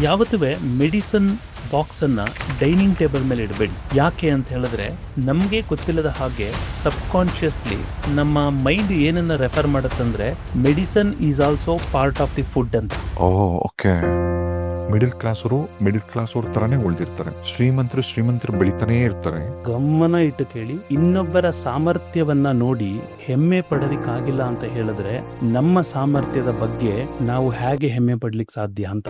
ಯಾವತ್ತೂ ಮೆಡಿಸನ್ ಬಾಕ್ಸನ್ನು dining table ಮೇಲೆ ಇಡಬೇಡಿ. ಯಾಕೆ ಅಂತ ಹೇಳಿದ್ರೆ ನಮಗೆ ಗೊತ್ತಿಲ್ಲದ ಹಾಗೆ ಸಬ್ಕಾನ್ಷಿಯಸ್ಲಿ ನಮ್ಮ ಮೈಂಡ್ ಏನನ್ನ ರೆಫರ್ ಮಾಡುತ್ತಂದ್ರೆ medicine is also part of the food ಅಂತ. ಓಕೆ. ಮಿಡಿಲ್ ಕ್ಲಾಸ್ ಅವ್ರ ತರಾನೇ ಉಳಿದಿರ್ತಾರೆ. ಶ್ರೀಮಂತರು ಬೆಳಿತಾನೇ ಇರ್ತಾರೆ. ಗಮನ ಇಟ್ಟು ಕೇಳಿ. ಇನ್ನೊಬ್ಬರ ಸಾಮರ್ಥ್ಯವನ್ನ ನೋಡಿ ಹೆಮ್ಮೆ ಪಡಲಿಕ್ಕಾಗಿಲ್ಲ ಅಂತ ಹೇಳಿದ್ರೆ ನಮ್ಮ ಸಾಮರ್ಥ್ಯದ ಬಗ್ಗೆ ನಾವು ಹೇಗೆ ಹೆಮ್ಮೆ ಪಡ್ಲಿಕ್ಕೆ ಸಾಧ್ಯ ಅಂತ.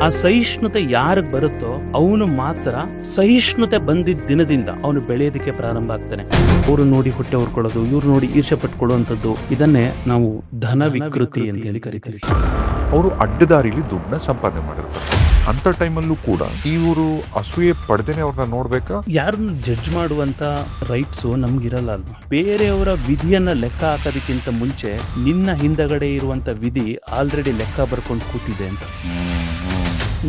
ಆ ಸಹಿಷ್ಣುತೆ ಯಾರಿಗೆ ಬರುತ್ತೋ ಅವನು ಮಾತ್ರ ಸಹಿಷ್ಣುತೆ ಬಂದಿದ್ದ ದಿನದಿಂದ ಅವನು ಬೆಳೆಯೋದಕ್ಕೆ ಪ್ರಾರಂಭ ಆಗ್ತಾನೆ. ಅವರು ನೋಡಿ ಹೊಟ್ಟೆ ಹೊರ್ಕೊಳ್ಳೋದು, ಇವ್ರು ನೋಡಿ ಈರ್ಷೆ ಪಟ್ಕೊಳ್ಳುವಂಥದ್ದು, ಇದನ್ನೇ ನಾವು ಧನ ವಿಕೃತಿ ಅಂತ ಹೇಳಿ ಕರಿತೀವಿ. ಅವರು ಅಡ್ಡದಾರಿಲಿ ದುಡ್ಡನ್ನ ಸಂಪಾದನೆ ಮಾಡಿರ್ತಾರೆ. ಅಂತ ಟೈಮಲ್ಲೂ ಕೂಡ ಇವರು ಅಸೂಯೆ ಪಡೆದೇನೆ ಅವ್ರನ್ನ ನೋಡ್ಬೇಕಾ? ಯಾರನ್ನ ಜಡ್ಜ್ ಮಾಡುವಂತ ರೈಟ್ಸು ನಮ್ಗಿರಲ್ಲ ಅಲ್ವಾ? ಬೇರೆಯವರ ವಿಧಿಯನ್ನ ಲೆಕ್ಕ ಹಾಕೋದಕ್ಕಿಂತ ಮುಂಚೆ ನಿನ್ನ ಹಿಂದಗಡೆ ಇರುವಂತ ವಿಧಿ ಆಲ್ರೆಡಿ ಲೆಕ್ಕ ಬರ್ಕೊಂಡು ಕೂತಿದೆ ಅಂತ.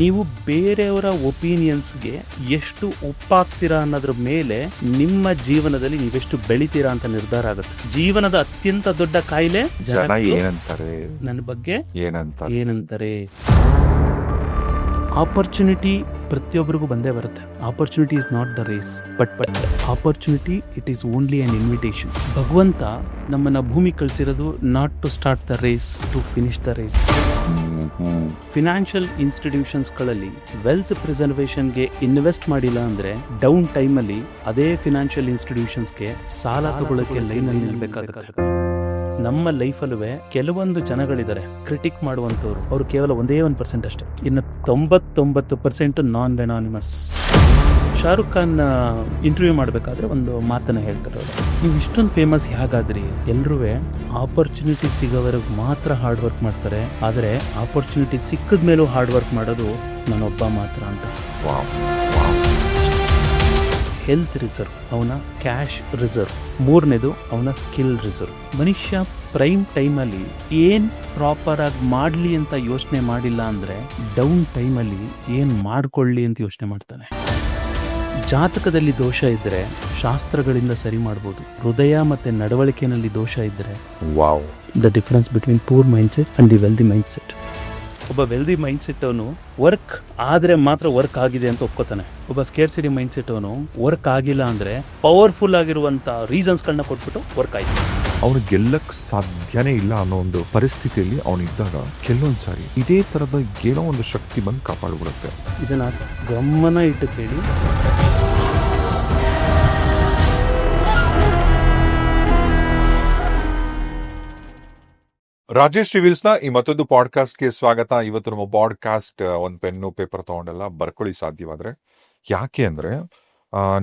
ನೀವು ಬೇರೆಯವರ ಒಪಿನಿಯನ್ಸ್ಗೆ ಎಷ್ಟು ಒಪ್ಪಾಗ್ತೀರಾ ಅನ್ನೋದ್ರ ಮೇಲೆ ನಿಮ್ಮ ಜೀವನದಲ್ಲಿ ನೀವೆಷ್ಟು ಬೆಳಿತೀರಾ ಅಂತ ನಿರ್ಧಾರ ಆಗುತ್ತೆ. ಜೀವನದ ಅತ್ಯಂತ ದೊಡ್ಡ ಕಾಯಿಲೆ ಜನ ಏನಂತಾರೆ, ನನ್ನ ಬಗ್ಗೆ ಏನಂತಾರೆ. ಆಪರ್ಚುನಿಟಿ ಪ್ರತಿಯೊಬ್ಬರಿಗೂ ಬಂದೇ ಬರುತ್ತೆ. Opportunity is not the race, but opportunity it is only an invitation. ಭಗವಂತ ನಮ್ಮನ್ನ ಭೂಮಿ ಕಳಿಸಿರೋದು not to start the race, to finish the race. Financial ಇನ್ಸ್ಟಿಟ್ಯೂಷನ್ಸ್ಗಳಲ್ಲಿ ವೆಲ್ತ್ ಪ್ರಿಸರ್ವೇಷನ್ಗೆ ಇನ್ವೆಸ್ಟ್ ಮಾಡಿಲ್ಲ ಅಂದ್ರೆ ಡೌನ್ ಟೈಮಲ್ಲಿ ಅದೇ ಫಿನಾನ್ಷಿಯಲ್ ಇನ್ಸ್ಟಿಟ್ಯೂಷನ್ಸ್ಗೆ ಸಾಲ ತಗೊಳ್ಳೋಕೆ ಲೈನಲ್ಲಿ ನಿಲ್ಬೇಕಾಗುತ್ತೆ. ನಮ್ಮ ಲೈಫಲ್ಲೂ ಕೆಲವೊಂದು ಜನಗಳಿದ್ದಾರೆ ಕ್ರಿಟಿಕ್ ಮಾಡುವಂಥವ್ರು. ಅವರು ಕೇವಲ 1% ಅಷ್ಟೇ, ಇನ್ನು 99% ನಾನ್ ವೆನಾನಿಮಸ್. ಶಾರುಖ್ ಖಾನ್ ಇಂಟರ್ವ್ಯೂ ಮಾಡಬೇಕಾದ್ರೆ ಒಂದು ಮಾತನ್ನ ಹೇಳ್ತಾರೆ ಅವರು, ನೀವು ಇಷ್ಟೊಂದು ಫೇಮಸ್ ಹೇಗಾದ್ರಿ? ಎಲ್ಲರೂ ಆಪರ್ಚುನಿಟಿ ಸಿಗೋವರೆಗೂ ಮಾತ್ರ ಹಾರ್ಡ್ ವರ್ಕ್ ಮಾಡ್ತಾರೆ, ಆದರೆ ಆಪರ್ಚುನಿಟಿ ಸಿಕ್ಕಿದ ಮೇಲೂ ಹಾರ್ಡ್ ವರ್ಕ್ ಮಾಡೋದು ನಾನೊಬ್ಬ ಮಾತ್ರ ಅಂತ. ಹೆಲ್ತ್ ರಿಸರ್ವ್, ಅವನ ಕ್ಯಾಶ್ ರಿಸರ್ವ್. ಮೂರನೇದು ಅವನ ಸ್ಕಿಲ್ ರಿಸರ್ವ್. ಮನುಷ್ಯ ಪ್ರೈಮ್ ಟೈಮಲ್ಲಿ ಏನ್ ಪ್ರಾಪರ್ ಆಗಿ ಮಾಡಲಿ ಅಂತ ಯೋಚನೆ ಮಾಡಿಲ್ಲ ಅಂದ್ರೆ ಡೌನ್ ಟೈಮಲ್ಲಿ ಏನ್ ಮಾಡ್ಕೊಳ್ಳಿ ಅಂತ ಯೋಚನೆ ಮಾಡ್ತಾನೆ. ಜಾತಕದಲ್ಲಿ ದೋಷ ಇದ್ರೆ ಶಾಸ್ತ್ರಗಳಿಂದ ಸರಿ ಮಾಡ್ಬೋದು. ಹೃದಯ ಮತ್ತೆ ನಡವಳಿಕೆಯಲ್ಲಿ ದೋಷ ಇದ್ರೆ the difference between poor mind set and the wealthy mind set. ಒಬ್ಬ ವೆಲ್ದಿ ಮೈಂಡ್ ಸೆಟ್ ಅವನು ವರ್ಕ್ ಆದ್ರೆ ಮಾತ್ರ ವರ್ಕ್ ಆಗಿದೆ ಅಂತ ಒಪ್ಕೋತಾನೆ. ಒಬ್ಬ ಸ್ಕೇರ್ಸಿಟಿ ಮೈಂಡ್ ಸೆಟ್ ಅವನು ವರ್ಕ್ ಆಗಿಲ್ಲ ಅಂದ್ರೆ ಪವರ್ಫುಲ್ ಆಗಿರುವಂತ ರೀಸನ್ಸ್ಗಳನ್ನ ಕೊಟ್ಬಿಟ್ಟು ವರ್ಕ್ ಆಯ್ತು. ಅವನು ಗೆಲ್ಲಕ್ ಸಾಧ್ಯನೇ ಇಲ್ಲ ಅನ್ನೋ ಒಂದು ಪರಿಸ್ಥಿತಿಯಲ್ಲಿ ಅವನಿದ್ದಾಗ ಕೆಲವೊಂದ್ಸಾರಿ ಇದೇ ತರದ ಏನೋ ಒಂದು ಶಕ್ತಿ ಬಂದು ಕಾಪಾಡ್ಬಿಡುತ್ತೆ. ಇದನ್ನ ಗಮನ ಇಟ್ಟು ಕೇಳಿ. ರಾಜೇಶ್ ರಿವೀಲ್ಸ್ನ ಈ ಮತ್ತೊಂದು ಪಾಡ್ಕಾಸ್ಟ್ಗೆ ಸ್ವಾಗತ. ಇವತ್ತು ನಮ್ಮ ಪಾಡ್ಕಾಸ್ಟ್ ಒಂದು ಪೆನ್ನು ಪೇಪರ್ ತಗೊಂಡೆಲ್ಲ ಬರ್ಕೊಳ್ಳಿ ಸಾಧ್ಯವಾದ್ರೆ. ಯಾಕೆ ಅಂದ್ರೆ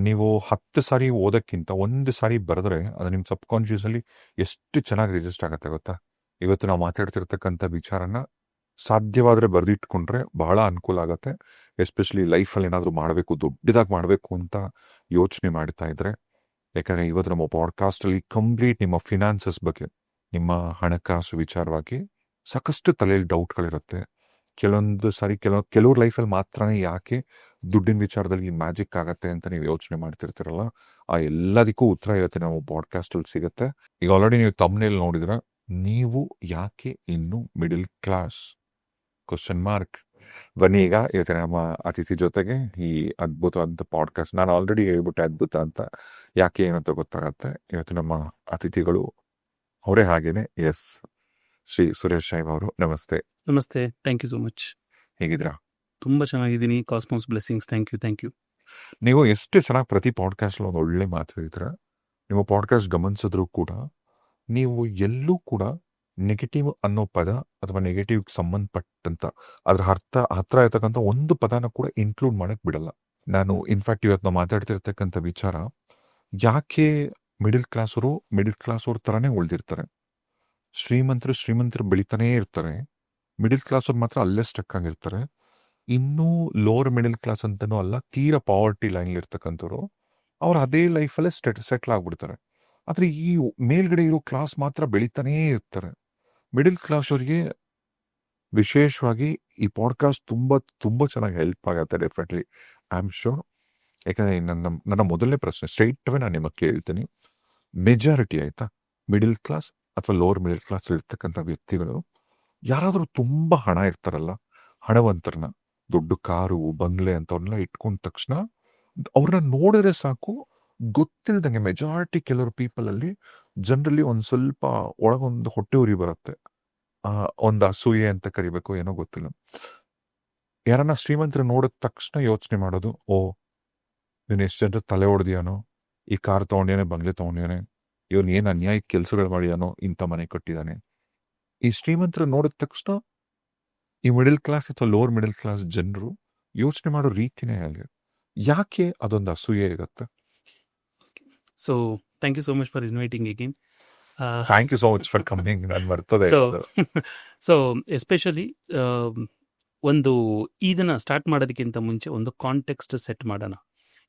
ನೀವು 10 ಸಾರಿ ಓದಕ್ಕಿಂತ 1 ಸಾರಿ ಬರೆದ್ರೆ ಅದು ನಿಮ್ಮ ಸಬ್ಕಾನ್ಷಿಯಸ್ ಅಲ್ಲಿ ಎಷ್ಟು ಚೆನ್ನಾಗಿ ರಿಜಿಸ್ಟರ್ ಆಗತ್ತೆ ಗೊತ್ತಾ? ಇವತ್ತು ನಾವು ಮಾತಾಡ್ತಿರ್ತಕ್ಕಂಥ ವಿಚಾರನ ಸಾಧ್ಯವಾದ್ರೆ ಬರೆದಿಟ್ಕೊಂಡ್ರೆ ಬಹಳ ಅನುಕೂಲ ಆಗತ್ತೆ. ಎಸ್ಪೆಷಲಿ ಲೈಫಲ್ಲಿ ಏನಾದರೂ ಮಾಡಬೇಕು, ದೊಡ್ಡದಾಗಿ ಮಾಡಬೇಕು ಅಂತ ಯೋಚನೆ ಮಾಡ್ತಾ ಇದ್ರೆ. ಯಾಕಂದ್ರೆ ಇವತ್ತು ನಮ್ಮ ಪಾಡ್ಕಾಸ್ಟ್ ಅಲ್ಲಿ ಕಂಪ್ಲೀಟ್ ನಿಮ್ಮ ಫಿನಾನ್ಸಸ್ ಬಗ್ಗೆ, ನಿಮ್ಮ ಹಣಕಾಸು ವಿಚಾರವಾಗಿ ಸಾಕಷ್ಟು ತಲೆಯಲ್ಲಿ ಡೌಟ್ಗಳಿರುತ್ತೆ. ಕೆಲವೊಂದು ಸಾರಿ ಕೆಲವ್ರ ಲೈಫಲ್ಲಿ ಮಾತ್ರನೇ ಯಾಕೆ ದುಡ್ಡಿನ ವಿಚಾರದಲ್ಲಿ ಮ್ಯಾಜಿಕ್ ಆಗತ್ತೆ ಅಂತ ನೀವು ಯೋಚನೆ ಮಾಡ್ತಿರ್ತೀರಲ್ಲ, ಆ ಎಲ್ಲದಕ್ಕೂ ಉತ್ತರ ಇವತ್ತು ನಾವು ಪಾಡ್ಕಾಸ್ಟ್ ಅಲ್ಲಿ ಸಿಗುತ್ತೆ. ಈಗ ಆಲ್ರೆಡಿ ನೀವು ತಮ್ನೇಲ್ ನೋಡಿದ್ರೆ, ನೀವು ಯಾಕೆ ಇನ್ನು ಮಿಡಿಲ್ ಕ್ಲಾಸ್ ? ಬನ್ನಿ ಈಗ ಇವತ್ತು ನಮ್ಮ ಅತಿಥಿ ಜೊತೆಗೆ ಈ ಅದ್ಭುತವಾದ ಪಾಡ್ಕಾಸ್ಟ್, ನಾನು ಆಲ್ರೆಡಿ ಹೇಳ್ಬಿಟ್ಟೆ ಅದ್ಭುತ ಅಂತ, ಯಾಕೆ ಏನಂತ ಗೊತ್ತಾಗತ್ತೆ. ಇವತ್ತು ನಮ್ಮ ಅತಿಥಿಗಳು ಅವರೇ ಹಾಗೇನೆ. ಎಸ್, ಶ್ರೀ ಸುರೇಶ್ ಶೈವ್ ಅವರು, ನಮಸ್ತೆ. ನಮಸ್ತೆ, ಥ್ಯಾಂಕ್ ಯು ಸೋ ಮಚ್. ಹೇಗಿದ್ದೀರಾ? ತುಂಬಾ ಚೆನ್ನಾಗಿದ್ದೀನಿ. Cosmos blessings. Thank you. ನೀವು ಎಷ್ಟು ಚೆನ್ನಾಗಿ ಪ್ರತಿ ಪಾಡ್ಕಾಸ್ಟ್ ಒಂದು ಒಳ್ಳೆ ಮಾತು ಹೇಳ್ತೀರ. ನಿಮ್ಮ ಪಾಡ್ಕಾಸ್ಟ್ ಗಮನಿಸಿದ್ರು ಕೂಡ ನೀವು ಎಲ್ಲೂ ಕೂಡ ನೆಗೆಟಿವ್ ಅನ್ನೋ ಪದ ಅಥವಾ ನೆಗೆಟಿವ್ ಸಂಬಂಧಪಟ್ಟಂತ ಅದ್ರ ಹತ್ರ ಇರ್ತಕ್ಕಂಥ ಒಂದು ಪದನ ಕೂಡ ಇನ್ಕ್ಲೂಡ್ ಮಾಡಕ್ ಬಿಡಲ್ಲ. ನಾನು ಇನ್ಫ್ಯಾಕ್ಟ್ ಇವತ್ತು ನಾವು ಮಾತಾಡ್ತಿರ್ತಕ್ಕಂಥ ವಿಚಾರ, ಯಾಕೆ ಮಿಡಿಲ್ ಕ್ಲಾಸ್ ಅವ್ರ ತರಾನೇ ಉಳಿದಿರ್ತಾರೆ. ಶ್ರೀಮಂತರು ಬೆಳಿತಾನೇ ಇರ್ತಾರೆ. ಮಿಡಿಲ್ ಕ್ಲಾಸ್ ಅವ್ರು ಮಾತ್ರ ಅಲ್ಲೇ ಸ್ಟಕ್ ಆಗಿರ್ತಾರೆ. ಇನ್ನೂ ಲೋವರ್ ಮಿಡಿಲ್ ಕ್ಲಾಸ್ ಅಂತನೂ ಅಲ್ಲ, ತೀರಾ ಪಾವರ್ಟಿ ಲೈನ್ ಇರ್ತಕ್ಕಂಥವ್ರು ಅವ್ರು ಅದೇ ಲೈಫಲ್ಲೇ ಸೆಟ್ಲ್ ಆಗ್ಬಿಡ್ತಾರೆ. ಆದ್ರೆ ಈ ಮೇಲ್ಗಡೆ ಇರೋ ಕ್ಲಾಸ್ ಮಾತ್ರ ಬೆಳಿತಾನೇ ಇರ್ತಾರೆ. ಮಿಡಿಲ್ ಕ್ಲಾಸ್ ಅವರಿಗೆ ವಿಶೇಷವಾಗಿ ಈ ಪಾಡ್ಕಾಸ್ಟ್ ತುಂಬಾ ಚೆನ್ನಾಗಿ ಹೆಲ್ಪ್ ಆಗತ್ತೆ. Definitely, I am sure. ಯಾಕಂದ್ರೆ ನನ್ನ ಮೊದಲನೇ ಪ್ರಶ್ನೆ ಸ್ಟ್ರೈಟ್ ಅವೇ ನಾನು ನಿಮಗೆ ಕೇಳ್ತೀನಿ, ಮೆಜಾರಿಟಿ ಆಯ್ತಾ ಮಿಡಿಲ್ ಕ್ಲಾಸ್ ಅಥವಾ ಲೋವರ್ ಮಿಡಿಲ್ ಕ್ಲಾಸ್ ಇರ್ತಕ್ಕಂಥ ವ್ಯಕ್ತಿಗಳು ಯಾರಾದರೂ ತುಂಬಾ ಹಣ ಇರ್ತಾರಲ್ಲ, ಹಣವಂತರನ್ನ, ದೊಡ್ಡ ಕಾರು ಬಂಗ್ಲೆ ಅಂತವ್ರನ್ನೆಲ್ಲ ಇಟ್ಕೊಂಡ ತಕ್ಷಣ ಅವ್ರನ್ನ ನೋಡಿದ್ರೆ ಸಾಕು, ಗೊತ್ತಿಲ್ದಂಗೆ ಮೆಜಾರಿಟಿ ಕೆಲವರು ಪೀಪಲ್ ಅಲ್ಲಿ ಜನರಲಿ ಒಂದ್ ಸ್ವಲ್ಪ ಒಳಗೊಂದು ಹೊಟ್ಟೆ ಉರಿ ಬರುತ್ತೆ. ಒಂದು ಅಸೂಯೆ ಅಂತ ಕರಿಬೇಕು, ಏನೋ ಗೊತ್ತಿಲ್ಲ. ಯಾರನ್ನ ಶ್ರೀಮಂತರ ನೋಡಿದ ತಕ್ಷಣ ಯೋಚನೆ ಮಾಡೋದು, ಓ ನೀನ್ ಎಷ್ಟು ಜನರ ತಲೆ ಹೊಡೆದಿಯಾನೋ, ಈ ಕಾರ್ ತಗೊಂಡ್ಯಾನೆ, ಬಂಗ್ಲೆ ತಗೊಂಡ್ಯಾನೆ, ಇವನ್ ಏನ್ ಅನ್ಯಾಯ ಕೆಲ್ಸಗಳು ಮಾಡಿದಾನೋ, ಇಂಥ ಮನೆ ಕಟ್ಟಿದಾನೆ. ಈ ಶ್ರೀಮಂತರ ನೋಡಿದ ತಕ್ಷಣ ಈ ಮಿಡಲ್ ಕ್ಲಾಸ್ ಅಥವಾ ಲೋವರ್ ಮಿಡಲ್ ಕ್ಲಾಸ್ ಜನರು ಯೋಚನೆ ಮಾಡೋ ರೀತಿನೇ ಹಾಗೆ. ಯಾಕೆ ಅದೊಂದು ಅಸೂಯೆ ಇರುತ್ತೆ? So thank you so much for inviting again. Thank you so much for coming. ನಾನು ಬರ್ತದೆ. ಸೊ ಎಸ್ಪೆಷಲಿ ಒಂದು ಇದನ್ನ ಸ್ಟಾರ್ಟ್ ಮಾಡೋದಕ್ಕಿಂತ ಮುಂಚೆ ಒಂದು ಕಾಂಟೆಕ್ಸ್ಟ್ ಸೆಟ್ ಮಾಡೋಣ.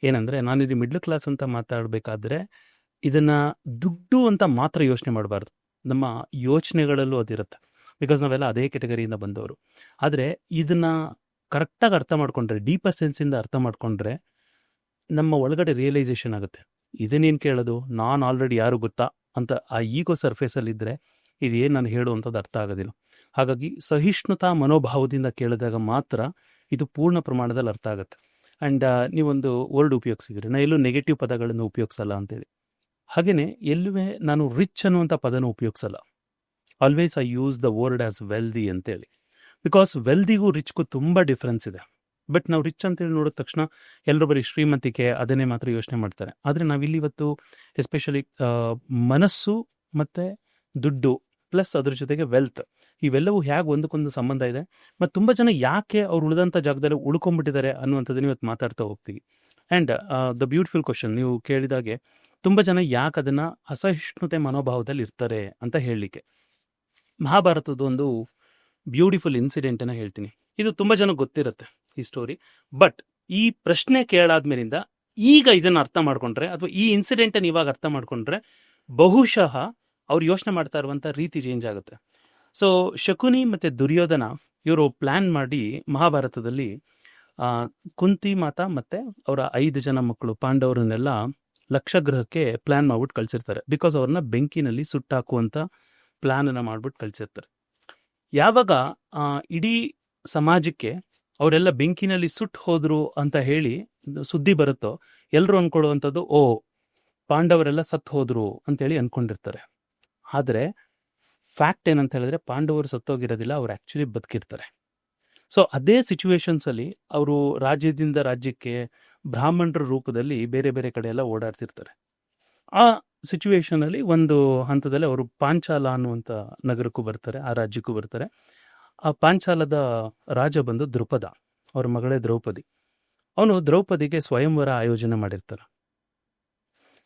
ಏನಂದ್ರೆ, ನಾನಿಲ್ಲಿ ಮಿಡ್ಲ್ ಕ್ಲಾಸ್ ಅಂತ ಮಾತಾಡಬೇಕಾದ್ರೆ ಇದನ್ನ ದುಡ್ಡು ಅಂತ ಮಾತ್ರ ಯೋಚನೆ ಮಾಡಬಾರ್ದು. ನಮ್ಮ ಯೋಚನೆಗಳಲ್ಲೂ ಅದಿರುತ್ತೆ, ಬಿಕಾಸ್ ನಾವೆಲ್ಲ ಅದೇ ಕೆಟಗರಿಯಿಂದ ಬಂದವರು. ಆದರೆ ಇದನ್ನ ಕರೆಕ್ಟಾಗಿ ಅರ್ಥ ಮಾಡ್ಕೊಂಡ್ರೆ, ಡೀಪರ್ ಸೆನ್ಸಿಂದ ಅರ್ಥ ಮಾಡ್ಕೊಂಡ್ರೆ ನಮ್ಮ ಒಳಗಡೆ ರಿಯಲೈಸೇಷನ್ ಆಗುತ್ತೆ. ಇದನ್ನೇನು ಕೇಳೋದು, ನಾನು ಆಲ್ರೆಡಿ ಯಾರು ಗೊತ್ತಾ ಅಂತ ಆ ಈಗೋ ಸರ್ಫೇಸಲ್ಲಿದ್ದರೆ ಇದೇನು ನಾನು ಹೇಳುವಂಥದ್ದು ಅರ್ಥ ಆಗೋದಿಲ್ಲ. ಹಾಗಾಗಿ ಸಹಿಷ್ಣುತಾ ಮನೋಭಾವದಿಂದ ಕೇಳಿದಾಗ ಮಾತ್ರ ಇದು ಪೂರ್ಣ ಪ್ರಮಾಣದಲ್ಲಿ ಅರ್ಥ ಆಗುತ್ತೆ. ಆ್ಯಂಡ್ ನೀವೊಂದು ವರ್ಡ್ ಉಪಯೋಗಿಸಿದ್ರಿ, ನಾ ಎಲ್ಲೂ ನೆಗೆಟಿವ್ ಪದಗಳನ್ನು ಉಪಯೋಗಿಸಲ್ಲ ಅಂತೇಳಿ. ಹಾಗೆಯೇ ಎಲ್ಲೂ ನಾನು ರಿಚ್ ಅನ್ನುವಂಥ ಪದನ ಉಪಯೋಗಿಸಲ್ಲ. Always I use the word as wealthy ಅಂತೇಳಿ. ಬಿಕಾಸ್ ವೆಲ್ದಿಗೂ ರಿಚ್ಗೂ ತುಂಬ ಡಿಫ್ರೆನ್ಸ್ ಇದೆ. ಬಟ್ ನಾವು ರಿಚ್ ಅಂತೇಳಿ ನೋಡಿದ ತಕ್ಷಣ ಎಲ್ಲರೂ ಬರೀ ಶ್ರೀಮಂತಿಕೆ ಅದನ್ನೇ ಮಾತ್ರ ಯೋಚನೆ ಮಾಡ್ತಾರೆ. ಆದರೆ ನಾವಿಲ್ಲಿ ಇವತ್ತು ಎಸ್ಪೆಷಲಿ ಮನಸ್ಸು ಮತ್ತು ದುಡ್ಡು ಪ್ಲಸ್ ಅದ್ರ ಜೊತೆಗೆ ವೆಲ್ತ್, ಇವೆಲ್ಲವೂ ಹೇಗೆ ಒಂದಕ್ಕೊಂದು ಸಂಬಂಧ ಇದೆ, ಮತ್ತು ತುಂಬ ಜನ ಯಾಕೆ ಅವ್ರು ಉಳಿದಂಥ ಜಾಗದಲ್ಲಿ ಉಳ್ಕೊಂಡ್ಬಿಟ್ಟಿದ್ದಾರೆ ಅನ್ನುವಂಥದ್ದನ್ನು ಇವತ್ತು ಮಾತಾಡ್ತಾ ಹೋಗ್ತೀವಿ. ಆ್ಯಂಡ್ ದ ಬ್ಯೂಟಿಫುಲ್ ಕ್ವಶನ್ ನೀವು ಕೇಳಿದಾಗೆ, ತುಂಬ ಜನ ಯಾಕೆ ಅದನ್ನು ಅಸಹಿಷ್ಣುತೆ ಮನೋಭಾವದಲ್ಲಿ ಇರ್ತಾರೆ ಅಂತ ಹೇಳಲಿಕ್ಕೆ ಮಹಾಭಾರತದೊಂದು ಬ್ಯೂಟಿಫುಲ್ ಇನ್ಸಿಡೆಂಟನ್ನು ಹೇಳ್ತೀನಿ. ಇದು ತುಂಬ ಜನಕ್ಕೆ ಗೊತ್ತಿರುತ್ತೆ ಈ ಸ್ಟೋರಿ. ಬಟ್ ಈ ಪ್ರಶ್ನೆ ಕೇಳಾದ್ಮೇಲಿಂದ ಈಗ ಇದನ್ನು ಅರ್ಥ ಮಾಡ್ಕೊಂಡ್ರೆ, ಅಥವಾ ಈ ಇನ್ಸಿಡೆಂಟನ್ನು ಇವಾಗ ಅರ್ಥ ಮಾಡ್ಕೊಂಡ್ರೆ, ಬಹುಶಃ ಅವ್ರು ಯೋಚನೆ ಮಾಡ್ತಾ ಇರುವಂಥ ರೀತಿ ಚೇಂಜ್ ಆಗುತ್ತೆ. ಸೊ ಶಕುನಿ ಮತ್ತು ದುರ್ಯೋಧನ ಇವರು ಪ್ಲ್ಯಾನ್ ಮಾಡಿ ಮಹಾಭಾರತದಲ್ಲಿ ಕುಂತಿ ಮಾತಾ ಮತ್ತು ಅವರ 5 ಜನ ಮಕ್ಕಳು ಪಾಂಡವರನ್ನೆಲ್ಲ ಲಕ್ಷಗ್ರಹಕ್ಕೆ ಪ್ಲ್ಯಾನ್ ಮಾಡ್ಬಿಟ್ಟು ಕಳಿಸಿರ್ತಾರೆ. ಬಿಕಾಸ್ ಅವ್ರನ್ನ ಬೆಂಕಿನಲ್ಲಿ ಸುಟ್ಟಾಕುವಂಥ ಪ್ಲ್ಯಾನನ್ನು ಮಾಡ್ಬಿಟ್ಟು ಕಳಿಸಿರ್ತಾರೆ. ಯಾವಾಗ ಇಡೀ ಸಮಾಜಕ್ಕೆ ಅವರೆಲ್ಲ ಬೆಂಕಿನಲ್ಲಿ ಸುಟ್ಟು ಹೋದ್ರು ಅಂತ ಹೇಳಿ ಸುದ್ದಿ ಬರುತ್ತೋ, ಎಲ್ಲರೂ ಅಂದ್ಕೊಳ್ಳುವಂಥದ್ದು, ಓ ಪಾಂಡವರೆಲ್ಲ ಸತ್ತು ಹೋದ್ರು ಅಂತೇಳಿ ಅಂದ್ಕೊಂಡಿರ್ತಾರೆ. ಆದರೆ ಫ್ಯಾಕ್ಟ್ ಏನಂತ ಹೇಳಿದ್ರೆ, ಪಾಂಡವರು ಸತ್ತೋಗಿರೋದಿಲ್ಲ, ಅವ್ರು ಆ್ಯಕ್ಚುಲಿ ಬದುಕಿರ್ತಾರೆ. ಸೊ ಅದೇ ಸಿಚುವೇಶನ್ಸಲ್ಲಿ ಅವರು ರಾಜ್ಯದಿಂದ ರಾಜ್ಯಕ್ಕೆ ಬ್ರಾಹ್ಮಣರ ರೂಪದಲ್ಲಿ ಬೇರೆ ಬೇರೆ ಕಡೆ ಎಲ್ಲ ಓಡಾಡ್ತಿರ್ತಾರೆ. ಆ ಸಿಚುವೇಶನಲ್ಲಿ ಒಂದು ಹಂತದಲ್ಲಿ ಅವರು ಪಾಂಚಾಲ ಅನ್ನುವಂಥ ನಗರಕ್ಕೂ ಬರ್ತಾರೆ, ಆ ರಾಜ್ಯಕ್ಕೂ ಬರ್ತಾರೆ. ಆ ಪಾಂಚಾಲದ ರಾಜ ಬಂದು ದೃಪದ, ಅವ್ರ ಮಗಳೇ ದ್ರೌಪದಿ. ಅವನು ದ್ರೌಪದಿಗೆ ಸ್ವಯಂವರ ಆಯೋಜನೆ ಮಾಡಿರ್ತಾರೆ.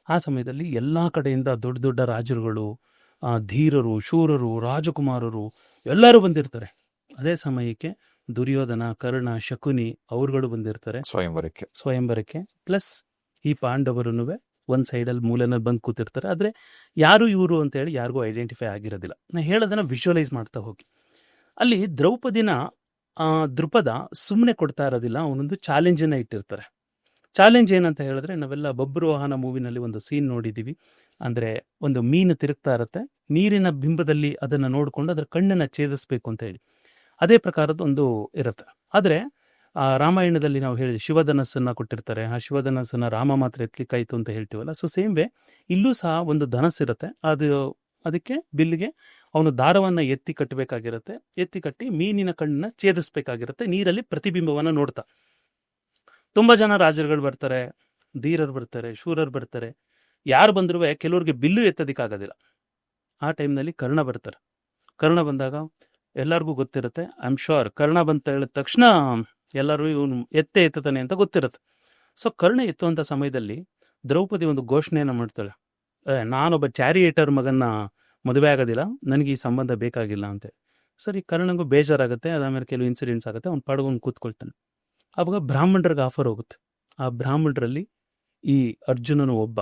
ಆ ಸಮಯದಲ್ಲಿ ಎಲ್ಲ ಕಡೆಯಿಂದ ದೊಡ್ಡ ದೊಡ್ಡ ರಾಜರುಗಳು, ಧೀರರು, ಶೂರರು, ರಾಜಕುಮಾರರು ಎಲ್ಲರೂ ಬಂದಿರ್ತಾರೆ. ಅದೇ ಸಮಯಕ್ಕೆ ದುರ್ಯೋಧನ, ಕರ್ಣ, ಶಕುನಿ ಅವರುಗಳು ಬಂದಿರ್ತಾರೆ ಸ್ವಯಂವರಕ್ಕೆ. ಪ್ಲಸ್ ಈ ಪಾಂಡವರನ್ನು ಒಂದು ಸೈಡಲ್ಲಿ ಮೂಲೆನಲ್ಲಿ ಬಂದು ಕೂತಿರ್ತಾರೆ. ಆದರೆ ಯಾರು ಇವರು ಅಂತೇಳಿ ಯಾರಿಗೂ ಐಡೆಂಟಿಫೈ ಆಗಿರೋದಿಲ್ಲ. ನಾನು ಹೇಳೋದನ್ನು ವಿಜುವಲೈಸ್ ಮಾಡ್ತಾ ಹೋಗಿ. ಅಲ್ಲಿ ದ್ರೌಪದಿನ ದೃಪದ ಸುಮ್ಮನೆ ಕೊಡ್ತಾ ಇರೋದಿಲ್ಲ, ಅವನೊಂದು ಚಾಲೆಂಜನ್ನು ಇಟ್ಟಿರ್ತಾರೆ. ಚಾಲೆಂಜ್ ಏನಂತ ಹೇಳಿದ್ರೆ, ನಾವೆಲ್ಲ ಬಬ್ರುವಾಹನ ಮೂವಿನಲ್ಲಿ ಒಂದು ಸೀನ್ ನೋಡಿದ್ದೀವಿ. ಅಂದರೆ ಒಂದು ಮೀನು ತಿರುಗ್ತಾ ಇರುತ್ತೆ, ನೀರಿನ ಬಿಂಬದಲ್ಲಿ ಅದನ್ನು ನೋಡಿಕೊಂಡು ಅದರ ಕಣ್ಣನ್ನು ಛೇದಿಸ್ಬೇಕು ಅಂತ ಹೇಳಿ. ಅದೇ ಪ್ರಕಾರದ ಒಂದು ಇರುತ್ತೆ. ಆದರೆ ರಾಮಾಯಣದಲ್ಲಿ ನಾವು ಹೇಳಿದ್ವಿ, ಶಿವಧನಸ್ಸನ್ನು ಕೊಟ್ಟಿರ್ತಾರೆ. ಆ ಶಿವಧನಸ್ಸನ್ನು ರಾಮ ಮಾತ್ರ ಎತ್ತಲಿಕ್ಕಾಯ್ತು ಅಂತ ಹೇಳ್ತೀವಲ್ಲ. ಸೊ ಸೇಮ್ ವೇ ಇಲ್ಲೂ ಸಹ ಒಂದು ಧನಸ್ಸಿರುತ್ತೆ. ಅದಕ್ಕೆ ಬಿಲ್ಲಿಗೆ ಅವನು ದಾರವನ್ನು ಎತ್ತಿ ಕಟ್ಟಬೇಕಾಗಿರುತ್ತೆ. ಎತ್ತಿ ಕಟ್ಟಿ ಮೀನಿನ ಕಣ್ಣನ್ನ ಛೇದಿಸ್ಬೇಕಾಗಿರುತ್ತೆ, ನೀರಲ್ಲಿ ಪ್ರತಿಬಿಂಬವನ್ನು ನೋಡ್ತಾ. ತುಂಬ ಜನ ರಾಜರುಗಳು ಬರ್ತಾರೆ, ಧೀರರು ಬರ್ತಾರೆ, ಶೂರರು ಬರ್ತಾರೆ. ಯಾರು ಬಂದರೂ ಕೆಲವ್ರಿಗೆ ಬಿಲ್ಲು ಎತ್ತೋದಕ್ಕಾಗೋದಿಲ್ಲ. ಆ ಟೈಮ್ನಲ್ಲಿ ಕರ್ಣ ಬರ್ತಾರೆ. ಕರ್ಣ ಬಂದಾಗ ಎಲ್ಲರಿಗೂ ಗೊತ್ತಿರುತ್ತೆ, ಐ ಆಮ್ ಶ್ಯೂರ್ ಕರ್ಣ ಬಂತ ಹೇಳಿದ ತಕ್ಷಣ ಎಲ್ಲರೂ ಇವನು ಎತ್ತುತ್ತಾನೆ ಅಂತ ಗೊತ್ತಿರುತ್ತೆ. ಸೊ ಕರ್ಣ ಎತ್ತುವಂಥ ಸಮಯದಲ್ಲಿ ದ್ರೌಪದಿ ಒಂದು ಘೋಷಣೆಯನ್ನು ಮಾಡ್ತಾಳೆ, ನಾನೊಬ್ಬ ಚಾರಿಯೇಟರ್ ಮಗನ್ನ ಮದುವೆ ಆಗೋದಿಲ್ಲ, ನನಗೆ ಈ ಸಂಬಂಧ ಬೇಕಾಗಿಲ್ಲ ಅಂತ. ಸರಿ, ಕರ್ಣಂಗೂ ಬೇಜಾರಾಗುತ್ತೆ. ಅದಾದ್ಮೇಲೆ ಕೆಲವು ಇನ್ಸಿಡೆಂಟ್ಸ್ ಆಗುತ್ತೆ, ಅವ್ನು ಪಡಗೊಂಡು ಕೂತ್ಕೊಳ್ತಾನೆ. ಆವಾಗ ಬ್ರಾಹ್ಮಣರಿಗೆ ಆಫರ್ ಹೋಗುತ್ತೆ. ಆ ಬ್ರಾಹ್ಮಣರಲ್ಲಿ ಈ ಅರ್ಜುನನು ಒಬ್ಬ,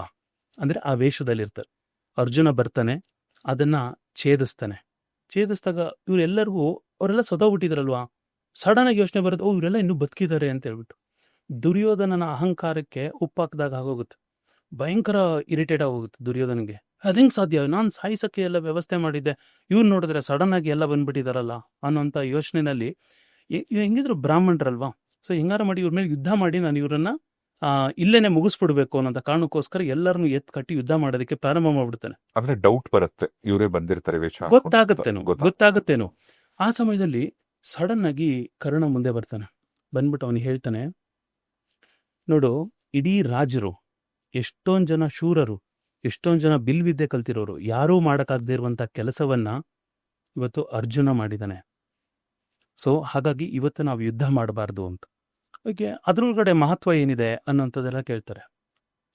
ಅಂದರೆ ಆ ವೇಷದಲ್ಲಿರ್ತಾರೆ. ಅರ್ಜುನ ಬರ್ತಾನೆ, ಅದನ್ನು ಛೇದಿಸ್ತಾನೆ. ಛೇದಿಸಿದಾಗ ಇವರೆಲ್ಲರಿಗೂ ಅವರೆಲ್ಲ ಸದೋಗ್ಬಿಟ್ಟಿದ್ರಲ್ವಾ, ಸಡನ್ನಾಗಿ ಯೋಚನೆ ಬರುತ್ತೆ, ಇವರೆಲ್ಲ ಇನ್ನೂ ಬದುಕಿದ್ದಾರೆ ಅಂತ ಹೇಳ್ಬಿಟ್ಟು. ದುರ್ಯೋಧನನ ಅಹಂಕಾರಕ್ಕೆ ಉಪ್ಪಾಕಿದಾಗ ಆಗೋಗುತ್ತೆ. ಭಯಂಕರ ಇರಿಟೇಟ್ ಆಗೋಗುತ್ತೆ ದುರ್ಯೋಧನಿಗೆ. ಅದು ಹೆಂಗೆ ಸಾಧ್ಯ, ನಾನು ಸಾಯಿಸೋಕ್ಕೆ ಎಲ್ಲ ವ್ಯವಸ್ಥೆ ಮಾಡಿದ್ದೆ, ಇವ್ರು ನೋಡಿದ್ರೆ ಸಡನ್ನಾಗಿ ಎಲ್ಲ ಬಂದ್ಬಿಟ್ಟಿದಾರಲ್ಲ ಅನ್ನೋಂಥ ಯೋಚನೆಯಲ್ಲಿ ಹೆಂಗಿದ್ರು ಬ್ರಾಹ್ಮಣರಲ್ವಾ, ಸೊ ಹೆಂಗಾರ ಮಾಡಿ ಇವ್ರ ಮೇಲೆ ಯುದ್ಧ ಮಾಡಿ ನಾನು ಇವರನ್ನ ಇಲ್ಲೇನೆ ಮುಗಿಸ್ಬಿಡ್ಬೇಕು ಅನ್ನೋಂಥ ಕಾರಣಕ್ಕೋಸ್ಕರ ಎಲ್ಲರನ್ನು ಕಟ್ಟಿ ಯುದ್ಧ ಮಾಡೋದಕ್ಕೆ ಪ್ರಾರಂಭ ಮಾಡ್ಬಿಡ್ತಾನೆ. ಅಂದ್ರೆ ಡೌಟ್ ಬರುತ್ತೆ, ಇವರೇ ಬಂದಿರ್ತಾರೆ ವೇಷ ಹಾಕೊಂಡು. ಗೊತ್ತಾಗತ್ತೇನೋ. ಆ ಸಮಯದಲ್ಲಿ ಸಡನ್ ಆಗಿ ಕರ್ಣ ಮುಂದೆ ಬರ್ತಾನೆ. ಬಂದ್ಬಿಟ್ಟು ಅವನಿಗೆ ಹೇಳ್ತಾನೆ, ನೋಡು, ಇಡೀ ರಾಜರು, ಎಷ್ಟೊಂದು ಜನ ಶೂರರು, ಎಷ್ಟೊಂದು ಜನ ಬಿಲ್ವಿದ್ಯೆ ಕಲ್ತಿರೋರು, ಯಾರೂ ಮಾಡೋಕ್ಕಾಗದೇ ಇರುವಂಥ ಕೆಲಸವನ್ನ ಇವತ್ತು ಅರ್ಜುನ ಮಾಡಿದ್ದಾನೆ. ಸೊ ಹಾಗಾಗಿ ಇವತ್ತು ನಾವು ಯುದ್ಧ ಮಾಡಬಾರ್ದು ಅಂತ. ಓಕೆ, ಅದ್ರೊಳಗಡೆ ಮಹತ್ವ ಏನಿದೆ ಅನ್ನೋಂಥದ್ದೆಲ್ಲ ಕೇಳ್ತಾರೆ.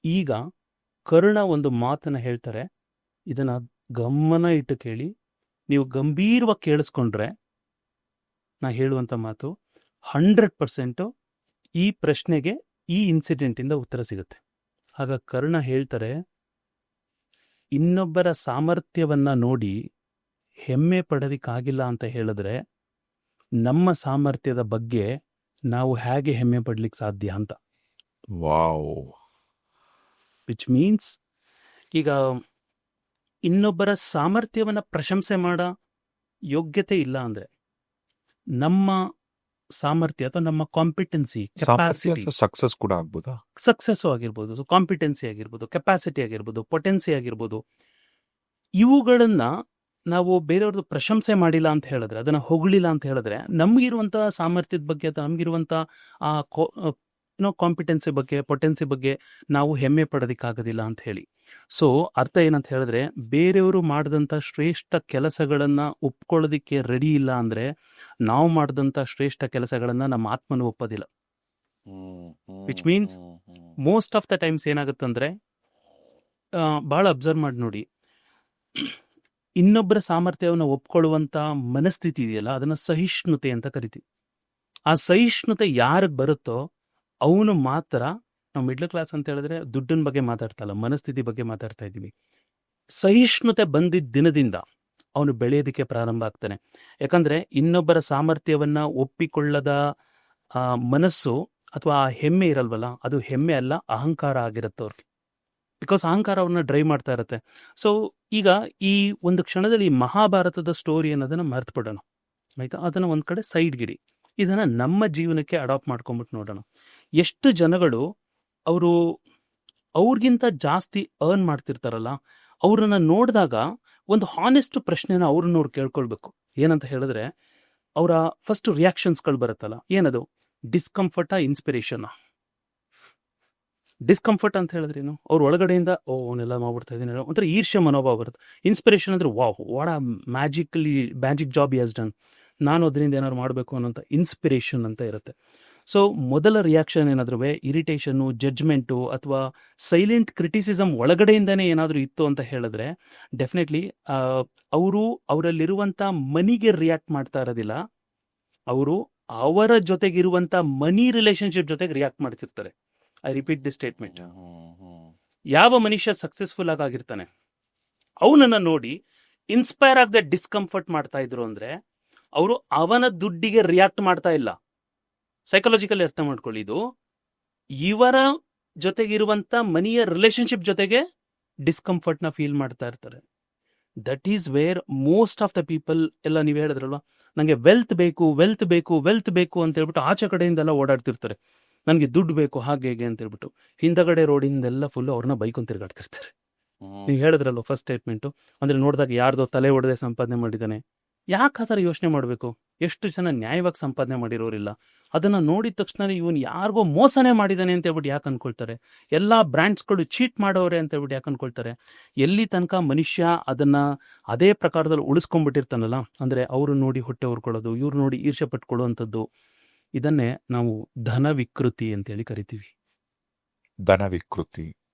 ಈಗ ಕರ್ಣ ಒಂದು ಮಾತನ್ನ ಹೇಳ್ತಾರೆ, ಇದನ್ನ ಗಮನ ಇಟ್ಟು ಕೇಳಿ, ನೀವು ಗಂಭೀರವಾಗಿ ಕೇಳಿಸ್ಕೊಂಡ್ರೆ ನಾ ಹೇಳುವಂಥ ಮಾತು 100% ಈ ಪ್ರಶ್ನೆಗೆ ಈ ಇನ್ಸಿಡೆಂಟಿಂದ ಉತ್ತರ ಸಿಗುತ್ತೆ. ಆಗ ಕರ್ಣ ಹೇಳ್ತಾರೆ, ಇನ್ನೊಬ್ಬರ ಸಾಮರ್ಥ್ಯವನ್ನ ನೋಡಿ ಹೆಮ್ಮೆ ಪಡೋದಿಕ್ಕಾಗಿಲ್ಲ ಅಂತ ಹೇಳಿದ್ರೆ ನಮ್ಮ ಸಾಮರ್ಥ್ಯದ ಬಗ್ಗೆ ನಾವು ಹೇಗೆ ಹೆಮ್ಮೆ ಪಡ್ಲಿಕ್ಕೆ ಸಾಧ್ಯ ಅಂತ. ವಾವ್. ವಿಚ್ ಮೀನ್ಸ್, ಈಗ ಇನ್ನೊಬ್ಬರ ಸಾಮರ್ಥ್ಯವನ್ನ ಪ್ರಶಂಸೆ ಮಾಡೋ ಯೋಗ್ಯತೆ ಇಲ್ಲ ಅಂದ್ರೆ ನಮ್ಮ ಸಾಮರ್ಥ್ಯ ಅಥವಾ ನಮ್ಮ ಕಾಂಪಿಟೆನ್ಸಿ, ಕೆಪಾಸಿಟಿ, ಸಕ್ಸಸ್ ಕೂಡ ಆಗ್ಬೋದಾ? ಸಕ್ಸಸ್ ಆಗಿರ್ಬೋದು, ಕಾಂಪಿಟೆನ್ಸಿ ಆಗಿರ್ಬೋದು, ಕೆಪಾಸಿಟಿ ಆಗಿರ್ಬೋದು, ಪೊಟೆನ್ಸಿ ಆಗಿರ್ಬೋದು, ಇವುಗಳನ್ನ ನಾವು ಬೇರೆಯವ್ರದ್ದು ಪ್ರಶಂಸೆ ಮಾಡಿಲ್ಲ ಅಂತ ಹೇಳಿದ್ರೆ, ಅದನ್ನ ಹೊಗಳಿಲ್ಲ ಅಂತ ಹೇಳಿದ್ರೆ, ನಮಗಿರುವಂಥ ಸಾಮರ್ಥ್ಯದ ಬಗ್ಗೆ ಅಥವಾ ನಮಗಿರುವಂಥ ಆ ಕಾಂಪಿಟೆನ್ಸಿ ಬಗ್ಗೆ, ಪೊಟೆನ್ಸಿ ಬಗ್ಗೆ ನಾವು ಹೆಮ್ಮೆ ಪಡೋದಕ್ಕಾಗೋದಿಲ್ಲ ಅಂತ ಹೇಳಿ. ಸೊ ಅರ್ಥ ಏನಂತ ಹೇಳಿದ್ರೆ, ಬೇರೆಯವರು ಮಾಡಿದಂಥ ಶ್ರೇಷ್ಠ ಕೆಲಸಗಳನ್ನ ಒಪ್ಕೊಳ್ಳೋದಿಕ್ಕೆ ರೆಡಿ ಇಲ್ಲ ಅಂದ್ರೆ ನಾವು ಮಾಡಿದಂಥ ಶ್ರೇಷ್ಠ ಕೆಲಸಗಳನ್ನ ನಮ್ಮ ಆತ್ಮನು ಒಪ್ಪೋದಿಲ್ಲ. Which means most of the times ಏನಾಗುತ್ತಂದ್ರೆ, ಭಾಳ ಅಬ್ಸರ್ವ್ ಮಾಡಿ ನೋಡಿ, ಇನ್ನೊಬ್ಬರ ಸಾಮರ್ಥ್ಯವನ್ನು ಒಪ್ಕೊಳ್ಳುವಂಥ ಮನಸ್ಥಿತಿ ಇದೆಯಲ್ಲ, ಅದನ್ನ ಸಹಿಷ್ಣುತೆ ಅಂತ ಕರಿತೀವಿ. ಆ ಸಹಿಷ್ಣುತೆ ಯಾರಿಗೆ ಬರುತ್ತೋ ಅವನು ಮಾತ್ರ, ನಾವು ಮಿಡ್ಲ್ ಕ್ಲಾಸ್ ಅಂತ ಹೇಳಿದ್ರೆ ದುಡ್ಡಿನ ಬಗ್ಗೆ ಮಾತಾಡ್ತಲ್ಲ, ಮನಸ್ಥಿತಿ ಬಗ್ಗೆ ಮಾತಾಡ್ತಾ ಇದ್ದೀವಿ. ಸಹಿಷ್ಣುತೆ ಬಂದಿದ್ದ ದಿನದಿಂದ ಅವನು ಬೆಳೆಯೋದಕ್ಕೆ ಪ್ರಾರಂಭ ಆಗ್ತಾನೆ. ಯಾಕಂದ್ರೆ ಇನ್ನೊಬ್ಬರ ಸಾಮರ್ಥ್ಯವನ್ನ ಒಪ್ಪಿಕೊಳ್ಳದ ಮನಸ್ಸು ಅಥವಾ ಆ ಹೆಮ್ಮೆ ಇರಲ್ವಲ್ಲ, ಅದು ಹೆಮ್ಮೆ ಅಲ್ಲ, ಅಹಂಕಾರ ಆಗಿರುತ್ತೆ ಅವ್ರಿಗೆ. ಬಿಕಾಸ್ ಅಹಂಕಾರ ಅವ್ರನ್ನ ಡ್ರೈವ್ ಮಾಡ್ತಾ ಇರುತ್ತೆ. ಸೊ ಈಗ ಈ ಒಂದು ಕ್ಷಣದಲ್ಲಿ ಮಹಾಭಾರತದ ಸ್ಟೋರಿ ಅನ್ನೋದನ್ನ ಮರ್ತು ಬಿಡೋಣ, ಆಯ್ತಾ? ಅದನ್ನ ಒಂದ್ ಕಡೆ ಸೈಡ್ಗಿಡಿ, ಇದನ್ನ ನಮ್ಮ ಜೀವನಕ್ಕೆ ಅಡಾಪ್ಟ್ ಮಾಡ್ಕೊಂಡ್ಬಿಟ್ಟು ನೋಡೋಣ. ಎಷ್ಟು ಜನಗಳು ಅವರು ಅವ್ರಿಗಿಂತ ಜಾಸ್ತಿ ಅರ್ನ್ ಮಾಡ್ತಿರ್ತಾರಲ್ಲ, ಅವ್ರನ್ನ ನೋಡಿದಾಗ ಒಂದು ಹಾನೆಸ್ಟ್ ಪ್ರಶ್ನೆನ ಅವ್ರನ್ನ ಕೇಳ್ಕೊಳ್ಬೇಕು. ಏನಂತ ಹೇಳಿದ್ರೆ, ಅವರ ಫಸ್ಟ್ ರಿಯಾಕ್ಷನ್ಸ್ಗಳು ಬರುತ್ತಲ್ಲ, ಏನದು? ಡಿಸ್ಕಂಫರ್ಟಾ, ಇನ್ಸ್ಪಿರೇಷನ್? ಡಿಸ್ಕಂಫರ್ಟ್ ಅಂತ ಹೇಳಿದ್ರೇನು? ಅವ್ರ ಒಳಗಡೆಯಿಂದ ಅವನ್ನೆಲ್ಲ ಮಾಡ್ಬಿಡ್ತಾ ಇದ್ದೀನಿ, ಒಂಥರ ಈರ್ಷ್ಯ ಮನೋಭಾವ ಬರುತ್ತೆ. ಇನ್ಸ್ಪಿರೇಷನ್ ಅಂದ್ರೆ ವಾವ್, ವಾಟ್ ಆ magic job he has done, ನಾನು ಅದರಿಂದ ಏನಾದ್ರು ಮಾಡಬೇಕು ಅನ್ನೋಂಥ ಇನ್ಸ್ಪಿರೇಷನ್ ಅಂತ ಇರುತ್ತೆ. ಸೊ ಮೊದಲ ರಿಯಾಕ್ಷನ್ ಏನಾದ್ರೂ ಇರಿಟೇಷನ್ನು, ಜಡ್ಜ್ಮೆಂಟು ಅಥವಾ ಸೈಲೆಂಟ್ ಕ್ರಿಟಿಸಿಸಮ್ ಒಳಗಡೆಯಿಂದನೇ ಏನಾದರೂ ಇತ್ತು ಅಂತ ಹೇಳಿದ್ರೆ, ಡೆಫಿನೆಟ್ಲಿ ಅವರು ಅವರಲ್ಲಿರುವಂಥ ಮನಿಗೆ ರಿಯಾಕ್ಟ್ ಮಾಡ್ತಾ ಇರೋದಿಲ್ಲ, ಅವರು ಅವರ ಜೊತೆಗಿರುವಂಥ ಮನಿ ರಿಲೇಶನ್ಶಿಪ್ ಜೊತೆಗೆ ರಿಯಾಕ್ಟ್ ಮಾಡ್ತಿರ್ತಾರೆ. I repeat the statement. ಯಾವ ಮನುಷ್ಯ ಸಕ್ಸಸ್ಫುಲ್ ಆಗಿರ್ತಾನೆ ಅವನನ್ನ ನೋಡಿ ಇನ್ಸ್ಪೈರ್ ಆಗದೆ ಡಿಸ್ಕಂಫರ್ಟ್ ಮಾಡ್ತಾ ಇದ್ರು ಅಂದ್ರೆ ಅವರು ಅವನ ದುಡ್ಡಿಗೆ ರಿಯಾಕ್ಟ್ ಮಾಡ್ತಾ ಇಲ್ಲ. ಸೈಕಾಲಜಿಕಲ್ ಅರ್ಥ ಮಾಡ್ಕೊಳ್ಳಿ, ಇದು ಇವರ ಜೊತೆಗಿರುವಂತ ಮನಿಯ ರಿಲೇಶನ್ಶಿಪ್ ಜೊತೆಗೆ ಡಿಸ್ಕಂಫರ್ಟ್ನ ಫೀಲ್ ಮಾಡ್ತಾ ಇರ್ತಾರೆ. That is where most of the people ಎಲ್ಲ, ನೀವು ಹೇಳಿದ್ರಲ್ವಾ, ನನಗೆ ವೆಲ್ತ್ ಬೇಕು ವೆಲ್ತ್ ಬೇಕು ವೆಲ್ತ್ ಬೇಕು ಅಂತ ಹೇಳ್ಬಿಟ್ಟು ಆಚೆ ಕಡೆಯಿಂದೆಲ್ಲ ಓಡಾಡ್ತಿರ್ತಾರೆ. ನನಗೆ ದುಡ್ಡು ಬೇಕು ಹಾಗೆ ಹೇಗೆ ಅಂತ ಹೇಳ್ಬಿಟ್ಟು ಹಿಂದಗಡೆ ರೋಡಿಂದೆಲ್ಲ ಫುಲ್ ಅವ್ರನ್ನ ಬೈಕೊಂಡ್ ತಿರ್ಗಾಡ್ತಿರ್ತಾರೆ. ನೀವು ಹೇಳಿದ್ರಲ್ವ ಫಸ್ಟ್ ಸ್ಟೇಟ್ಮೆಂಟು, ಅಂದ್ರೆ ನೋಡಿದಾಗ ಯಾರ್ದೋ ತಲೆ ಹೊಡೆದೇ ಸಂಪಾದನೆ ಮಾಡಿದ್ದಾನೆ. ಯಾಕೆ ಆ ಥರ ಯೋಚನೆ ಮಾಡಬೇಕು? ಎಷ್ಟು ಜನ ನ್ಯಾಯವಾಗಿ ಸಂಪಾದನೆ ಮಾಡಿರೋರಿಲ್ಲ, ಅದನ್ನ ನೋಡಿದ ತಕ್ಷಣ ಇವನು ಯಾರಿಗೋ ಮೋಸನೇ ಮಾಡಿದಾನೆ ಅಂತ ಹೇಳ್ಬಿಟ್ಟು ಯಾಕೆ ಅನ್ಕೊಳ್ತಾರೆ? ಎಲ್ಲ ಬ್ರ್ಯಾಂಡ್ಸ್ಗಳು ಚೀಟ್ ಮಾಡೋರೆ ಅಂತ ಹೇಳ್ಬಿಟ್ಟು ಯಾಕೆ ಅನ್ಕೊಳ್ತಾರೆ? ಎಲ್ಲಿ ತನಕ ಮನುಷ್ಯ ಅದನ್ನ ಅದೇ ಪ್ರಕಾರದಲ್ಲಿ ಉಳಿಸ್ಕೊಂಡ್ಬಿಟ್ಟಿರ್ತಾನಲ್ಲ, ಅಂದ್ರೆ ಅವರು ನೋಡಿ ಹೊಟ್ಟೆ ಹೊರ್ಕೊಳ್ಳೋದು, ಇವ್ರು ನೋಡಿ ಈರ್ಷ್ಯ ಪಟ್ಕೊಳ್ಳುವಂಥದ್ದು, ಇದನ್ನೇ ನಾವು ಧನ ವಿಕೃತಿ ಅಂತೇಳಿ ಕರಿತೀವಿ. ಧನ ವಿಕೃತಿ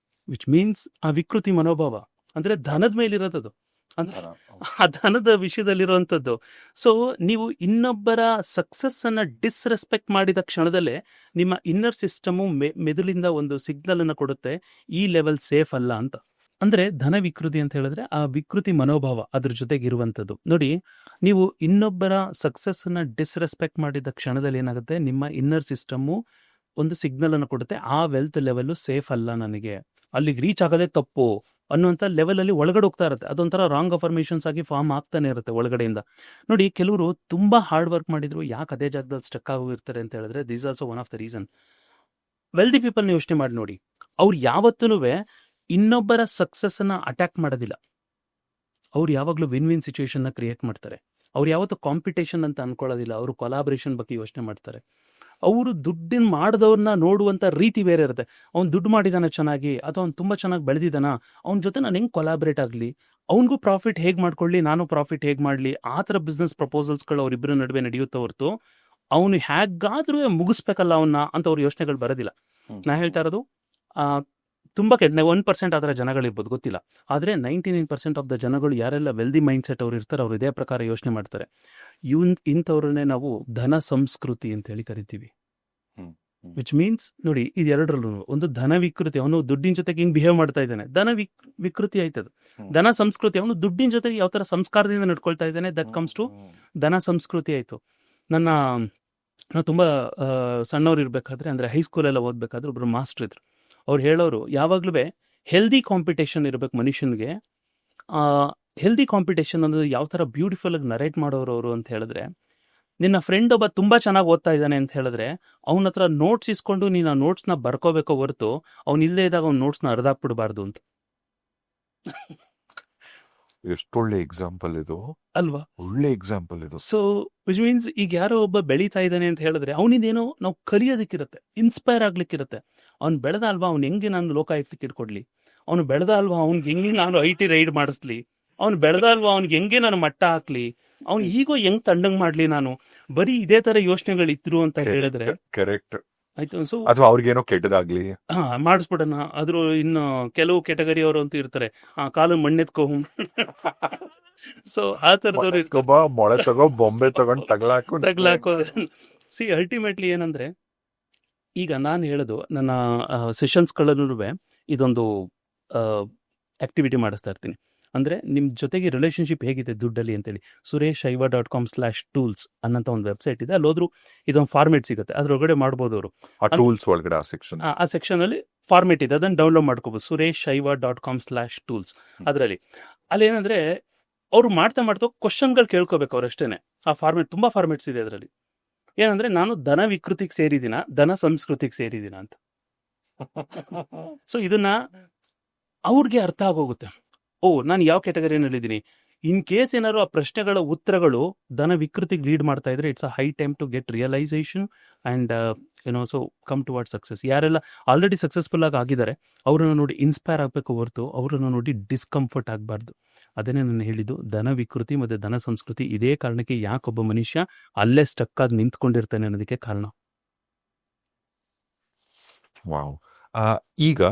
ವಿಚ್ ಮೀನ್ಸ್ ಆ ವಿಕೃತಿ ಮನೋಭಾವ ಅಂದ್ರೆ ಧನದ ಮೇಲಿರೋದು, ಅಂದ್ರೆ ಆ ಧನದ ವಿಷಯದಲ್ಲಿರುವಂಥದ್ದು. ಸೊ ನೀವು ಇನ್ನೊಬ್ಬರ ಸಕ್ಸಸ್ ಅನ್ನ ಡಿಸ್ರೆಸ್ಪೆಕ್ಟ್ ಮಾಡಿದ ಕ್ಷಣದಲ್ಲೇ ನಿಮ್ಮ ಇನ್ನರ್ ಸಿಸ್ಟಮು ಮೆದುಳಿಂದ ಒಂದು ಸಿಗ್ನಲ್ ಅನ್ನ ಕೊಡುತ್ತೆ, ಈ ಲೆವೆಲ್ ಸೇಫ್ ಅಲ್ಲ ಅಂತ. ಅಂದ್ರೆ ಧನ ವಿಕೃತಿ ಅಂತ ಹೇಳಿದ್ರೆ ಆ ವಿಕೃತಿ ಮನೋಭಾವ ಅದ್ರ ಜೊತೆಗೆ ಇರುವಂಥದ್ದು. ನೋಡಿ, ನೀವು ಇನ್ನೊಬ್ಬರ ಸಕ್ಸಸ್ ಅನ್ನ ಡಿಸ್ರೆಸ್ಪೆಕ್ಟ್ ಮಾಡಿದ ಕ್ಷಣದಲ್ಲಿ ಏನಾಗುತ್ತೆ, ನಿಮ್ಮ ಇನ್ನರ್ ಸಿಸ್ಟಮು ಒಂದು ಸಿಗ್ನಲ್ ಅನ್ನು ಕೊಡುತ್ತೆ, ಆ ವೆಲ್ತ್ ಲೆವೆಲ್ ಸೇಫ್ ಅಲ್ಲ, ನನಗೆ ಅಲ್ಲಿಗೆ ರೀಚ್ ಆಗೋದೇ ತಪ್ಪು, ಅನ್ನುವಂಥ ಲೆವೆಲಲ್ಲಿ ಒಳಗಡೆ ಹೋಗ್ತಾ ಇರುತ್ತೆ. ಅದೊಂಥರ ರಾಂಗ್ ಅಫರ್ಮೇಷನ್ಸ್ ಆಗಿ ಫಾರ್ಮ್ ಆಗ್ತಾನೆ ಇರುತ್ತೆ ಒಳಗಡೆಯಿಂದ. ನೋಡಿ, ಕೆಲವರು ತುಂಬ ಹಾರ್ಡ್ ವರ್ಕ್ ಮಾಡಿದ್ರು ಯಾಕೆ ಅದೇ ಜಾಗದಲ್ಲಿ ಸ್ಟಕ್ ಆಗೋಗಿರ್ತಾರೆ ಅಂತ ಹೇಳಿದ್ರೆ this also one of the reason. Wealthy ಪೀಪಲ್ನ ಯೋಚನೆ ಮಾಡಿ ನೋಡಿ, ಅವ್ರು ಯಾವತ್ತೂ ಇನ್ನೊಬ್ಬರ ಸಕ್ಸಸ್ಸನ್ನು ಅಟ್ಯಾಕ್ ಮಾಡೋದಿಲ್ಲ. ಅವ್ರು ಯಾವಾಗಲೂ ವಿನ್ ವಿನ್ ಸಿಚುವೇಶನ್ನ ಕ್ರಿಯೇಟ್ ಮಾಡ್ತಾರೆ. ಅವ್ರು ಯಾವತ್ತೂ ಕಾಂಪಿಟೇಷನ್ ಅಂತ ಅನ್ಕೊಳ್ಳೋದಿಲ್ಲ. ಅವರು ಕೊಲಾಬ್ರೇಷನ್ ಬಗ್ಗೆ ಯೋಚನೆ ಮಾಡ್ತಾರೆ. ಅವರು ದುಡ್ಡಿನ ಮಾಡಿದವ್ರನ್ನ ನೋಡುವಂಥ ರೀತಿ ಬೇರೆ ಇರುತ್ತೆ. ಅವ್ನು ದುಡ್ಡು ಮಾಡಿದಾನ ಚೆನ್ನಾಗಿ, ಅಥವಾ ಅವ್ನು ತುಂಬ ಚೆನ್ನಾಗಿ ಬೆಳೆದಿದ್ದಾನ, ಅವ್ನ ಜೊತೆ ನಾನು ಹೆಂಗೆ ಕೊಲಾಬ್ರೇಟ್ ಆಗಲಿ, ಅವ್ನಿಗೂ ಪ್ರಾಫಿಟ್ ಹೇಗೆ ಮಾಡ್ಕೊಳ್ಳಿ, ನಾನು ಪ್ರಾಫಿಟ್ ಹೇಗೆ ಮಾಡಲಿ, ಆ ಥರ ಬಿಸ್ನೆಸ್ ಪ್ರಪೋಸಲ್ಸ್ಗಳು ಅವರಿಬ್ಬರ ನಡುವೆ ನಡೆಯುತ್ತೆ ಹೊರತು ಅವನು ಹೇಗಾದ್ರೂ ಮುಗಿಸ್ಬೇಕಲ್ಲ ಅವನ್ನ ಅಂತ ಅವ್ರ ಯೋಚನೆಗಳು ಬರೋದಿಲ್ಲ. ನಾ ಹೇಳ್ತಾ ಇರೋದು ತುಂಬ ಕೆಟ್ಟ 1% ಆ ಥರ ಜನಗಳಿರ್ಬೋದು, ಗೊತ್ತಿಲ್ಲ. ಆದರೆ 99% ಆಫ್ ದ ಜನಗಳು ಯಾರೆಲ್ಲ ವೆಲ್ದಿ ಮೈಂಡ್ಸೆಟ್ ಅವ್ರು ಇರ್ತಾರೆ, ಅವ್ರು ಇದೇ ಪ್ರಕಾರ ಯೋಚನೆ ಮಾಡ್ತಾರೆ. ಇಂಥವ್ರನ್ನೇ ನಾವು ಧನ ಸಂಸ್ಕೃತಿ ಅಂತೇಳಿ ಕರಿತೀವಿ. ವಿಚ್ ಮೀನ್ಸ್ ನೋಡಿ, ಇದು ಎರಡರಲ್ಲೂ ಒಂದು ಧನ ವಿಕೃತಿ, ಅವನು ದುಡ್ಡಿನ ಜೊತೆಗೆ ಹಿಂಗೆ ಬಿಹೇವ್ ಮಾಡ್ತಾ ಇದ್ದಾನೆ, ಧನ ವಿಕೃತಿ ಆಯ್ತದ. ಧನ ಸಂಸ್ಕೃತಿ, ಅವನು ದುಡ್ಡಿನ ಜೊತೆಗೆ ಯಾವ ಥರ ಸಂಸ್ಕಾರದಿಂದ ನಡ್ಕೊಳ್ತಾ ಇದ್ದಾನೆ, ದಟ್ ಕಮ್ಸ್ ಟು ಧನ ಸಂಸ್ಕೃತಿ ಆಯಿತು. ನಾವು ತುಂಬ ಸಣ್ಣವ್ರು ಇರಬೇಕಾದ್ರೆ, ಅಂದರೆ ಹೈಸ್ಕೂಲೆಲ್ಲ ಓದಬೇಕಾದ್ರೆ ಒಬ್ಬರು ಮಾಸ್ಟರ್ ಇದ್ರು. ಅವ್ರು ಹೇಳೋರು ಯಾವಾಗಲೂ ಹೆಲ್ದಿ ಕಾಂಪಿಟೇಷನ್ ಇರಬೇಕು ಮನುಷ್ಯನಿಗೆ. ಹೆಲ್ದಿ ಕಾಂಪಿಟೇಷನ್ ಅನ್ನೋದು ಯಾವ ಥರ ಬ್ಯೂಟಿಫುಲ್ಲಾಗಿ ನರೇಟ್ ಮಾಡೋರು ಅವರು ಅಂತ ಹೇಳಿದ್ರೆ, ನಿನ್ನ ಫ್ರೆಂಡ್ ಒಬ್ಬ ತುಂಬ ಚೆನ್ನಾಗಿ ಓದ್ತಾ ಇದ್ದಾನೆ ಅಂತ ಹೇಳಿದ್ರೆ ಅವನ ಹತ್ರ ನೋಟ್ಸ್ ಇಸ್ಕೊಂಡು ನೀನು ಆ ನೋಟ್ಸ್ನ ಬರ್ಕೋಬೇಕೋ ಹೊರತು ಅವ್ನು ಇಲ್ಲದೇ ಇದ್ದಾಗ ಅವ್ನ ನೋಟ್ಸ್ನ ಅರ್ಧಾಕ್ಬಿಡ್ಬಾರ್ದು ಅಂತ. ಎಷ್ಟೊಳ್ಳೆ ಎಕ್ಸಾಂಪಲ್ ಇದು ಅಲ್ವಾ? ಒಳ್ಳೆ ಎಕ್ಸಾಂಪಲ್ ಇದು. ಸೊ ವಿಚ್ ಮೀನ್ಸ್ ಈಗ ಯಾರೋ ಒಬ್ಬ ಬೆಳೀತಾ ಇದ್ದಾನೆ ಅಂತ ಹೇಳಿದ್ರೆ ಅವನಿಂದೇನೋ ನಾವು ಕಲಿಯೋದಕ್ಕಿರುತ್ತೆ, ಇನ್ಸ್ಪೈರ್ ಆಗ್ಲಿಕ್ಕಿರುತ್ತೆ. ಅವ್ನು ಬೆಳೆದ ಅಲ್ವಾ, ಅವ್ನು ಹೆಂಗೆ ನಾನು ಲೋಕಾಯುಕ್ತಕ್ಕೆ ಇಟ್ಕೊಡ್ಲಿ, ಅವನು ಬೆಳೆದ ಅಲ್ವಾ, ಅವ್ನಿಗೆ ಹೆಂಗೆ ನಾನು IT ರೈಡ್ ಮಾಡಿಸ್ಲಿ, ಅವ್ನು ಬೆಳೆದ ಅಲ್ವಾ, ಅವ್ನಿಗೆ ಹೆಂಗೆ ನಾನು ಮಟ್ಟ ಹಾಕ್ಲಿ, ಅವ್ನು ಈಗೋ ಹೆಂಗ್ ತಣ್ಣಂಗ್ ಮಾಡ್ಲಿ, ನಾನು ಬರೀ ಇದೇ ತರ ಯೋಚನೆಗಳಿದ್ರು ಅಂತ ಹೇಳಿದ್ರೆ ಕರೆಕ್ಟ್ ಆಯ್ತು. ಸೊ ಅಥವಾ ಅವ್ರಿಗೇನೋ ಕೆಟ್ಟದಾಗ್ಲಿ ಮಾಡಿಸ್ಬಿಡೋಣ. ಆದ್ರೂ ಇನ್ನು ಕೆಲವು ಕೆಟಗರಿ ಅವರು ಅಂತೂ ಇರ್ತಾರೆ, ಕಾಲು ಮಣ್ಣೆತ್ಕೋ. ಸೊ ಆ ತರದವ್ರು ಮೊಳೆ ತಗೋ, ಬೊಂಬೆ ತಗೊಂಡು ತಗ್ಲಾಕೋ. ಸಿ ಅಲ್ಟಿಮೇಟ್ಲಿ ಏನಂದ್ರೆ, ಈಗ ನಾನು ಹೇಳೋದು ನನ್ನ ಸೆಷನ್ಸ್ಗಳಲ್ಲೂ ಇದೊಂದು ಆಕ್ಟಿವಿಟಿ ಮಾಡಿಸ್ತಾ ಇರ್ತೀನಿ. ಅಂದರೆ ನಿಮ್ಮ ಜೊತೆಗೆ ರಿಲೇಷನ್ಶಿಪ್ ಹೇಗಿದೆ ದುಡ್ಡಲ್ಲಿ ಅಂತೇಳಿ sureshshaiva.com/tools ಅನ್ನೋಂಥ ಒಂದು ವೆಬ್ಸೈಟ್ ಇದೆ. ಅಲ್ಲೋದ್ರು ಇದೊಂದು ಫಾರ್ಮೇಟ್ ಸಿಗುತ್ತೆ, ಅದ್ರೊಳಗಡೆ ಮಾಡ್ಬೋದು ಅವರು. ಟೂಲ್ಸ್ ಒಳಗಡೆ ಆ ಸೆಕ್ಷನಲ್ಲಿ ಫಾರ್ಮೇಟ್ ಇದೆ, ಅದನ್ನು ಡೌನ್ಲೋಡ್ ಮಾಡ್ಕೋಬೋದು. sureshshaiva.com/tools ಅದರಲ್ಲಿ. ಅಲ್ಲೇನಂದರೆ ಅವರು ಮಾಡ್ತಾ ಕ್ವಶನ್ಗಳು ಕೇಳ್ಕೋಬೇಕು ಅವರಷ್ಟೇನೆ. ಆ ಫಾರ್ಮೇಟ್ ತುಂಬ ಫಾರ್ಮೇಟ್ಸ್ ಇದೆ ಅದರಲ್ಲಿ. ಏನಂದರೆ, ನಾನು ಧನ ವಿಕೃತಿಗೆ ಸೇರಿದ್ದೀನ, ಧನ ಸಂಸ್ಕೃತಿಗೆ ಸೇರಿದ್ದೀನ ಅಂತ. ಸೊ ಇದನ್ನ ಅವ್ರಿಗೆ ಅರ್ಥ ಆಗೋಗುತ್ತೆ. ನಾನು ಯಾವ ಕ್ಯಾಟಗರಿನಲ್ಲಿದ್ದೀನಿ. ಇನ್ ಕೇಸ್ ಏನಾದ್ರು ಆ ಪ್ರಶ್ನೆಗಳ ಉತ್ತರಗಳು ಧನ ವಿಕೃತಿಗೆ ಲೀಡ್ ಮಾಡ್ತಾ ಇದ್ರೆ, it's a high time to get realization and so come toward success. ಯಾರೆಲ್ಲ ಆಲ್ರೆಡಿ ಸಕ್ಸಸ್ಫುಲ್ ಆಗಿದ್ದಾರೆ ಅವರನ್ನು ನೋಡಿ ಇನ್ಸ್ಪೈರ್ ಆಗಬೇಕು ಹೊರತು ಅವರನ್ನು ನೋಡಿ ಡಿಸ್ಕಂಫರ್ಟ್ ಆಗಬಾರ್ದು. ಅದನ್ನೇ ನಾನು ಹೇಳಿದ್ದು, ಧನ ವಿಕೃತಿ ಮತ್ತು ಧನ ಸಂಸ್ಕೃತಿ ಇದೇ ಕಾರಣಕ್ಕೆ ಯಾಕೊಬ್ಬ ಮನುಷ್ಯ ಅಲ್ಲೇ ಸ್ಟಕ್ ಆಗಿ ನಿಂತ್ಕೊಂಡಿರ್ತಾನೆ ಅನ್ನೋದಕ್ಕೆ ಕಾರಣ. ವಾವ್. ಈಗ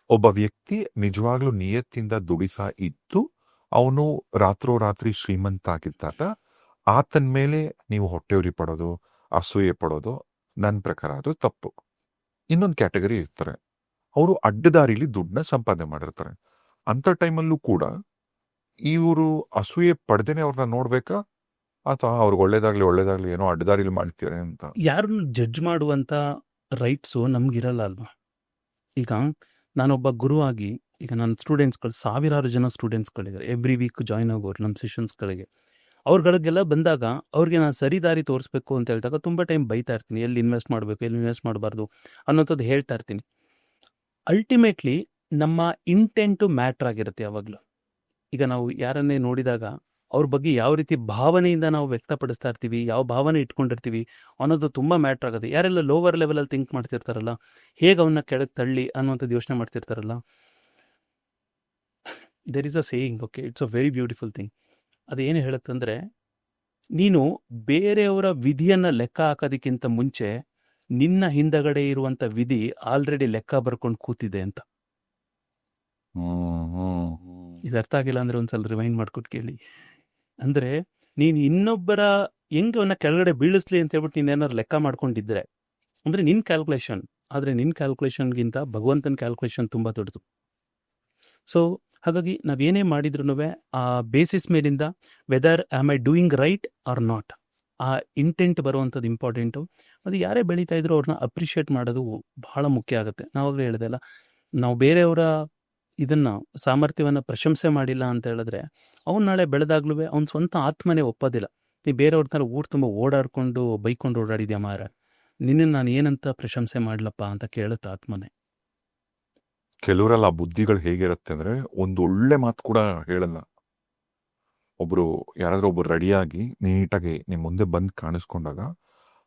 ಒಬ್ಬ ವ್ಯಕ್ತಿ ನಿಜವಾಗ್ಲೂ ನಿಯತ್ತಿಂದ ದುಡಿತಾ ಇದ್ದು ಅವನು ರಾತ್ರೋರಾತ್ರಿ ಶ್ರೀಮಂತ ಆಗಿದ್ದಾಗ ಆತನ ಮೇಲೆ ನೀವು ಹೊಟ್ಟೆವ್ರಿ ಪಡೋದು, ಅಸೂಯೆ ಪಡೋದು ನನ್ನ ಪ್ರಕಾರ ಅದು ತಪ್ಪು. ಇನ್ನೊಂದು ಕ್ಯಾಟಗರಿ ಇರ್ತಾರೆ, ಅವರು ಅಡ್ಡದಾರಿಲಿ ದುಡ್ಡನ್ನ ಸಂಪಾದನೆ ಮಾಡಿರ್ತಾರೆ. ಅಂಥ ಟೈಮಲ್ಲೂ ಕೂಡ ಇವರು ಅಸೂಯೆ ಪಡೆದೇನೆ ಅವ್ರನ್ನ ನೋಡ್ಬೇಕಾ, ಅಥವಾ ಅವ್ರಿಗೆ ಒಳ್ಳೇದಾಗ್ಲಿ ಏನೋ ಅಡ್ಡದಾರಿಲಿ ಮಾಡ್ತಾರೆ ಅಂತ ಯಾರನ್ನು ಜಡ್ಜ್ ಮಾಡುವಂಥ ರೈಟ್ಸು ನಮಗಿರಲ್ಲ ಅಲ್ವಾ? ಈಗ ನಾನೊಬ್ಬ ಗುರುವಾಗಿ, ಈಗ ನನ್ನ ಸ್ಟೂಡೆಂಟ್ಸ್ಗಳು ಸಾವಿರಾರು ಜನ ಸ್ಟೂಡೆಂಟ್ಸ್ಗಳಿದ್ದಾರೆ, ಎವ್ರಿ ವೀಕ್ ಜಾಯ್ನ್ ಆಗೋರು ನಮ್ಮ ಸೆಷನ್ಸ್ಗಳಿಗೆ. ಅವ್ರಗಳಿಗೆಲ್ಲ ಬಂದಾಗ ಅವ್ರಿಗೆ ನಾನು ಸರಿ ದಾರಿ ತೋರಿಸ್ಬೇಕು ಅಂತ ಹೇಳಿದಾಗ ತುಂಬ ಟೈಮ್ ಬೈತಾ ಇರ್ತೀನಿ, ಎಲ್ಲಿ ಇನ್ವೆಸ್ಟ್ ಮಾಡಬೇಕು, ಎಲ್ಲಿ ಇನ್ವೆಸ್ಟ್ ಮಾಡಬಾರ್ದು ಅನ್ನೋಂಥದ್ದು ಹೇಳ್ತಾ ಇರ್ತೀನಿ. ಅಲ್ಟಿಮೇಟ್ಲಿ ನಮ್ಮ ಇಂಟೆಂಟು ಮ್ಯಾಟ್ರ್ ಆಗಿರುತ್ತೆ ಯಾವಾಗಲೂ. ಈಗ ನಾವು ಯಾರನ್ನೇ ನೋಡಿದಾಗ ಅವ್ರ ಬಗ್ಗೆ ಯಾವ ರೀತಿ ಭಾವನೆಯಿಂದ ನಾವು ವ್ಯಕ್ತಪಡಿಸ್ತಾ ಇರ್ತೀವಿ, ಯಾವ ಭಾವನೆ ಇಟ್ಕೊಂಡಿರ್ತೀವಿ ಅನ್ನೋದು ತುಂಬ ಮ್ಯಾಟ್ರ್ ಆಗುತ್ತೆ. ಯಾರೆಲ್ಲ ಲೋವರ್ ಲೆವೆಲಲ್ಲಿ ಥಿಂಕ್ ಮಾಡ್ತಿರ್ತಾರಲ್ಲ, ಹೇಗೆ ಅವನ್ನ ಕೆಳಗೆ ತಳ್ಳಿ ಅನ್ನುವಂಥದ್ದು ಯೋಚನೆ ಮಾಡ್ತಿರ್ತಾರಲ್ಲ, there is a saying, okay, it's a very beautiful thing. ಅದೇನು ಹೇಳುತ್ತಂದರೆ, ನೀನು ಬೇರೆಯವರ ವಿಧಿಯನ್ನು ಲೆಕ್ಕ ಹಾಕೋದಕ್ಕಿಂತ ಮುಂಚೆ ನಿನ್ನ ಹಿಂದಗಡೆ ಇರುವಂಥ ವಿಧಿ ಆಲ್ರೆಡಿ ಲೆಕ್ಕ ಬರ್ಕೊಂಡು ಕೂತಿದೆ ಅಂತ. ಇದು ಅರ್ಥ ಆಗಿಲ್ಲ ಅಂದರೆ ಒಂದ್ಸಲ ರಿವೈಂಡ್ ಮಾಡ್ಕೊಟ್ಟು ಕೇಳಿ. ಅಂದರೆ ನೀನು ಇನ್ನೊಬ್ಬರ ಹೆಂಗೆ ಅವನ್ನ ಕೆಳಗಡೆ ಬೀಳಿಸ್ಲಿ ಅಂತ ಹೇಳ್ಬಿಟ್ಟು ನೀನೇನಾದ್ರು ಲೆಕ್ಕ ಮಾಡ್ಕೊಂಡಿದ್ರೆ ಅಂದರೆ ನಿನ್ನ ಕ್ಯಾಲ್ಕುಲೇಷನ್, ಆದರೆ ನಿನ್ನ ಕ್ಯಾಲ್ಕುಲೇಷನ್ಗಿಂತ ಭಗವಂತನ ಕ್ಯಾಲ್ಕುಲೇಷನ್ ತುಂಬ ದೊಡ್ಡದು. ಸೊ ಹಾಗಾಗಿ ನಾವೇನೇ ಮಾಡಿದ್ರು ಆ ಬೇಸಿಸ್ ಮೇಲಿಂದ whether am I doing right or not, ಆ ಇಂಟೆಂಟ್ ಬರುವಂಥದ್ದು ಇಂಪಾರ್ಟೆಂಟು. ಅದು ಯಾರೇ ಬೆಳೀತಾ ಇದ್ರು ಅವ್ರನ್ನ ಅಪ್ರಿಷಿಯೇಟ್ ಮಾಡೋದು ಬಹಳ ಮುಖ್ಯ ಆಗುತ್ತೆ. ನಾವಾಗಲೇ ಹೇಳಿದೆ ಅಲ್ಲ, ನಾವು ಬೇರೆಯವರ ಇದನ್ನ ಸಾಮರ್ಥ್ಯವನ್ನು ಪ್ರಶಂಸೆ ಮಾಡಿಲ್ಲ ಅಂತ ಹೇಳಿದ್ರೆ ಅವ್ನು ನಾಳೆ ಬೆಳೆದಾಗ್ಲೂ ಅವ್ನ ಸ್ವಂತ ಆತ್ಮನೇ ಒಪ್ಪೋದಿಲ್ಲ. ನೀ ಬೇರೆಯವ್ರ ಥರ ಊರು ತುಂಬ ಓಡಾಡ್ಕೊಂಡು ಬೈಕೊಂಡು ಓಡಾಡಿದ್ಯಾ ಮಾರ, ನಿನ್ನನ್ನು ನಾನು ಏನಂತ ಪ್ರಶಂಸೆ ಮಾಡ್ಲಪ್ಪ ಅಂತ ಕೇಳುತ್ತೆ ಆತ್ಮನೇ. ಕೆಲವರೆಲ್ಲ ಆ ಬುದ್ಧಿಗಳು ಹೇಗಿರುತ್ತೆ ಅಂದ್ರೆ ಒಂದು ಒಳ್ಳೆ ಮಾತು ಕೂಡ ಹೇಳಲ್ಲ. ಯಾರಾದ್ರೂ ಒಬ್ರು ರೆಡಿಯಾಗಿ ನೀಟಾಗಿ ನಿಮ್ ಮುಂದೆ ಬಂದು ಕಾಣಿಸ್ಕೊಂಡಾಗ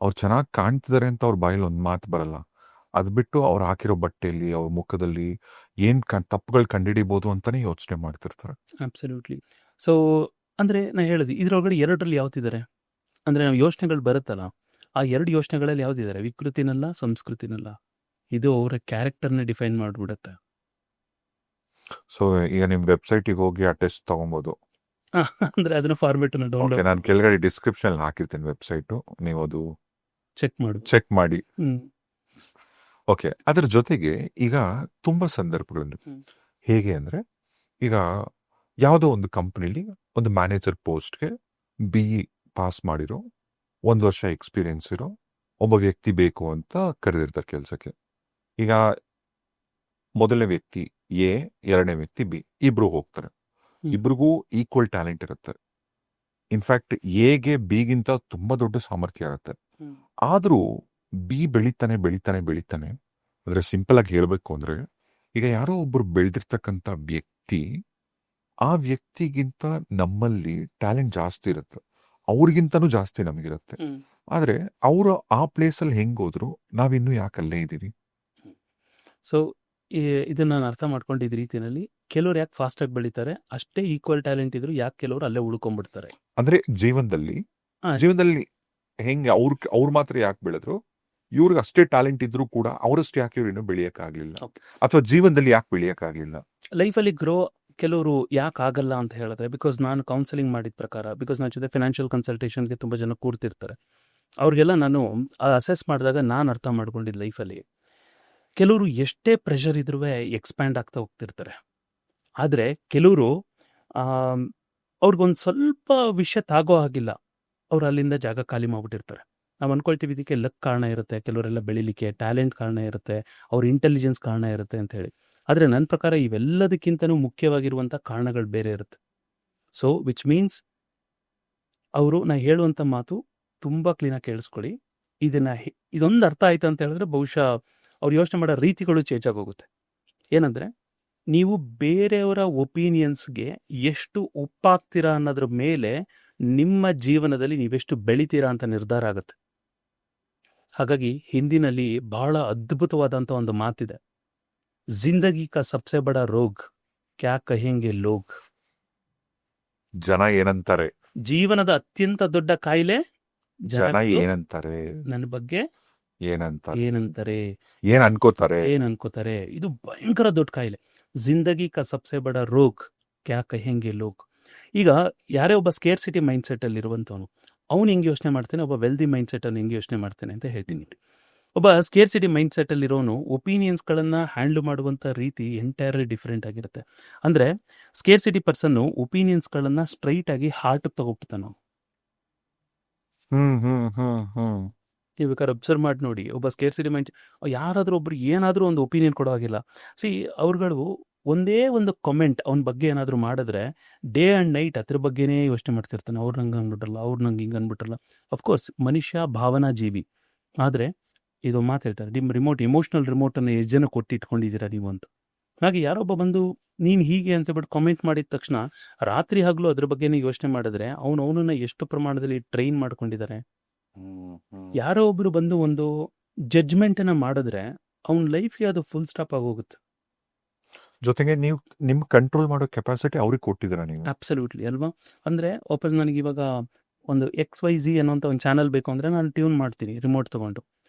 ಅವ್ರು ಚೆನ್ನಾಗಿ ಕಾಣ್ತಿದ್ದಾರೆ ಅಂತ ಅವ್ರ ಬಾಯಲ್ಲಿ ಒಂದು ಮಾತು ಬರಲ್ಲ. ಅದ್ ಬಿಟ್ಟು ಅವ್ರು ಹಾಕಿರೋ ಬಟ್ಟೆಯಲ್ಲಿ ಅವ್ರ ಮುಖದಲ್ಲಿ ಏನ್ ತಪ್ಪುಗಳು ಕಂಡಿಡಿಬೋದು ಅಂತಾನೆ ಯೋಚನೆ ಮಾಡ್ತಿರ್ತಾರೆ. ಅಬ್ಸಲ್ಯೂಟ್ಲಿ. ಸೊ ಅಂದರೆ ನಾನು ಹೇಳಿದೆ ಇದರೊಳಗಡೆ ಎರಡರಲ್ಲಿ ಯಾವ್ದಿದ್ದಾರೆ ಅಂದರೆ ನಾವು ಯೋಚನೆಗಳು ಬರುತ್ತಲ್ಲ, ಆ ಎರಡು ಯೋಚನೆಗಳಲ್ಲಿ ಯಾವ್ದಿದ್ದಾರೆ, ವಿಕೃತಿನಲ್ಲ ಸಂಸ್ಕೃತಿನಲ್ಲ. ಇದು ಅವರ ಕ್ಯಾರೆಕ್ಟರ್ನ ಡಿಫೈನ್ ಮಾಡಿಬಿಡುತ್ತೆ. ಸೊ ಈಗ ನಿಮ್ ವೆಬ್ಸೈಟಿಗೆ ಹೋಗಿ ಆ ಟೆಸ್ಟ್ ತಗೊಬೋದು. ಅಂದರೆ ಅದನ್ನ ಫಾರ್ಮೆಟನ್ನು ಡೌನ್ಲೋಡ್ ನಾನು ಕೆಳಗಡೆ ಡಿಸ್ಕ್ರಿಪ್ಷನ್ ಹಾಕಿರ್ತೀನಿ ವೆಬ್ಸೈಟು, ನೀವು ಅದು ಚೆಕ್ ಮಾಡಿ. ಓಕೆ. ಅದ್ರ ಜೊತೆಗೆ ಈಗ ತುಂಬಾ ಸಂದರ್ಭಗಳು ಹೇಗೆ ಅಂದ್ರೆ, ಈಗ ಯಾವುದೋ ಒಂದು ಕಂಪನಿಲಿ ಒಂದು ಮ್ಯಾನೇಜರ್ ಪೋಸ್ಟ್ಗೆ BE ಪಾಸ್ ಮಾಡಿರೋ 1 ವರ್ಷ ಎಕ್ಸ್ಪೀರಿಯನ್ಸ್ ಇರೋ ಒಬ್ಬ ವ್ಯಕ್ತಿ ಬೇಕು ಅಂತ ಕರೆದಿರ್ತಾರೆ ಕೆಲಸಕ್ಕೆ. ಈಗ ಮೊದಲನೇ ವ್ಯಕ್ತಿ A, ಎರಡನೇ ವ್ಯಕ್ತಿ B, ಇಬ್ರು ಹೋಗ್ತಾರೆ. ಇಬ್ರಿಗೂ ಈಕ್ವಲ್ ಟ್ಯಾಲೆಂಟ್ ಇರುತ್ತೆ. ಇನ್ಫ್ಯಾಕ್ಟ್ ಎಗೆ ಬಿಗಿಂತ ತುಂಬಾ ದೊಡ್ಡ ಸಾಮರ್ಥ್ಯ ಇರುತ್ತೆ. ಆದ್ರೂ B ಬೆಳಿತಾನೆ. ಅಂದ್ರೆ ಸಿಂಪಲ್ ಆಗಿ ಹೇಳ್ಬೇಕು ಅಂದ್ರೆ, ಈಗ ಯಾರೋ ಒಬ್ರು ಬೆಳೆದಿರ್ತಕ್ಕಂಥ ವ್ಯಕ್ತಿ, ಆ ವ್ಯಕ್ತಿಗಿಂತ ನಮ್ಮಲ್ಲಿ ಟ್ಯಾಲೆಂಟ್ ಜಾಸ್ತಿ ಇರುತ್ತೆ, ಅವ್ರಿಗಿಂತನೂ ಜಾಸ್ತಿ ನಮಗಿರುತ್ತೆ. ಆದ್ರೆ ಅವರು ಆ ಪ್ಲೇಸ್ ಅಲ್ಲಿ ಹೆಂಗ್ ಹೋದ್ರು, ನಾವಿನ್ನೂ ಯಾಕಲ್ಲೇ ಇದೀವಿ. ಸೊ ಇದನ್ನ ನಾನು ಅರ್ಥ ಮಾಡ್ಕೊಂಡಿದ್ದ ರೀತಿಯಲ್ಲಿ ಕೆಲವ್ರು ಯಾಕೆ ಫಾಸ್ಟ್ ಆಗಿ ಬೆಳಿತಾರೆ, ಅಷ್ಟೇ ಈಕ್ವಲ್ ಟ್ಯಾಲೆಂಟ್ ಇದ್ರು ಯಾಕೆ ಕೆಲವರು ಅಲ್ಲೇ ಉಳ್ಕೊಂಡ್ಬಿಡ್ತಾರೆ. ಅಂದ್ರೆ ಜೀವನದಲ್ಲಿ ಹೆಂಗೆ ಅವ್ರು ಮಾತ್ರ ಯಾಕೆ ಬೆಳೆದ್ರು, ಇವ್ರಿಗೆ ಅಷ್ಟೇ ಟ್ಯಾಲೆಂಟ್ ಇದ್ರು ಕೂಡ ಅವರಷ್ಟು ಯಾಕೆ ಇವ್ರು ಇನ್ನೂ ಬೆಳೆಯಕ್ಕಾಗ್ಲಿಲ್ಲ, ಅಥವಾ ಜೀವನದಲ್ಲಿ ಯಾಕೆ ಬೆಳೆಯಕ್ಕಾಗ್ಲಿಲ್ಲ. ಲೈಫಲ್ಲಿ ಗ್ರೋ ಕೆಲವರು ಯಾಕೆ ಆಗಲ್ಲ ಅಂತ ಹೇಳಿದ್ರೆ, ಬಿಕಾಸ್ ನಾನು ಕೌನ್ಸಿಲಿಂಗ್ ಮಾಡಿದ ಪ್ರಕಾರ, ಬಿಕಾಸ್ ನನ್ನ ಜೊತೆ ಫಿನಾನ್ಷಿಯಲ್ ಕನ್ಸಲ್ಟೇಷನ್ಗೆ ತುಂಬ ಜನ ಕೂರ್ತಿರ್ತಾರೆ, ಅವ್ರಿಗೆಲ್ಲ ನಾನು ಅಸೆಸ್ ಮಾಡಿದಾಗ ನಾನು ಅರ್ಥ ಮಾಡ್ಕೊಂಡಿದ್ದ ಲೈಫಲ್ಲಿ ಕೆಲವರು ಎಷ್ಟೇ ಪ್ರೆಷರ್ ಇದ್ರೂ ಎಕ್ಸ್ಪ್ಯಾಂಡ್ ಆಗ್ತಾ ಹೋಗ್ತಿರ್ತಾರೆ. ಆದರೆ ಕೆಲವರು ಅವ್ರಿಗೊಂದು ಸ್ವಲ್ಪ ವಿಷಯ ತಾಗೋ ಆಗಿಲ್ಲ, ಅವ್ರು ಅಲ್ಲಿಂದ ಜಾಗ ಖಾಲಿ ಮಾಡಿಬಿಟ್ಟಿರ್ತಾರೆ. ನಾವು ಅಂದ್ಕೊಳ್ತೀವಿ ಇದಕ್ಕೆ ಲಕ್ ಕಾರಣ ಇರುತ್ತೆ, ಕೆಲವರೆಲ್ಲ ಬೆಳಿಲಿಕ್ಕೆ ಟ್ಯಾಲೆಂಟ್ ಕಾರಣ ಇರುತ್ತೆ, ಅವ್ರ ಇಂಟೆಲಿಜೆನ್ಸ್ ಕಾರಣ ಇರುತ್ತೆ ಅಂತ ಹೇಳಿ. ಆದರೆ ನನ್ನ ಪ್ರಕಾರ ಇವೆಲ್ಲದಕ್ಕಿಂತನೂ ಮುಖ್ಯವಾಗಿರುವಂಥ ಕಾರಣಗಳು ಬೇರೆ ಇರುತ್ತೆ. ಸೊ ವಿಚ್ ಮೀನ್ಸ್ ನಾ ಹೇಳುವಂಥ ಮಾತು ತುಂಬ ಕ್ಲೀನಾಗಿ ಕೇಳಿಸ್ಕೊಳ್ಳಿ. ಇದೊಂದು ಅರ್ಥ ಆಯ್ತು ಅಂತ ಹೇಳಿದ್ರೆ ಬಹುಶಃ ಅವ್ರು ಯೋಚನೆ ಮಾಡೋ ರೀತಿಗಳು ಚೇಂಜ್ ಆಗೋಗುತ್ತೆ. ಏನಂದರೆ, ನೀವು ಬೇರೆಯವರ ಒಪಿನಿಯನ್ಸ್ಗೆ ಎಷ್ಟು ಒಪ್ಪಾಗ್ತೀರಾ ಅನ್ನೋದ್ರ ಮೇಲೆ ನಿಮ್ಮ ಜೀವನದಲ್ಲಿ ನೀವೆಷ್ಟು ಬೆಳಿತೀರಾ ಅಂತ ನಿರ್ಧಾರ ಆಗುತ್ತೆ. ಹಾಗಾಗಿ ಹಿಂದಿನಲ್ಲಿ ಬಹಳ ಅದ್ಭುತವಾದಂಥ ಒಂದು ಮಾತಿದೆ, ಜಿಂದಗಿ ಕಾ ಸಬ್ಸೆ ಬಡ ರೋಗ್ ಕ್ಯಾ ಕಹೆಂಗೆ ಲೋಗ್. ಜನ ಏನಂತಾರೆ, ಜೀವನದ ಅತ್ಯಂತ ದೊಡ್ಡ ಕಾಯಿಲೆ ಜನ ಏನಂತಾರೆ, ನನ್ನ ಬಗ್ಗೆ ಏನಂತಾರೆ, ಏನ್ ಅನ್ಕೋತಾರೆ. ಇದು ಭಯಂಕರ ದೊಡ್ಡ ಕಾಯಿಲೆ. ಜಿಂದಗಿ ಕಾ ಸಬ್ಸೆ ಬಡ ರೋಗ್ ಕ್ಯಾ ಕಹೆಂಗೆ ಲೋಗ್. ಈಗ ಯಾರೇ ಒಬ್ಬ ಸ್ಕೇರ್ಸಿಟಿ ಮೈಂಡ್ ಸೆಟ್ ಅಲ್ಲಿ ಇರುವಂತವನು, ಅವ್ನು ಹೆಂಗೆ ಯೋಚನೆ ಮಾಡ್ತಾನೆ, ಒಬ್ಬ ವೆಲ್ದಿ ಮೈಂಡ್ ಸೆಟ್ ಅಲ್ಲಿ ಹೆಂಗೆ ಯೋಚನೆ ಮಾಡ್ತಾನೆ ಅಂತ ಹೇಳ್ತೀನಿ. ಒಬ್ಬ ಸ್ಕೇರ್ಸಿಟಿ ಮೈಂಡ್ ಸೆಟ್ ಅಲ್ಲಿ ಇರೋನು ಒಪಿನಿಯನ್ಸ್ಗಳನ್ನ ಹ್ಯಾಂಡಲ್ ಮಾಡುವಂಥ ರೀತಿ ಎಂಟೈರ್ಲಿ ಡಿಫ್ರೆಂಟ್ ಆಗಿರುತ್ತೆ. ಅಂದರೆ ಸ್ಕೇರ್ಸಿಟಿ ಪರ್ಸನ್ನು ಒಪಿನಿಯನ್ಸ್ಗಳನ್ನ ಸ್ಟ್ರೈಟ್ ಆಗಿ ಹಾರ್ಟ್ಗೆ ತಗೋಬಿಡ್ತಾನೆ. ನೀವು ಬೇಕಾದ್ರೆ ಅಬ್ಸರ್ವ್ ಮಾಡಿ ನೋಡಿ, ಒಬ್ಬ ಸ್ಕೇರ್ಸಿಟಿ ಮೈಂಡ್ ಯಾರಾದರೂ ಒಬ್ರು ಏನಾದರೂ ಒಂದು ಒಪಿನಿಯನ್ ಕೊಡೋ ಆಗಿಲ್ಲ. ಅವ್ರುಗಳು ಒಂದೇ ಒಂದು ಕಮೆಂಟ್ ಅವನ ಬಗ್ಗೆ ಏನಾದರೂ ಮಾಡಿದ್ರೆ ಡೇ ಆ್ಯಂಡ್ ನೈಟ್ ಅದ್ರ ಬಗ್ಗೆನೇ ಯೋಚನೆ ಮಾಡ್ತಿರ್ತಾನೆ. ಅವ್ರು ನಂಗೆ ಅಂದ್ಬಿಟ್ರಲ್ಲ, ಅವ್ರು ನಂಗೆ ಹಿಂಗೆ ಅಂದ್ಬಿಟ್ರಲ್ಲ. ಅಫ್ಕೋರ್ಸ್ ಮನುಷ್ಯ ಭಾವನಾ ಜೀವಿ. ಆದರೆ ಇದು ಮಾತು ಹೇಳ್ತಾರೆ, ನಿಮ್ಮ ಇಮೋಷ್ನಲ್ ರಿಮೋಟನ್ನು ಎಷ್ಟು ಜನ ಕೊಟ್ಟಿಟ್ಕೊಂಡಿದ್ದೀರಾ ನೀವು ಅಂತ. ಹಾಗೆ ಯಾರೊಬ್ಬ ಬಂದು ನೀನು ಹೀಗೆ ಅಂತ ಬಿಟ್ಟು ಕಾಮೆಂಟ್ ಮಾಡಿದ ತಕ್ಷಣ ರಾತ್ರಿ ಹಗಲು ಅದ್ರ ಬಗ್ಗೆನೇ ಯೋಚನೆ ಮಾಡಿದ್ರೆ ಅವನನ್ನ ಎಷ್ಟು ಪ್ರಮಾಣದಲ್ಲಿ ಟ್ರೈನ್ ಮಾಡ್ಕೊಂಡಿದ್ದಾರೆ. ಯಾರೋ ಒಬ್ರು ಬಂದು ಒಂದು ಜಡ್ಜ್ಮೆಂಟನ್ನು ಮಾಡಿದ್ರೆ ಅವನ ಲೈಫ್ಗೆ ಅದು ಫುಲ್ ಸ್ಟಾಪ್ ಆಗೋಗುತ್ತೆ. ಜೊತೆಗೆ ನೀವು ನಿಮ್ ಕಂಟ್ರೋಲ್ ಮಾಡೋ ಕೆಪಾಸಿಟಿ ಅವ್ರಿಗೆ ಕೊಟ್ಟಿದ್ದೀರಾ ನೀವು. ಅಬ್ಸಲ್ಯೂಟ್ಲಿ ಅಲ್ವಾ. ಅಂದರೆ ವಾಪಸ್ ನನಗೆ ಇವಾಗ ಒಂದು XYZ ಅನ್ನೋಂಥ ಒಂದು ಚಾನಲ್ ಬೇಕು ಅಂದರೆ ನಾನು ಟ್ಯೂನ್ ಮಾಡ್ತೀನಿ ರಿಮೋಟ್ ತೊಗೊಂಡು.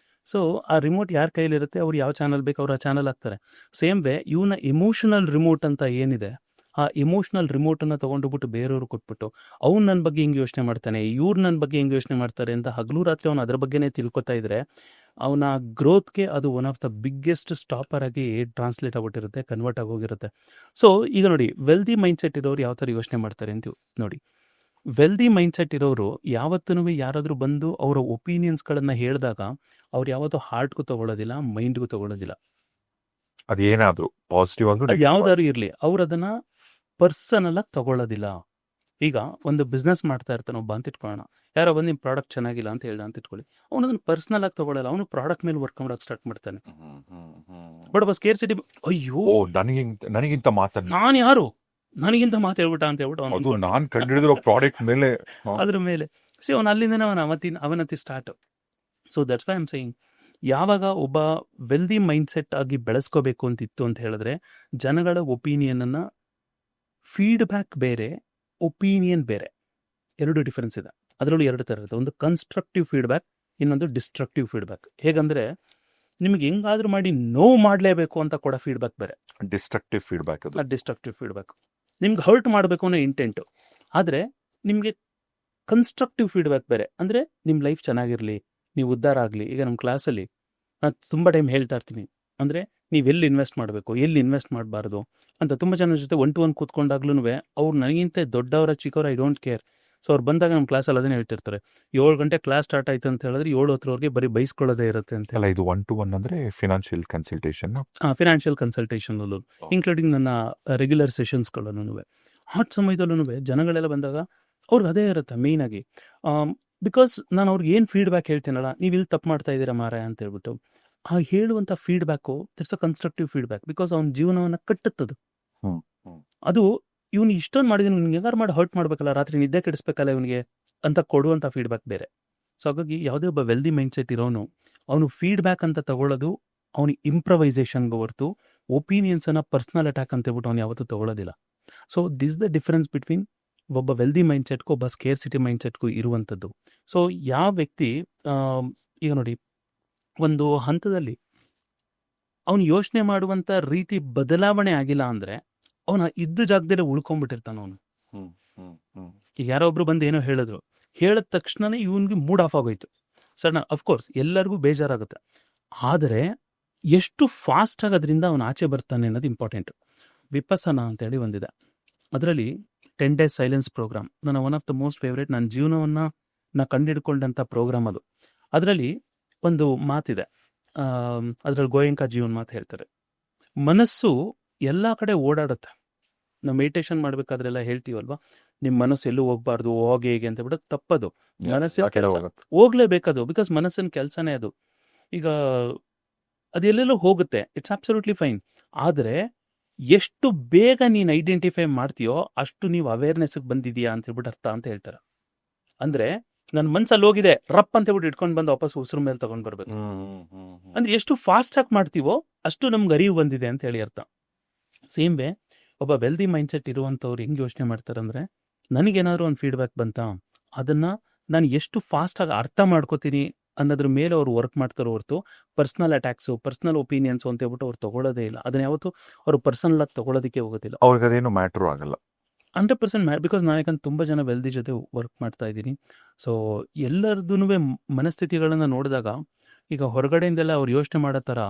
ಸೊ ಆ ರಿಮೋಟ್ ಯಾರ ಕೈಲಿರುತ್ತೆ, ಅವ್ರು ಯಾವ ಚಾನಲ್ ಬೇಕು ಅವ್ರು ಆ ಚಾನಲ್ ಹಾಕ್ತಾರೆ. ಸೇಮ್ ವೇ ಇವನ ಇಮೋಷನಲ್ ರಿಮೋಟ್ ಅಂತ ಏನಿದೆ, ಆ ಇಮೋಷ್ನಲ್ ರಿಮೋಟನ್ನು ತೊಗೊಂಡುಬಿಟ್ಟು ಬೇರೆಯವ್ರು ಕೊಟ್ಬಿಟ್ಟು ಅವ್ನು ನನ್ನ ಬಗ್ಗೆ ಹೆಂಗೆ ಯೋಚನೆ ಮಾಡ್ತಾನೆ, ಇವ್ರು ನನ್ನ ಬಗ್ಗೆ ಹೆಂಗೆ ಯೋಚನೆ ಮಾಡ್ತಾರೆ ಅಂತ ಹಗಲು ರಾತ್ರಿ ಅವನು ಅದ್ರ ಬಗ್ಗೆನೇ ತಿಳ್ಕೊತಾ ಇದ್ರೆ ಅವನ ಗ್ರೋತ್ಗೆ ಅದು one of the biggest stopper ಆಗಿ ಟ್ರಾನ್ಸ್ಲೇಟ್ ಆಗಿಬಿಟ್ಟಿರುತ್ತೆ, ಕನ್ವರ್ಟ್ ಆಗೋಗಿರುತ್ತೆ. ಸೊ ಈಗ ನೋಡಿ, ವೆಲ್ದಿ ಮೈಂಡ್ಸೆಟ್ ಇರೋರು ಯಾವ ಥರ ಯೋಚನೆ ಮಾಡ್ತಾರೆ ಅಂತ ನೋಡಿ. ವೆಲ್ದಿ ಮೈಂಡ್ಸೆಟ್ ಇರೋರು ಯಾವತ್ತೂ ಯಾರಾದರೂ ಬಂದು ಅವರ ಒಪಿನಿಯನ್ಸ್ಗಳನ್ನು ಹೇಳಿದಾಗ ಅವ್ರು ಯಾವತ್ತೂ ಹಾರ್ಟ್ಗೂ ತೊಗೊಳ್ಳೋದಿಲ್ಲ, ಮೈಂಡ್ಗೂ ತೊಗೊಳ್ಳೋದಿಲ್ಲ. ಅದೇನಾದ್ರೂ ಪಾಸಿಟಿವ್ ಆದ್ರೂ ಅದು ಯಾವ್ದಾದ್ರು ಇರ್ಲಿ, ಅವ್ರು ಅದನ್ನ ಪರ್ಸನಲ್ ಆಗಿ ತಗೊಳ್ಳೋದಿಲ್ಲ. ಈಗ ಒಂದು ಬಿಸ್ನೆಸ್ ಮಾಡ್ತಾ ಇರ್ತಾನೆ ಒಬ್ಬ ಅಂತ ಇಟ್ಕೊಳ್ಳೋಣ, ಯಾರೋ ಬಂದು ನಿಮ್ಮ ಪ್ರಾಡಕ್ಟ್ ಚೆನ್ನಾಗಿಲ್ಲ ಅಂತ ಹೇಳ್ದ ಅಂತ ಇಟ್ಕೊಳ್ಳಿ, ಅವನು ಅದನ್ನ ಪರ್ಸನಲ್ ಆಗಿ ತಗೊಳ್ಳಲ್ಲ, ಅವನು ಪ್ರಾಡಕ್ಟ್ ಮೇಲೆ ವರ್ಕ್ ಮಾಡೋಕೆ ಸ್ಟಾರ್ಟ್ ಮಾಡ್ತಾನೆ. ಬಟ್ ಒಬ್ಬ ಸ್ಕೇರ್ಸಿಟಿ, ಅಯ್ಯೋ ಓ ನನಗಿಂತ ಮಾತನ್ನ ನಾನು ಯಾರು, ನನಗಿಂತ ಮಾತು ಹೇಳ್ಬಿಟ್ಟ ಅಂತ ಹೇಳ್ಬಿಟ್ಟು ಅದು ಅವನು ನಾನ್ ಕಂಡಿಡಿದಿರೋ ಪ್ರಾಡಕ್ಟ್ ಮೇಲೆ ಅದ್ರ ಮೇಲೆ ಅವನು ಅಲ್ಲಿಂದನೇ ಅವನತಿ start. So that's why I am saying, ಯಾವಾಗ ಒಬ್ಬ ವೆಲ್ದಿ ಮೈಂಡ್ಸೆಟ್ ಆಗಿ ಬೆಳೆಸ್ಕೋಬೇಕು ಅಂತಿತ್ತು ಅಂತ ಹೇಳಿದ್ರೆ, ಜನಗಳ ಒಪಿನಿಯನ್ ಅನ್ನ, ಫೀಡ್ಬ್ಯಾಕ್ ಬೇರೆ, ಒಪಿನಿಯನ್ ಬೇರೆ, ಎರಡು ಡಿಫರೆನ್ಸ್ ಇದೆ. ಅದರಲ್ಲೂ ಎರಡು ಥರ ಇರುತ್ತೆ. ಒಂದು ಕನ್ಸ್ಟ್ರಕ್ಟಿವ್ ಫೀಡ್ಬ್ಯಾಕ್, ಇನ್ನೊಂದು ಡಿಸ್ಟ್ರಕ್ಟಿವ್ ಫೀಡ್ಬ್ಯಾಕ್. ಹೇಗಂದ್ರೆ ನಿಮ್ಗೆ ಹೆಂಗಾದ್ರೂ ಮಾಡಿ ನೋವು ಮಾಡಲೇಬೇಕು ಅಂತ ಕೊಡೋ ಫೀಡ್ಬ್ಯಾಕ್ ಬೇರೆ, ಡಿಸ್ಟ್ರಕ್ಟಿವ್ ಫೀಡ್ಬ್ಯಾಕ್ ಅದು. Destructive feedback. ನಿಮ್ಗೆ ಹರ್ಟ್ ಮಾಡಬೇಕು ಅನ್ನೋ ಇಂಟೆಂಟು, ಆದರೆ ನಿಮಗೆ ಕನ್ಸ್ಟ್ರಕ್ಟಿವ್ ಫೀಡ್ಬ್ಯಾಕ್ ಬೇರೆ, ಅಂದರೆ ನಿಮ್ಮ ಲೈಫ್ ಚೆನ್ನಾಗಿರಲಿ, ನೀವು ಉದ್ಧಾರ ಆಗಲಿ. ಈಗ ನಮ್ಮ ಕ್ಲಾಸಲ್ಲಿ ನಾನು ತುಂಬ ಟೈಮ್ ಹೇಳ್ತಾ ಇರ್ತೀನಿ, ಅಂದರೆ ನೀವು ಎಲ್ಲಿ ಇನ್ವೆಸ್ಟ್ ಮಾಡಬೇಕು, ಎಲ್ಲಿ ಇನ್ವೆಸ್ಟ್ ಮಾಡಬಾರ್ದು ಅಂತ. ತುಂಬ ಜನರ ಜೊತೆ 1-to-1 ಕೂತ್ಕೊಂಡಾಗ್ಲೂ ಅವ್ರು ನನಗಿಂತ ದೊಡ್ಡವರ ಚಿಕ್ಕವರ ಐ ಡೋಂಟ್ ಕೇರ್. ಸೊ ಅವ್ರು ಬಂದಾಗ ನಮ್ಮ ಕ್ಲಾಸಲ್ಲಿ ಅದನ್ನೇ ಹೇಳ್ತಿರ್ತಾರೆ, 7 ಗಂಟೆ ಕ್ಲಾಸ್ ಸ್ಟಾರ್ಟ್ ಆಯ್ತು ಅಂತ ಹೇಳಿದ್ರೆ 7 ಬರೀ ಬೈಸ್ಕೊಳ್ಳೋದೇ ಇರುತ್ತೆ ಅಂತ. ಅಲ್ಲ, ಇದು 1-to-1 ಅಂದ್ರೆ ಫಿನಾನ್ಷಿಯಲ್ ಕನ್ಸಲ್ಟೇಷನ್, ಫಿನಾನ್ಷಿಯಲ್ ಕನ್ಸಲ್ಟೇಷನಲ್ಲೂ, ಇನ್ಕ್ಲೂಡಿಂಗ್ ನನ್ನ ರೆಗ್ಯುಲರ್ ಸೆಷನ್ಸ್ಗಳಲ್ಲೂ. ಆ ಸಮಯದಲ್ಲೂ ಜನಗಳೆಲ್ಲ ಬಂದಾಗ ಅವ್ರಿಗೆ ಅದೇ ಇರುತ್ತೆ ಮೇಯ್ನಾಗಿ. ಬಿಕಾಸ್ ನಾನು ಅವ್ರಿಗೆ ಏನು ಫೀಡ್ಬ್ಯಾಕ್ ಹೇಳ್ತೀನಲ್ಲ, ನೀವು ಇಲ್ಲಿ ತಪ್ಪು ಮಾಡ್ತಾ ಇದ್ದೀರಾ ಮಾರಾಯ ಅಂತ ಹೇಳ್ಬಿಟ್ಟು, ಆ ಹೇಳುವಂಥ feedback it's a constructive feedback. Because ಅವ್ನ ಜೀವನವನ್ನು ಕಟ್ಟುತ್ತದು. ಅದು ಇವನು ಇಷ್ಟೊಂದು ಮಾಡಿದೀನಿ, ನಿಮ್ಗೆ ಹೆಂಗಾರು ಮಾಡಿ ಹರ್ಟ್ ಮಾಡಬೇಕಲ್ಲ, ರಾತ್ರಿ ನಿದ್ದೆ ಕೆಡಿಸ್ಬೇಕಲ್ಲ ಇವನಿಗೆ ಅಂತ ಕೊಡುವಂಥ ಫೀಡ್ಬ್ಯಾಕ್ ಬೇರೆ. ಸೊ ಹಾಗಾಗಿ ಯಾವುದೇ ಒಬ್ಬ ವೆಲ್ದಿ ಮೈಂಡ್ಸೆಟ್ ಇರೋನು, ಅವನು ಫೀಡ್ಬ್ಯಾಕ್ ಅಂತ ತಗೊಳ್ಳೋದು ಅವನಿಗೆ ಇಂಪ್ರವೈಸೇಷನ್ಗೆ ಹೊರತು ಒಪಿನಿಯನ್ಸನ್ನು ಪರ್ಸ್ನಲ್ ಅಟ್ಯಾಕ್ ಅಂತ ಹೇಳ್ಬಿಟ್ಟು ಅವ್ನು ಯಾವತ್ತೂ ತಗೊಳ್ಳೋದಿಲ್ಲ. So this the difference between ಒಬ್ಬ ವೆಲ್ದಿ ಮೈಂಡ್ಸೆಟ್ಗೂ ಒಬ್ಬ ಸ್ಕೇರ್ಸಿಟಿ ಮೈಂಡ್ಸೆಟ್ಗೂ ಇರುವಂಥದ್ದು. ಸೊ ಯಾವ ವ್ಯಕ್ತಿ ಈಗ ನೋಡಿ, ಒಂದು ಹಂತದಲ್ಲಿ ಅವನು ಯೋಚನೆ ಮಾಡುವಂಥ ರೀತಿ ಬದಲಾವಣೆ ಆಗಿಲ್ಲ ಅಂದರೆ ಅವನ ಇದ್ದ ಜಾಗದಲ್ಲೇ ಉಳ್ಕೊಂಡ್ಬಿಟ್ಟಿರ್ತಾನೆ ಅವನು. ಈಗ ಯಾರೋ ಒಬ್ರು ಬಂದು ಏನೋ ಹೇಳಿದ್ರು, ಹೇಳಿದ ತಕ್ಷಣನೇ ಇವನಿಗೆ ಮೂಡ್ ಆಫ್ ಆಗೋಯ್ತು. ಸರ್ ಅಫ್ಕೋರ್ಸ್ ಎಲ್ಲರಿಗೂ ಬೇಜಾರಾಗುತ್ತೆ, ಆದರೆ ಎಷ್ಟು ಫಾಸ್ಟಾಗಿ ಅದರಿಂದ ಅವನು ಆಚೆ ಬರ್ತಾನೆ ಅನ್ನೋದು ಇಂಪಾರ್ಟೆಂಟ್. ವಿಪಸನ ಅಂತೇಳಿ ಒಂದಿದೆ, ಅದರಲ್ಲಿ 10 days ಸೈಲೆನ್ಸ್ ಪ್ರೋಗ್ರಾಮ್ ನನ್ನ one of the most favourite. ನನ್ನ ಜೀವನವನ್ನು ಕಂಡಿಡ್ಕೊಂಡಂಥ ಪ್ರೋಗ್ರಾಮ್ ಅದು. ಅದರಲ್ಲಿ ಒಂದು ಮಾತಿದೆ, ಅದರಲ್ಲಿ ಗೋಯಂಕಾ ಜೀವನ್ ಮಾತು ಹೇಳ್ತಾರೆ, ಮನಸ್ಸು ಎಲ್ಲ ಕಡೆ ಓಡಾಡುತ್ತೆ. ನಾವು ಮೆಡಿಟೇಷನ್ ಮಾಡಬೇಕಾದ್ರೆಲ್ಲ ಹೇಳ್ತೀವಲ್ವಾ, ನಿಮ್ಮ ಮನಸ್ಸು ಎಲ್ಲೂ ಹೋಗ್ಬಾರ್ದು, ಹೋಗಿ ಹೇಗೆ ಅಂತ ಬಿಡೋದು ತಪ್ಪದು. ಮನಸ್ಸಿನ ಕೆಲಸ ಹೋಗ್ಲೇಬೇಕದು, ಬಿಕಾಸ್ ಮನಸ್ಸಿನ ಕೆಲಸನೇ ಅದು. ಈಗ ಅದೆಲ್ಲೆಲ್ಲೋ ಹೋಗುತ್ತೆ, ಇಟ್ಸ್ ಅಬ್ಸಲ್ಯೂಟ್ಲಿ ಫೈನ್. ಆದರೆ ಎಷ್ಟು ಬೇಗ ನೀನು ಐಡೆಂಟಿಫೈ ಮಾಡ್ತೀಯೋ ಅಷ್ಟು ನೀವು ಅವೇರ್ನೆಸ್ಗೆ ಬಂದಿದೆಯಾ ಅಂತ ಹೇಳ್ಬಿಟ್ಟು ಅರ್ಥ ಅಂತ ಹೇಳ್ತಾರೆ. ಅಂದರೆ ನನ್ನ ಮನ್ಸಲ್ಲಿ ಹೋಗಿದೆ ರಪ್ ಅಂತ ಹೇಳ್ಬಿಟ್ಟು ಇಟ್ಕೊಂಡು ಬಂದು ವಾಪಸ್ ಉಸಿರು ಮೇಲೆ ತಗೊಂಡು ಬರ್ಬೇಕು. ಅಂದ್ರೆ ಎಷ್ಟು ಫಾಸ್ಟಾಗಿ ಮಾಡ್ತೀವೋ ಅಷ್ಟು ನಮ್ಗೆ ಅರಿವು ಬಂದಿದೆ ಅಂತ ಹೇಳಿ ಅರ್ಥ. ಸೇಮ್ ವೇ ಒಬ್ಬ ವೆಲ್ದಿ ಮೈಂಡ್ಸೆಟ್ ಇರುವಂಥವ್ರು ಹೆಂಗೆ ಯೋಚನೆ ಮಾಡ್ತಾರೆ ಅಂದರೆ, ನನಗೇನಾದರೂ ಒಂದು ಫೀಡ್ಬ್ಯಾಕ್ ಬಂತ, ಅದನ್ನು ನಾನು ಎಷ್ಟು ಫಾಸ್ಟಾಗಿ ಅರ್ಥ ಮಾಡ್ಕೋತೀನಿ ಅನ್ನೋದ್ರ ಮೇಲೆ ಅವ್ರು ವರ್ಕ್ ಮಾಡ್ತಾರೋ ಹೊರತು ಪರ್ಸ್ನಲ್ ಅಟ್ಯಾಕ್ಸು, ಪರ್ಸ್ನಲ್ ಒಪಿನಿಯನ್ಸು ಅಂತ ಹೇಳ್ಬಿಟ್ಟು ಅವ್ರು ತೊಗೊಳ್ಳೋದೇ ಇಲ್ಲ. ಅದನ್ನ ಯಾವತ್ತು ಅವರು ಪರ್ಸನಲ್ ಆಗಿ ತೊಗೊಳೋದಕ್ಕೆ ಹೋಗೋದಿಲ್ಲ. ಅವ್ರಿಗೆ ಅದೇನು ಮ್ಯಾಟ್ರು ಆಗಲ್ಲ 100% ಬಿಕಾಸ್ ನಾನು ಯಾಕಂದ್ರೆ ತುಂಬ ಜನ ವೆಲ್ದಿ ಜೊತೆ ವರ್ಕ್ ಮಾಡ್ತಾ ಇದ್ದೀನಿ. ಸೊ ಎಲ್ಲರದೂ ಮನಸ್ಥಿತಿಗಳನ್ನು ನೋಡಿದಾಗ, ಈಗ ಹೊರಗಡೆಯಿಂದೆಲ್ಲ ಅವ್ರು ಯೋಚನೆ ಮಾಡೋ ಥರ,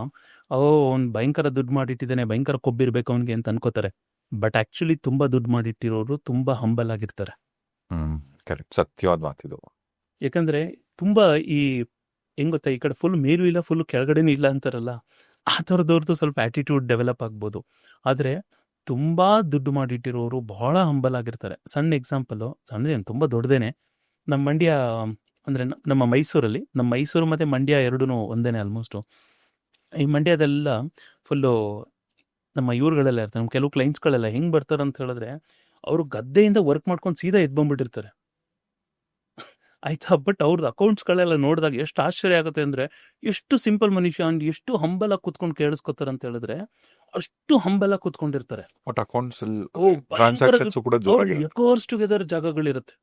ಅವ್ನು ಭಯಂಕರ ದುಡ್ಡು ಮಾಡಿಟ್ಟಿದ್ದಾನೆ, ಭಯಂಕರ ಕೊಬ್ಬಿರ್ಬೇಕು ಅವನಿಗೆ ಅಂತ ಅನ್ಕೋತಾರೆ. ಬಟ್ ಆ್ಯಕ್ಚುಲಿ ತುಂಬ ದುಡ್ಡು ಮಾಡಿಟ್ಟಿರೋರು ತುಂಬ ಹಂಬಲ್ ಆಗಿರ್ತಾರೆ. ಕರೆಕ್ಟ್, ಸತ್ಯವಾದ ಮಾತಿದು. ಯಾಕಂದರೆ ತುಂಬ ಹೆಂಗ್ ಗೊತ್ತಾ, ಈ ಕಡೆ ಫುಲ್ ಮೇಲೂ ಇಲ್ಲ ಫುಲ್ ಕೆಳಗಡೆನೂ ಇಲ್ಲ ಅಂತಾರಲ್ಲ, ಆ ಥರದವ್ರದ್ದು ಸ್ವಲ್ಪ ಆ್ಯಟಿಟ್ಯೂಡ್ ಡೆವಲಪ್ ಆಗ್ಬೋದು. ಆದರೆ ತುಂಬ ದುಡ್ಡು ಮಾಡಿಟ್ಟಿರೋರು ಬಹಳ ಹಂಬಲ್ ಆಗಿರ್ತಾರೆ. ಸಣ್ಣ ಎಕ್ಸಾಂಪಲು, ಸಣ್ಣದೇನು ತುಂಬ ದೊಡ್ಡದೇನೆ, ನಮ್ಮ ಮಂಡ್ಯ ಅಂದರೆ ನಮ್ಮ ಮೈಸೂರು ಮತ್ತು ಮಂಡ್ಯ ಎರಡೂ ಒಂದೇನೆ ಆಲ್ಮೋಸ್ಟು. ಈ ಮಂಡ್ಯದೆಲ್ಲ ಫುಲ್ಲು ನಮ್ಮ ಇವ್ರುಗಳೆಲ್ಲ ಇರ್ತಾರೆ, ನಮ್ಮ ಕೆಲವು ಕ್ಲೈಂಟ್ಸ್ಗಳೆಲ್ಲ ಹೆಂಗೆ ಬರ್ತಾರೆ ಅಂತ ಹೇಳಿದ್ರೆ, ಅವರು ಗದ್ದೆಯಿಂದ ವರ್ಕ್ ಮಾಡ್ಕೊಂಡು ಸೀದಾ ಎದ್ಬಂದ್ಬಿಟ್ಟಿರ್ತಾರೆ ಆಯ್ತಾ. ಬಟ್ ಅವ್ರದ್ದು ಅಕೌಂಟ್ಸ್ಗಳೆಲ್ಲ ನೋಡಿದಾಗ ಎಷ್ಟು ಆಶ್ಚರ್ಯ ಆಗುತ್ತೆ ಅಂದರೆ, ಎಷ್ಟು ಸಿಂಪಲ್ ಮನುಷ್ಯ ಅಂಡ್ ಎಷ್ಟು ಹಂಬಲಾಗಿ ಕೂತ್ಕೊಂಡು ಕೇಳಿಸ್ಕೊತಾರೆ ಅಂತ ಹೇಳಿದ್ರೆ, ಅಷ್ಟು ಹಂಬಲಾಗಿ ಕೂತ್ಕೊಂಡಿರ್ತಾರೆ. ಬಟ್ ಅಕೌಂಟ್ಸ್ ಟ್ರಾನ್ಸಾಕ್ಷನ್ಸ್ ಕೂಡ ಎಕೋರ್ಸ್ ಟುಗೆದರ್ ಜಾಗಗಳಿರುತ್ತೆ.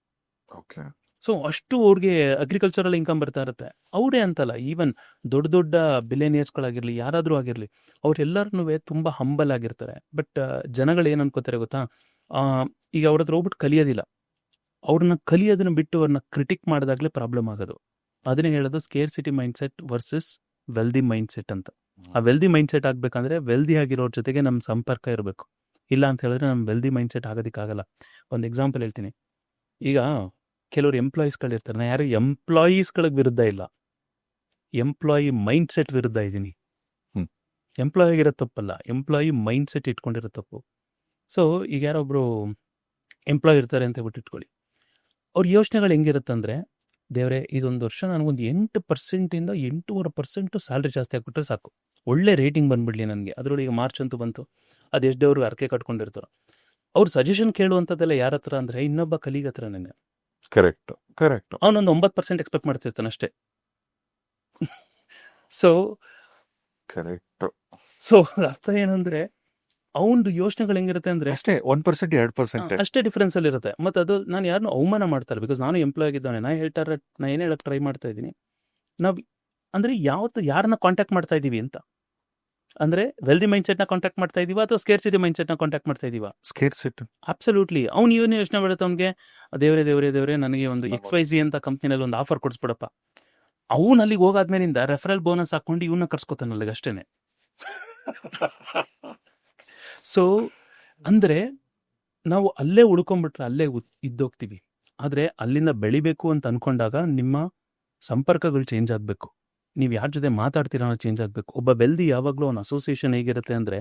ಓಕೆ. ಸೊ ಅಷ್ಟು ಅವ್ರಿಗೆ ಅಗ್ರಿಕಲ್ಚರಲ್ ಇನ್ಕಮ್ ಬರ್ತಾ ಇರುತ್ತೆ. ಅವರೇ ಅಂತಲ್ಲ, ಈವನ್ ದೊಡ್ಡ ದೊಡ್ಡ ಬಿಲಿಯನಿಯರ್ಸ್ಗಳಾಗಿರಲಿ, ಯಾರಾದರೂ ಆಗಿರಲಿ, ಅವರೆಲ್ಲರೂ ತುಂಬ ಹಂಬಲ್ ಆಗಿರ್ತಾರೆ. ಬಟ್ ಜನಗಳು ಏನು ಅನ್ಕೋತಾರೆ ಗೊತ್ತಾ, ಈಗ ಅವ್ರ ಹತ್ರ ಹೋಗ್ಬಿಟ್ಟು ಕಲಿಯೋದಿಲ್ಲ, ಅವ್ರನ್ನ ಕಲಿಯೋದನ್ನ ಬಿಟ್ಟು ಅವ್ರನ್ನ ಕ್ರಿಟಿಕ್ ಮಾಡಿದಾಗಲೇ ಪ್ರಾಬ್ಲಮ್ ಆಗೋದು. ಅದನ್ನೇ ಹೇಳೋದು scarcity mindset versus wealthy mindset ಅಂತ. ಆ ವೆಲ್ದಿ ಮೈಂಡ್ಸೆಟ್ ಆಗಬೇಕಂದ್ರೆ ವೆಲ್ದಿ ಆಗಿರೋರ ಜೊತೆಗೆ ನಮ್ಮ ಸಂಪರ್ಕ ಇರಬೇಕು. ಇಲ್ಲ ಅಂತ ಹೇಳಿದ್ರೆ ನಮ್ಮ ವೆಲ್ದಿ ಮೈಂಡ್ಸೆಟ್ ಆಗೋದಕ್ಕಾಗಲ್ಲ. ಒಂದು ಎಕ್ಸಾಂಪಲ್ ಹೇಳ್ತೀನಿ. ಈಗ ಕೆಲವರು ಎಂಪ್ಲಾಯೀಸ್ಗಳಿರ್ತಾರೆ, ನಾನು ಯಾರು ಎಂಪ್ಲಾಯೀಸ್ಗಳಿಗೆ ವಿರುದ್ಧ ಇಲ್ಲ, ಎಂಪ್ಲಾಯಿ ಮೈಂಡ್ಸೆಟ್ ವಿರುದ್ಧ ಇದ್ದೀನಿ. ಎಂಪ್ಲಾಯಿಗಿರೋ ತಪ್ಪಲ್ಲ, ಎಂಪ್ಲಾಯಿ ಮೈಂಡ್ ಸೆಟ್ ಇಟ್ಕೊಂಡಿರೋ ತಪ್ಪು. ಸೊ ಈಗ ಯಾರೊಬ್ಬರು ಎಂಪ್ಲಾಯ್ ಇರ್ತಾರೆ ಅಂತ ಹೇಳ್ಬಿಟ್ಟು ಇಟ್ಕೊಳ್ಳಿ, ಅವ್ರ ಯೋಚನೆಗಳು ಹೆಂಗಿರುತ್ತಂದರೆ, ದೇವರೇ ಇದೊಂದು ವರ್ಷ ನನಗೊಂದು 8%ಇಂದ 8.5% ಸ್ಯಾಲ್ರಿ ಜಾಸ್ತಿ ಆಗಿಬಿಟ್ರೆ ಸಾಕು, ಒಳ್ಳೆ ರೇಟಿಂಗ್ ಬಂದ್ಬಿಡ್ಲಿ ನನಗೆ. ಅದರೊಳಗೆ ಮಾರ್ಚ್ ಅಂತೂ ಬಂತು, ಅದೆಷ್ಟು ದೇವ್ರಿಗೆ ಅರ್ಕೆ ಕಟ್ಕೊಂಡಿರ್ತಾರೋ. ಅವ್ರು ಸಜೆಷನ್ ಕೇಳುವಂಥದ್ದೆಲ್ಲ ಯಾರ ಹತ್ರ ಅಂದರೆ ಇನ್ನೊಬ್ಬ ಕಲೀಗ್ ಹತ್ರ. ನೆನೆ ಕರೆಕ್ಟ್ ಕರೆಕ್ಟ್. ಅವನೊಂದು 9% ಎಕ್ಸ್ಪೆಕ್ಟ್ ಮಾಡ್ತಿರ್ತಾನೆ ಅಷ್ಟೇ. So correct. ಸೊ ಅರ್ಥ ಏನಂದ್ರೆ ಅವನದು ಯೋಚನೆಗಳು ಹೆಂಗಿರುತ್ತೆ ಅಂದರೆ ಅಷ್ಟೇ 1% 2%. ಅಷ್ಟೇ ಡಿಫ್ರೆನ್ಸ್ ಅಲ್ಲಿ ಇರುತ್ತೆ. ಮತ್ತು ಅದು ನಾನು ಯಾರನ್ನೂ ಅವಮಾನ ಮಾಡ್ತಾರೆ, ಬಿಕಾಸ್ ನಾನು ಎಂಪ್ಲಾಯ್ ಆಗಿದ್ದಾನೆ. ನಾನು ಏನು ಹೇಳಕ್ಕೆ ಟ್ರೈ ಮಾಡ್ತಾ ಇದ್ದೀನಿ, ನಾವು ಅಂದರೆ ಯಾರನ್ನ ಕಾಂಟ್ಯಾಕ್ಟ್ ಮಾಡ್ತಾ ಇದ್ದೀವಿ ಅಂತ, ಅಂದರೆ ವೆಲ್ದಿ ಮೈಂಡ್ಸೆಟ್ನ ಕಾಂಟ್ಯಾಕ್ಟ್ ಮಾಡ್ತಾ ಇದ್ದೀವ ಅಥವಾ ಸ್ಕೇರ್ಸಿಟಿ ಮೈಂಡ್ಸೆಟ್ನ ಕಾಂಟ್ಯಾಕ್ಟ್ ಮಾಡ್ತಾ ಇದ್ದೀವ? ಸ್ಕೇರ್ಸಿಟಿ. ಅಬ್ಸಲ್ಯೂಟ್ಲಿ. ಅವ್ನು ಏನು ಯೋಚನೆ ಮಾಡುತ್ತೆ, ಅವ್ನಿಗೆ ದೇವರೇ ನನಗೆ ಒಂದು XYZ ಅಂತ ಕಂಪ್ನಿನಲ್ಲಿ ಒಂದು ಆಫರ್ ಕೊಡಿಸ್ಬಿಡಪ್ಪ. ಅವ್ನು ಅಲ್ಲಿಗೆ ಹೋಗಾದ್ಮೇಲಿಂದ ರೆಫರಲ್ ಬೋನಸ್ ಹಾಕೊಂಡು ಇವನ್ನ ಕರ್ಸ್ಕೊತಾನೆ ಅಲ್ಲಿಗೆ ಅಷ್ಟೇನೆ. ಸೊ ಅಂದರೆ ನಾವು ಅಲ್ಲೇ ಉಳ್ಕೊಂಡ್ಬಿಟ್ರೆ ಅಲ್ಲೇ ಇದ್ದೋಗ್ತೀವಿ. ಆದರೆ ಅಲ್ಲಿಂದ ಬೆಳಿಬೇಕು ಅಂತ ಅಂದ್ಕೊಂಡಾಗ ನಿಮ್ಮ ಸಂಪರ್ಕಗಳು ಚೇಂಜ್ ಆಗಬೇಕು, ನೀವು ಯಾರ ಜೊತೆ ಮಾತಾಡ್ತೀರ ಅನ್ನೋ ಚೇಂಜ್ ಆಗಬೇಕು. ಒಬ್ಬ ವೆಲ್ದಿ ಯಾವಾಗಲೂ ಅವ್ನ ಅಸೋಸಿಯೇಷನ್ ಹೇಗಿರುತ್ತೆ ಅಂದರೆ,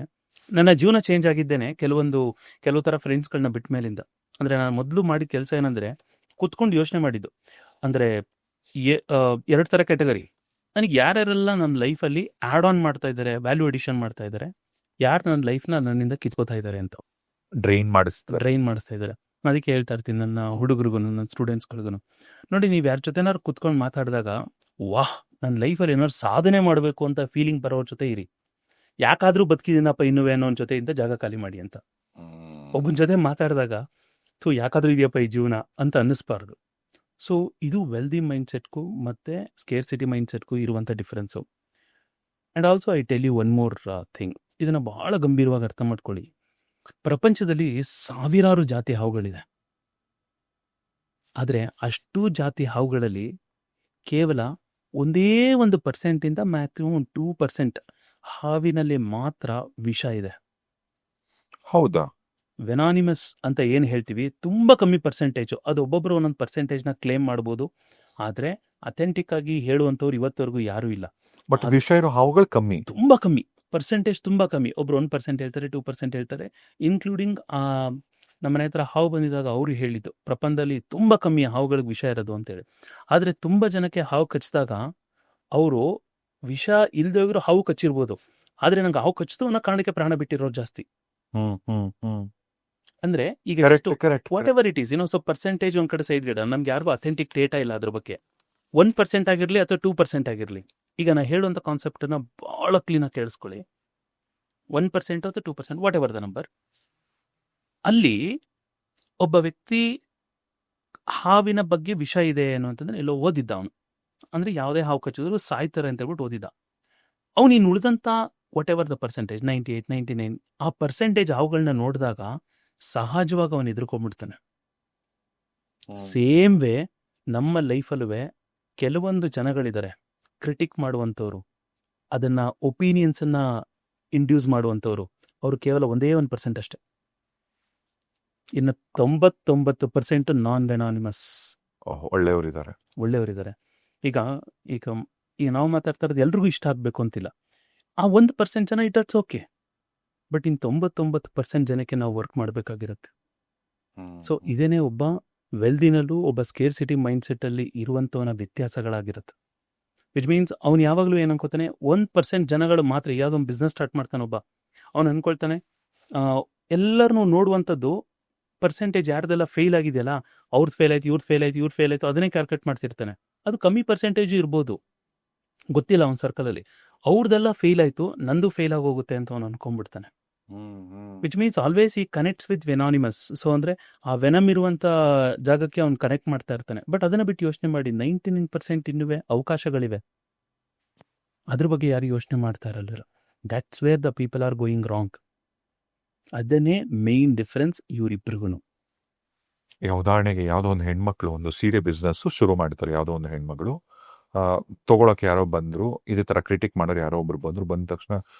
ನನ್ನ ಜೀವನ ಚೇಂಜ್ ಆಗಿದ್ದೇನೆ ಕೆಲವು ಥರ ಫ್ರೆಂಡ್ಸ್ಗಳನ್ನ ಬಿಟ್ಟ ಮೇಲಿಂದ. ಅಂದರೆ ನಾನು ಮೊದಲು ಮಾಡಿದ ಕೆಲಸ ಏನಂದರೆ, ಕೂತ್ಕೊಂಡು ಯೋಚನೆ ಮಾಡಿದ್ದು ಅಂದರೆ 2 ಥರ ಕ್ಯಾಟಗರಿ. ನನಗೆ ಯಾರ್ಯಾರೆಲ್ಲ ನನ್ನ ಲೈಫಲ್ಲಿ ಆ್ಯಡ್ ಆನ್ ಮಾಡ್ತಾ ಇದ್ದಾರೆ, ವ್ಯಾಲ್ಯೂ ಅಡಿಷನ್ ಮಾಡ್ತಾ ಇದ್ದಾರೆ, ಯಾರು ನನ್ನ ಲೈಫ್ನ ನನ್ನಿಂದ ಕಿತ್ಕೋತಾ ಇದ್ದಾರೆ ಅಂತ ಡ್ರೈನ್ ಮಾಡಿಸ್ತಾ ಇದ್ದಾರೆ. ಅದಕ್ಕೆ ಹೇಳ್ತಾ ಇರ್ತೀನಿ ನನ್ನ ಹುಡುಗರಿಗೂ, ನನ್ನ ಸ್ಟೂಡೆಂಟ್ಸ್ಗಳಿಗೂ, ನೋಡಿ ನೀವು ಯಾರ ಜೊತೆನಾರು ಕುತ್ಕೊಂಡು ಮಾತಾಡಿದಾಗ, ವಾಹ್ ನನ್ನ ಲೈಫಲ್ಲಿ ಏನಾದ್ರು ಸಾಧನೆ ಮಾಡಬೇಕು ಅಂತ ಫೀಲಿಂಗ್ ಬರೋರ ಜೊತೆ ಇರಿ. ಯಾಕಾದರೂ ಬದುಕಿದ್ದೀನಪ್ಪ ಇನ್ನುವೇ ಅನ್ನೋ ಜೊತೆಯಿಂದ ಜಾಗ ಖಾಲಿ ಮಾಡಿ ಅಂತ. ಒಬ್ಬನ ಜೊತೆ ಮಾತಾಡಿದಾಗ ಯಾಕಾದರೂ ಇದೆಯಪ್ಪ ಈ ಜೀವನ ಅಂತ ಅನ್ನಿಸ್ಬಾರ್ದು. ಸೊ ಇದು ವೆಲ್ದಿ ಮೈಂಡ್ಸೆಟ್ಗೂ ಮತ್ತು ಸ್ಕೇರ್ಸಿಟಿ ಮೈಂಡ್ಸೆಟ್ಗೂ ಇರುವಂಥ difference. And also I tell you one more thing, ಇದನ್ನು ಭಾಳ ಗಂಭೀರವಾಗಿ ಅರ್ಥ ಮಾಡ್ಕೊಳ್ಳಿ. ಪ್ರಪಂಚದಲ್ಲಿ ಸಾವಿರಾರು ಜಾತಿ ಹಾವುಗಳಿದೆ, ಆದರೆ ಅಷ್ಟೂ ಜಾತಿ ಹಾವುಗಳಲ್ಲಿ ಕೇವಲ ಒಂದೇ 1%ಇಂದ ಮ್ಯಾಕ್ಸಿಮಮ್ 2% ಹಾವಿನಲ್ಲಿ ಮಾತ್ರ ವಿಷ ಇದೆ. ಹೌದಾ? ವೆನಾನಿಮಸ್ ಅಂತ ಏನು ಹೇಳ್ತೀವಿ, ತುಂಬ ಕಮ್ಮಿ ಪರ್ಸೆಂಟೇಜು. ಅದು ಒಬ್ಬೊಬ್ಬರು ಒಂದೊಂದು ಪರ್ಸೆಂಟೇಜ್ನ ಕ್ಲೇಮ್ ಮಾಡ್ಬೋದು, ಆದರೆ ಅಥೆಂಟಿಕ್ ಆಗಿ ಹೇಳುವಂಥವ್ರು ಇವತ್ತವರೆಗೂ ಯಾರೂ ಇಲ್ಲ. ಬಟ್ ವಿಷ ಇರೋ ಹಾವುಗಳು ಕಮ್ಮಿ, ತುಂಬ ಕಮ್ಮಿ ಪರ್ಸೆಂಟೇಜ್, ತುಂಬ ಕಮ್ಮಿ. ಒಬ್ರು 1% ಹೇಳ್ತಾರೆ, 2% ಹೇಳ್ತಾರೆ, ಇನ್ಕ್ಲೂಡಿಂಗ್ ನಮ್ಮನೆ ಹತ್ರ ಹಾವು ಬಂದಿದ್ದಾಗ ಅವರು ಹೇಳಿದ್ದು ಪ್ರಪಂಚದಲ್ಲಿ ತುಂಬ ಕಮ್ಮಿ ಹಾವುಗಳಿಗೆ ವಿಷ ಇರೋದು ಅಂತೇಳಿ. ಆದರೆ ತುಂಬ ಜನಕ್ಕೆ ಹಾವು ಕಚ್ಚಿದಾಗ ಅವರು ವಿಷ ಇಲ್ದೋಗಿರೋ ಹಾವು ಕಚ್ಚಿರ್ಬೋದು, ಆದರೆ ನಂಗೆ ಹಾವು ಕಚ್ಚಿತು ಅನ್ನೋ ಕಾರಣಕ್ಕೆ ಪ್ರಾಣ ಬಿಟ್ಟಿರೋರು ಜಾಸ್ತಿ. ಅಂದರೆ ಈಗ what ever it is, so percentage ಒಂದು ಕಡೆ ಸೈಡ್ ಗಿಡ, ನಮ್ಗೆ ಯಾರಿಗೂ ಅಥೆಂಟಿಕ್ ಡೇಟಾ ಇಲ್ಲ ಅದ್ರ ಬಗ್ಗೆ. 1% ಆಗಿರಲಿ ಅಥವಾ 2% ಆಗಿರಲಿ, ಈಗ ನಾನು ಹೇಳುವಂಥ ಕಾನ್ಸೆಪ್ಟನ್ನು ಭಾಳ ಕ್ಲೀನಾಗಿ ಕೇಳಿಸ್ಕೊಳ್ಳಿ. 1% ಅಥವಾ 2%, ವಾಟ್ ಎವರ್ ದ ನಂಬರ್, ಅಲ್ಲಿ ಒಬ್ಬ ವ್ಯಕ್ತಿ ಹಾವಿನ ಬಗ್ಗೆ ವಿಷ ಇದೆ ಅನ್ನುವಂತಂದ್ರೆ ಎಲ್ಲೋ ಓದಿದ್ದ ಅವನು, ಅಂದರೆ ಯಾವುದೇ ಹಾವು ಕಚ್ಚಿದ್ರು ಸಾಯ್ತಾರೆ ಅಂತ ಹೇಳ್ಬಿಟ್ಟು ಓದಿದ್ದ ಅವನು. ಇನ್ನು ಉಳಿದಂಥ ವಾಟ್ ಎವರ್ ದ ಪರ್ಸೆಂಟೇಜ್ 98, 99, ಆ ಪರ್ಸೆಂಟೇಜ್ ಹಾವುಗಳನ್ನ ನೋಡಿದಾಗ ಸಹಜವಾಗಿ ಅವನು ಎದುರ್ಕೊಂಡ್ಬಿಡ್ತಾನೆ. ಸೇಮ್ ವೇ ನಮ್ಮ ಲೈಫಲ್ಲೂ ಕೆಲವೊಂದು ಜನಗಳಿದ್ದಾರೆ ಕ್ರಿಟಿಕ್ ಮಾಡುವಂಥವ್ರು, ಅದನ್ನು ಒಪಿನಿಯನ್ಸನ್ನು ಇಂಡ್ಯೂಸ್ ಮಾಡುವಂಥವ್ರು, ಅವರು ಕೇವಲ ಒಂದೇ 1% ಅಷ್ಟೆ. ಇನ್ನು 99% ನಾನ್ ವೆನಾನಿಮಸ್ ಒಳ್ಳೆಯವರಿದ್ದಾರೆ. ಈಗ ನಾವು ಮಾತಾಡ್ತಾ ಇರೋದು ಎಲ್ರಿಗೂ ಇಷ್ಟ ಆಗಬೇಕು ಅಂತಿಲ್ಲ. ಆ 1% ಜನ ಇಟ್ಸ್ ಓಕೆ, ಬಟ್ ಇನ್ನು 99% ಜನಕ್ಕೆ ನಾವು ವರ್ಕ್ ಮಾಡಬೇಕಾಗಿರುತ್ತೆ. ಸೊ ಇದೇನೇ ಒಬ್ಬ ವೆಲ್ದಿನಲ್ಲೂ ಒಬ್ಬ ಸ್ಕೇರ್ಸಿಟಿ ಮೈಂಡ್ಸೆಟ್ಟಲ್ಲಿ ಇರುವಂಥವನ ವ್ಯತ್ಯಾಸಗಳಾಗಿರುತ್ತೆ. ವಿಚ್ ಮೀನ್ಸ್ ಅವ್ನು ಯಾವಾಗಲೂ ಏನು ಅನ್ಕೋತಾನೆ, 1% ಜನಗಳು ಮಾತ್ರ, ಯಾವುದೋ ಒಂದು ಬಿಸ್ನೆಸ್ ಸ್ಟಾರ್ಟ್ ಮಾಡ್ತಾನೆ ಒಬ್ಬ, ಅವ್ನು ಅಂದ್ಕೊಳ್ತಾನೆ ಎಲ್ಲರನ್ನೂ ನೋಡುವಂಥದ್ದು ಪರ್ಸೆಂಟೇಜ್ ಯಾರ್ದೆಲ್ಲ ಫೇಲ್ ಆಗಿದೆಯಲ್ಲ, ಅವ್ರದ್ದು ಫೇಲ್ ಆಯ್ತು, ಇವ್ರದ್ದು ಫೇಲ್ ಆಯಿತು, ಅದನ್ನೇ ಕ್ಯಾಲ್ಕುಲೇಟ್ ಮಾಡ್ತಿರ್ತಾನೆ. ಅದು ಕಮ್ಮಿ ಪರ್ಸೆಂಟೇಜು ಇರ್ಬೋದು, ಗೊತ್ತಿಲ್ಲ ಅವ್ನ ಸರ್ಕಲಲ್ಲಿ. ಅವ್ರದ್ದೆಲ್ಲ ಫೇಲ್ ಆಯಿತು, ನಂದು ಫೇಲ್ ಆಗೋಗುತ್ತೆ ಅಂತ ಅವ್ನು ಅನ್ಕೊಂಡ್ಬಿಡ್ತಾನೆ. ವಿಚ್ ಮೀನ್ಸ್ ಆಲ್ವೇಸ್ ಈ ಕನೆಕ್ಟ್ಸ್ ವಿತ್ ವೆನಾನಿಮಸ್. ಸೊ ಅಂದರೆ ಆ ವೆನಮ್ ಇರುವಂಥ ಜಾಗಕ್ಕೆ ಅವ್ನು ಕನೆಕ್ಟ್ ಮಾಡ್ತಾ ಇರ್ತಾನೆ. ಬಟ್ ಅದನ್ನು ಬಿಟ್ಟು ಯೋಚನೆ ಮಾಡಿ 99% ಇನ್ನೂ ಅವಕಾಶಗಳಿವೆ, ಅದ್ರ ಬಗ್ಗೆ ಯಾರು ಯೋಚನೆ ಮಾಡ್ತಾ ಇರಲ್ಲ. That's where the people are going wrong. ಅದನ್ನೇ ಮೇನ್ ಡಿಫ್ರೆನ್ಸ್ ಇವರಿಬ್ರಿಗೂ. ಈಗ ಉದಾಹರಣೆಗೆ ಯಾವುದೋ ಒಂದು ಹೆಣ್ಮಕ್ಳು ಒಂದು ಸೀರೆ ಬಿಸ್ನೆಸ್ ಶುರು ಮಾಡ್ತಾರೆ. ಯಾವುದೋ ಒಂದು ಹೆಣ್ಮಗಳು ತೊಗೊಳಕ್ಕೆ ಯಾರೋ ಬಂದರು, ಇದೇ ಥರ ಕ್ರಿಟಿಕ್ ಮಾಡೋರು ಯಾರೋ ಒಬ್ರು ಬಂದರು. ಬಂದ ತಕ್ಷಣ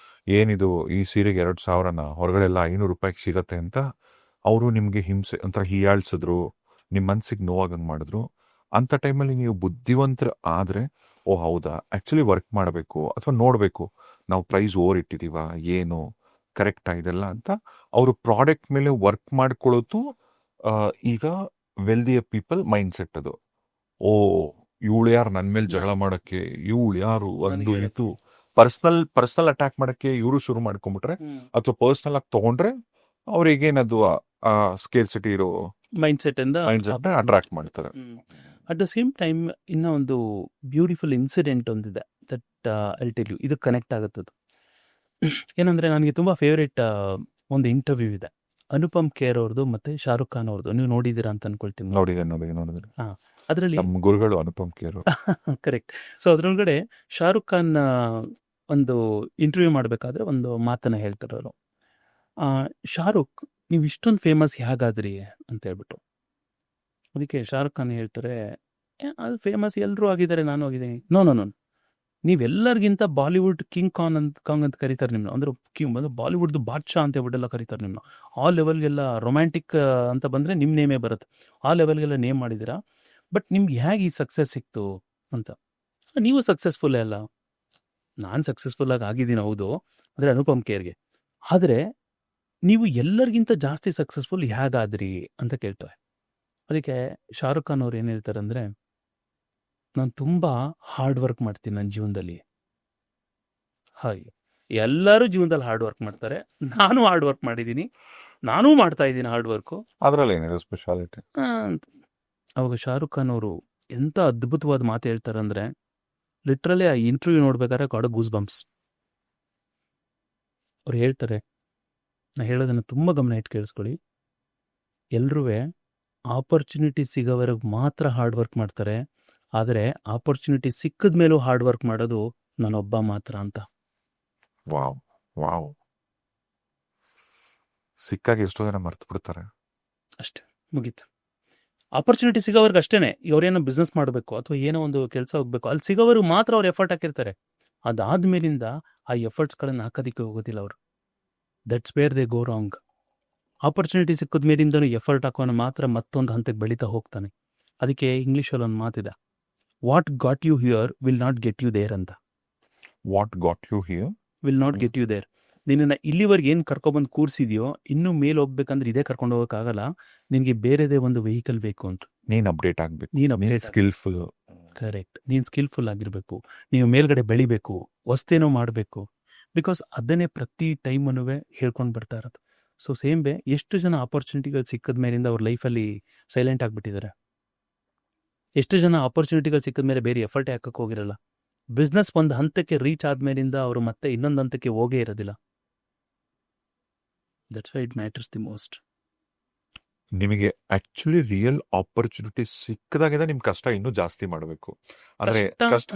ಏನಿದು ಈ ಸೀರೆಗೆ 2,000ನ ಹೊರಗಡೆಲ್ಲ 500 ರೂಪಾಯಿಗೆ ಸಿಗತ್ತೆ ಅಂತ ಅವರು ನಿಮಗೆ ಹಿಂಸೆ ಒಂಥರ ಹೀಯಾಳ್ಸಿದ್ರು, ನಿಮ್ಮ ಮನ್ಸಿಗೆ ನೋವಾಗಂಗೆ ಮಾಡಿದ್ರು. ಅಂತ ಟೈಮಲ್ಲಿ ನೀವು ಬುದ್ಧಿವಂತರ ಆದ್ರೆ ಓ ಹೌದಾ ಆಕ್ಚುಲಿ ವರ್ಕ್ ಮಾಡಬೇಕು ಅಥವಾ ನೋಡಬೇಕು ನಾವು ಪ್ರೈಸ್ ಓವರ್ ಇಟ್ಟಿದೀವ ಏನು ಕರೆಕ್ಟಾ ಇದೆಲ್ಲ ಅಂತ ಅವರು ಪ್ರಾಡಕ್ಟ್ ಮೇಲೆ ವರ್ಕ್ ಮಾಡ್ಕೊಳ್ಳೋದು ಈಗ ವೆಲ್ದಿಯ ಪೀಪಲ್ ಮೈಂಡ್ ಸೆಟ್ ಅದು. ಓ ಇವಳು ಯಾರು ನನ್ನ ಮೇಲೆ ಜಗಳ ಮಾಡಕ್ಕೆ, ಇವಳು ಯಾರು ಒಂದು ನನಗೆ ಇದು ಪರ್ಸನಲ್ ಅಟ್ಯಾಕ್ ಮಾಡಕ್ಕೆ ಇವರು ಶುರು ಮಾಡ್ಕೊಂಡ್ಬಿಟ್ರೆ ಅಥವಾ ಪರ್ಸನಲ್ ಆಗಿ ತಗೊಂಡ್ರೆ ಅವ್ರಿಗೇನದು ಸ್ಕೇರ್ಸಿಟಿ ಇರೋ ಮೈಂಡ್ ಸೆಟ್ ಇಂದ ಮೈಂಡ್ ಸೆಟ್ ಅಟ್ರಾಕ್ಟ್ ಮಾಡ್ತಾರೆ. ಅಟ್ ದ ಸೇಮ್ ಟೈಮ್ ಇನ್ನೂ ಒಂದು ಬ್ಯೂಟಿಫುಲ್ ಇನ್ಸಿಡೆಂಟ್ ಒಂದಿದೆ ದಟ್ ಐ ಟೆಲ್ ಯು, ಇದು ಕನೆಕ್ಟ್ ಆಗುತ್ತದು. ಏನಂದ್ರೆ ನನಗೆ ತುಂಬಾ ಫೇವ್ರೇಟ್ ಒಂದು ಇಂಟರ್ವ್ಯೂ ಇದೆ, ಅನುಪಮ್ ಖೇರ್ ಅವ್ರದ್ದು ಮತ್ತೆ ಶಾರುಖ್ ಖಾನ್ ಅವ್ರದ್ದು. ನೀವು ನೋಡಿದ್ದೀರಾ ಅಂತ ಅನ್ಕೊಳ್ತೀನಿ. ನೋಡಿದ್ರೆ ಅದರಲ್ಲಿ ನಮ್ಮ ಗುರುಗಳು ಅನುಪಮ್ ಖೇರ್ ಕರೆಕ್ಟ್. ಸೊ ಅದ್ರೊಳಗಡೆ ಶಾರುಖ್ ಖಾನ್ ಒಂದು ಇಂಟರ್ವ್ಯೂ ಮಾಡಬೇಕಾದ್ರೆ ಒಂದು ಮಾತನ್ನ ಹೇಳ್ತಾರೆ ಅವರು, ಶಾರುಖ್ ನೀವು ಇಷ್ಟೊಂದು ಫೇಮಸ್ ಹೇಗಾದ್ರಿ ಅಂತ ಹೇಳ್ಬಿಟ್ಟು. ಅದಕ್ಕೆ ಶಾರುಖ್ ಖಾನ್ ಹೇಳ್ತಾರೆ, ಅದು ಫೇಮಸ್ ಎಲ್ಲರೂ ಆಗಿದ್ದಾರೆ, ನಾನು ಆಗಿದ್ದೀನಿ. ನೋ ನೋ ನೋ, ನೀವೆಲ್ಲರಿಗಿಂತ ಬಾಲಿವುಡ್ ಕಿಂಗ್ ಕಾಂಗ್ ಅಂತ ಕರೀತಾರೆ ನಿಮ್ಮನ್ನ. ಅಂದ್ರೆ ಕಿಂಗ್ ಬಾಲಿವುಡ್ದು ಬಾದ್ಶಾ ಅಂತ ಹೇಳ್ಬಿಟ್ಟೆಲ್ಲ ಕರೀತಾರೆ ನಿಮ್ಮನ್ನ. ಆ ಲೆವೆಲ್ಗೆಲ್ಲ ರೊಮ್ಯಾಂಟಿಕ್ ಅಂತ ಬಂದರೆ ನಿಮ್ಮ ನೇಮೇ ಬರುತ್ತೆ. ಆ ಲೆವೆಲ್ಗೆಲ್ಲ ನೇಮ್ ಮಾಡಿದ್ದೀರಾ. ಬಟ್ ನಿಮ್ಗೆ ಹೇಗೆ ಈ ಸಕ್ಸಸ್ ಸಿಕ್ತು ಅಂತ. ನೀವು ಸಕ್ಸಸ್ಫುಲ್ಲೇ ಅಲ್ಲ. ನಾನು ಸಕ್ಸಸ್ಫುಲ್ಲಾಗಿ ಆಗಿದ್ದೀನಿ ಹೌದು, ಅಂದರೆ ಅನುಪಮ್ ಖೇರ್ಗೆ. ಆದರೆ ನೀವು ಎಲ್ಲರಿಗಿಂತ ಜಾಸ್ತಿ ಸಕ್ಸಸ್ಫುಲ್ ಹೇಗಾದ್ರಿ ಅಂತ ಕೇಳ್ತಾರೆ. ಅದಕ್ಕೆ ಶಾರುಖ್ ಖಾನ್ ಅವ್ರು ಏನು ಹೇಳ್ತಾರೆ ಅಂದರೆ, ನಾನು ತುಂಬ ಹಾರ್ಡ್ ವರ್ಕ್ ಮಾಡ್ತೀನಿ ನನ್ನ ಜೀವನದಲ್ಲಿ. ಹಾಗೆ ಎಲ್ಲರೂ ಜೀವನದಲ್ಲಿ ಹಾರ್ಡ್ ವರ್ಕ್ ಮಾಡ್ತಾರೆ, ನಾನು ಹಾರ್ಡ್ ವರ್ಕ್ ಮಾಡಿದ್ದೀನಿ, ನಾನೂ ಮಾಡ್ತಾ ಇದ್ದೀನಿ ಹಾರ್ಡ್ ವರ್ಕು. ಅದ್ರಲ್ಲಿ ಏನಿದೆ ಸ್ಪೆಷಾಲಿಟಿ? ಅವಾಗ ಶಾರುಖ್ ಖಾನ್ ಅವರು ಎಂಥ ಅದ್ಭುತವಾದ ಮಾತು ಹೇಳ್ತಾರೆ ಅಂದರೆ, ಲಿಟ್ರಲಿ ಆ ಇಂಟರ್ವ್ಯೂ ನೋಡ್ಬೇಕಾದ್ರೆ ಗಾಡ್ ಗೂಸ್ ಬಂಪ್ಸ್. ಅವ್ರು ಹೇಳ್ತಾರೆ, ನಾ ಹೇಳೋದನ್ನು ತುಂಬ ಗಮನ ಇಟ್ಟು ಕೇಳಿಸ್ಕೊಳ್ಳಿ, ಎಲ್ಲರೂ ಆಪರ್ಚುನಿಟಿ ಸಿಗೋವರೆಗೆ ಮಾತ್ರ ಹಾರ್ಡ್ ವರ್ಕ್ ಮಾಡ್ತಾರೆ, ಆದರೆ ಆಪರ್ಚುನಿಟಿ ಸಿಕ್ಕಿದ ಮೇಲೂ ಹಾರ್ಡ್ ವರ್ಕ್ ಮಾಡೋದು ನಾನೊಬ್ಬ ಮಾತ್ರ ಅಂತ. ವಾವ್ ವಾವ್, ಸಿಕ್ಕಾಗ ಎಷ್ಟೋ ಜನ ಮರ್ತು ಬಿಡ್ತಾರೆ. ಅಷ್ಟೇ, ಮುಗೀತು. ಆಪರ್ಚುನಿಟಿ ಸಿಗೋವರೆಗೆ ಅಷ್ಟೇನೆ. ಅವ್ರೇನೋ ಬಿಸ್ನೆಸ್ ಮಾಡಬೇಕು ಅಥವಾ ಏನೋ ಒಂದು ಕೆಲಸ ಹೋಗ್ಬೇಕು, ಅಲ್ಲಿ ಸಿಗೋವರೆಗೂ ಮಾತ್ರ ಅವ್ರು ಎಫರ್ಟ್ ಹಾಕಿರ್ತಾರೆ. ಅದಾದ್ಮೇಲಿಂದ ಆ ಎಫರ್ಟ್ಸ್ಗಳನ್ನು ಹಾಕೋದಕ್ಕೆ ಹೋಗೋದಿಲ್ಲ ಅವರು. That's where they go wrong. Opportunity ಸಿಕ್ಕಿದ ಮೇಲಿಂದನೂ ಎಫರ್ಟ್ ಹಾಕೋನು ಮಾತ್ರ ಮತ್ತೊಂದು ಹಂತಕ್ಕೆ ಬೆಳೀತಾ ಹೋಗ್ತಾನೆ. ಅದಕ್ಕೆ ಇಂಗ್ಲೀಷಲ್ಲಿ ಒಂದು ಮಾತಿದೆ, what got you here will not get you there ಅಂತ. What got you here will not get you there. ನಿನ್ನನ್ನು ಇಲ್ಲಿವರೆಗೆ ಏನು ಕರ್ಕೊಬಂದು ಕೂರಿಸಿದ್ಯೋ, ಇನ್ನೂ ಮೇಲೆ ಹೋಗ್ಬೇಕಂದ್ರೆ ಇದೇ ಕರ್ಕೊಂಡು ಹೋಗೋಕ್ಕಾಗಲ್ಲ, ನಿನಗೆ ಬೇರೆದೇ ಒಂದು ವೆಹಿಕಲ್ ಬೇಕು ಅಂತ. ನೀನು ಅಪ್ಡೇಟ್ ಆಗಬೇಕು, ನೀನು ಅಪ್ಡೇಟ್ ಸ್ಕಿಲ್ಫುಲ್. ಕರೆಕ್ಟ್, ನೀನು ಸ್ಕಿಲ್ಫುಲ್ ಆಗಿರಬೇಕು, ನೀವು ಮೇಲ್ಗಡೆ ಬೆಳಿಬೇಕು, ಹೊಸ್ತೇನೋ ಮಾಡಬೇಕು. ಬಿಕಾಸ್ ಅದನ್ನೇ ಪ್ರತಿ ಟೈಮನ್ನು ಹೇಳ್ಕೊಂಡು ಬರ್ತಾ ಇರೋದು. ಸೊ ಸೇಮ್ ಎಷ್ಟು ಜನ ಆಪರ್ಚುನಿಟಿಗಳು ಸಿಕ್ಕಿದ ಮೇಲಿಂದ ಅವ್ರ ಲೈಫಲ್ಲಿ ಸೈಲೆಂಟ್ ಆಗಿಬಿಟ್ಟಿದ್ದಾರೆ. ಎಷ್ಟು ಜನ ಆಪರ್ಚುನಿಟಿಗಳು ಸಿಕ್ಕಿದ ಮೇಲೆ ಬೇರೆ ಎಫರ್ಟೇ ಹಾಕಕ್ಕೆ ಹೋಗಿರಲ್ಲ. ಬಿಸ್ನೆಸ್ ಒಂದು ಹಂತಕ್ಕೆ ರೀಚ್ ಆದ್ಮೇಲಿಂದ ಅವರು ಮತ್ತೆ ಇನ್ನೊಂದು ಹಂತಕ್ಕೆ ಹೋಗೇ ಇರೋದಿಲ್ಲ. That's why it matters the most. ನಿಮಗೆ ಆಕ್ಚುಲಿ ರಿಯಲ್ ಆಪರ್ಚುನಿಟಿ ಸಿಕ್ಕದಾಗಿಂದ ನಿಮ್ ಕಷ್ಟ ಇನ್ನೂ ಜಾಸ್ತಿ ಮಾಡಬೇಕು. ಅಂದ್ರೆ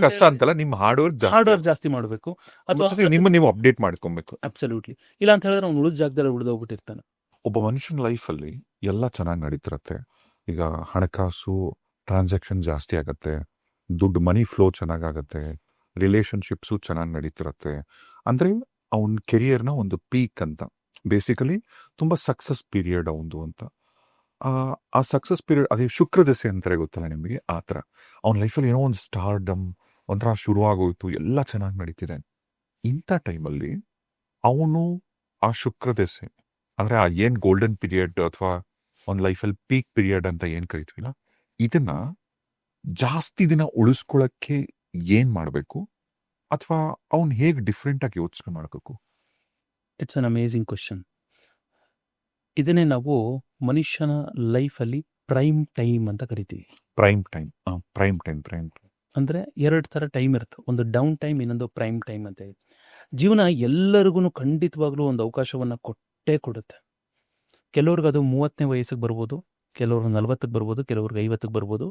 ಕಷ್ಟ ಅಂತಲ್ಲ, ನಿಮ್ ಹಾರ್ಡ್ ವರ್ಕ್ ಜಾಸ್ತಿ ಮಾಡಬೇಕು, ಅಥವಾ ನೀವು ಅಪ್ಡೇಟ್ ಮಾಡ್ಕೊಬೇಕು. ಅಬ್ಸಲ್ಯೂಟ್ಲಿ. ಇಲ್ಲ ಅಂತ ಹೇಳಿದ್ರೆ ಅವ್ನು ಉಳಿದ ಜಾಗದಲ್ಲಿ ಉಳಿದೋಗ್ಬಿಟ್ಟಿರ್ತಾನೆ. ಒಬ್ಬ ಮನುಷ್ಯನ ಲೈಫಲ್ಲಿ ಎಲ್ಲ ಚೆನ್ನಾಗಿ ನಡೀತಿರತ್ತೆ. ಈಗ ಹಣಕಾಸು ಟ್ರಾನ್ಸಾಕ್ಷನ್ ಜಾಸ್ತಿ ಆಗತ್ತೆ, ದುಡ್ಡು ಮನಿ ಫ್ಲೋ ಚೆನ್ನಾಗತ್ತೆ, ರಿಲೇಶನ್ಶಿಪ್ಸು ಚೆನ್ನಾಗಿ ನಡೀತಿರತ್ತೆ. ಅಂದ್ರೆ ಅವನ ಕೆರಿಯರ್ನ ಒಂದು ಪೀಕ್ ಅಂತ, ಬೇಸಿಕಲಿ ತುಂಬಾ ಸಕ್ಸಸ್ ಪೀರಿಯಡ್ ಅವನು ಅಂತ. ಆ ಸಕ್ಸಸ್ ಪೀರಿಯಡ್ ಅದೇ ಶುಕ್ರ ದಶೆ ಅಂತಾರೆ, ಗೊತ್ತಲ್ಲ ನಿಮಗೆ? ಆ ಥರ ಅವನ ಲೈಫಲ್ಲಿ ಏನೋ ಒಂದು ಸ್ಟಾರ್ಡಮ್ ಒಂಥರ ಶುರುವಾಗೋಯ್ತು, ಎಲ್ಲ ಚೆನ್ನಾಗಿ ನಡೀತಿದೆ. ಇಂಥ ಟೈಮಲ್ಲಿ ಅವನು ಆ ಶುಕ್ರ ದಶೆ ಅಂದ್ರೆ ಆ ಏನ್ ಗೋಲ್ಡನ್ ಪೀರಿಯಡ್ ಅಥವಾ ಒಂದು ಲೈಫಲ್ಲಿ ಪೀಕ್ ಪೀರಿಯಡ್ ಅಂತ ಏನ್ ಕರಿತೀವಿಲ್ಲ, ಇದನ್ನ ಜಾಸ್ತಿ ದಿನ ಉಳಿಸ್ಕೊಳಕ್ಕೆ ಏನ್ ಮಾಡಬೇಕು, ಅಥವಾ ಅವನು ಹೇಗೆ ಡಿಫ್ರೆಂಟ್ ಆಗಿ ಯೋಚನೆ ಮಾಡಬೇಕು? It's an amazing question. ಇದನ್ನೇ ನಾವು ಮನುಷ್ಯನ ಲೈಫಲ್ಲಿ ಪ್ರೈಮ್ ಟೈಮ್ ಅಂತ ಕರಿತೀವಿ. ಪ್ರೈಮ್ ಟೈಮ್ ಅಂದರೆ 2 ಥರ ಟೈಮ್ ಇರುತ್ತೆ. ಒಂದು ಡೌನ್ ಟೈಮ್, ಇನ್ನೊಂದು ಪ್ರೈಮ್ ಟೈಮ್ ಅಂತ ಹೇಳಿ. ಜೀವನ ಎಲ್ಲರಿಗೂ ಖಂಡಿತವಾಗ್ಲೂ ಒಂದು ಅವಕಾಶವನ್ನು ಕೊಟ್ಟೇ ಕೊಡುತ್ತೆ. ಕೆಲವ್ರಿಗೆ ಅದು 30ನೇ ವಯಸ್ಸಿಗೆ ಬರ್ಬೋದು, ಕೆಲವ್ರಿಗೆ 40ಕ್ಕೆ ಬರ್ಬೋದು, ಕೆಲವ್ರಿಗೆ 50ಕ್ಕೆ ಬರ್ಬೋದು.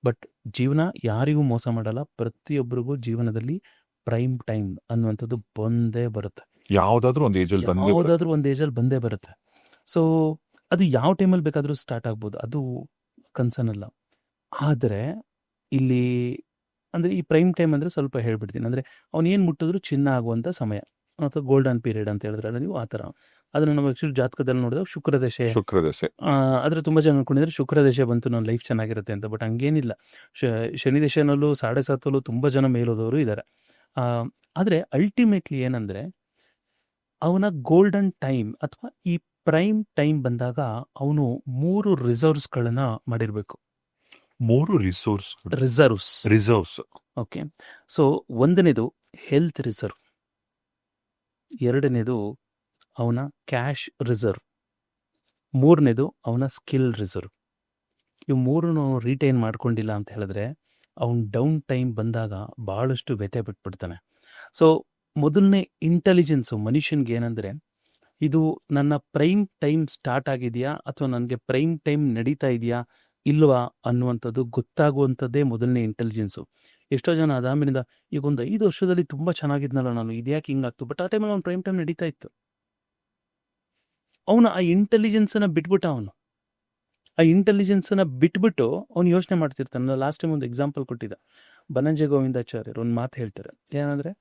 ಬಟ್ ಜೀವನ ಯಾರಿಗೂ ಮೋಸ ಮಾಡಲ್ಲ. ಪ್ರತಿಯೊಬ್ಬರಿಗೂ ಜೀವನದಲ್ಲಿ ಪ್ರೈಮ್ ಟೈಮ್ ಅನ್ನುವಂಥದ್ದು ಬಂದೇ ಬರುತ್ತೆ. ಯಾವುದಾದ್ರೂ ಒಂದು ಏಜಲ್ಲಿ ಬಂದೇ ಬರುತ್ತೆ. ಸೊ ಅದು ಯಾವ ಟೈಮಲ್ಲಿ ಬೇಕಾದರೂ ಸ್ಟಾರ್ಟ್ ಆಗ್ಬೋದು, ಅದು ಕನ್ಸರ್ನ್ ಅಲ್ಲ. ಆದರೆ ಇಲ್ಲಿ ಅಂದರೆ ಈ ಪ್ರೈಮ್ ಟೈಮ್ ಅಂದರೆ ಸ್ವಲ್ಪ ಹೇಳ್ಬಿಡ್ತೀನಿ. ಅಂದರೆ ಅವ್ನು ಏನು ಮುಟ್ಟಿದ್ರು ಚಿನ್ನ ಆಗುವಂಥ ಸಮಯ, ಅಥವಾ ಗೋಲ್ಡನ್ ಪೀರಿಯಡ್ ಅಂತ ಹೇಳಿದ್ರಲ್ಲ ನೀವು, ಆ ಥರ. ಅದನ್ನು ನಾವು ಆ್ಯಕ್ಚುಲಿ ಜಾತಕದಲ್ಲಿ ನೋಡಿದಾಗ ಶುಕ್ರದಶೆ ಶುಕ್ರದಶೆ. ಆದರೆ ತುಂಬ ಜನ ಅನ್ಕೊಂಡಿದ್ರೆ ಶುಕ್ರದಶೆ ಬಂತು ನನ್ನ ಲೈಫ್ ಚೆನ್ನಾಗಿರುತ್ತೆ ಅಂತ. ಬಟ್ ಹಂಗೇನಿಲ್ಲ. ಶನಿ ದಶೆನಲ್ಲೂ 7.5 ತುಂಬ ಜನ ಮೇಲೋದವರು ಇದ್ದಾರೆ. ಆದರೆ ಅಲ್ಟಿಮೇಟ್ಲಿ ಏನಂದರೆ ಅವನ ಗೋಲ್ಡನ್ ಟೈಮ್ ಅಥವಾ ಈ ಪ್ರೈಮ್ ಟೈಮ್ ಬಂದಾಗ ಅವನು 3 ರಿಸರ್ವ್ಸ್ಗಳನ್ನು ಮಾಡಿರಬೇಕು. 3 ರಿಸರ್ವ್ಸ್. ಓಕೆ. ಸೊ ಒಂದನೇದು ಹೆಲ್ತ್ ರಿಸರ್ವ್, ಎರಡನೇದು ಅವನ ಕ್ಯಾಶ್ ರಿಸರ್ವ್, ಮೂರನೇದು ಅವನ ಸ್ಕಿಲ್ ರಿಸರ್ವ್. ಇವು ಮೂರನ್ನು ರಿಟೈನ್ ಮಾಡ್ಕೊಂಡಿಲ್ಲ ಅಂತ ಹೇಳಿದ್ರೆ ಅವನು ಡೌನ್ ಟೈಮ್ ಬಂದಾಗ ಭಾಳಷ್ಟು ವ್ಯಥೆ ಬಿಟ್ಬಿಡ್ತಾನೆ. ಸೊ ಮೊದಲನೇ ಇಂಟೆಲಿಜೆನ್ಸು ಮನುಷ್ಯನ್ಗೆ ಏನಂದರೆ, ಇದು ನನ್ನ ಪ್ರೈಮ್ ಟೈಮ್ ಸ್ಟಾರ್ಟ್ ಆಗಿದೆಯಾ ಅಥವಾ ನನಗೆ ಪ್ರೈಮ್ ಟೈಮ್ ನಡೀತಾ ಇದೆಯಾ ಇಲ್ವಾ ಅನ್ನುವಂಥದ್ದು ಗೊತ್ತಾಗುವಂಥದ್ದೇ ಮೊದಲನೇ ಇಂಟೆಲಿಜೆನ್ಸು. ಎಷ್ಟೋ ಜನ ಅದಾದ್ಮೇಲಿಂದ ಈಗ ಒಂದು 5 ವರ್ಷದಲ್ಲಿ ತುಂಬ ಚೆನ್ನಾಗಿದ್ನಲ್ಲ ನಾನು, ಇದ್ಯಾಕೆ ಹಿಂಗಾಗ್ತು, ಬಟ್ ಆ ಟೈಮಲ್ಲಿ ಅವ್ನು ಪ್ರೈಮ್ ಟೈಮ್ ನಡೀತಾ ಇತ್ತು. ಅವನು ಆ ಇಂಟೆಲಿಜೆನ್ಸನ್ನು ಬಿಟ್ಬಿಟ್ಟ. ಆ ಇಂಟೆಲಿಜೆನ್ಸನ್ನು ಬಿಟ್ಬಿಟ್ಟು ಅವ್ನು ಯೋಚನೆ ಮಾಡ್ತಿರ್ತಾನೆ. ನಾನು ಲಾಸ್ಟ್ ಟೈಮ್ ಒಂದು ಎಕ್ಸಾಂಪಲ್ ಕೊಟ್ಟಿದ್ದೆ. ಬನಂಜೆ ಗೋವಿಂದಾಚಾರ್ಯರು ಒಂದು ಮಾತು ಹೇಳ್ತಾರೆ. ಏನಂದರೆ,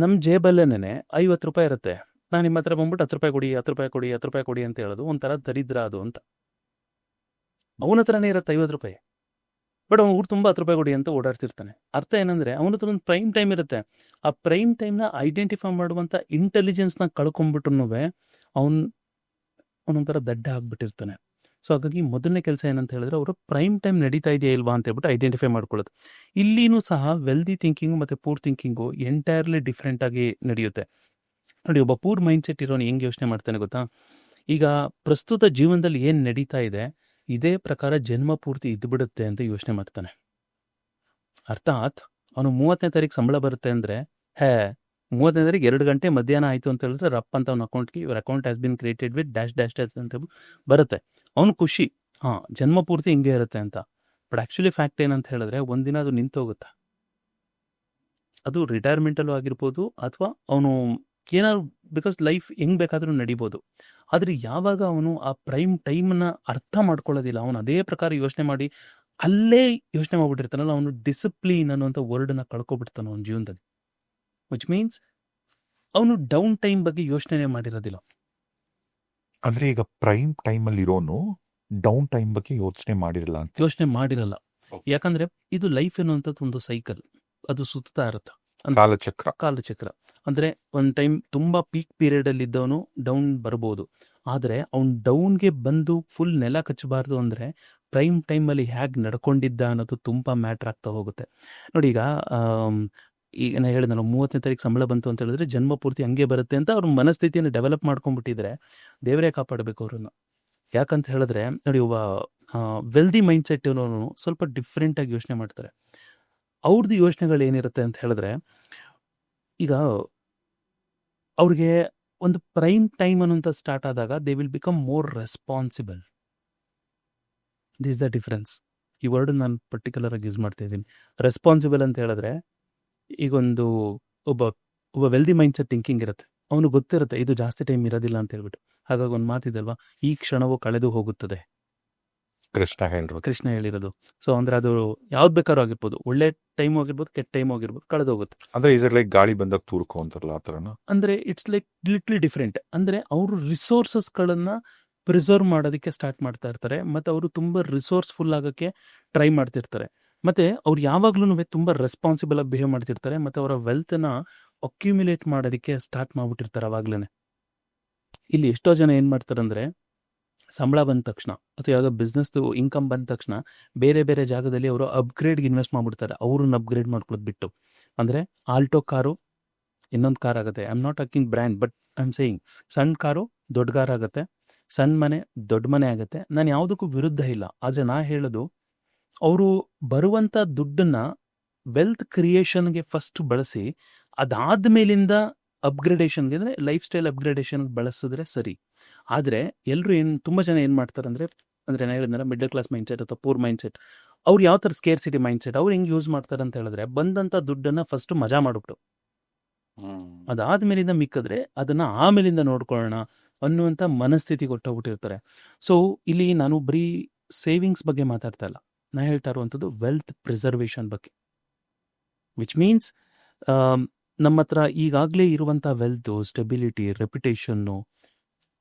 ನಮ್ಮ ಜೇಬಲ್ಲೇನೆ 50 ರೂಪಾಯಿ ಇರುತ್ತೆ, ನಾನು ನಿಮ್ಮ ಹತ್ರ ಬಂದ್ಬಿಟ್ಟು 10 ರೂಪಾಯಿ ಕೊಡಿ 10 ರೂಪಾಯಿ ಕೊಡಿ 10 ರೂಪಾಯಿ ಕೊಡಿ ಅಂತ ಹೇಳೋದು ಒಂಥರ ದರಿದ್ರ ಅದು ಅಂತ. ಅವನ ಹತ್ರನೇ ಇರುತ್ತೆ 50 ರೂಪಾಯಿ, ಬಟ್ ಅವ್ನು ಊರು ತುಂಬ 10 ರೂಪಾಯಿ ಕೊಡಿ ಅಂತ ಓಡಾಡ್ತಿರ್ತಾನೆ. ಅರ್ಥ ಏನಂದರೆ ಅವನ ಹತ್ರ ಒಂದು ಪ್ರೈಮ್ ಟೈಮ್ ಇರುತ್ತೆ. ಆ ಪ್ರೈಮ್ ಟೈಮ್ನ ಐಡೆಂಟಿಫೈ ಮಾಡುವಂಥ ಇಂಟೆಲಿಜೆನ್ಸ್ನ ಕಳ್ಕೊಂಡ್ಬಿಟ್ಟು ಅವನೊಂಥರ ದಡ್ಡ ಆಗ್ಬಿಟ್ಟಿರ್ತಾನೆ. ಸೊ ಹಾಗಾಗಿ ಮೊದಲನೇ ಕೆಲಸ ಏನಂತ ಹೇಳಿದ್ರೆ, ಅವರು ಪ್ರೈಮ್ ಟೈಮ್ ನಡೀತಾ ಇದೆಯಾ ಇಲ್ವಾ ಅಂತ ಹೇಳ್ಬಿಟ್ಟು ಐಡೆಂಟಿಫೈ ಮಾಡ್ಕೊಳ್ಳೋದು. ಇಲ್ಲಿನೂ ಸಹ ವೆಲ್ದಿ ಥಿಂಕಿಂಗು ಮತ್ತು ಪೂರ್ ಥಿಂಕಿಂಗು ಎಂಟೈರ್ಲಿ ಡಿಫ್ರೆಂಟಾಗಿ ನಡೆಯುತ್ತೆ. ನೋಡಿ, ಒಬ್ಬ ಪೂರ್ ಮೈಂಡ್ಸೆಟ್ ಇರೋನು ಹೆಂಗೆ ಯೋಚನೆ ಮಾಡ್ತಾನೆ ಗೊತ್ತಾ? ಈಗ ಪ್ರಸ್ತುತ ಜೀವನದಲ್ಲಿ ಏನು ನಡೀತಾ ಇದೆ ಇದೇ ಪ್ರಕಾರ ಜನ್ಮ ಪೂರ್ತಿ ಇದ್ದುಬಿಡುತ್ತೆ ಅಂತ ಯೋಚನೆ ಮಾಡ್ತಾನೆ. ಅರ್ಥಾತ್ ಅವನು 30ನೇ ತಾರೀಕು ಸಂಬಳ ಬರುತ್ತೆ ಅಂದರೆ, 30ನೇ ತಾರೀಕು 2 ಗಂಟೆ ಮಧ್ಯಾಹ್ನ ಆಯಿತು ಅಂತ ಹೇಳಿದ್ರೆ ರಪ್ ಅಂತ ಅವ್ನ ಅಕೌಂಟ್ಗೆ your account has been created with dash dash dash ಅಂತ ಬರುತ್ತೆ. ಅವನು ಖುಷಿ, ಜನ್ಮ ಪೂರ್ತಿ ಹಿಂಗೆ ಇರುತ್ತೆ ಅಂತ. ಬಟ್ ಆ್ಯಕ್ಚುಲಿ ಫ್ಯಾಕ್ಟ್ ಏನಂತ ಹೇಳಿದ್ರೆ, ಒಂದಿನ ಅದು ನಿಂತೋಗುತ್ತೆ. ಅದು ರಿಟೈರ್ಮೆಂಟಲ್ಲೂ ಆಗಿರ್ಬೋದು ಅಥವಾ ಅವನು ಏನಾದ್ರು, ಬಿಕಾಸ್ ಲೈಫ್ ಹೆಂಗೆ ಬೇಕಾದರೂ ನಡಿಬೋದು. ಆದರೆ ಯಾವಾಗ ಅವನು ಆ ಪ್ರೈಮ್ ಟೈಮನ್ನು ಅರ್ಥ ಮಾಡ್ಕೊಳ್ಳೋದಿಲ್ಲ, ಅವನು ಅದೇ ಪ್ರಕಾರ ಯೋಚನೆ ಮಾಡಿ ಅಲ್ಲೇ ಯೋಚನೆ ಮಾಡ್ಬಿಟ್ಟಿರ್ತಾನಲ್ಲ, ಅವನು ಡಿಸಿಪ್ಲಿನ್ ಅನ್ನುವಂಥ ವರ್ಡನ್ನು ಕಳ್ಕೊಬಿಡ್ತಾನೆ ಅವನ ಜೀವನದಲ್ಲಿ. ವಿಚ್ ಮೀನ್ಸ್ ಅವನು ಡೌನ್ ಟೈಮ್ ಬಗ್ಗೆ ಯೋಚನೆ ಮಾಡಿರೋದಿಲ್ಲ. ಅಂದ್ರೆ ಈಗ ಪ್ರೈಮ್ ಟೈಮಲ್ಲಿ ಇರೋನು ಡೌನ್ ಟೈಮ್ ಬಗ್ಗೆ ಯೋಚನೆ ಮಾಡಿರಲ್ಲ. ಯಾಕಂದ್ರೆ ಇದು ಲೈಫ್ ಎನ್ನುವಂಥದ್ದು ಒಂದು ಸೈಕಲ್, ಅದು ಸುತ್ತಾ ಇರುತ್ತೆ. ಕಾಲಚಕ್ರ ಅಂದ್ರೆ ಒಂದು ಟೈಮ್ ತುಂಬಾ ಪೀಕ್ ಪೀರಿಯಡ್ ಅಲ್ಲಿ ಇದ್ದವನು ಡೌನ್ ಬರ್ಬೋದು. ಆದರೆ ಅವ್ನು ಡೌನ್ಗೆ ಬಂದು ಫುಲ್ ನೆಲ ಕಚ್ಚಬಾರ್ದು ಅಂದರೆ ಪ್ರೈಮ್ ಟೈಮಲ್ಲಿ ಹೇಗೆ ನಡ್ಕೊಂಡಿದ್ದ ಅನ್ನೋದು ತುಂಬ ಮ್ಯಾಟ್ರ್ ಆಗ್ತಾ ಹೋಗುತ್ತೆ. ನೋಡಿ, ಈಗ ನಾನು ಹೇಳಿದೆ, ನಾವು 30ನೇ ತಾರೀಕು ಸಂಬಳ ಬಂತು ಅಂತ ಹೇಳಿದ್ರೆ ಜನ್ಮ ಪೂರ್ತಿ ಹಂಗೆ ಬರುತ್ತೆ ಅಂತ ಅವ್ರ ಮನಸ್ಥಿತಿಯನ್ನು ಡೆವಲಪ್ ಮಾಡ್ಕೊಂಡ್ಬಿಟ್ಟಿದ್ರೆ ದೇವರೇ ಕಾಪಾಡಬೇಕು ಅವ್ರನ್ನ. ಯಾಕಂತ ಹೇಳಿದ್ರೆ ನೋಡಿ, ಒಬ್ಬ ವೆಲ್ದಿ ಮೈಂಡ್ಸೆಟ್ ಇರೋನು ಸ್ವಲ್ಪ ಡಿಫ್ರೆಂಟಾಗಿ ಯೋಚನೆ ಮಾಡ್ತಾರೆ. ಅವ್ರದ್ದು ಯೋಚನೆಗಳು ಏನಿರುತ್ತೆ ಅಂತ ಹೇಳಿದ್ರೆ, ಈಗ ಅವ್ರಿಗೆ ಒಂದು ಪ್ರೈಮ್ ಟೈಮ್ ಅನ್ನೋಂಥ ಸ್ಟಾರ್ಟ್ ಆದಾಗ they will become more responsible. This the difference. ಈ ವರ್ಡ್ ನಾನು ಪರ್ಟಿಕ್ಯುಲರ್ ಆಗಿ ಯೂಸ್ ಮಾಡ್ತಾ ಇದ್ದೀನಿ. ರೆಸ್ಪಾನ್ಸಿಬಲ್ ಅಂತ ಹೇಳಿದ್ರೆ, ಈಗ ಒಬ್ಬ ವೆಲ್ದಿ ಮೈಂಡ್ಸೆಟ್ ಥಿಂಕಿಂಗ್ ಇರುತ್ತೆ, ಅವನು ಗೊತ್ತಿರುತ್ತೆ ಇದು ಜಾಸ್ತಿ ಟೈಮ್ ಇರೋದಿಲ್ಲ ಅಂತ ಹೇಳ್ಬಿಟ್ಟು. ಹಾಗಾಗಿ ಒಂದು ಮಾತಿದಲ್ವಾ, ಈ ಕ್ಷಣವು ಕಳೆದು ಹೋಗುತ್ತದೆ, ಕೃಷ್ಣ ಹೇಳಿರೋದು. ಸೊ ಅಂದ್ರೆ ಅದು ಯಾವ್ದು ಬೇಕಾದ್ರೂ ಆಗಿರ್ಬೋದು, ಒಳ್ಳೆ ಟೈಮ್ ಆಗಿರ್ಬೋದು, ಕೆಟ್ಟ ಟೈಮ್ ಆಗಿರ್ಬೋದು, ಕಳೆದು ಹೋಗುತ್ತೆ. ಅಂದ್ರೆ ಈಸ್ ಲೈಕ್ ಗಾಳಿ ಬಂದಾಗ ತೂರ್ಕೋ ಅಂತಾರಲ್ಲ ಆ ಥರನ. ಅಂದ್ರೆ ಇಟ್ಸ್ ಲೈಕ್ ಲಿಟ್ಲಿ ಡಿಫ್ರೆಂಟ್. ಅಂದ್ರೆ ಅವರು ರಿಸೋರ್ಸಸ್ಗಳನ್ನ ಪ್ರಿಸರ್ವ್ ಮಾಡೋದಕ್ಕೆ ಸ್ಟಾರ್ಟ್ ಮಾಡ್ತಾ ಇರ್ತಾರೆ, ಮತ್ತು ಅವರು ತುಂಬ ರಿಸೋರ್ಸ್ಫುಲ್ ಆಗೋಕ್ಕೆ ಟ್ರೈ ಮಾಡ್ತಿರ್ತಾರೆ. ಮತ್ತು ಅವ್ರು ಯಾವಾಗ್ಲೂ ತುಂಬ ರೆಸ್ಪಾನ್ಸಿಬಲ್ ಆಗಿ ಬಿಹೇವ್ ಮಾಡ್ತಿರ್ತಾರೆ, ಮತ್ತು ಅವರ ವೆಲ್ತನ್ನ ಅಕ್ಯುಮ್ಯುಲೇಟ್ ಮಾಡೋದಕ್ಕೆ ಸ್ಟಾರ್ಟ್ ಮಾಡ್ಬಿಟ್ಟಿರ್ತಾರೆ ಅವಾಗ್ಲೇ. ಇಲ್ಲಿ ಎಷ್ಟೋ ಜನ ಏನು ಮಾಡ್ತಾರೆ ಅಂದರೆ, ಸಂಬಳ ಬಂದ ತಕ್ಷಣ ಅಥವಾ ಯಾವುದೋ ಬಿಸ್ನೆಸ್ದು ಇನ್ಕಮ್ ಬಂದ ತಕ್ಷಣ ಬೇರೆ ಬೇರೆ ಜಾಗದಲ್ಲಿ ಅವರು ಅಪ್ಗ್ರೇಡ್ಗೆ ಇನ್ವೆಸ್ಟ್ ಮಾಡಿಬಿಡ್ತಾರೆ, ಅವ್ರನ್ನ ಅಪ್ಗ್ರೇಡ್ ಮಾಡ್ಕೊಳ್ಳೋದು ಬಿಟ್ಟು. ಅಂದರೆ ಆಲ್ಟೋ ಕಾರು ಇನ್ನೊಂದು ಕಾರ್ ಆಗುತ್ತೆ. I am not talking brand, but I am saying ಸಣ್ಣ ಕಾರು ದೊಡ್ಡ ಕಾರ್ ಆಗುತ್ತೆ, ಸಣ್ಣ ಮನೆ ದೊಡ್ಡ ಮನೆ ಆಗುತ್ತೆ. ನಾನು ಯಾವುದಕ್ಕೂ ವಿರುದ್ಧ ಇಲ್ಲ, ಆದರೆ ನಾ ಹೇಳೋದು, ಅವರು ಬರುವಂಥ ದುಡ್ಡನ್ನು ವೆಲ್ತ್ ಕ್ರಿಯೇಷನ್ಗೆ ಫಸ್ಟ್ ಬಳಸಿ ಅದಾದ ಮೇಲಿಂದ ಅಪ್ಗ್ರೇಡೇಷನ್ಗೆ, ಅಂದರೆ ಲೈಫ್ ಸ್ಟೈಲ್ ಅಪ್ಗ್ರೇಡೇಷನ್ಗೆ ಬಳಸಿದ್ರೆ ಸರಿ. ಆದರೆ ಎಲ್ಲರೂ ತುಂಬ ಜನ ಏನು ಮಾಡ್ತಾರೆ ಅಂದರೆ ನಾನು ಹೇಳಿದ್ನಲ್ಲ, ಮಿಡಲ್ ಕ್ಲಾಸ್ ಮೈಂಡ್ಸೆಟ್ ಅಥವಾ ಪೂರ್ ಮೈಂಡ್ಸೆಟ್, ಅವ್ರು ಯಾವ ಥರ ಸ್ಕೇರ್ ಸಿಟಿ ಮೈಂಡ್ಸೆಟ್, ಅವ್ರು ಹೆಂಗೆ ಯೂಸ್ ಮಾಡ್ತಾರೆ ಅಂತ ಹೇಳಿದ್ರೆ, ಬಂದಂಥ ದುಡ್ಡನ್ನು ಫಸ್ಟು ಮಜಾ ಮಾಡಿಬಿಟ್ಟು ಅದಾದ್ಮೇಲಿಂದ ಮಿಕ್ಕಿದ್ರೆ ಅದನ್ನು ಆಮೇಲಿಂದ ನೋಡ್ಕೊಳ್ಳೋಣ ಅನ್ನುವಂಥ ಮನಸ್ಥಿತಿ ಕೊಟ್ಟೋಗ್ಬಿಟ್ಟಿರ್ತಾರೆ. ಸೊ ಇಲ್ಲಿ ನಾನು ಬರೀ ಸೇವಿಂಗ್ಸ್ ಬಗ್ಗೆ ಮಾತಾಡ್ತಾ ಇಲ್ಲ, ನಾನು ಹೇಳ್ತಾ ಇರುವಂಥದ್ದು ವೆಲ್ತ್ ಪ್ರಿಸರ್ವೇಷನ್ ಬಗ್ಗೆ. ವಿಚ್ ಮೀನ್ಸ್ ನಮ್ಮ ಹತ್ರ ಈಗಾಗಲೇ ಇರುವಂಥ ವೆಲ್ತು, ಸ್ಟೆಬಿಲಿಟಿ, ರೆಪ್ಯುಟೇಷನ್ನು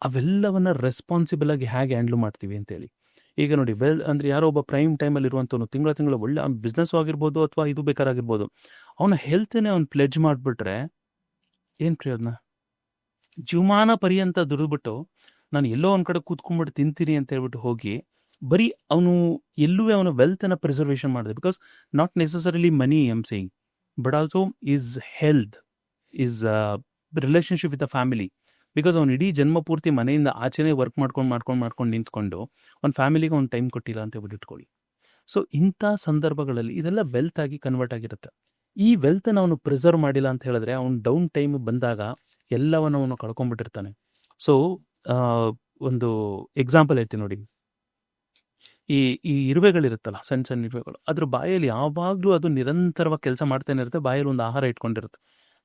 ಅವೆಲ್ಲವನ್ನ ರೆಸ್ಪಾನ್ಸಿಬಲ್ ಆಗಿ ಹೇಗೆ ಹ್ಯಾಂಡ್ಲ್ ಮಾಡ್ತೀವಿ ಅಂತೇಳಿ. ಈಗ ನೋಡಿ, ಅಂದರೆ ಯಾರೋ ಒಬ್ಬ ಪ್ರೈಮ್ ಟೈಮಲ್ಲಿ ಇರುವಂಥವ್ನು ತಿಂಗಳ ಒಳ್ಳೆ ಬಿಸ್ನೆಸ್ ಆಗಿರ್ಬೋದು ಅಥವಾ ಇದು ಬೇಕಾರಾಗಿರ್ಬೋದು, ಅವನ ಹೆಲ್ತನ್ನೇ ಅವ್ನು ಪ್ಲೆಡ್ಜ್ ಮಾಡಿಬಿಟ್ರೆ ಏನು ಪ್ರಯೋಜನ? ಜೀವಮಾನ ಪರ್ಯಂತ ದುಡಿದ್ಬಿಟ್ಟು ನಾನು ಎಲ್ಲೋ ಒಂದು ಕಡೆ ಕೂತ್ಕೊಂಡ್ಬಿಟ್ಟು ತಿಂತೀನಿ ಅಂತ ಹೇಳ್ಬಿಟ್ಟು ಹೋಗಿ ಬರೀ ಅವನು ಎಲ್ಲೂ ಅವನ ವೆಲ್ತನ್ನು ಪ್ರಿಸರ್ವೇಷನ್ ಮಾಡಿದೆ. Because not ನೆಸಸರಿಲಿ money I am saying, but also is health, is relationship with the family. Because ಅವ್ನು ಇಡೀ ಜನ್ಮ ಪೂರ್ತಿ ಮನೆಯಿಂದ ಆಚೆನೇ ವರ್ಕ್ ಮಾಡ್ಕೊಂಡು ನಿಂತ್ಕೊಂಡು ಅವ್ನ ಫ್ಯಾಮಿಲಿಗೆ ಅವ್ನು ಟೈಮ್ ಕೊಟ್ಟಿಲ್ಲ ಅಂತ ಹೇಳ್ಬಿಟ್ಟು ಇಟ್ಕೊಳ್ಳಿ. ಸೊ ಇಂಥ ಸಂದರ್ಭಗಳಲ್ಲಿ ಇದೆಲ್ಲ ವೆಲ್ತ್ ಆಗಿ ಕನ್ವರ್ಟ್ ಆಗಿರುತ್ತೆ. ಈ ವೆಲ್ತನ್ನು ಅವನು ಪ್ರಿಸರ್ವ್ ಮಾಡಿಲ್ಲ ಅಂತ ಹೇಳಿದ್ರೆ ಅವ್ನು ಡೌನ್ ಟೈಮ್ ಬಂದಾಗ ಎಲ್ಲವನ್ನು ಅವನು ಕಳ್ಕೊಂಡ್ಬಿಟ್ಟಿರ್ತಾನೆ. ಸೊ ಒಂದು ಎಕ್ಸಾಂಪಲ್ ಹೇಳ್ತೀನಿ ನೋಡಿ. ಈ ಈ ಇರುವೆಗಳಿರುತ್ತಲ್ಲ, ಸಣ್ಣ ಇರುವೆಗಳು, ಅದ್ರ ಬಾಯಲ್ಲಿ ಯಾವಾಗಲೂ ಅದು ನಿರಂತರವಾಗಿ ಕೆಲಸ ಮಾಡ್ತಾನೆ ಇರುತ್ತೆ. ಬಾಯಲ್ಲಿ ಒಂದು ಆಹಾರ ಇಟ್ಕೊಂಡಿರುತ್ತೆ.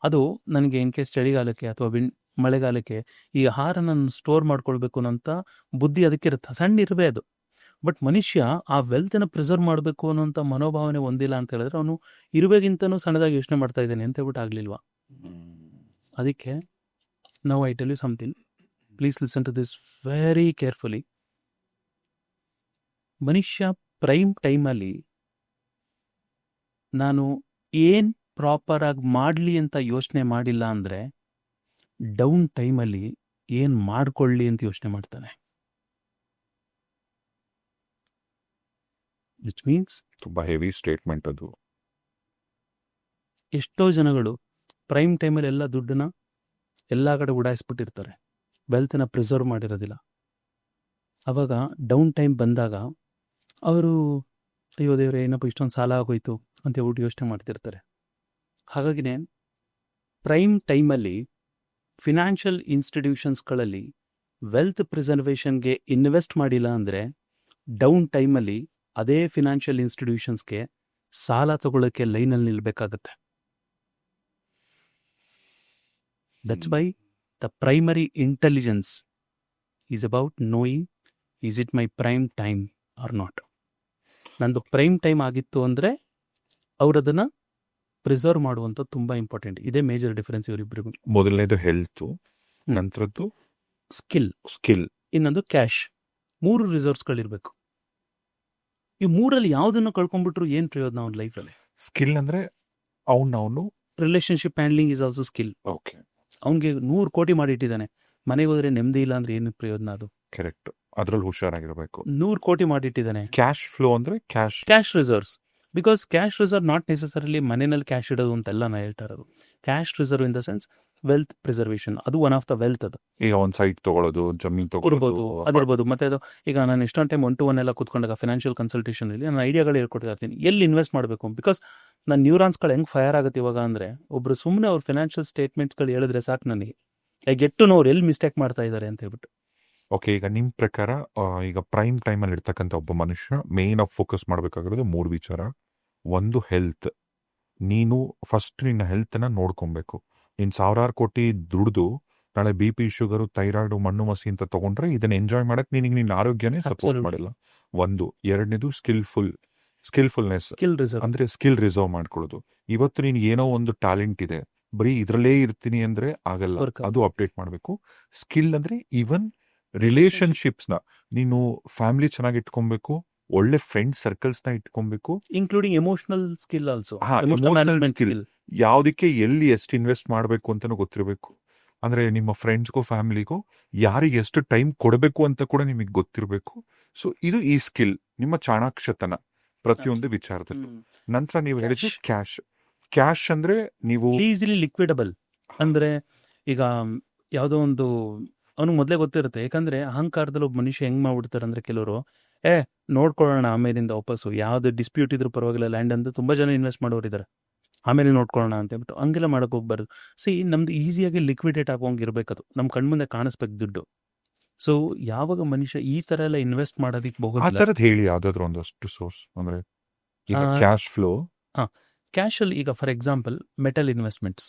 ಅದು ನನಗೆ ಇನ್ ಕೇಸ್ ಚಳಿಗಾಲಕ್ಕೆ ಅಥವಾ ಮಳೆಗಾಲಕ್ಕೆ ಈ ಆಹಾರ ನಾನು ಸ್ಟೋರ್ ಮಾಡ್ಕೊಳ್ಬೇಕು ಅನ್ನೋಂಥ ಬುದ್ಧಿ ಅದಕ್ಕಿರುತ್ತೆ. ಸಣ್ಣ ಇರುವೆ ಅದು. ಬಟ್ ಮನುಷ್ಯ ಆ ವೆಲ್ತನ್ನು ಪ್ರಿಸರ್ವ್ ಮಾಡಬೇಕು ಅನ್ನೋಂಥ ಮನೋಭಾವನೆ ಹೊಂದಿಲ್ಲ ಅಂತ ಹೇಳಿದ್ರೆ ಅವನು ಇರುವೆಗಿಂತನೂ ಸಣ್ಣದಾಗಿ ಯೋಚನೆ ಮಾಡ್ತಾ ಇದ್ದಾನೆ ಅಂತ ಹೇಳ್ಬಿಟ್ಟು ಆಗಲಿಲ್ವಾ? ಅದಕ್ಕೆ ನಾವು I tell you something, please listen to this very carefully. ಮನುಷ್ಯ ಪ್ರೈಮ್ ಟೈಮಲ್ಲಿ ನಾನು ಏನು ಪ್ರಾಪರಾಗಿ ಮಾಡಲಿ ಅಂತ ಯೋಚನೆ ಮಾಡಿಲ್ಲ ಅಂದರೆ ಡೌನ್ ಟೈಮಲ್ಲಿ ಏನು ಮಾಡ್ಕೊಳ್ಳಿ ಅಂತ ಯೋಚನೆ ಮಾಡ್ತಾನೆ. ವಿಚ್ ಮೀನ್ಸ್ ತುಂಬಾ ಹೆವಿ ಸ್ಟೇಟ್ಮೆಂಟ್ ಅದು. ಎಷ್ಟೋ ಜನಗಳು ಪ್ರೈಮ್ ಟೈಮಲ್ಲಿ ಎಲ್ಲ ದುಡ್ಡನ್ನ ಎಲ್ಲ ಕಡೆ ಉಡಾಯಿಸ್ಬಿಟ್ಟಿರ್ತಾರೆ, ವೆಲ್ತನ್ನ ಪ್ರಿಸರ್ವ್ ಮಾಡಿರೋದಿಲ್ಲ. ಆವಾಗ ಡೌನ್ ಟೈಮ್ ಬಂದಾಗ ಅವರು ಅಯ್ಯೋ ದೇವ್ರೆ ಏನಪ್ಪ ಇಷ್ಟೊಂದು ಸಾಲ ಆಗೋಯ್ತು ಅಂತ ಹೇಳ್ಬಿಟ್ಟು ಯೋಚನೆ ಮಾಡ್ತಿರ್ತಾರೆ. ಹಾಗಾಗಿನೇ ಪ್ರೈಮ್ ಟೈಮಲ್ಲಿ ಫಿನಾನ್ಷಿಯಲ್ ಇನ್ಸ್ಟಿಟ್ಯೂಷನ್ಸ್ಗಳಲ್ಲಿ ವೆಲ್ತ್ ಪ್ರಿಸರ್ವೇಷನ್ಗೆ ಇನ್ವೆಸ್ಟ್ ಮಾಡಿಲ್ಲ ಅಂದರೆ ಡೌನ್ ಟೈಮಲ್ಲಿ ಅದೇ ಫಿನಾನ್ಷಿಯಲ್ ಇನ್ಸ್ಟಿಟ್ಯೂಷನ್ಸ್ಗೆ ಸಾಲ ತಗೊಳ್ಳೋಕ್ಕೆ ಲೈನಲ್ಲಿ ನಿಲ್ಲಬೇಕಾಗತ್ತೆ. That's why the primary intelligence is about knowing is it my prime time or not. ನಂದು ಪ್ರೈಮ್ ಟೈಮ್ ಆಗಿತ್ತು ಅಂದರೆ ಅವ್ರು ಅದನ್ನು ಪ್ರಿಸರ್ವ್ ಮಾಡುವಂಥದ್ದು ತುಂಬ ಇಂಪಾರ್ಟೆಂಟ್. ಇದೇ ಮೇಜರ್ ಡಿಫರೆನ್ಸ್ ಇವರಿಬ್ಬರಿಗೂ. ಮೊದಲನೇದು ಹೆಲ್ತ್, ನಂತರದ್ದು ಸ್ಕಿಲ್, ಇನ್ನೊಂದು ಕ್ಯಾಶ್. 3 ರಿಸರ್ವ್ಸ್ಗಳಿರಬೇಕು. ಈ 3ರಲ್ಲಿ ಯಾವುದನ್ನು ಕಳ್ಕೊಂಡ್ಬಿಟ್ರು ಏನು ಪ್ರಯೋಜನ ಅವ್ನ ಲೈಫಲ್ಲಿ? ಸ್ಕಿಲ್ ಅಂದ್ರೆ ಅವನು relationship handling is also skill. Okay, ಅವನಿಗೆ 100 ಕೋಟಿ ಮಾಡಿಟ್ಟಿದ್ದಾನೆ, ಮನೆಗೆ ಹೋದ್ರೆ ನೆಮ್ಮದಿ ಇಲ್ಲ ಅಂದ್ರೆ ಏನು ಪ್ರಯೋಜನ? ಅದು ಕರೆಕ್ಟ್. ಅದ್ರಲ್ಲಿ ಹುಷಾರಾಗಿರ್ಬೇಕು. 100 ಕೋಟಿ ಮಾಡಿಟ್ಟಿದ್ದಾನೆ. ಕ್ಯಾಶ್ ಫ್ಲೋ ಅಂದ್ರೆ cash reserves. Because cash reserve not necessarily ಮನೆಯಲ್ಲಿ ಕ್ಯಾಶ್ ಇಡೋದು ಅಂತೆಲ್ಲ ನಾನು ಹೇಳ್ತಾ ಇರೋದು. Cash reserve in the sense wealth preservation, ಅದು ಒನ್ ಆಫ್ ದ ವೆಲ್ತ್. ಅದು ಈಗ ಒಂದು ಸೈಟ್ ತಗೊಳ್ಳೋದು, ಜಮೀನು ತಗೊಳ್ಬೋದು, ಅದಿರ್ಬೋದು. ಮತ್ತೆ ಅದು ಈಗ ನಾನು ಎಷ್ಟೊಂದು ಟೈಮ್ 1-to-1 ಎಲ್ಲ ಕೂತ್ಕೊಂಡಾಗ ಫಿನಾನ್ಷಿಯಲ್ ಕನ್ಸಲ್ಟೇಷನಲ್ಲಿ ನಾನು ಐಡಿಯಾಗಳು ಹೇಳ್ಕೊಡ್ತಾ ಇರ್ತೀನಿ, ಎಲ್ಲಿ ಇನ್ವೆಸ್ಟ್ ಮಾಡಬೇಕು. ಬಿಕಾಸ್ ನನ್ನ ನ್ಯೂರಾನ್ಸ್ಗಳು ಹೆಂಗೆ ಫೈರ್ ಆಗುತ್ತೆ ಇವಾಗ ಅಂದರೆ, ಒಬ್ಬರು ಸುಮ್ಮನೆ ಅವ್ರ ಫಿನಾನ್ಷಿಯಲ್ ಸ್ಟೇಟ್ಮೆಂಟ್ಸ್ಗಳು ಹೇಳಿದ್ರೆ ಸಾಕು ನನಗೆ ಐ ಗೆಟ್ ಟು ನೋ ಅವ್ರು ಎಲ್ಲಿ ಮಿಸ್ಟೇಕ್ ಮಾಡ್ತಾ ಇದ್ದಾರೆ ಅಂತ ಹೇಳ್ಬಿಟ್ಟು. ಓಕೆ, ಈಗ ನಿಮ್ಮ ಪ್ರಕಾರ ಈಗ ಪ್ರೈಮ್ ಟೈಮಲ್ಲಿ ಇರ್ತಕ್ಕಂಥ ಒಬ್ಬ ಮನುಷ್ಯ ಮೇನ್ ಆಫ್ ಫೋಕಸ್ ಮಾಡಬೇಕಾಗಿರೋದು 3 ವಿಚಾರ. ಒಂದು ಹೆಲ್ತ್. ನೀನು ಫಸ್ಟ್ ನಿನ್ನ ಹೆಲ್ತನ್ನ ನೋಡ್ಕೊಬೇಕು. ನೀನು 1000 ಕೋಟಿ ದುಡ್ದು ನಾಳೆ BP, ಶುಗರು, ಥೈರಾಯ್ಡು, ಮಣ್ಣು ಮಸಿ ಅಂತ ತಗೊಂಡ್ರೆ ಇದನ್ನ ಎಂಜಾಯ್ ಮಾಡಕ್ಕೆ ನಿನ್ನ ಆರೋಗ್ಯನೇ ಸಪೋರ್ಟ್ ಮಾಡಿಲ್ಲ. ಒಂದು. ಎರಡನೇದು ಸ್ಕಿಲ್ಫುಲ್ನೆಸ್ ಅಂದ್ರೆ ಸ್ಕಿಲ್ ರಿಸರ್ವ್ ಮಾಡ್ಕೊಳ್ಳೋದು. ಇವತ್ತು ನೀನು ಏನೋ ಒಂದು ಟ್ಯಾಲೆಂಟ್ ಇದೆ, ಬರೀ ಇದ್ರಲ್ಲೇ ಇರ್ತೀನಿ ಅಂದ್ರೆ ಆಗಲ್ಲ, ಅದು ಅಪ್ಡೇಟ್ ಮಾಡಬೇಕು. ಸ್ಕಿಲ್ ಅಂದ್ರೆ ಈವನ್ ರಿಲೇಶನ್ಶಿಪ್ಸ್ನ ನೀನು ಫ್ಯಾಮಿಲಿ ಚೆನ್ನಾಗಿ ಇಟ್ಕೊಬೇಕು, ಒಳ್ಳೆ ಫ್ರೆಂಡ್ ಸರ್ಕಲ್ಸ್ನ ಇಟ್ಕೊಬೇಕು, including emotional skill also. Skill ಯಾವ್ದಕ್ಕೆ ಎಲ್ಲಿ ಎಷ್ಟು ಇನ್ವೆಸ್ಟ್ ಮಾಡಬೇಕು ಅಂತಾನು ಗೊತ್ತಿರಬೇಕು. ಅಂದ್ರೆ ನಿಮ್ಮ ಫ್ರೆಂಡ್ಸ್ಗೂ ಫ್ಯಾಮಿಲಿಗೂ ಯಾರಿಗೆ ಎಷ್ಟು ಟೈಮ್ ಕೊಡಬೇಕು ಅಂತ ಕೂಡ ನಿಮಗೆ ಗೊತ್ತಿರಬೇಕು. ಸೊ ಇದು ಈ ಸ್ಕಿಲ್, ನಿಮ್ಮ ಚಾಣಾಕ್ಷತನ ಪ್ರತಿಯೊಂದು ವಿಚಾರದಲ್ಲಿ. ನಂತರ ನೀವು ಹೇಳಿದ್ದು ಕ್ಯಾಶ್ ಅಂದ್ರೆ ನೀವು ಈಸಿಲಿ ಲಿಕ್ವಿಡಬಲ್. ಅಂದ್ರೆ ಈಗ ಯಾವುದೋ ಒಂದು ಅವನಿಗೆ ಮೊದಲೇ ಗೊತ್ತಿರುತ್ತೆ. ಯಾಕಂದ್ರೆ ಅಹಂಕಾರದಲ್ಲಿ ಒಬ್ಬ ಮನುಷ್ಯ ಹೆಂಗ್ ಮಾಡ್ಬಿಡ್ತಾರೆ ಅಂದ್ರೆ, ಕೆಲವರು ನೋಡ್ಕೊಳ್ಳೋಣ ಆಮೇಲಿಂದ ವಾಪಸ್ಸು, ಯಾವ್ದು ಡಿಸ್ಪ್ಯೂಟ್ ಇದ್ರೂ ಪರವಾಗಿಲ್ಲ ಲ್ಯಾಂಡ್ ಅಂತ ತುಂಬಾ ಜನ ಇನ್ವೆಸ್ಟ್ ಮಾಡೋರಿದ್ದಾರೆ, ಆಮೇಲೆ ನೋಡ್ಕೊಳ್ಳೋಣ ಅಂತ ಹೇಳ್ಬಿಟ್ಟು ಹಂಗೆಲ್ಲ ಮಾಡಕ್ ಹೋಗ್ಬಾರ್ದು. ನಮ್ದು ಈಸಿಯಾಗಿ ಲಿಕ್ವಿಡೇಟ್ ಆಗೋಂಗಿರ್ಬೇಕದು, ನಮ್ಮ ಕಣ್ಮುಂದೆ ಕಾಣಿಸ್ಬೇಕು ದುಡ್ಡು. ಸೊ ಯಾವಾಗ ಮನುಷ್ಯ ಈ ತರ ಎಲ್ಲ ಇನ್ವೆಸ್ಟ್ ಮಾಡೋದಿಕ್ ಹೋಗೋದು ಹೇಳಿ ಯಾವ್ದಾದ್ರು ಒಂದಷ್ಟು ಸೋರ್ಸ್ ಅಂದ್ರೆ ಕ್ಯಾಶ್ ಫ್ಲೋ. ಕ್ಯಾಶ್ ಅಲ್ಲಿ ಈಗ ಫಾರ್ ಎಕ್ಸಾಂಪಲ್ ಮೆಟಲ್ ಇನ್ವೆಸ್ಟ್ಮೆಂಟ್ಸ್,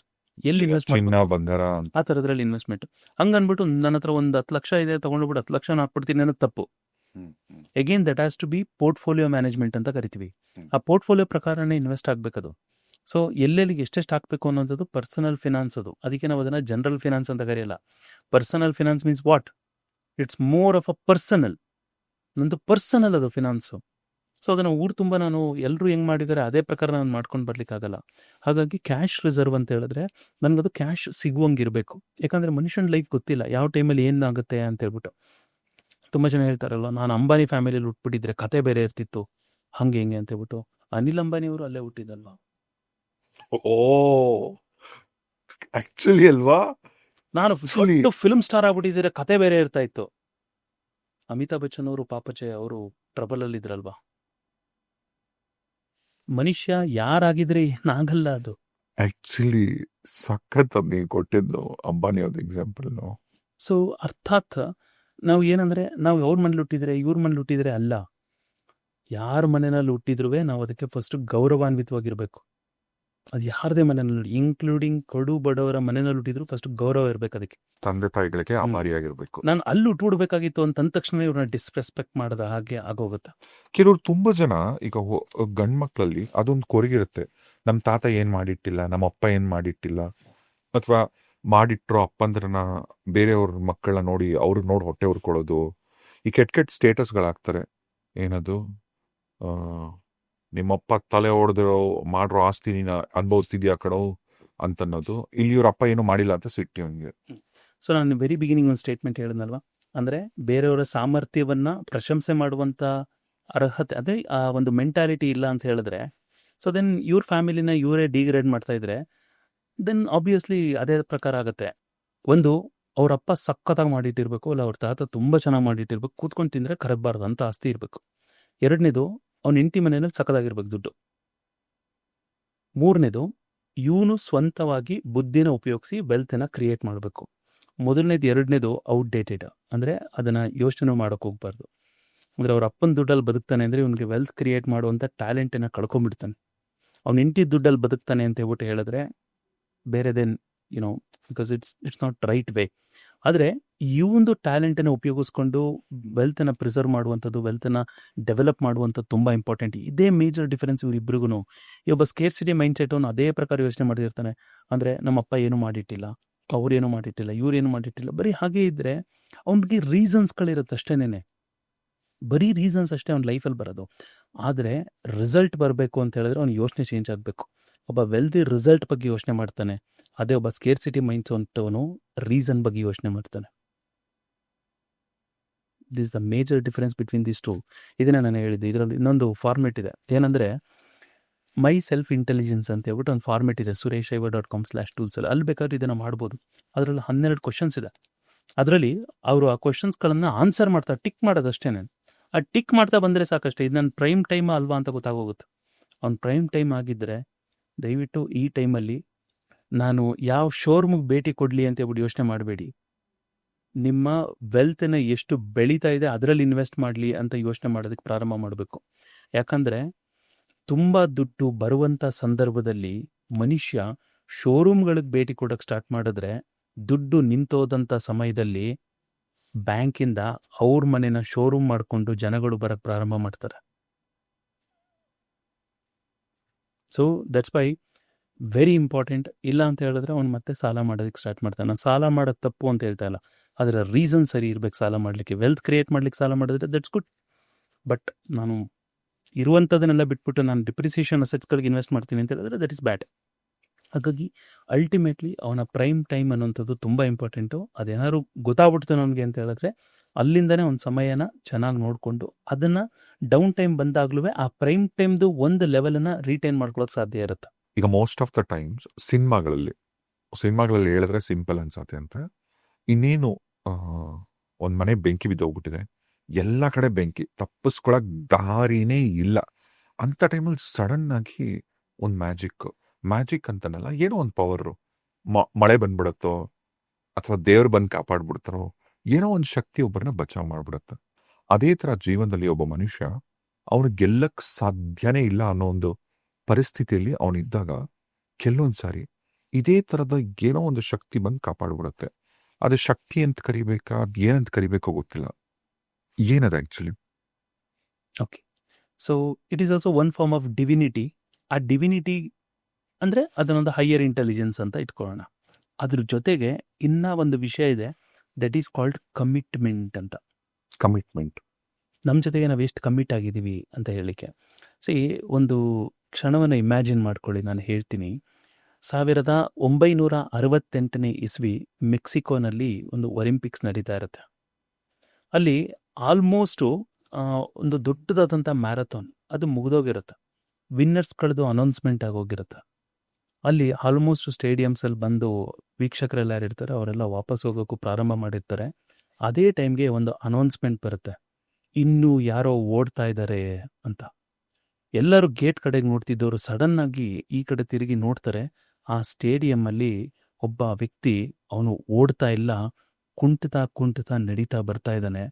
ಎಲ್ಲಿ ಇನ್ವೆಸ್ಟ್ ಚಿನ್ನ, ಬಂಗಾರ, ಆ ಥರದ್ರಲ್ಲಿ ಇನ್ವೆಸ್ಟ್ಮೆಂಟ್. ಹಂಗನ್ಬಿಟ್ಟು ನನ್ನ ಹತ್ರ ಒಂದು 10 ಲಕ್ಷ ಇದೆ, ತಗೊಂಡ್ಬಿಟ್ಟು 10 ಲಕ್ಷ ಹಾಕ್ಬಿಡ್ತೀನಿ ಅನ್ನೋದು ತಪ್ಪು. Again that has to be portfolio management ಅಂತ ಕರಿತೀವಿ. ಆ ಪೋರ್ಟ್ಫೋಲಿಯೋ ಪ್ರಕಾರನೇ ಇನ್ವೆಸ್ಟ್ ಆಗ್ಬೇಕದು. ಸೊ ಎಲ್ಲೆಲ್ಲಿಗೆ ಎಷ್ಟೆಷ್ಟು ಹಾಕಬೇಕು ಅನ್ನೋಂಥದ್ದು ಪರ್ಸನಲ್ ಫಿನಾನ್ಸ್ ಅದು. ಅದಕ್ಕೆ ನಾವು ಅದನ್ನು ಜನರಲ್ ಫಿನಾನ್ಸ್ ಅಂತ ಕರೆಯಲ್ಲ. Personal finance means what? It's more of a personal. ನಂದು ಪರ್ಸನಲ್ ಅದು ಫಿನಾನ್ಸು. ಸೊ ಅದನ್ನು ಊರು ತುಂಬ ನಾನು ಎಲ್ಲರೂ ಹೆಂಗೆ ಮಾಡಿದ್ದಾರೆ ಅದೇ ಪ್ರಕಾರ ನಾನು ಮಾಡ್ಕೊಂಡು ಬರ್ಲಿಕ್ಕಾಗಲ್ಲ. ಹಾಗಾಗಿ ಕ್ಯಾಶ್ ರಿಸರ್ವ್ ಅಂತ ಹೇಳಿದ್ರೆ ನನಗದು ಕ್ಯಾಶ್ ಸಿಗುವಂಗಿರಬೇಕು. ಯಾಕಂದರೆ ಮನುಷ್ಯನ ಲೈಫ್ ಗೊತ್ತಿಲ್ಲ ಯಾವ ಟೈಮಲ್ಲಿ ಏನಾಗುತ್ತೆ ಅಂತ ಹೇಳ್ಬಿಟ್ಟು. ತುಂಬ ಜನ ಹೇಳ್ತಾರಲ್ಲ, ನಾನು ಅಂಬಾನಿ ಫ್ಯಾಮಿಲಿಯಲ್ಲಿ ಹುಟ್ಬಿಟ್ಟಿದ್ರೆ ಕತೆ ಬೇರೆ ಇರ್ತಿತ್ತು, ಹಂಗೆ ಹಿಂಗೆ ಅಂತ ಹೇಳ್ಬಿಟ್ಟು. ಅನಿಲ್ ಅಂಬಾನಿ ಅವರು ಅಲ್ಲೇ ಹುಟ್ಟಿದಲ್ವಾ. ಓ ಆಕ್ಚುಲಿ ಅಲ್ವಾ, ನಾನು Actually- ದೊಡ್ಡ ಫಿಲ್ಮ್ ಸ್ಟಾರ್ ಆಗ್ಬಿಟ್ಟಿದ್ರೆ ಕತೆ ಬೇರೆ ಇರ್ತಾ ಇತ್ತು. ಅಮಿತಾಬ್ ಬಚ್ಚನ್ ಅವರು ಪಾಪಚೆ ಅವರು ಟ್ರಬಲ್ ಅಲ್ಲಿ ಇದ್ರಲ್ವಾ. ಮನುಷ್ಯ ಯಾರಾಗಿದ್ರೆ ಏನಾಗಲ್ಲ ಅದು. ಆಕ್ಚುಲಿ ಸಖತ್ ಅದ್ ನೀವು ಕೊಟ್ಟಿದ್ದು ಅಂಬಾನಿ ಅವ್ರದ್ದು ಎಕ್ಸಾಂಪಲ್. ಸೊ ಅರ್ಥಾತ್ ನಾವು ಏನಂದ್ರೆ ನಾವು ಅವ್ರ ಮನೇಲಿ ಹುಟ್ಟಿದ್ರೆ ಇವ್ರ ಮನೇಲಿ ಹುಟ್ಟಿದ್ರೆ ಅಲ್ಲ, ಯಾರ ಮನೆಯಲ್ಲಿ ಹುಟ್ಟಿದ್ರೂ ನಾವು ಅದಕ್ಕೆ ಫಸ್ಟ್ ಗೌರವಾನ್ವಿತವಾಗಿರ್ಬೇಕು. ಅದು ಯಾರದೇ ಮನೆಯಲ್ಲಿ, ಇನ್ಕ್ಲೂಡಿಂಗ್ ಕಡು ಬಡವರ ಮನೆಯಲ್ಲಿ ಹುಟ್ಟಿದ್ರು ಫಸ್ಟ್ ಗೌರವ ಇರ್ಬೇಕು ಅದಕ್ಕೆ. ತಂದೆ ತಾಯಿಗಳಿಗೆ ಆಭಾರಿಯಾಗಿರ್ಬೇಕು. ನಾನು ಅಲ್ಲಿ ಹುಟ್ಟುಬಿಡ್ಬೇಕಾಗಿತ್ತು ಅಂತಂದ ತಕ್ಷಣ ಇವ್ರನ್ನ ಡಿಸ್ರೆಸ್ಪೆಕ್ಟ್ ಮಾಡದ ಹಾಗೆ ಆಗೋಗುತ್ತೆ. ಕೆಲವ್ರು ತುಂಬಾ ಜನ ಈಗ ಗಂಡ್ ಮಕ್ಳಲ್ಲಿ ಅದೊಂದು ಕೊರಗಿರುತ್ತೆ, ನಮ್ ತಾತ ಏನ್ ಮಾಡಿಟ್ಟಿಲ್ಲ, ನಮ್ಮ ಅಪ್ಪ ಏನ್ ಮಾಡಿಟ್ಟಿಲ್ಲ, ಅಥವಾ ಮಾಡಿಟ್ರೋ ಅಪ್ಪಂದ್ರನ್ನ ಬೇರೆಯವ್ರ ಮಕ್ಕಳನ್ನ ನೋಡಿ ಅವ್ರಿಗೆ ನೋಡಿ ಹೊಟ್ಟೆ ಉರ್ಕೊಳ್ಳೋದು, ಈ ಕೆಟ್ಟ ಕೆಟ್ಟ ಸ್ಟೇಟಸ್ಗಳಾಗ್ತಾರೆ. ಏನದು ನಿಮ್ಮಪ್ಪ ತಲೆ ಹೊಡೆದಿರೋ ಮಾಡ್ರೋ ಆಸ್ತಿ ನೀನ ಅನುಭವಿಸ್ತಿದ್ಯಾ ಕಣೋ ಅಂತನ್ನೋದು. ಇಲ್ಲಿ ಇವ್ರ ಅಪ್ಪ ಏನು ಮಾಡಿಲ್ಲ ಅಂತ ಸಿಟ್ಟಿ ಹಂಗೆ. ಸೊ ನಾನು ವೆರಿ ಬಿಗಿನಿಂಗ್ ಒಂದು ಸ್ಟೇಟ್ಮೆಂಟ್ ಹೇಳಿದ್ನಲ್ವಾ, ಅಂದರೆ ಬೇರೆಯವರ ಸಾಮರ್ಥ್ಯವನ್ನು ಪ್ರಶಂಸೆ ಮಾಡುವಂಥ ಅರ್ಹತೆ, ಅದೇ ಆ ಒಂದು ಮೆಂಟಾಲಿಟಿ ಇಲ್ಲ ಅಂತ ಹೇಳಿದ್ರೆ, ಸೊ ದೆನ್ ಇವ್ರ ಫ್ಯಾಮಿಲಿನ ಇವರೇ ಡಿಗ್ರೇಡ್ ಮಾಡ್ತಾ ಇದ್ರೆ ದೆನ್ ಆಬ್ವಿಯಸ್ಲಿ ಅದೇ ಪ್ರಕಾರ ಆಗುತ್ತೆ. ಒಂದು, ಅವ್ರ ಅಪ್ಪ ಸಖತ್ತಾಗಿ ಮಾಡಿಟ್ಟಿರ್ಬೇಕು, ಅಲ್ಲ ಅವ್ರ ತಾತ ತುಂಬ ಚೆನ್ನಾಗಿ ಮಾಡಿಟ್ಟಿರ್ಬೇಕು, ಕೂತ್ಕೊಂಡು ತಿಂದರೆ ಕರಗಬಾರ್ದು ಅಂತ ಆಸ್ತಿ ಇರಬೇಕು. ಎರಡನೇದು, ಅವ್ನ ಹೆಂಡತಿ ಮನೆಯಲ್ಲಿ ಸಖತ್ತಾಗಿರ್ಬೇಕು ದುಡ್ಡು. ಮೂರನೇದು, ಇವನು ಸ್ವಂತವಾಗಿ ಬುದ್ಧಿನ ಉಪಯೋಗಿಸಿ ವೆಲ್ತನ್ನ ಕ್ರಿಯೇಟ್ ಮಾಡಬೇಕು. ಮೊದಲನೇದು ಎರಡನೇದು ಔಟ್ಡೇಟೆಡ್, ಅಂದರೆ ಅದನ್ನು ಯೋಚನೆ ಮಾಡೋಕೆ ಹೋಗ್ಬಾರ್ದು. ಅಂದರೆ ಅವ್ರ ಅಪ್ಪನ ದುಡ್ಡಲ್ಲಿ ಬದುಕ್ತಾನೆ ಅಂದರೆ ಇವನಿಗೆ ವೆಲ್ತ್ ಕ್ರಿಯೇಟ್ ಮಾಡುವಂಥ ಟ್ಯಾಲೆಂಟನ್ನು ಕಳ್ಕೊಂಡ್ಬಿಡ್ತಾನೆ. ಅವ್ನು ಹೆಂಡತಿ ದುಡ್ಡಲ್ಲಿ ಬದುಕ್ತಾನೆ ಅಂತ ಹೇಳ್ಬಿಟ್ಟು ಹೇಳಿದ್ರೆ ಬೇರೆದೇನು you know, because it's not right way. ಆದರೆ ಈ ಒಂದು ಟ್ಯಾಲೆಂಟನ್ನು ಉಪಯೋಗಿಸ್ಕೊಂಡು ವೆಲ್ತನ್ನು ಪ್ರಿಸರ್ವ್ ಮಾಡುವಂಥದ್ದು, ವೆಲ್ತನ್ನು ಡೆವಲಪ್ ಮಾಡುವಂಥದ್ದು ತುಂಬ ಇಂಪಾರ್ಟೆಂಟ್. ಇದೇ ಮೇಜರ್ ಡಿಫರೆನ್ಸ್ ಇವರಿಬ್ರಿಗೂ. ಈ ಒಬ್ಬ ಸ್ಕೇರ್ಸಿಟಿ ಮೈಂಡ್ ಸೆಟ್ ಅವನು ಅದೇ ಪ್ರಕಾರ ಯೋಚನೆ ಮಾಡಿರ್ತಾನೆ. ಅಂದರೆ ನಮ್ಮಪ್ಪ ಏನೂ ಮಾಡಿಟ್ಟಿಲ್ಲ, ಅವ್ರೇನು ಮಾಡಿಟ್ಟಿಲ್ಲ, ಇವ್ರೇನು ಮಾಡಿಟ್ಟಿಲ್ಲ, ಬರೀ ಹಾಗೆ ಇದ್ದರೆ ಅವನಿಗೆ ರೀಸನ್ಸ್ಗಳಿರುತ್ತೆ ಅಷ್ಟೇನೆ, ಬರೀ ರೀಸನ್ಸ್ ಅಷ್ಟೇ ಅವ್ನ ಲೈಫಲ್ಲಿ ಬರೋದು. ಆದರೆ ರಿಸಲ್ಟ್ ಬರಬೇಕು ಅಂತ ಹೇಳಿದ್ರೆ ಅವ್ನ ಯೋಚನೆ ಚೇಂಜ್ ಆಗಬೇಕು. ಒಬ್ಬ ವೆಲ್ದಿ ರಿಸಲ್ಟ್ ಬಗ್ಗೆ ಯೋಚನೆ ಮಾಡ್ತಾನೆ, ಅದೇ ಒಬ್ಬ ಸ್ಕೇರ್ಸಿಟಿ ಮೈಂಡ್ಸ್ ಅಂತವನು ರೀಸನ್ ಬಗ್ಗೆ ಯೋಚನೆ ಮಾಡ್ತಾನೆ. This the major difference between this two. ಇದನ್ನೇ ನಾನು ಹೇಳಿದ್ದೆ. ಇದರಲ್ಲಿ ಇನ್ನೊಂದು ಫಾರ್ಮೆಟ್ ಇದೆ, ಏನಂದರೆ ಮೈ ಸೆಲ್ಫ್ ಇಂಟೆಲಿಜೆನ್ಸ್ ಅಂತ ಹೇಳ್ಬಿಟ್ಟು ಒಂದು ಫಾರ್ಮೆಟ್ ಇದೆ sureshaiva.com/tools. ಅಲ್ಲಿ ಬೇಕಾದ್ರೆ ಇದನ್ನು ಮಾಡ್ಬೋದು. ಅದರಲ್ಲಿ 12 ಕ್ವಶನ್ಸ್ ಇದೆ. ಅದರಲ್ಲಿ ಅವರು ಆ ಕ್ವಶನ್ಸ್ಗಳನ್ನು ಆನ್ಸರ್ ಮಾಡ್ತಾರೆ, ಟಿಕ್ ಮಾಡೋದಷ್ಟೇ. ಆ ಟಿಕ್ ಮಾಡ್ತಾ ಬಂದರೆ ಸಾಕಷ್ಟೇ, ಇದು ನನ್ನ ಪ್ರೈಮ್ ಟೈಮ್ ಅಲ್ವಾ ಅಂತ ಗೊತ್ತಾಗೋಗುತ್ತೆ. ಅವ್ನು ಪ್ರೈಮ್ ಟೈಮ್ ಆಗಿದ್ದರೆ ದಯವಿಟ್ಟು ಈ ಟೈಮಲ್ಲಿ ನಾನು ಯಾವ ಶೋರೂಮಿಗೆ ಭೇಟಿ ಕೊಡಲಿ ಅಂತ ಹೇಳ್ಬಿಟ್ಟು ಯೋಚನೆ ಮಾಡಬೇಡಿ. ನಿಮ್ಮ ವೆಲ್ತನ್ನು ಎಷ್ಟು ಬೆಳೀತಾ ಇದೆ ಅದರಲ್ಲಿ ಇನ್ವೆಸ್ಟ್ ಮಾಡಲಿ ಅಂತ ಯೋಚನೆ ಮಾಡೋದಕ್ಕೆ ಪ್ರಾರಂಭ ಮಾಡಬೇಕು. ಯಾಕಂದರೆ ತುಂಬ ದುಡ್ಡು ಬರುವಂಥ ಸಂದರ್ಭದಲ್ಲಿ ಮನುಷ್ಯ ಶೋರೂಮ್ಗಳಿಗೆ ಭೇಟಿ ಕೊಡೋಕ್ಕೆ ಸ್ಟಾರ್ಟ್ ಮಾಡಿದ್ರೆ, ದುಡ್ಡು ನಿಂತೋದಂಥ ಸಮಯದಲ್ಲಿ ಬ್ಯಾಂಕಿಂದ ಅವ್ರ ಮನೆನ ಶೋರೂಮ್ ಮಾಡಿಕೊಂಡು ಜನಗಳು ಬರೋಕ್ಕೆ ಪ್ರಾರಂಭ ಮಾಡ್ತಾರೆ. So that's why very important. ಇಲ್ಲ ಅಂತ ಹೇಳಿದ್ರೆ ಅವ್ನು ಮತ್ತೆ ಸಾಲ ಮಾಡೋದಕ್ಕೆ ಸ್ಟಾರ್ಟ್ ಮಾಡ್ತಾನೆ. ನಾನು ಸಾಲ ಮಾಡೋದು ತಪ್ಪು ಅಂತ ಹೇಳ್ತಾ ಇಲ್ಲ, ಅದರ ರೀಸನ್ ಸರಿ ಇರಬೇಕು ಸಾಲ ಮಾಡಲಿಕ್ಕೆ. ವೆಲ್ತ್ ಕ್ರಿಯೇಟ್ ಮಾಡಲಿಕ್ಕೆ ಸಾಲ ಮಾಡಿದ್ರೆ ದಟ್ಸ್ ಗುಡ್. ಬಟ್ ನಾನು ಇರುವಂಥದನ್ನೆಲ್ಲ ಬಿಟ್ಬಿಟ್ಟು ನಾನು ಡಿಪ್ರಿಸಿಯೇಷನ್ ಅಸೆಟ್ಸ್ಗಳಿಗೆ ಇನ್ವೆಸ್ಟ್ ಮಾಡ್ತೀನಿ ಅಂತ ಹೇಳಿದ್ರೆ ದಟ್ ಇಸ್ ಬ್ಯಾಡ್. ಹಾಗಾಗಿ ಅಲ್ಟಿಮೇಟ್ಲಿ ಅವನ ಪ್ರೈಮ್ ಟೈಮ್ ಅನ್ನೋಂಥದ್ದು ತುಂಬ ಇಂಪಾರ್ಟೆಂಟು. ಅದೇನಾದ್ರು ಗೊತ್ತಾಗ್ಬಿಡ್ತು ನನಗೆ ಅಂತ ಹೇಳಿದ್ರೆ ಅಲ್ಲಿಂದನೇ ಒಂದು ಸಮಯನ ಚೆನ್ನಾಗಿ ನೋಡಿಕೊಂಡು ಅದನ್ನು ಡೌನ್ ಟೈಮ್ ಬಂದಾಗ್ಲೂ ಆ ಪ್ರೈಮ್ ಟೈಮ್ದು ಒಂದು ಲೆವೆಲನ್ನು ರೀಟೈನ್ ಮಾಡ್ಕೊಳ್ಳೋಕೆ ಸಾಧ್ಯ ಇರುತ್ತೆ. ಈಗ ಮೋಸ್ಟ್ ಆಫ್ ದ ಟೈಮ್ಸ್ ಸಿನಿಮಾಗಳಲ್ಲಿ ಹೇಳಿದ್ರೆ ಸಿಂಪಲ್ ಅನ್ಸತ್ತೆ ಅಂತ, ಇನ್ನೇನು ಒಂದ್ ಮನೆ ಬೆಂಕಿ ಬಿದ್ದೋಗ್ಬಿಟ್ಟಿದೆ, ಎಲ್ಲ ಕಡೆ ಬೆಂಕಿ, ತಪ್ಪಿಸ್ಕೊಳಕ್ ದಾರಿನೇ ಇಲ್ಲ ಅಂತ ಟೈಮಲ್ಲಿ ಸಡನ್ ಆಗಿ ಒಂದು ಮ್ಯಾಜಿಕ್ ಅಂತನಲ್ಲ, ಏನೋ ಒಂದು ಪವರು, ಮಳೆ ಬಂದ್ಬಿಡತ್ತೋ ಅಥವಾ ದೇವ್ರು ಬಂದು ಕಾಪಾಡ್ಬಿಡ್ತಾರೋ, ಏನೋ ಒಂದು ಶಕ್ತಿ ಒಬ್ಬರನ್ನ ಬಚಾವ್ ಮಾಡ್ಬಿಡತ್ತೆ. ಅದೇ ತರ ಜೀವನದಲ್ಲಿ ಒಬ್ಬ ಮನುಷ್ಯ ಅವನು ಗೆಲ್ಲಕ್ ಸಾಧ್ಯನೇ ಇಲ್ಲ ಅನ್ನೋ ಒಂದು ಪರಿಸ್ಥಿತಿಯಲ್ಲಿ ಅವನಿದ್ದಾಗ ಕೆಲವೊಂದು ಸಾರಿ ಇದೇ ತರದ ಏನೋ ಒಂದು ಶಕ್ತಿ ಬಂದು ಕಾಪಾಡ್ಬಿಡುತ್ತೆ. ಅದು ಶಕ್ತಿ ಅಂತ ಕರಿಬೇಕಾ, ಏನಂತ ಕರಿಬೇಕೋ ಗೊತ್ತಿಲ್ಲ. ಏನದು actually? Okay, so it is also one form of divinity. ಆ ಡಿವಿನಿಟಿ ಅಂದರೆ ಅದನ್ನೊಂದು ಹೈಯರ್ ಇಂಟೆಲಿಜೆನ್ಸ್ ಅಂತ ಇಟ್ಕೊಳ್ಳೋಣ. ಅದ್ರ ಜೊತೆಗೆ ಇನ್ನೂ ಒಂದು ವಿಷಯ ಇದೆ, ದಟ್ ಈಸ್ ಕಾಲ್ಡ್ ಕಮಿಟ್ಮೆಂಟ್ ಅಂತ. ಕಮಿಟ್ಮೆಂಟ್. ನಮ್ಮ ಜೊತೆಗೆ ನಾವು ಎಷ್ಟು ಕಮಿಟ್ ಆಗಿದ್ದೀವಿ ಅಂತ ಹೇಳಲಿಕ್ಕೆ. ಒಂದು ಕ್ಷಣವನ್ನು ಇಮ್ಯಾಜಿನ್ ಮಾಡ್ಕೊಳ್ಳಿ, ನಾನು ಹೇಳ್ತೀನಿ. 1968 ಇಸ್ವಿ ಮೆಕ್ಸಿಕೋನಲ್ಲಿ ಒಂದು ಒಲಿಂಪಿಕ್ಸ್ ನಡೀತಾ ಇರುತ್ತೆ. ಅಲ್ಲಿ ಆಲ್ಮೋಸ್ಟು ಒಂದು ದೊಡ್ಡದಾದಂಥ ಮ್ಯಾರಥಾನ್ ಅದು ಮುಗಿದೋಗಿರುತ್ತೆ. ವಿನ್ನರ್ಸ್ಗಳದ್ದು ಅನೌನ್ಸ್ಮೆಂಟ್ ಆಗೋಗಿರುತ್ತೆ. ಅಲ್ಲಿ ಆಲ್ಮೋಸ್ಟ್ ಸ್ಟೇಡಿಯಮ್ಸಲ್ಲಿ ಬಂದು ವೀಕ್ಷಕರೆಲ್ಲ ಯಾರಿರ್ತಾರೆ ಅವರೆಲ್ಲ ವಾಪಸ್ ಹೋಗೋಕ್ಕೂ ಪ್ರಾರಂಭ ಮಾಡಿರ್ತಾರೆ. ಅದೇ ಟೈಮ್ಗೆ ಒಂದು ಅನೌನ್ಸ್ಮೆಂಟ್ ಬರುತ್ತೆ, ಇನ್ನೂ ಯಾರೋ ಓಡ್ತಾ ಇದ್ದಾರೆ ಅಂತ. ಎಲ್ಲರೂ ಗೇಟ್ ಕಡೆಗೆ ನೋಡ್ತಿದ್ದವರು ಸಡನ್ನಾಗಿ ಈ ಕಡೆ ತಿರುಗಿ ನೋಡ್ತಾರೆ. ಆ ಸ್ಟೇಡಿಯಮ್ಮಲ್ಲಿ ಒಬ್ಬ ವ್ಯಕ್ತಿ, ಅವನು ಓಡ್ತಾ ಇಲ್ಲ, ಕುಂಟುತ್ತಾ ನಡೀತಾ ಬರ್ತಾ ಇದ್ದಾನೆ.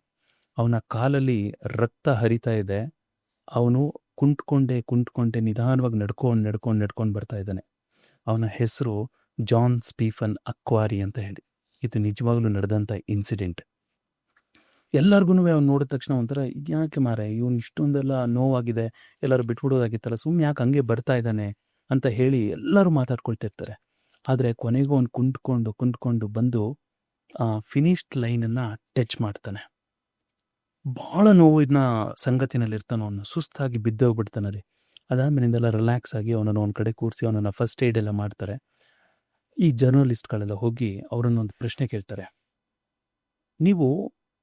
ಅವನ ಕಾಲಲ್ಲಿ ರಕ್ತ ಹರಿತಾ ಇದೆ. ಅವನು ಕುಂಟ್ಕೊಂಡೆ ನಿಧಾನವಾಗಿ ನಡ್ಕೊಂಡು ಬರ್ತಾ ಇದ್ದಾನೆ. ಅವನ ಹೆಸರು ಜಾನ್ ಸ್ಟೀಫನ್ ಅಕ್ವಾರಿ ಅಂತ ಹೇಳಿ. ಇದು ನಿಜವಾಗ್ಲೂ ನಡೆದಂಥ ಇನ್ಸಿಡೆಂಟ್. ಎಲ್ಲರಿಗೂ ಅವ್ನು ನೋಡಿದ ತಕ್ಷಣ ಒಂಥರ, ಇದ್ಯಾಕೆ ಮಾರೆ ಇವನು ಇಷ್ಟೊಂದೆಲ್ಲ ನೋವಾಗಿದೆ, ಎಲ್ಲರೂ ಬಿಟ್ಬಿಡೋದಾಗಿತ್ತಲ್ಲ, ಸುಮ್ಮನೆ ಯಾಕೆ ಹಂಗೆ ಬರ್ತಾ ಇದ್ದಾನೆ ಅಂತ ಹೇಳಿ ಎಲ್ಲರೂ ಮಾತಾಡ್ಕೊಳ್ತಿರ್ತಾರೆ. ಆದರೆ ಕೊನೆಗೂ ಅವ್ನು ಕುಂತ್ಕೊಂಡು ಬಂದು ಫಿನಿಶ್ಡ್ ಲೈನನ್ನು ಟಚ್ ಮಾಡ್ತಾನೆ. ಭಾಳ ನೋವಿನ ಸಂಗತಿನಲ್ಲಿರ್ತಾನೆ. ಅವನು ಸುಸ್ತಾಗಿ ಬಿದ್ದೋಗ್ಬಿಡ್ತಾನೆ ರೀ. ಅದಾದ್ಮೇಲಿಂದೆಲ್ಲ ರಿಲ್ಯಾಕ್ಸ್ ಆಗಿ ಅವನನ್ನು ಒಂದು ಕಡೆ ಕೂರಿಸಿ ಅವನನ್ನು ಫಸ್ಟ್ ಏಡ್ ಎಲ್ಲ ಮಾಡ್ತಾರೆ. ಈ ಜರ್ನಲಿಸ್ಟ್ಗಳೆಲ್ಲ ಹೋಗಿ ಅವರನ್ನೊಂದು ಪ್ರಶ್ನೆ ಕೇಳ್ತಾರೆ, ನೀವು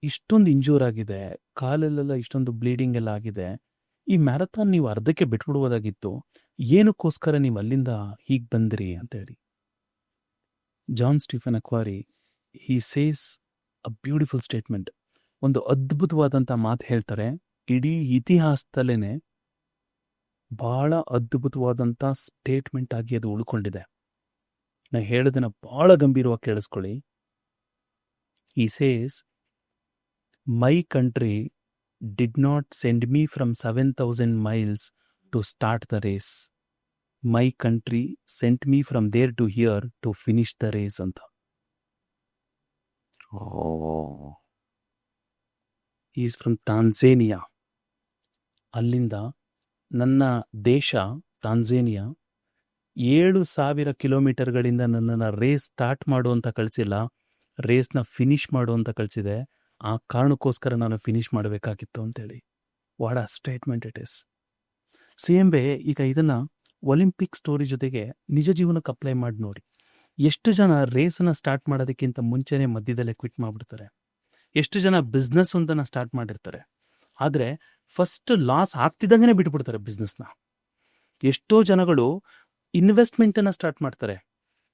ಇಷ್ಟೊಂದು ಇಂಜೂರ್ ಆಗಿದೆ, ಕಾಲಲ್ಲೆಲ್ಲ ಇಷ್ಟೊಂದು ಬ್ಲೀಡಿಂಗ್ ಎಲ್ಲ ಆಗಿದೆ, ಈ ಮ್ಯಾರಥಾನ್ ನೀವು ಅರ್ಧಕ್ಕೆ ಬಿಟ್ಬಿಡ್ಬೋದಾಗಿತ್ತು, ಏನಕ್ಕೋಸ್ಕರ ನೀವು ಅಲ್ಲಿಂದ ಹೀಗೆ ಬಂದ್ರಿ ಅಂತ ಹೇಳಿ. John Stephen Akhwari he says a beautiful statement. ಒಂದು ಅದ್ಭುತವಾದಂಥ ಮಾತು ಹೇಳ್ತಾರೆ. ಇಡೀ ಇತಿಹಾಸದಲ್ಲೇ ಭಾಳ ಅದ್ಭುತವಾದಂಥ ಸ್ಟೇಟ್ಮೆಂಟ್ ಆಗಿ ಅದು ಉಳ್ಕೊಂಡಿದೆ. ನಾ ಹೇಳೋದನ್ನ ಭಾಳ ಗಂಭೀರವಾಗಿ ಕೇಳಿಸ್ಕೊಳ್ಳಿ. He says, my country did not send me from 7,000 miles to start the race. My country sent me from there to here to finish the race ಅಂತ. Is from Tanzania. ಅಲ್ಲಿಂದ ನನ್ನ ದೇಶ ತಾನ್ಜೇನಿಯಾ 7,000 ಕಿಲೋಮೀಟರ್ಗಳಿಂದ ನನ್ನನ್ನು ರೇಸ್ ಸ್ಟಾರ್ಟ್ ಮಾಡು ಅಂತ ಕಳಿಸಿಲ್ಲ, ರೇಸ್ನ finish ಮಾಡು ಅಂತ ಕಳಿಸಿದೆ. ಆ ಕಾರಣಕ್ಕೋಸ್ಕರ ನಾನು ಫಿನಿಶ್ ಮಾಡಬೇಕಾಗಿತ್ತು ಅಂತೇಳಿ. What a statement it is. Same way ಈಗ ಇದನ್ನು ಒಲಿಂಪಿಕ್ ಸ್ಟೋರಿ ಜೊತೆಗೆ ನಿಜ ಜೀವನಕ್ಕೆ ಅಪ್ಲೈ ಮಾಡಿ ನೋಡಿ. ಎಷ್ಟು ಜನ ರೇಸನ್ನು ಸ್ಟಾರ್ಟ್ ಮಾಡೋದಕ್ಕಿಂತ ಮುಂಚೆನೇ ಮಧ್ಯದಲ್ಲೇ ಕ್ವಿಟ್ ಮಾಡಿಬಿಡ್ತಾರೆ. ಎಷ್ಟು ಜನ ಬಿಸ್ನೆಸ್ ಒಂದನ್ನು ಸ್ಟಾರ್ಟ್ ಮಾಡಿರ್ತಾರೆ, ಆದರೆ ಫಸ್ಟ್ ಲಾಸ್ ಆಗ್ತಿದ್ದಂಗೆ ಬಿಟ್ಬಿಡ್ತಾರೆ ಬಿಸ್ನೆಸ್ನ. ಎಷ್ಟೋ ಜನಗಳು ಇನ್ವೆಸ್ಟ್ಮೆಂಟನ್ನು ಸ್ಟಾರ್ಟ್ ಮಾಡ್ತಾರೆ.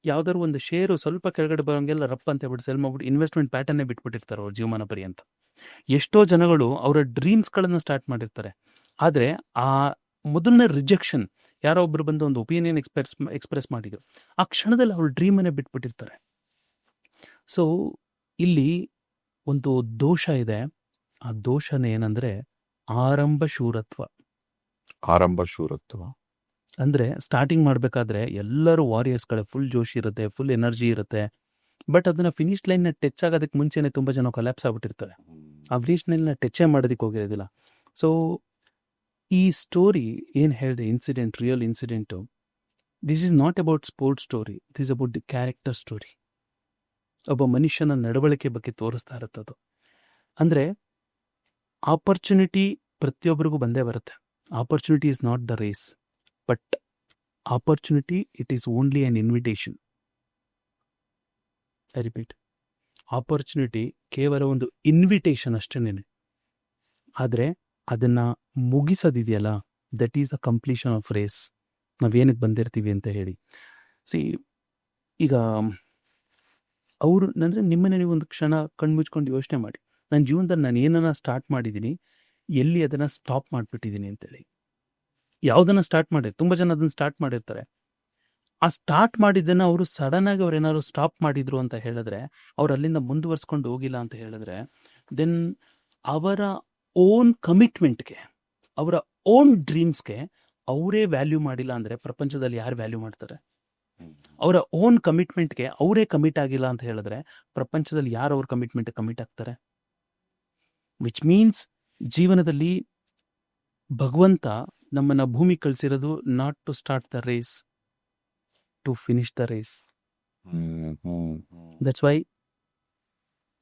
ಯಾವ್ದಾದ್ರು ಒಂದು ಶೇರು ಸ್ವಲ್ಪ ಕೆಳಗಡೆ ಬರೋಂಗೆಲ್ಲ ರಪ್ಪ ಅಂತ ಹೇಳ್ಬಿಟ್ಟು ಸೆಲ್ ಮಾಡ್ಬಿಟ್ಟು ಇನ್ವೆಸ್ಟ್ಮೆಂಟ್ ಪ್ಯಾಟರ್ನೇ ಬಿಟ್ಬಿಟ್ಟಿರ್ತಾರೆ ಅವ್ರ ಜೀವನ ಪರ್ಯಂತ. ಎಷ್ಟೋ ಜನಗಳು ಅವರ ಡ್ರೀಮ್ಸ್ಗಳನ್ನು ಸ್ಟಾರ್ಟ್ ಮಾಡಿರ್ತಾರೆ, ಆದರೆ ಆ ಮೊದಲನೇ ರಿಜೆಕ್ಷನ್, ಯಾರೋ ಒಬ್ರು ಬಂದು ಒಂದು ಒಪಿನಿಯನ್ ಎಕ್ಸ್ಪ್ರೆಸ್ ಮಾಡಿದ್ರು, ಆ ಕ್ಷಣದಲ್ಲಿ ಅವ್ರ ಡ್ರೀಮನ್ನೇ ಬಿಟ್ಬಿಟ್ಟಿರ್ತಾರೆ. ಸೊ ಇಲ್ಲಿ ಒಂದು ದೋಷ ಇದೆ. ಆ ದೋಷನೇ ಏನಂದ್ರೆ ಆರಂಭ ಶೂರತ್ವ. ಅಂದರೆ ಸ್ಟಾರ್ಟಿಂಗ್ ಮಾಡಬೇಕಾದ್ರೆ ಎಲ್ಲರೂ ವಾರಿಯರ್ಸ್ಗಳೇ, ಫುಲ್ ಜೋಶ್ ಇರುತ್ತೆ, ಫುಲ್ ಎನರ್ಜಿ ಇರುತ್ತೆ. ಬಟ್ ಅದನ್ನು ಫಿನಿಶ್ ಲೈನ್ನ ಟಚ್ ಆಗೋದಕ್ಕೆ ಮುಂಚೆನೇ ತುಂಬ ಜನ ಕೊಲ್ಯಾಪ್ಸ್ ಆಗ್ಬಿಟ್ಟಿರ್ತಾರೆ. ಆ ಫಿನಿಶ್ ಲೈನ್ನ ಟಚ್ಚೇ ಮಾಡೋದಕ್ಕೆ ಹೋಗಿರೋದಿಲ್ಲ. ಸೊ ಈ ಸ್ಟೋರಿ ಏನು ಹೇಳಿದೆ, incident, real incident, this is not about sports story, this is about the character story. ಒಬ್ಬ ಮನುಷ್ಯನ ನಡವಳಿಕೆ ಬಗ್ಗೆ ತೋರಿಸ್ತಾ ಇರುತ್ತದು. ಅಂದರೆ ಆಪರ್ಚುನಿಟಿ ಪ್ರತಿಯೊಬ್ಬರಿಗೂ ಬಂದೇ ಬರುತ್ತೆ. Opportunity is not the race, but opportunity it is only on invitation. I repeat, opportunity ಕೇವಲ ಒಂದು ಇನ್ವಿಟೇಷನ್ ಅಷ್ಟೇನೆ. ಆದರೆ ಅದನ್ನು ಮುಗಿಸೋದಿದೆಯಲ್ಲ, that is the completion of race. ನಾವೇನಕ್ಕೆ ಬಂದಿರ್ತೀವಿ ಅಂತ ಹೇಳಿ. ಈಗ ಅವರು ಅಂದರೆ ನಿಮ್ಮನ್ನೇ ನೀವು ಒಂದು ಕ್ಷಣ ಕಣ್ಮುಚ್ಕೊಂಡು ಯೋಚನೆ ಮಾಡಿ, ನನ್ನ ಜೀವನದಲ್ಲಿ ನಾನು ಏನನ್ನ ಸ್ಟಾರ್ಟ್ ಮಾಡಿದ್ದೀನಿ, ಎಲ್ಲಿ ಅದನ್ನು ಸ್ಟಾಪ್ ಮಾಡಿಬಿಟ್ಟಿದ್ದೀನಿ ಅಂತೇಳಿ. ಯಾವುದನ್ನು ಸ್ಟಾರ್ಟ್ ಮಾಡಿರಿ, ತುಂಬ ಜನ ಅದನ್ನು ಸ್ಟಾರ್ಟ್ ಮಾಡಿರ್ತಾರೆ. ಆ ಸ್ಟಾರ್ಟ್ ಮಾಡಿದ್ದನ್ನು ಅವರು ಸಡನ್ನಾಗಿ ಅವ್ರು ಏನಾದ್ರು ಸ್ಟಾಪ್ ಮಾಡಿದ್ರು ಅಂತ ಹೇಳಿದ್ರೆ, ಅವ್ರು ಅಲ್ಲಿಂದ ಮುಂದುವರ್ಸ್ಕೊಂಡು ಹೋಗಿಲ್ಲ ಅಂತ ಹೇಳಿದ್ರೆ, ದೆನ್ ಅವರ ಓನ್ ಕಮಿಟ್ಮೆಂಟ್ಗೆ, ಅವರ ಓನ್ ಡ್ರೀಮ್ಸ್ಗೆ ಅವರೇ ವ್ಯಾಲ್ಯೂ ಮಾಡಿಲ್ಲ ಅಂದರೆ ಪ್ರಪಂಚದಲ್ಲಿ ಯಾರು ವ್ಯಾಲ್ಯೂ ಮಾಡ್ತಾರೆ? ಅವರ ಓನ್ ಕಮಿಟ್ಮೆಂಟ್ಗೆ ಅವರೇ ಕಮಿಟ್ ಆಗಿಲ್ಲ ಅಂತ ಹೇಳಿದ್ರೆ ಪ್ರಪಂಚದಲ್ಲಿ ಯಾರು ಅವ್ರ ಕಮಿಟ್ಮೆಂಟ್ಗೆ ಕಮಿಟ್ ಆಗ್ತಾರೆ? ವಿಚ್ ಮೀನ್ಸ್ ಜೀವನದಲ್ಲಿ ಭಗವಂತ ನಮ್ಮನ್ನು ಭೂಮಿ ಕಳಿಸಿರೋದು not to start the race, to finish the race. That's why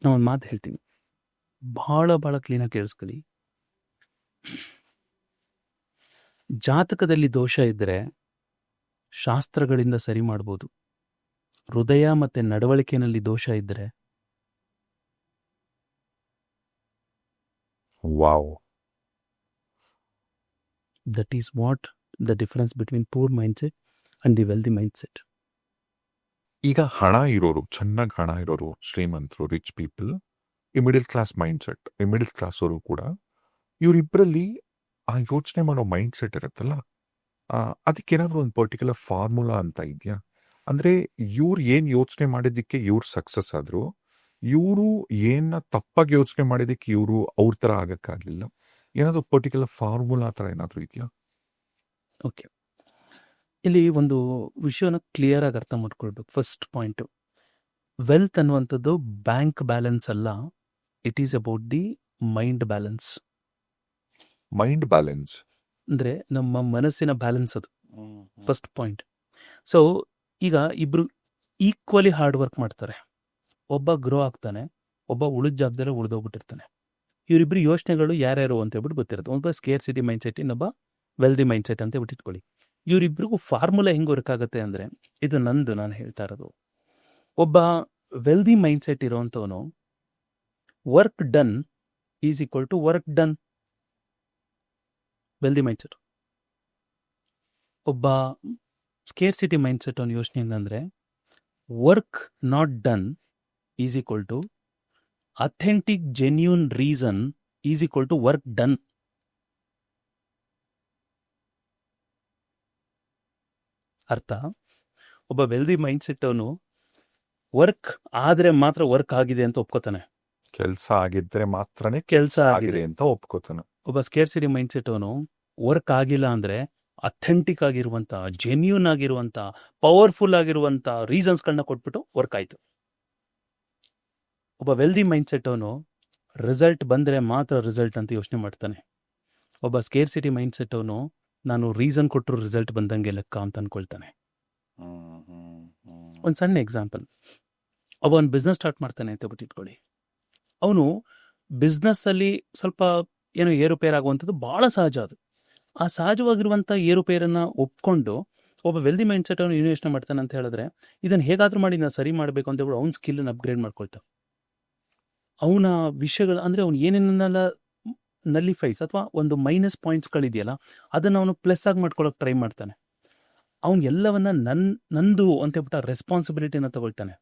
ನಾನು ಒಂದು ಮಾತು ಹೇಳ್ತೀನಿ, ಭಾಳ ಕ್ಲೀನಾಗಿ ಕೇಳಿಸ್ಕೊಳ್ಳಿ. ಜಾತಕದಲ್ಲಿ ದೋಷ ಇದ್ದರೆ ಶಾಸ್ತ್ರಗಳಿಂದ ಸರಿ ಮಾಡ್ಬೋದು. ಹೃದಯ ಮತ್ತು ನಡವಳಿಕೆಯಲ್ಲಿ ದೋಷ ಇದ್ದರೆ wow. That is what the difference between poor mindset and the wealthy mindset. ಈಗ ಹಣ ಇರೋರು, ಚೆನ್ನಾಗಿ ಹಣ ಇರೋರು, ಶ್ರೀಮಂತರು, ರಿಚ್ ಪೀಪಲ್, ಈ ಮಿಡಿಲ್ ಕ್ಲಾಸ್ ಮೈಂಡ್ ಸೆಟ್, ಈ ಮಿಡಿಲ್ ಕ್ಲಾಸ್ ಅವರು ಕೂಡ ಇವರಿಬ್ಬರಲ್ಲಿ ಆ ಯೋಚನೆ ಮಾಡೋ ಮೈಂಡ್ ಸೆಟ್ ಇರುತ್ತಲ್ಲ, ಅದಕ್ಕೇನಾದ್ರೂ ಒಂದು ಪರ್ಟಿಕ್ಯುಲರ್ ಫಾರ್ಮುಲಾ ಅಂತ ಇದೆಯಾ? ಅಂದ್ರೆ ಇವ್ರು ಏನ್ ಯೋಚನೆ ಮಾಡಿದ್ದಕ್ಕೆ ಇವ್ರು ಸಕ್ಸಸ್ ಆದ್ರು, ಇವರು ಏನ ತಪ್ಪಾಗಿ ಯೋಚನೆ ಮಾಡಿದ್ದಕ್ಕೆ ಇವರು ಅವ್ರ ತರ ಆಗಕ್ಕಾಗ್ಲಿಲ್ಲ. ಏನಾದ್ರು ಪರ್ಟಿಕ್ಯುಲರ್ ಫಾರ್ಮುಲಾ ತರ ಏನಾದ್ರು ಇದೆಯಾ? ಓಕೆ, ಇಲ್ಲಿ ಒಂದು ವಿಷಯನ ಕ್ಲಿಯರ್ ಆಗಿ ಅರ್ಥ ಮಾಡ್ಕೊಳ್ಬೇಕು. ಫಸ್ಟ್ ಪಾಯಿಂಟು, ವೆಲ್ತ್ ಅನ್ನುವಂಥದ್ದು ಬ್ಯಾಂಕ್ ಬ್ಯಾಲೆನ್ಸ್ ಅಲ್ಲ, it is about the mind balance. Mind balance ಅಂದರೆ ನಮ್ಮ ಮನಸ್ಸಿನ ಬ್ಯಾಲೆನ್ಸ್ ಅದು ಫಸ್ಟ್ ಪಾಯಿಂಟ್. ಸೊ ಈಗ ಇಬ್ರು ಈಕ್ವಲಿ ಹಾರ್ಡ್ ವರ್ಕ್ ಮಾಡ್ತಾರೆ. ಒಬ್ಬ ಗ್ರೋ ಆಗ್ತಾನೆ, ಒಬ್ಬ ಉಳಿದ ಜಾಗದಲ್ಲೇ ಉಳಿದೋಗ್ಬಿಟ್ಟಿರ್ತಾನೆ. ಇವರಿಬ್ರು ಯೋಚನೆಗಳು ಯಾರ್ಯಾರು ಅಂತ ಹೇಳ್ಬಿಟ್ಟು ಗೊತ್ತಿರುತ್ತೆ. ಒಬ್ಬ ಸ್ಕೇರ್ ಸಿಟಿ ಮೈಂಡ್ಸೆಟ್, ಇನ್ನೊಬ್ಬ ವೆಲ್ದಿ ಮೈಂಡ್ಸೆಟ್ ಅಂತ ಹೇಳ್ಬಿಟ್ಟು ಇಟ್ಕೊಳ್ಳಿ. ಇವರಿಬ್ರಿಗೂ ಫಾರ್ಮುಲಾ ಹೆಂಗೆ ವರ್ಕ್ ಆಗುತ್ತೆ ಅಂದರೆ, ಇದು ನಾನು ಹೇಳ್ತಾ ಇರೋದು. ಒಬ್ಬ ವೆಲ್ದಿ ಮೈಂಡ್ಸೆಟ್ ಇರೋವಂಥವನು work done is equal to work done, wealthy mindset. ಒಬ್ಬ ಸ್ಕೇರ್ ಸಿಟಿ ಮೈಂಡ್ಸೆಟ್ ಅವನ ಯೋಚನೆ ಏನಂದರೆ, work not done is equal to authentic genuine reason is equal to work done. ಅರ್ಥ, ಒಬ್ಬ ವೆಲ್ದಿ ಮೈಂಡ್ಸೆಟ್ ಅವನು ವರ್ಕ್ ಆದರೆ ಮಾತ್ರ ವರ್ಕ್ ಆಗಿದೆ ಅಂತ ಒಪ್ಕೋತಾನೆ, ಕೆಲಸ ಆಗಿದ್ರೆ ಮಾತ್ರನೇ ಕೆಲಸ ಆಗಿದೆ ಅಂತ ಒಪ್ಕೋತಾನೆ. ಒಬ್ಬ ಸ್ಕೇರ್ ಸಿಟಿ ಮೈಂಡ್ಸೆಟ್ ಅವನು ವರ್ಕ್ ಆಗಿಲ್ಲ ಅಂದರೆ ಅಥೆಂಟಿಕ್ ಆಗಿರುವಂಥ, ಜೆನ್ಯೂನ್ ಆಗಿರುವಂಥ, ಪವರ್ಫುಲ್ ಆಗಿರುವಂಥ ರೀಸನ್ಸ್ಗಳನ್ನ ಕೊಟ್ಬಿಟ್ಟು ವರ್ಕ್ ಆಯಿತು. ಒಬ್ಬ ವೆಲ್ದಿ ಮೈಂಡ್ಸೆಟ್ ಅವನು ರಿಸಲ್ಟ್ ಬಂದರೆ ಮಾತ್ರ ರಿಸಲ್ಟ್ ಅಂತ ಯೋಚನೆ ಮಾಡ್ತಾನೆ. ಒಬ್ಬ ಸ್ಕೇರ್ ಸಿಟಿ ಮೈಂಡ್ಸೆಟ್ ಅವನು ನಾನು ರೀಸನ್ ಕೊಟ್ಟರು ರಿಸಲ್ಟ್ ಬಂದಂಗೆ ಲೆಕ್ಕ ಅಂತ ಅಂದ್ಕೊಳ್ತಾನೆ. ಒಂದು ಸಣ್ಣ ಎಕ್ಸಾಂಪಲ್, ಒಬ್ಬ ಒಂದು ಬಿಸ್ನೆಸ್ ಸ್ಟಾರ್ಟ್ ಮಾಡ್ತಾನೆ ಅಂತ ಬಿಟ್ಟು ಇಟ್ಕೊಳ್ಳಿ. ಅವನು ಬಿಸ್ನೆಸ್ಸಲ್ಲಿ ಸ್ವಲ್ಪ ಏನೋ ಏರುಪೇರು ಆಗುವಂಥದ್ದು ಭಾಳ ಸಹಜ. ಅದು ಆ ಸಹಜವಾಗಿರುವಂಥ ಏರುಪೇರನ್ನು ಒಪ್ಕೊಂಡು ಒಬ್ಬ ವೆಲ್ದಿ ಮೈಂಡ್ಸೆಟ್ ಅವನು ಏನು ಯೋಚನೆ ಮಾಡ್ತಾನೆ ಅಂತ ಹೇಳಿದ್ರೆ, ಇದನ್ನು ಹೇಗಾದರೂ ಮಾಡಿ ನಾನು ಸರಿ ಮಾಡಬೇಕು ಅಂತ ಹೇಳ್ಬಿಟ್ಟು ಅವ್ನ ಸ್ಕಿಲ್ಲನ್ನು ಅಪ್ಗ್ರೇಡ್ ಮಾಡ್ಕೊಳ್ತಾನೆ. ಅವನ ವಿಷಯಗಳು ಅಂದರೆ ಅವ್ನು ಏನೇನೆಲ್ಲ ನಲ್ಲಿಫೈಸ್ ಅಥವಾ ಒಂದು ಮೈನಸ್ ಪಾಯಿಂಟ್ಸ್ಗಳಿದೆಯಲ್ಲ, ಅದನ್ನು ಅವನು ಪ್ಲಸ್ ಆಗಿ ಮಾಡ್ಕೊಳ್ಳೋಕೆ ಟ್ರೈ ಮಾಡ್ತಾನೆ. ಅವನು ಎಲ್ಲವನ್ನ ನಂದು ಅಂತ ಹೇಳ್ಬಿಟ್ಟು ರೆಸ್ಪಾನ್ಸಿಬಿಲಿಟಿನ ತಗೊಳ್ತಾನೆ.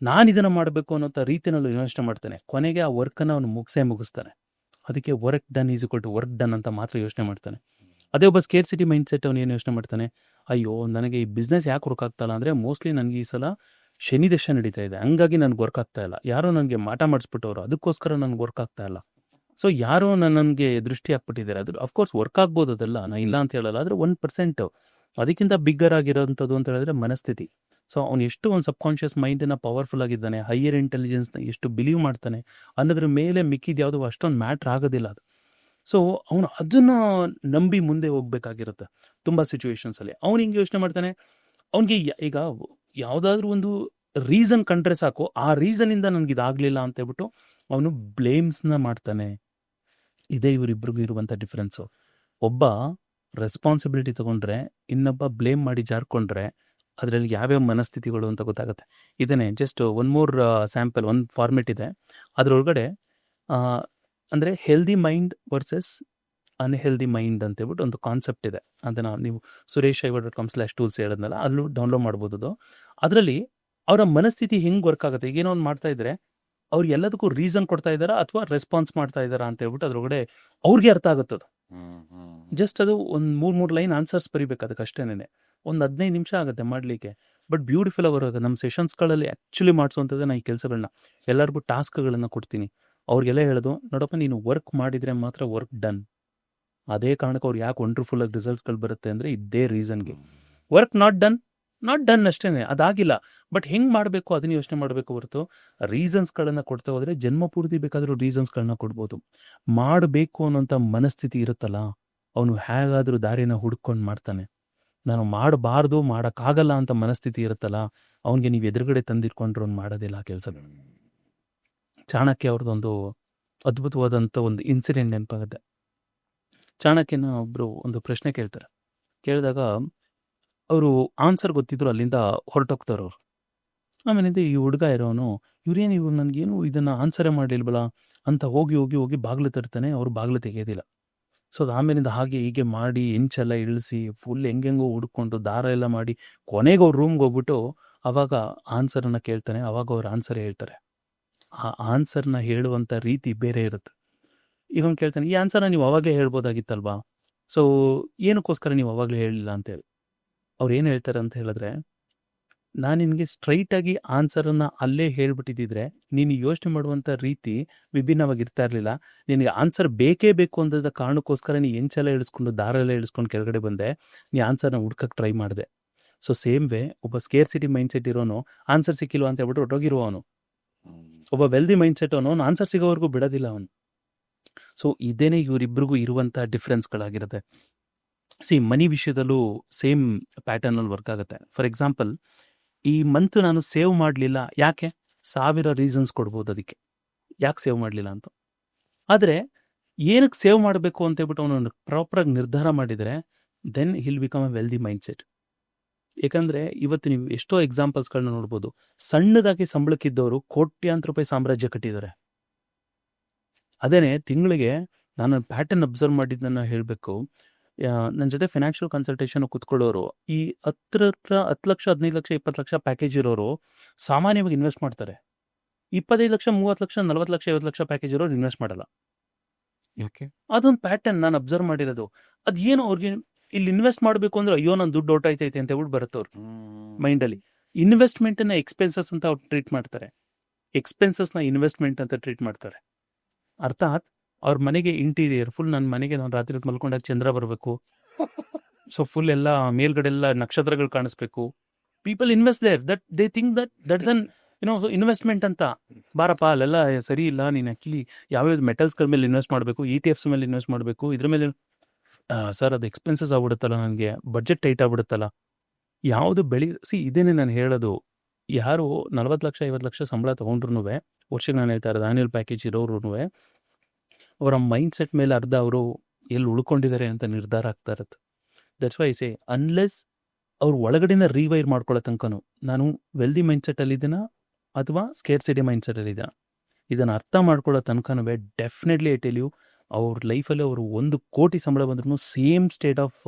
ನಾನು ಇದನ್ನು ಮಾಡಬೇಕು ಅನ್ನೋ ರೀತಿಯಲ್ಲಿ ಯೋಚನೆ ಮಾಡ್ತಾನೆ. ಕೊನೆಗೆ ಆ ವರ್ಕನ್ನು ಅವನು ಮುಗಿಸ್ತಾನೆ. ಅದಕ್ಕೆ work done is equal to work done ಅಂತ ಮಾತ್ರ ಯೋಚನೆ ಮಾಡ್ತಾನೆ. ಅದೇ ಒಬ್ಬ ಸ್ಕೇರ್ ಸಿಟಿ ಮೈಂಡ್ಸೆಟ್ ಅವನು ಏನು ಯೋಚನೆ ಮಾಡ್ತಾನೆ, ಅಯ್ಯೋ ನನಗೆ ಈ ಬಿಸ್ನೆಸ್ ಯಾಕೆ ವರ್ಕ್ ಆಗ್ತಾಯಿಲ್ಲ ಅಂದರೆ, ಮೋಸ್ಟ್ಲಿ ನನಗೆ ಈ ಸಲ ಶನಿ ದಶ ನಡೀತಾ ಇದೆ, ಹಂಗಾಗಿ ನನಗೆ ವರ್ಕ್ ಆಗ್ತಾ ಇಲ್ಲ. ಯಾರೋ ನನಗೆ ಮಾಟ ಮಾಡಿಸ್ಬಿಟ್ಟವರು, ಅದಕ್ಕೋಸ್ಕರ ನನಗೆ ವರ್ಕ್ ಆಗ್ತಾ ಇಲ್ಲ. ಸೊ ಯಾರೋ ನನಗೆ ದೃಷ್ಟಿ ಹಾಕ್ಬಿಟ್ಟಿದ್ದಾರೆ. ಅದು ಅಫ್ಕೋರ್ಸ್ ವರ್ಕ್ ಆಗ್ಬೋದು, ಅದೆಲ್ಲ ನಾನು ಇಲ್ಲ ಅಂತ ಹೇಳಲ್ಲ. ಆದರೆ 1% ಅದಕ್ಕಿಂತ ಬಿಗ್ಗರ್ ಆಗಿರೋಂಥದ್ದು ಅಂತ ಹೇಳಿದ್ರೆ ಮನಸ್ಥಿತಿ. ಸೊ ಅವ್ನು ಎಷ್ಟು ಒಂದು ಸಬ್ಕಾನ್ಷಿಯಸ್ ಮೈಂಡನ್ನು ಪವರ್ಫುಲ್ ಆಗಿದ್ದಾನೆ, ಹೈಯರ್ ಇಂಟೆಲಿಜೆನ್ಸ್ನ ಎಷ್ಟು ಬಿಲೀವ್ ಮಾಡ್ತಾನೆ ಅನ್ನೋದ್ರ ಮೇಲೆ ಮಿಕ್ಕಿದ್ದು ಯಾವುದೋ ಅಷ್ಟೊಂದು ಮ್ಯಾಟ್ರ್ ಆಗೋದಿಲ್ಲ ಅದು. ಸೊ ಅವನು ಅದನ್ನು ನಂಬಿ ಮುಂದೆ ಹೋಗ್ಬೇಕಾಗಿರುತ್ತೆ ತುಂಬ ಸಿಚುವೇಶನ್ಸಲ್ಲಿ. ಅವ್ನು ಹಿಂಗೆ ಯೋಚನೆ ಮಾಡ್ತಾನೆ, ಅವನಿಗೆ ಈಗ ಯಾವುದಾದ್ರೂ ಒಂದು ರೀಸನ್ ಕಂಡ್ರೆ ಸಾಕು, ಆ ರೀಸನಿಂದ ನನಗೆ ಇದಾಗಲಿಲ್ಲ ಅಂತ ಹೇಳ್ಬಿಟ್ಟು ಅವನು ಬ್ಲೇಮ್ಸ್ನ ಮಾಡ್ತಾನೆ. ಇದೇ ಇವರಿಬ್ರಿಗೂ ಇರುವಂಥ ಡಿಫ್ರೆನ್ಸು. ಒಬ್ಬ ರೆಸ್ಪಾನ್ಸಿಬಿಲಿಟಿ ತೊಗೊಂಡ್ರೆ, ಇನ್ನೊಬ್ಬ ಬ್ಲೇಮ್ ಮಾಡಿ ಜಾರ್ಕೊಂಡ್ರೆ ಅದರಲ್ಲಿ ಯಾವ್ಯಾವ ಮನಸ್ಥಿತಿಗಳು ಅಂತ ಗೊತ್ತಾಗುತ್ತೆ. ಇದನ್ನೇ ಜಸ್ಟ್ ಒನ್ ಮೋರ್ ಸ್ಯಾಂಪಲ್, ಒಂದು ಫಾರ್ಮೆಟ್ ಇದೆ ಅದರೊಳಗಡೆ. ಅಂದರೆ healthy mind versus unhealthy mind ಅಂತೇಳ್ಬಿಟ್ಟು ಒಂದು ಕಾನ್ಸೆಪ್ಟ್ ಇದೆ. ಅದನ್ನು ನೀವು suresh.com/tools ಹೇಳೋದ್ನಲ್ಲ, ಅಲ್ಲೂ ಡೌನ್ಲೋಡ್ ಮಾಡ್ಬೋದು ಅದು. ಅದರಲ್ಲಿ ಅವರ ಮನಸ್ಥಿತಿ ಹೆಂಗೆ ವರ್ಕ್ ಆಗುತ್ತೆ, ಈಗೇನೋ ಒಂದು ಮಾಡ್ತಾ ಇದ್ರೆ ಅವ್ರು ಎಲ್ಲದಕ್ಕೂ ರೀಸನ್ ಕೊಡ್ತಾ ಇದ್ದಾರಾ ಅಥವಾ ರೆಸ್ಪಾನ್ಸ್ ಮಾಡ್ತಾ ಇದ್ದಾರಾ ಅಂತ ಹೇಳ್ಬಿಟ್ಟು ಅದ್ರೊಳಗಡೆ ಅವ್ರಿಗೆ ಅರ್ಥ ಆಗುತ್ತದು. ಜಸ್ಟ್ ಅದು ಒಂದು 3 ಲೈನ್ ಆನ್ಸರ್ಸ್ ಬರೀಬೇಕು ಅದಕ್ಕೆ ಅಷ್ಟೇನೆ. ಒಂದು 15 ನಿಮಿಷ ಆಗುತ್ತೆ ಮಾಡಲಿಕ್ಕೆ, ಬಟ್ ಬ್ಯೂಟಿಫುಲ್ ಅವರು ನಮ್ಮ ಸೆಷನ್ಸ್ಗಳಲ್ಲಿ ಆ್ಯಕ್ಚುಲಿ ಮಾಡಿಸುವಂಥದ್ದು. ನಾನು ಈ ಕೆಲಸಗಳನ್ನ ಎಲ್ಲರಿಗೂ ಟಾಸ್ಕ್ಗಳನ್ನು ಕೊಡ್ತೀನಿ. ಅವ್ರಿಗೆಲ್ಲ ಹೇಳೋದು, ನೋಡಪ್ಪ ನೀನು ವರ್ಕ್ ಮಾಡಿದರೆ ಮಾತ್ರ ವರ್ಕ್ ಡನ್. ಅದೇ ಕಾರಣಕ್ಕೆ ಅವ್ರು ಯಾಕೆ ವಂಡರ್ಫುಲ್ಲಾಗಿ ರಿಸಲ್ಟ್ಸ್ಗಳು ಬರುತ್ತೆ ಅಂದರೆ ಇದೇ ರೀಸನ್ಗೆ. ವರ್ಕ್ ನಾಟ್ ಡನ್ ಅಷ್ಟೇ, ಅದಾಗಿಲ್ಲ. ಬಟ್ ಹೆಂಗೆ ಮಾಡಬೇಕು ಅದನ್ನು ಯೋಚನೆ ಮಾಡಬೇಕು ಹೊರತು ರೀಸನ್ಸ್ಗಳನ್ನು ಕೊಡ್ತಾ ಹೋದರೆ ಜನ್ಮ ಪೂರ್ತಿ ಬೇಕಾದರೂ ರೀಸನ್ಸ್ಗಳನ್ನ ಕೊಡ್ಬೋದು. ಮಾಡಬೇಕು ಅನ್ನೋಂಥ ಮನಸ್ಥಿತಿ ಇರುತ್ತಲ್ಲ, ಅವನು ಹೇಗಾದರೂ ದಾರಿನ ಹುಡ್ಕೊಂಡು ಮಾಡ್ತಾನೆ. ನಾನು ಮಾಡಬಾರ್ದು, ಮಾಡೋಕ್ಕಾಗಲ್ಲ ಅಂತ ಮನಸ್ಥಿತಿ ಇರುತ್ತಲ್ಲ, ಅವನಿಗೆ ನೀವು ಎದುರುಗಡೆ ತಂದಿಟ್ಕೊಂಡ್ರು ಅವ್ನು ಮಾಡೋದಿಲ್ಲ ಆ ಕೆಲಸಗಳು. ಚಾಣಕ್ಯ ಅವ್ರದ್ದೊಂದು ಅದ್ಭುತವಾದಂಥ ಒಂದು ಇನ್ಸಿಡೆಂಟ್ ನೆನಪಾಗುತ್ತೆ. ಚಾಣಕ್ಯನ ಒಬ್ಬರು ಒಂದು ಪ್ರಶ್ನೆ ಕೇಳ್ತಾರೆ. ಕೇಳಿದಾಗ ಅವರು ಆನ್ಸರ್ ಗೊತ್ತಿದ್ರು ಅಲ್ಲಿಂದ ಹೊರಟೋಗ್ತಾರೆ ಅವರು. ಆಮೇಲಿಂದ ಈ ಹುಡುಗ ಇರೋನು, ಇವ್ರೇನು ಇವ್ರು ನನಗೇನು ಇದನ್ನು ಆನ್ಸರೇ ಮಾಡಲಿಲ್ವಲ್ಲ ಅಂತ ಹೋಗಿ ಹೋಗಿ ಹೋಗಿ ಬಾಗಿಲು ತರ್ತಾನೆ. ಅವರು ಬಾಗಿಲು ತೆಗೆಯೋದಿಲ್ಲ. ಸೊ ಅದು ಆಮೇಲಿಂದ ಹಾಗೆ ಹೀಗೆ ಮಾಡಿ ಹೆಂಚೆಲ್ಲ ಇಳಿಸಿ ಫುಲ್ ಹೆಂಗೆಂಗೋ ಹುಡ್ಕೊಂಡು ದಾರ ಎಲ್ಲ ಮಾಡಿ ಕೊನೆಗೆ ಅವ್ರ ರೂಮ್ಗೆ ಹೋಗ್ಬಿಟ್ಟು ಅವಾಗ ಆನ್ಸರನ್ನು ಕೇಳ್ತಾನೆ. ಅವಾಗ ಅವ್ರು ಆನ್ಸರ್ ಹೇಳ್ತಾರೆ. ಆ ಆನ್ಸರ್ನ ಹೇಳುವಂಥ ರೀತಿ ಬೇರೆ ಇರುತ್ತೆ. ಈಗ ಅವ್ನು ಕೇಳ್ತಾನೆ, ಈ ಆನ್ಸರ್ನ ನೀವು ಅವಾಗಲೇ ಹೇಳ್ಬೋದಾಗಿತ್ತಲ್ವಾ, ಸೊ ಏನಕ್ಕೋಸ್ಕರ ನೀವು ಅವಾಗಲೇ ಹೇಳಿಲ್ಲ ಅಂತೇಳಿ. ಅವ್ರು ಏನು ಹೇಳ್ತಾರೆ ಅಂತ ಹೇಳಿದ್ರೆ, ನಾನು ನಿನಗೆ ಸ್ಟ್ರೈಟಾಗಿ ಆನ್ಸರನ್ನು ಅಲ್ಲೇ ಹೇಳ್ಬಿಟ್ಟಿದ್ದಿದ್ರೆ ನೀನು ಯೋಚನೆ ಮಾಡುವಂಥ ರೀತಿ ವಿಭಿನ್ನವಾಗಿರ್ತಾ ಇರಲಿಲ್ಲ. ನಿನಗೆ ಆನ್ಸರ್ ಬೇಕೇ ಬೇಕು ಅಂದದ ಕಾರಣಕ್ಕೋಸ್ಕರ ನೀ ಹೆಂಚೆಲ್ಲ ಇಳಿಸ್ಕೊಂಡು ದಾರ ಎಲ್ಲ ಇಳಿಸ್ಕೊಂಡು ಕೆಳಗಡೆ ಬಂದೆ, ನೀ ಆನ್ಸರ್ನ ಹುಡ್ಕಕ್ಕೆ ಟ್ರೈ ಮಾಡಿದೆ. ಸೊ ಸೇಮ್ ವೇ ಒಬ್ಬ ಸ್ಕೇರ್ಸಿಟಿ ಮೈಂಡ್ಸೆಟ್ ಇರೋನು ಆನ್ಸರ್ ಸಿಕ್ಕಿಲ್ವ ಅಂತ ಹೇಳ್ಬಿಟ್ಟು ಹೊರಟೋಗಿರುವವನು. ಒಬ್ಬ ವೆಲ್ದಿ ಮೈಂಡ್ಸೆಟ್ ಅವನು ಆನ್ಸರ್ ಸಿಗೋವರೆಗೂ ಬಿಡೋದಿಲ್ಲ ಅವನು. ಸೊ ಇದೇನೇ ಇವರಿಬ್ಬರಿಗೂ ಇರುವಂಥ ಡಿಫ್ರೆನ್ಸ್ಗಳಾಗಿರುತ್ತೆ. ಮನಿ ವಿಷಯದಲ್ಲೂ ಸೇಮ್ ಪ್ಯಾಟರ್ನಲ್ಲಿ ವರ್ಕ್ ಆಗುತ್ತೆ. ಫಾರ್ ಎಕ್ಸಾಂಪಲ್, ಈ ಮಂತ್ ನಾನು ಸೇವ್ ಮಾಡಲಿಲ್ಲ, ಯಾಕೆ 1000 ರೀಸನ್ಸ್ ಕೊಡ್ಬೋದು ಅದಕ್ಕೆ ಯಾಕೆ ಸೇವ್ ಮಾಡಲಿಲ್ಲ ಅಂತ. ಆದರೆ ಏನಕ್ಕೆ ಸೇವ್ ಮಾಡಬೇಕು ಅಂತ ಹೇಳ್ಬಿಟ್ಟು ಅವನು ಪ್ರಾಪರಾಗಿ ನಿರ್ಧಾರ ಮಾಡಿದರೆ then he'll become a wealthy mindset. ಯಾಕಂದರೆ ಇವತ್ತು ನೀವು ಎಷ್ಟೋ ಎಕ್ಸಾಂಪಲ್ಸ್ಗಳನ್ನ ನೋಡ್ಬೋದು. ಸಣ್ಣದಾಗಿ ಸಂಬಳಕ್ಕಿದ್ದವರು ಕೋಟ್ಯಾಂತರ ರೂಪಾಯಿ ಸಾಮ್ರಾಜ್ಯ ಕಟ್ಟಿದ್ದಾರೆ. ಅದೇನೇ ತಿಂಗಳಿಗೆ ನಾನು ಪ್ಯಾಟರ್ನ್ ಅಬ್ಸರ್ವ್ ಮಾಡಿದ್ದನ್ನು ಹೇಳಬೇಕು. ನನ್ನ ಜೊತೆ ಫೈನಾನ್ಷಿಯಲ್ ಕನ್ಸಲ್ಟೇಷನ್ ಕೂತ್ಕೊಳ್ಳೋರು ಈ 10 ಲಕ್ಷ 15 ಲಕ್ಷ 20 ಲಕ್ಷ ಪ್ಯಾಕೇಜ್ ಇರೋರು ಸಾಮಾನ್ಯವಾಗಿ ಇನ್ವೆಸ್ಟ್ ಮಾಡ್ತಾರೆ. 25 ಲಕ್ಷ 30 ಲಕ್ಷ 40 ಲಕ್ಷ 50 ಲಕ್ಷ ಪ್ಯಾಕೇಜ್ ಇರೋರು ಇನ್ವೆಸ್ಟ್ ಮಾಡಲ್ಲ. ಯಾಕೆ? ಅದೊಂದು ಪ್ಯಾಟರ್ನ್ ನಾನು ಅಬ್ಸರ್ವ್ ಮಾಡಿರೋದು. ಅದೇನು ಅವ್ರಿಗೆ ಇಲ್ಲಿ ಇನ್ವೆಸ್ಟ್ ಮಾಡಬೇಕು ಅಂದ್ರೆ ಅಯ್ಯೋ ನನ್ನ ದುಡ್ಡು ಹೊರಟೈತೈತೆ ಅಂತ ಹೇಳ್ಬಿಟ್ಟು ಬರುತ್ತೆ ಅವ್ರು ಮೈಂಡಲ್ಲಿ. ಇನ್ವೆಸ್ಟ್ಮೆಂಟನ್ನು ಎಕ್ಸ್ಪೆನ್ಸಸ್ ಅಂತ ಅವ್ರು ಟ್ರೀಟ್ ಮಾಡ್ತಾರೆ, ಎಕ್ಸ್ಪೆನ್ಸಸ್ನ ಇನ್ವೆಸ್ಟ್ಮೆಂಟ್ ಅಂತ ಟ್ರೀಟ್ ಮಾಡ್ತಾರೆ. ಅರ್ಥಾತ್ ಅವ್ರ ಮನೆಗೆ ಇಂಟೀರಿಯರ್ ಫುಲ್, ನನ್ನ ಮನೆಗೆ ನಾನು ರಾತ್ರಿ ಮಲ್ಕೊಂಡಾಗ ಚಂದ್ರ ಬರಬೇಕು, ಸೊ ಫುಲ್ ಎಲ್ಲ ಮೇಲ್ಗಡೆ ಎಲ್ಲ ನಕ್ಷತ್ರಗಳು ಕಾಣಿಸ್ಬೇಕು. People invest there, that they think that's an investment ಅಂತ. ಬಾರಪ್ಪ ಅಲ್ಲೆಲ್ಲ ಸರಿ ಇಲ್ಲ, ನೀನು ಆ್ಯಕ್ಚುಲಿ ಯಾವ್ಯಾವ ಮೆಟಲ್ಸ್ಗಳ ಮೇಲೆ ಇನ್ವೆಸ್ಟ್ ಮಾಡಬೇಕು, ETFs ಮೇಲೆ ಇನ್ವೆಸ್ಟ್ ಮಾಡಬೇಕು, ಇದ್ರ ಮೇಲೆ ಸರ್ ಅದು ಎಕ್ಸ್ಪೆನ್ಸಸ್ ಆಗ್ಬಿಡುತ್ತಲ್ಲ, ನನಗೆ ಬಡ್ಜೆಟ್ ಟೈಟ್ ಆಗ್ಬಿಡುತ್ತಲ್ಲ, ಯಾವುದು ಇದೇನೆ ನಾನು ಹೇಳೋದು. ಯಾರು 40 ಲಕ್ಷ 50 ಲಕ್ಷ ಸಂಬಳ ತೊಗೊಂಡ್ರು ವರ್ಷಕ್ಕೆ, ನಾನು ಹೇಳ್ತಾ ಇರೋದು ಆನ್ಯುವಲ್ ಪ್ಯಾಕೇಜ್ ಇರೋರು ಅವರ ಮೈಂಡ್ಸೆಟ್ ಮೇಲೆ ಅರ್ಧ ಅವರು ಎಲ್ಲಿ ಉಳ್ಕೊಂಡಿದ್ದಾರೆ ಅಂತ ನಿರ್ಧಾರ ಆಗ್ತಾ ಇರುತ್ತೆ. ದಟ್ಸ್ ವೈ ಸೇ ಅನ್ಲೆಸ್ ಅವ್ರು ಒಳಗಡೆನ ರೀವೈರ್ ಮಾಡ್ಕೊಳ್ಳೋ ತನಕನೂ ನಾನು ವೆಲ್ದಿ ಮೈಂಡ್ಸೆಟ್ಟಲ್ಲಿದ್ದೀನ ಅಥವಾ ಸ್ಕೇರ್ಸಿಟಿ ಮೈಂಡ್ಸೆಟ್ಟಲ್ಲಿದ್ದೀನ ಇದನ್ನು ಅರ್ಥ ಮಾಡ್ಕೊಳ್ಳೋ ತನಕನೂ ಡೆಫಿನೆಟ್ಲಿ ಐ ಟೆಲ್ ಯು, ಅವ್ರ ಲೈಫಲ್ಲಿ ಅವರು 1 ಕೋಟಿ ಸಂಬಳ ಬಂದ್ರೂ ಸೇಮ್ ಸ್ಟೇಟ್ ಆಫ್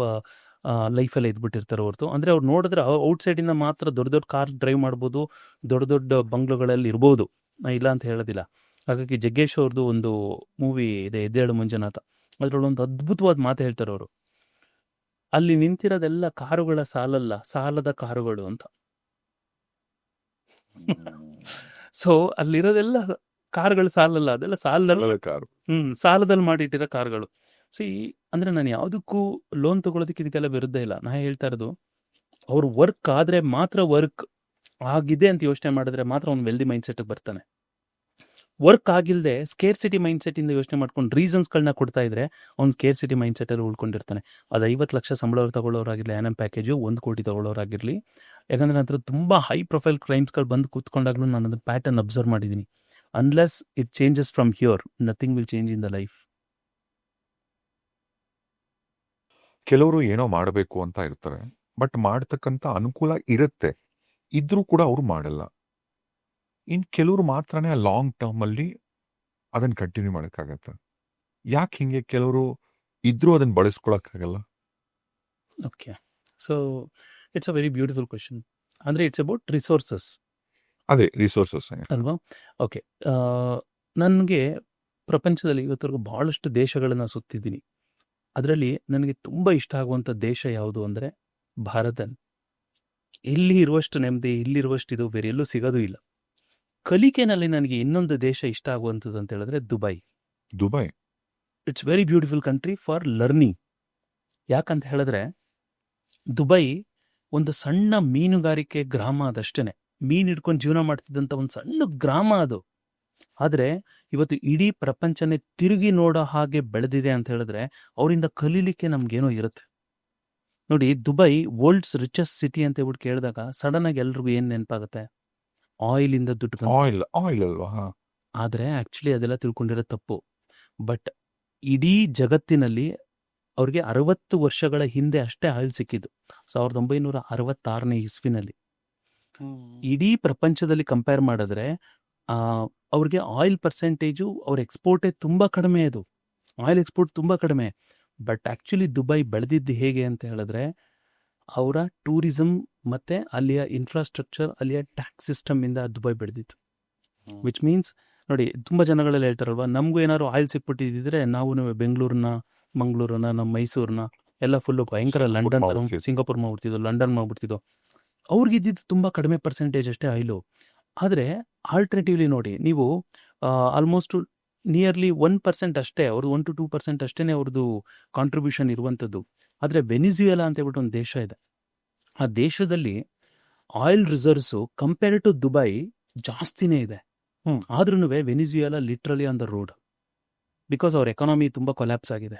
ಲೈಫಲ್ಲೇ ಇದ್ಬಿಟ್ಟಿರ್ತಾರೆ ಹೊರತು. ಅಂದರೆ ಅವ್ರು ನೋಡಿದ್ರೆ ಔಟ್ಸೈಡಿಂದ ಮಾತ್ರ ದೊಡ್ಡ ದೊಡ್ಡ ಕಾರ್ ಡ್ರೈವ್ ಮಾಡ್ಬೋದು, ದೊಡ್ಡ ದೊಡ್ಡ ಬಂಗ್ಲೋಗಳಲ್ಲಿ ಇರ್ಬೋದು, ಇಲ್ಲ ಅಂತ ಹೇಳೋದಿಲ್ಲ. ಹಾಗಾಗಿ ಜಗ್ಗೇಶ್ ಅವ್ರದ್ದು ಒಂದು ಮೂವಿ ಇದೆ ಎದ್ದೇಳು ಮಂಜುನಾಥ, ಅದರೊಳಗೆ ಒಂದು ಅದ್ಭುತವಾದ ಮಾತು ಹೇಳ್ತಾರೆ ಅವರು. ಅಲ್ಲಿ ನಿಂತಿರೋದೆಲ್ಲ ಕಾರುಗಳ ಸಾಲಲ್ಲ, ಸಾಲದ ಕಾರುಗಳು ಅಂತ. ಸೊ ಅಲ್ಲಿರೋದೆಲ್ಲ ಕಾರುಗಳು ಸಾಲಲ್ಲ, ಅದೆಲ್ಲ ಸಾಲದಲ್ಲಿ ಕಾರು. ಸಾಲದಲ್ಲಿ ಮಾಡಿಟ್ಟಿರೋ ಕಾರುಗಳು. ಅಂದರೆ ನಾನು ಯಾವುದಕ್ಕೂ ಲೋನ್ ತಗೊಳ್ಳೋದಕ್ಕೆ ಇದಕ್ಕೆಲ್ಲ ವಿರುದ್ಧ ಇಲ್ಲ. ನಾ ಹೇಳ್ತಾ ಇರೋದು, ಅವ್ರು ವರ್ಕ್ ಆದರೆ ಮಾತ್ರ, ವರ್ಕ್ ಆಗಿದೆ ಅಂತ ಯೋಚನೆ ಮಾಡಿದ್ರೆ ಮಾತ್ರ ಅವ್ನು ವೆಲ್ದಿ ಮೈಂಡ್ಸೆಟ್ಗೆ ಬರ್ತಾನೆ. ವರ್ಕ್ ಆಗಿಲ್ಲದೆ ಸ್ಕೇರ್ಸಿಟಿ ಮೈಂಡ್ಸೆಟ್ಟಿಂದ ಯೋಚನೆ ಮಾಡ್ಕೊಂಡು ರೀಸನ್ಸ್ಗಳನ್ನ ಕೊಡ್ತಾ ಇದ್ರೆ ಅವ್ನು ಸ್ಕೇರ್ಸಿಟಿ ಮೈಂಡ್ಸೆಟ್ಟಲ್ಲಿ ಉಳ್ಕೊಂಡಿರ್ತಾನೆ. ಅದು 50 ಲಕ್ಷ ಸಂಬಳ ತಗೊಳ್ಳೋರಾಗಿರಲಿ, ANM ಪ್ಯಾಕೇಜು 1 ಕೋಟಿ ತಗೊಳ್ಳೋರಾಗಿರಲಿ. ಯಾಕಂದರೆ ನಂತರ ತುಂಬ ಹೈ ಪ್ರೊಫೈಲ್ ಕ್ರೈಮ್ಸ್ಗಳು ಬಂದು ಕೂತ್ಕೊಂಡಾಗ್ಲೂ ನಾನು ಅದನ್ನು ಪ್ಯಾಟರ್ನ್ ಅಬ್ಸರ್ವ್ ಮಾಡಿದ್ದೀನಿ. Unless it changes from here, nothing will change in the life. ಕೆಲವರು ಏನೋ ಮಾಡಬೇಕು ಅಂತ ಇರ್ತಾರೆ, ಬಟ್ ಮಾಡ್ತಕ್ಕಂಥ ಅನುಕೂಲ ಇರುತ್ತೆ, ಇದ್ರೂ ಕೂಡ ಅವ್ರು ಮಾಡಲ್ಲ. ಇನ್ನು ಕೆಲವರು ಮಾತ್ರನೇ ಆ ಲಾಂಗ್ ಟರ್ಮಲ್ಲಿ ಅದನ್ನು ಕಂಟಿನ್ಯೂ ಮಾಡೋಕ್ಕಾಗತ್ತೆ. ಯಾಕೆ ಹಿಂಗೆ ಕೆಲವರು ಇದ್ರೂ ಅದನ್ನು ಬಳಸ್ಕೊಳಕ್ಕಾಗಲ್ಲ? Okay, so it's a very beautiful question. ಅಂದರೆ ಇಟ್ಸ್ ಅಬೌಟ್ ರಿಸೋರ್ಸಸ್. ಅದೇ ರಿಸೋರ್ಸಸ್ ಅಲ್ವಾ? ಓಕೆ, ನನಗೆ ಪ್ರಪಂಚದಲ್ಲಿ ಇವತ್ತರೆಗೂ ಭಾಳಷ್ಟು ದೇಶಗಳನ್ನು ಸುತ್ತಿದ್ದೀನಿ. ಅದರಲ್ಲಿ ನನಗೆ ತುಂಬ ಇಷ್ಟ ಆಗುವಂಥ ದೇಶ ಯಾವುದು ಅಂದರೆ ಭಾರತ. ಇಲ್ಲಿ ಇರುವಷ್ಟು ನೆಮ್ಮದಿ, ಇಲ್ಲಿರುವಷ್ಟು ಇದು ಬೇರೆ ಎಲ್ಲೂ ಸಿಗೋದು ಇಲ್ಲ. ಕಲಿಕೆನಲ್ಲಿ ನನಗೆ ಇನ್ನೊಂದು ದೇಶ ಇಷ್ಟ ಆಗುವಂಥದ್ದು ಅಂತ ಹೇಳಿದ್ರೆ Dubai. It's very beautiful country for learning. ಯಾಕಂತ ಹೇಳಿದ್ರೆ ದುಬೈ ಒಂದು ಸಣ್ಣ ಮೀನುಗಾರಿಕೆ ಗ್ರಾಮ, ಅದಷ್ಟೇ ಮೀನು ಹಿಡ್ಕೊಂಡು ಜೀವನ ಮಾಡ್ತಿದ್ದಂಥ ಒಂದು ಸಣ್ಣ ಗ್ರಾಮ ಅದು. ಆದರೆ ಇವತ್ತು ಇಡೀ ಪ್ರಪಂಚನೇ ತಿರುಗಿ ನೋಡೋ ಹಾಗೆ ಬೆಳೆದಿದೆ ಅಂತ ಹೇಳಿದ್ರೆ ಅವರಿಂದ ಕಲೀಲಿಕ್ಕೆ ನಮಗೇನೋ ಇರುತ್ತೆ. ನೋಡಿ, ದುಬೈ ವರ್ಲ್ಡ್ಸ್ ರಿಚೆಸ್ಟ್ ಸಿಟಿ ಅಂತ ಹೇಳ್ಬಿಟ್ಟು ಕೇಳಿದಾಗ ಸಡನ್ ಆಗಿ ಎಲ್ರಿಗೂ ಏನ್ ನೆನಪಾಗುತ್ತೆ? ಆಯಿಲ್ ಇಂದ ದುಡ್ಡು ಬಂತು. ಆಯಿಲ್ ಅಲ್ವಾ? ಹಾ. ಆದ್ರೆ ಆಕ್ಚುಲಿ ಅದೆಲ್ಲ ತಿಳ್ಕೊಂಡಿರೋ ತಪ್ಪು. ಬಟ್ ಇಡೀ ಜಗತ್ತಿನಲ್ಲಿ ಅವ್ರಿಗೆ 60 ವರ್ಷಗಳ ಹಿಂದೆ ಅಷ್ಟೇ ಆಯಿಲ್ ಸಿಕ್ಕಿದ್ದು, 1966ನೇ ಇಸ್ವಿನಲ್ಲಿ. ಇಡೀ ಪ್ರಪಂಚದಲ್ಲಿ ಕಂಪೇರ್ ಮಾಡಿದ್ರೆ ಅವ್ರಿಗೆ ಆಯಿಲ್ ಪರ್ಸೆಂಟೇಜು ಅವ್ರ ಎಕ್ಸ್ಪೋರ್ಟೇ ತುಂಬ ಕಡಿಮೆ. ಅದು ಆಯಿಲ್ ಎಕ್ಸ್ಪೋರ್ಟ್ ತುಂಬ ಕಡಿಮೆ. ಬಟ್ ಆ್ಯಕ್ಚುಲಿ ದುಬೈ ಬೆಳೆದಿದ್ದು ಹೇಗೆ ಅಂತ ಹೇಳಿದ್ರೆ ಅವರ ಟೂರಿಸಮ್ ಮತ್ತು ಅಲ್ಲಿಯ ಇನ್ಫ್ರಾಸ್ಟ್ರಕ್ಚರ್, ಅಲ್ಲಿಯ ಟ್ಯಾಕ್ಸ್ ಸಿಸ್ಟಮಿಂದ ದುಬೈ ಬೆಳೆದಿತ್ತು. ವಿಚ್ ಮೀನ್ಸ್ ನೋಡಿ, ತುಂಬ ಜನಗಳೆಲ್ಲ ಹೇಳ್ತಾರಲ್ವ, ನಮಗೂ ಏನಾದ್ರು ಆಯಿಲ್ ಸಿಕ್ಬಿಟ್ಟಿದ್ರೆ ನಾವು ಬೆಂಗಳೂರನ್ನ, ಮಂಗಳೂರನ್ನ, ನಮ್ಮ ಮೈಸೂರನ್ನ ಎಲ್ಲ ಫುಲ್ಲು ಭಯಂಕರ ಲಂಡನ್, ಸಿಂಗಾಪುರ್ ಮಾಡ್ಬಿಡ್ತಿದ್ದೋ, ಲಂಡನ್ ಮಾಡ್ಬಿಡ್ತಿದ್ದೋ. ಅವ್ರಿಗಿದ್ದಿದ್ದು ತುಂಬ ಕಡಿಮೆ ಪರ್ಸೆಂಟೇಜ್ ಅಷ್ಟೇ ಆಯಿಲು. ಆದರೆ ಆಲ್ಟರ್ನೇಟಿವ್ಲಿ ನೋಡಿ, ನೀವು ಆಲ್ಮೋಸ್ಟ್ ನಿಯರ್ಲಿ 1% ಅಷ್ಟೇ, ಅವ್ರದ್ದು 1 to 2% ಅಷ್ಟೇ ಅವ್ರದ್ದು ಕಾಂಟ್ರಿಬ್ಯೂಷನ್ ಇರುವಂಥದ್ದು. ಆದರೆ ವೆನಿಜುಯೆಲಾ ಅಂತ ಹೇಳ್ಬಿಟ್ಟು ಒಂದು ದೇಶ ಇದೆ. ಆ ದೇಶದಲ್ಲಿ oil reserves compare to Dubai ಜಾಸ್ತಿನೇ ಇದೆ. ಆದ್ರೂ Venezuela literally on the road, because ಅವ್ರ ಎಕಾನಮಿ ತುಂಬ ಕೊಲ್ಯಾಪ್ಸ್ ಆಗಿದೆ.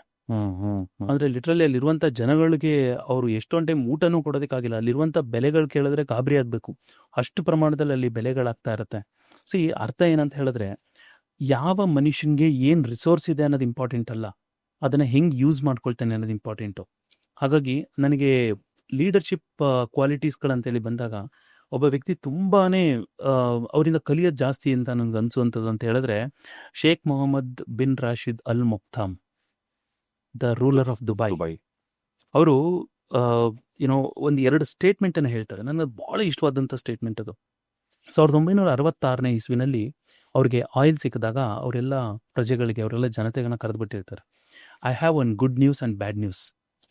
ಅಂದರೆ ಲಿಟ್ರಲಿ ಅಲ್ಲಿರುವಂಥ ಜನಗಳಿಗೆ ಅವರು ಎಷ್ಟೊಂದು ಟೈಮ್ ಊಟನೂ ಕೊಡೋದಕ್ಕಾಗಿಲ್ಲ. ಅಲ್ಲಿರುವಂಥ ಬೆಲೆಗಳು ಕೇಳಿದ್ರೆ ಗಾಬರಿ ಆಗಬೇಕು, ಅಷ್ಟು ಪ್ರಮಾಣದಲ್ಲಿ ಅಲ್ಲಿ ಬೆಲೆಗಳಾಗ್ತಾ ಇರುತ್ತೆ. ಸಿ, ಅರ್ಥ ಏನಂತ ಹೇಳಿದ್ರೆ, ಯಾವ ಮನುಷ್ಯನಿಗೆ ಏನು ರಿಸೋರ್ಸ್ ಇದೆ ಅನ್ನೋದು ಇಂಪಾರ್ಟೆಂಟ್ ಅಲ್ಲ, ಅದನ್ನು ಹೆಂಗೆ ಯೂಸ್ ಮಾಡ್ಕೊಳ್ತಾನೆ ಅನ್ನೋದು ಇಂಪಾರ್ಟೆಂಟು. ಹಾಗಾಗಿ ನನಗೆ ಲೀಡರ್ಶಿಪ್ ಕ್ವಾಲಿಟೀಸ್ಗಳಂತೇಳಿ ಬಂದಾಗ ಒಬ್ಬ ವ್ಯಕ್ತಿ ತುಂಬಾ ಅವರಿಂದ ಕಲಿಯೋದು ಜಾಸ್ತಿ ಅಂತ ನನಗೆ ಅನಿಸುವಂಥದ್ದು ಅಂತ ಹೇಳಿದ್ರೆ ಶೇಖ್ ಮೊಹಮ್ಮದ್ ಬಿನ್ ರಾಶಿದ್ ಅಲ್ ಮಕ್ತಾಮ್, ದ ರೂಲರ್ ಆಫ್ ದುಬೈ. ಅವರು ಏನೋ ಒಂದು 2 ಸ್ಟೇಟ್ಮೆಂಟನ್ನು ಹೇಳ್ತಾರೆ. ನನಗೆ ಭಾಳ ಇಷ್ಟವಾದಂಥ ಸ್ಟೇಟ್ಮೆಂಟ್ ಅದು. 1966ನೇ ಇಸ್ವಿನಲ್ಲಿ ಅವ್ರಿಗೆ ಆಯಿಲ್ ಸಿಕ್ಕಿದಾಗ ಅವರೆಲ್ಲ ಪ್ರಜೆಗಳಿಗೆ, ಅವರೆಲ್ಲ ಜನತೆಗಳನ್ನ ಕರೆದುಬಿಟ್ಟಿರ್ತಾರೆ. I have one good news and bad news.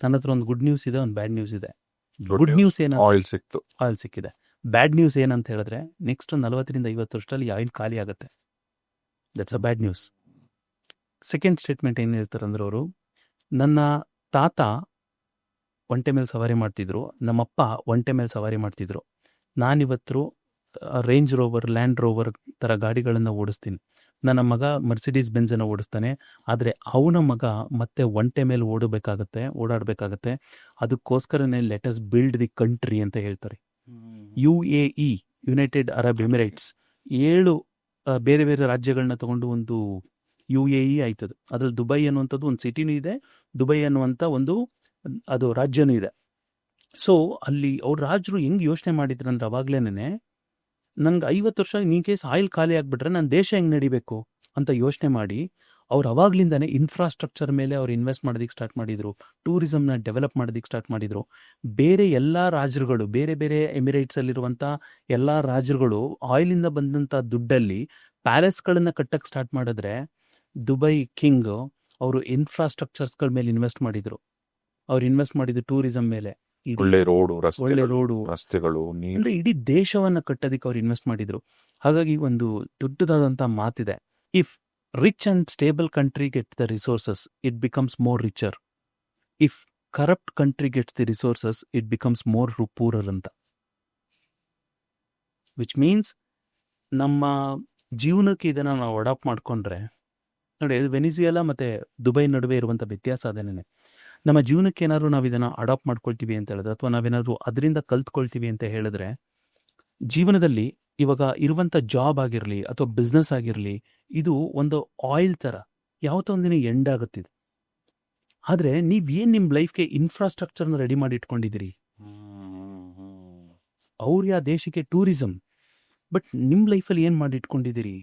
ನನ್ನ ಹತ್ರ ಒಂದು ಗುಡ್ ನ್ಯೂಸ್ ಇದೆ, ಒಂದು ಬ್ಯಾಡ್ ನ್ಯೂಸ್ ಇದೆ. ಗುಡ್ ನ್ಯೂಸ್ ಏನಂತ, ಆಯಿಲ್ ಸಿಕ್ಕಿದೆ. ಬ್ಯಾಡ್ ನ್ಯೂಸ್ ಏನಂತ ಹೇಳಿದ್ರೆ ನೆಕ್ಸ್ಟ್ 40 to 50 ವರ್ಷದಲ್ಲಿ ಆಯಿಲ್ ಖಾಲಿ ಆಗುತ್ತೆ. That's a bad news. Second statement ಏನು ಹೇಳ್ತಾರೆ ಅಂದ್ರೆ, ಅವರು ನನ್ನ ತಾತ ಒಂಟೆ ಮೇಲೆ ಸವಾರಿ ಮಾಡ್ತಿದ್ರು, ನಮ್ಮಪ್ಪ ಒಂಟೆ ಮೇಲೆ ಸವಾರಿ ಮಾಡ್ತಿದ್ರು, ನಾನಿವತ್ತು ರೇಂಜ್ ರೋವರ್, ಲ್ಯಾಂಡ್ ರೋವರ್ ಥರ ಗಾಡಿಗಳನ್ನು ಓಡಿಸ್ತೀನಿ, ನನ್ನ ಮಗ ಮರ್ಸಿಡೀಸ್ ಬೆಂಜನ್ನು ಓಡಿಸ್ತಾನೆ, ಆದರೆ ಅವನ ಮಗ ಮತ್ತೆ ಒಂಟೆ ಮೇಲೆ ಓಡಾಡಬೇಕಾಗತ್ತೆ. ಅದಕ್ಕೋಸ್ಕರನೇ let us build the country ಅಂತ ಹೇಳ್ತಾರೆ. UAE, ಯುನೈಟೆಡ್ ಅರಬ್ ಎಮಿರೇಟ್ಸ್, 7 ಬೇರೆ ಬೇರೆ ರಾಜ್ಯಗಳನ್ನ ತಗೊಂಡು ಒಂದು UAE ಆಯ್ತದು. ಅದ್ರಲ್ಲಿ ದುಬೈ ಅನ್ನುವಂಥದ್ದು ಒಂದು ಸಿಟಿನೂ ಇದೆ, ದುಬೈ ಅನ್ನುವಂಥ ಅದು ರಾಜ್ಯನೂ ಇದೆ. ಸೊ ಅಲ್ಲಿ ಅವ್ರ ರಾಜರು ಹೆಂಗೆ ಯೋಚನೆ ಮಾಡಿದ್ರು ಅಂದ್ರೆ, ಅವಾಗ್ಲೇನೆ ನನಗೆ 50 ವರ್ಷ ಇನ್ ಕೇಸ್ ಆಯಿಲ್ ಖಾಲಿ ಆಗಿಬಿಟ್ರೆ ನನ್ನ ದೇಶ ಹೆಂಗೆ ನಡಿಬೇಕು ಅಂತ ಯೋಚನೆ ಮಾಡಿ ಅವ್ರು ಅವಾಗ್ಲಿಂದಾನೆ ಇನ್ಫ್ರಾಸ್ಟ್ರಕ್ಚರ್ ಮೇಲೆ ಅವ್ರು ಇನ್ವೆಸ್ಟ್ ಮಾಡೋದಕ್ಕೆ ಸ್ಟಾರ್ಟ್ ಮಾಡಿದರು, ಟೂರಿಸಮ್ನ ಡೆವಲಪ್ ಮಾಡೋದಕ್ಕೆ ಸ್ಟಾರ್ಟ್ ಮಾಡಿದರು. ಬೇರೆ ಎಲ್ಲ ರಾಜ್ಯಗಳು, ಬೇರೆ ಬೇರೆ ಎಮಿರೇಟ್ಸಲ್ಲಿರುವಂಥ ಎಲ್ಲ ರಾಜ್ಯಗಳು ಆಯಿಲಿಂದ ಬಂದಂಥ ದುಡ್ಡಲ್ಲಿ ಪ್ಯಾಲೇಸ್ಗಳನ್ನು ಕಟ್ಟಕ್ಕೆ ಸ್ಟಾರ್ಟ್ ಮಾಡಿದ್ರೆ, ದುಬೈ ಕಿಂಗ್ ಅವರು ಇನ್ಫ್ರಾಸ್ಟ್ರಕ್ಚರ್ಸ್ಗಳ ಮೇಲೆ ಇನ್ವೆಸ್ಟ್ ಮಾಡಿದರು. ಅವ್ರು ಇನ್ವೆಸ್ಟ್ ಮಾಡಿದ್ದು ಟೂರಿಸಮ್ ಮೇಲೆ, ಒಳ್ಳೆ ರೋಡು, ರಸ್ತೆಗಳು, ಅಂದ್ರೆ ಇಡೀ ದೇಶವನ್ನ ಕಟ್ಟೋದಕ್ಕೆ ಅವ್ರು ಇನ್ವೆಸ್ಟ್ ಮಾಡಿದ್ರು. ಹಾಗಾಗಿ ಒಂದು ದೊಡ್ಡದಾದಂಥ ಮಾತಿದೆ, if rich and stable country gets the resources it becomes more richer, if corrupt country gets the resources it becomes more poorer ಅಂತ. ವಿಚ್ ಮೀನ್ಸ್ ನಮ್ಮ ಜೀವನಕ್ಕೆ ಇದನ್ನು ನಾವು ಅಡಾಪ್ಟ್ ಮಾಡ್ಕೊಂಡ್ರೆ, ನೋಡಿ, ವೆನಿಜುಯೆಲಾ ಮತ್ತು ದುಬೈ ನಡುವೆ ಇರುವಂಥ ವ್ಯತ್ಯಾಸ ಅದೇನೆ. ನಮ್ಮ ಜೀವನಕ್ಕೆ ಏನಾದ್ರು ನಾವು ಇದನ್ನು ಅಡಾಪ್ಟ್ ಮಾಡ್ಕೊಳ್ತೀವಿ ಅಂತ ಹೇಳಿದ್ರೆ, ಅಥವಾ ನಾವೇನಾದ್ರು ಅದರಿಂದ ಕಲ್ತ್ಕೊಳ್ತೀವಿ ಅಂತ ಹೇಳಿದ್ರೆ, ಜೀವನದಲ್ಲಿ ಇವಾಗ ಇರುವಂಥ ಜಾಬ್ ಆಗಿರಲಿ ಅಥವಾ ಬಿಸ್ನೆಸ್ ಆಗಿರಲಿ, ಇದು ಒಂದು ಆಯಿಲ್ ಥರ ಯಾವತ್ತೋ ಒಂದಿನ ಎಂಡ್ ಆಗುತ್ತಿದೆ. ಆದರೆ ನೀವೇನು ನಿಮ್ಮ ಲೈಫ್ಗೆ ಇನ್ಫ್ರಾಸ್ಟ್ರಕ್ಚರ್ನ ರೆಡಿ ಮಾಡಿ ಇಟ್ಕೊಂಡಿದ್ದೀರಿ, ಅವ್ರಿಗೆ ಆ ದೇಶಕ್ಕೆ ಟೂರಿಸಮ್, ಬಟ್ ನಿಮ್ಮ ಲೈಫಲ್ಲಿ ಏನು ಮಾಡಿ ಇಟ್ಕೊಂಡಿದ್ದೀರಿ,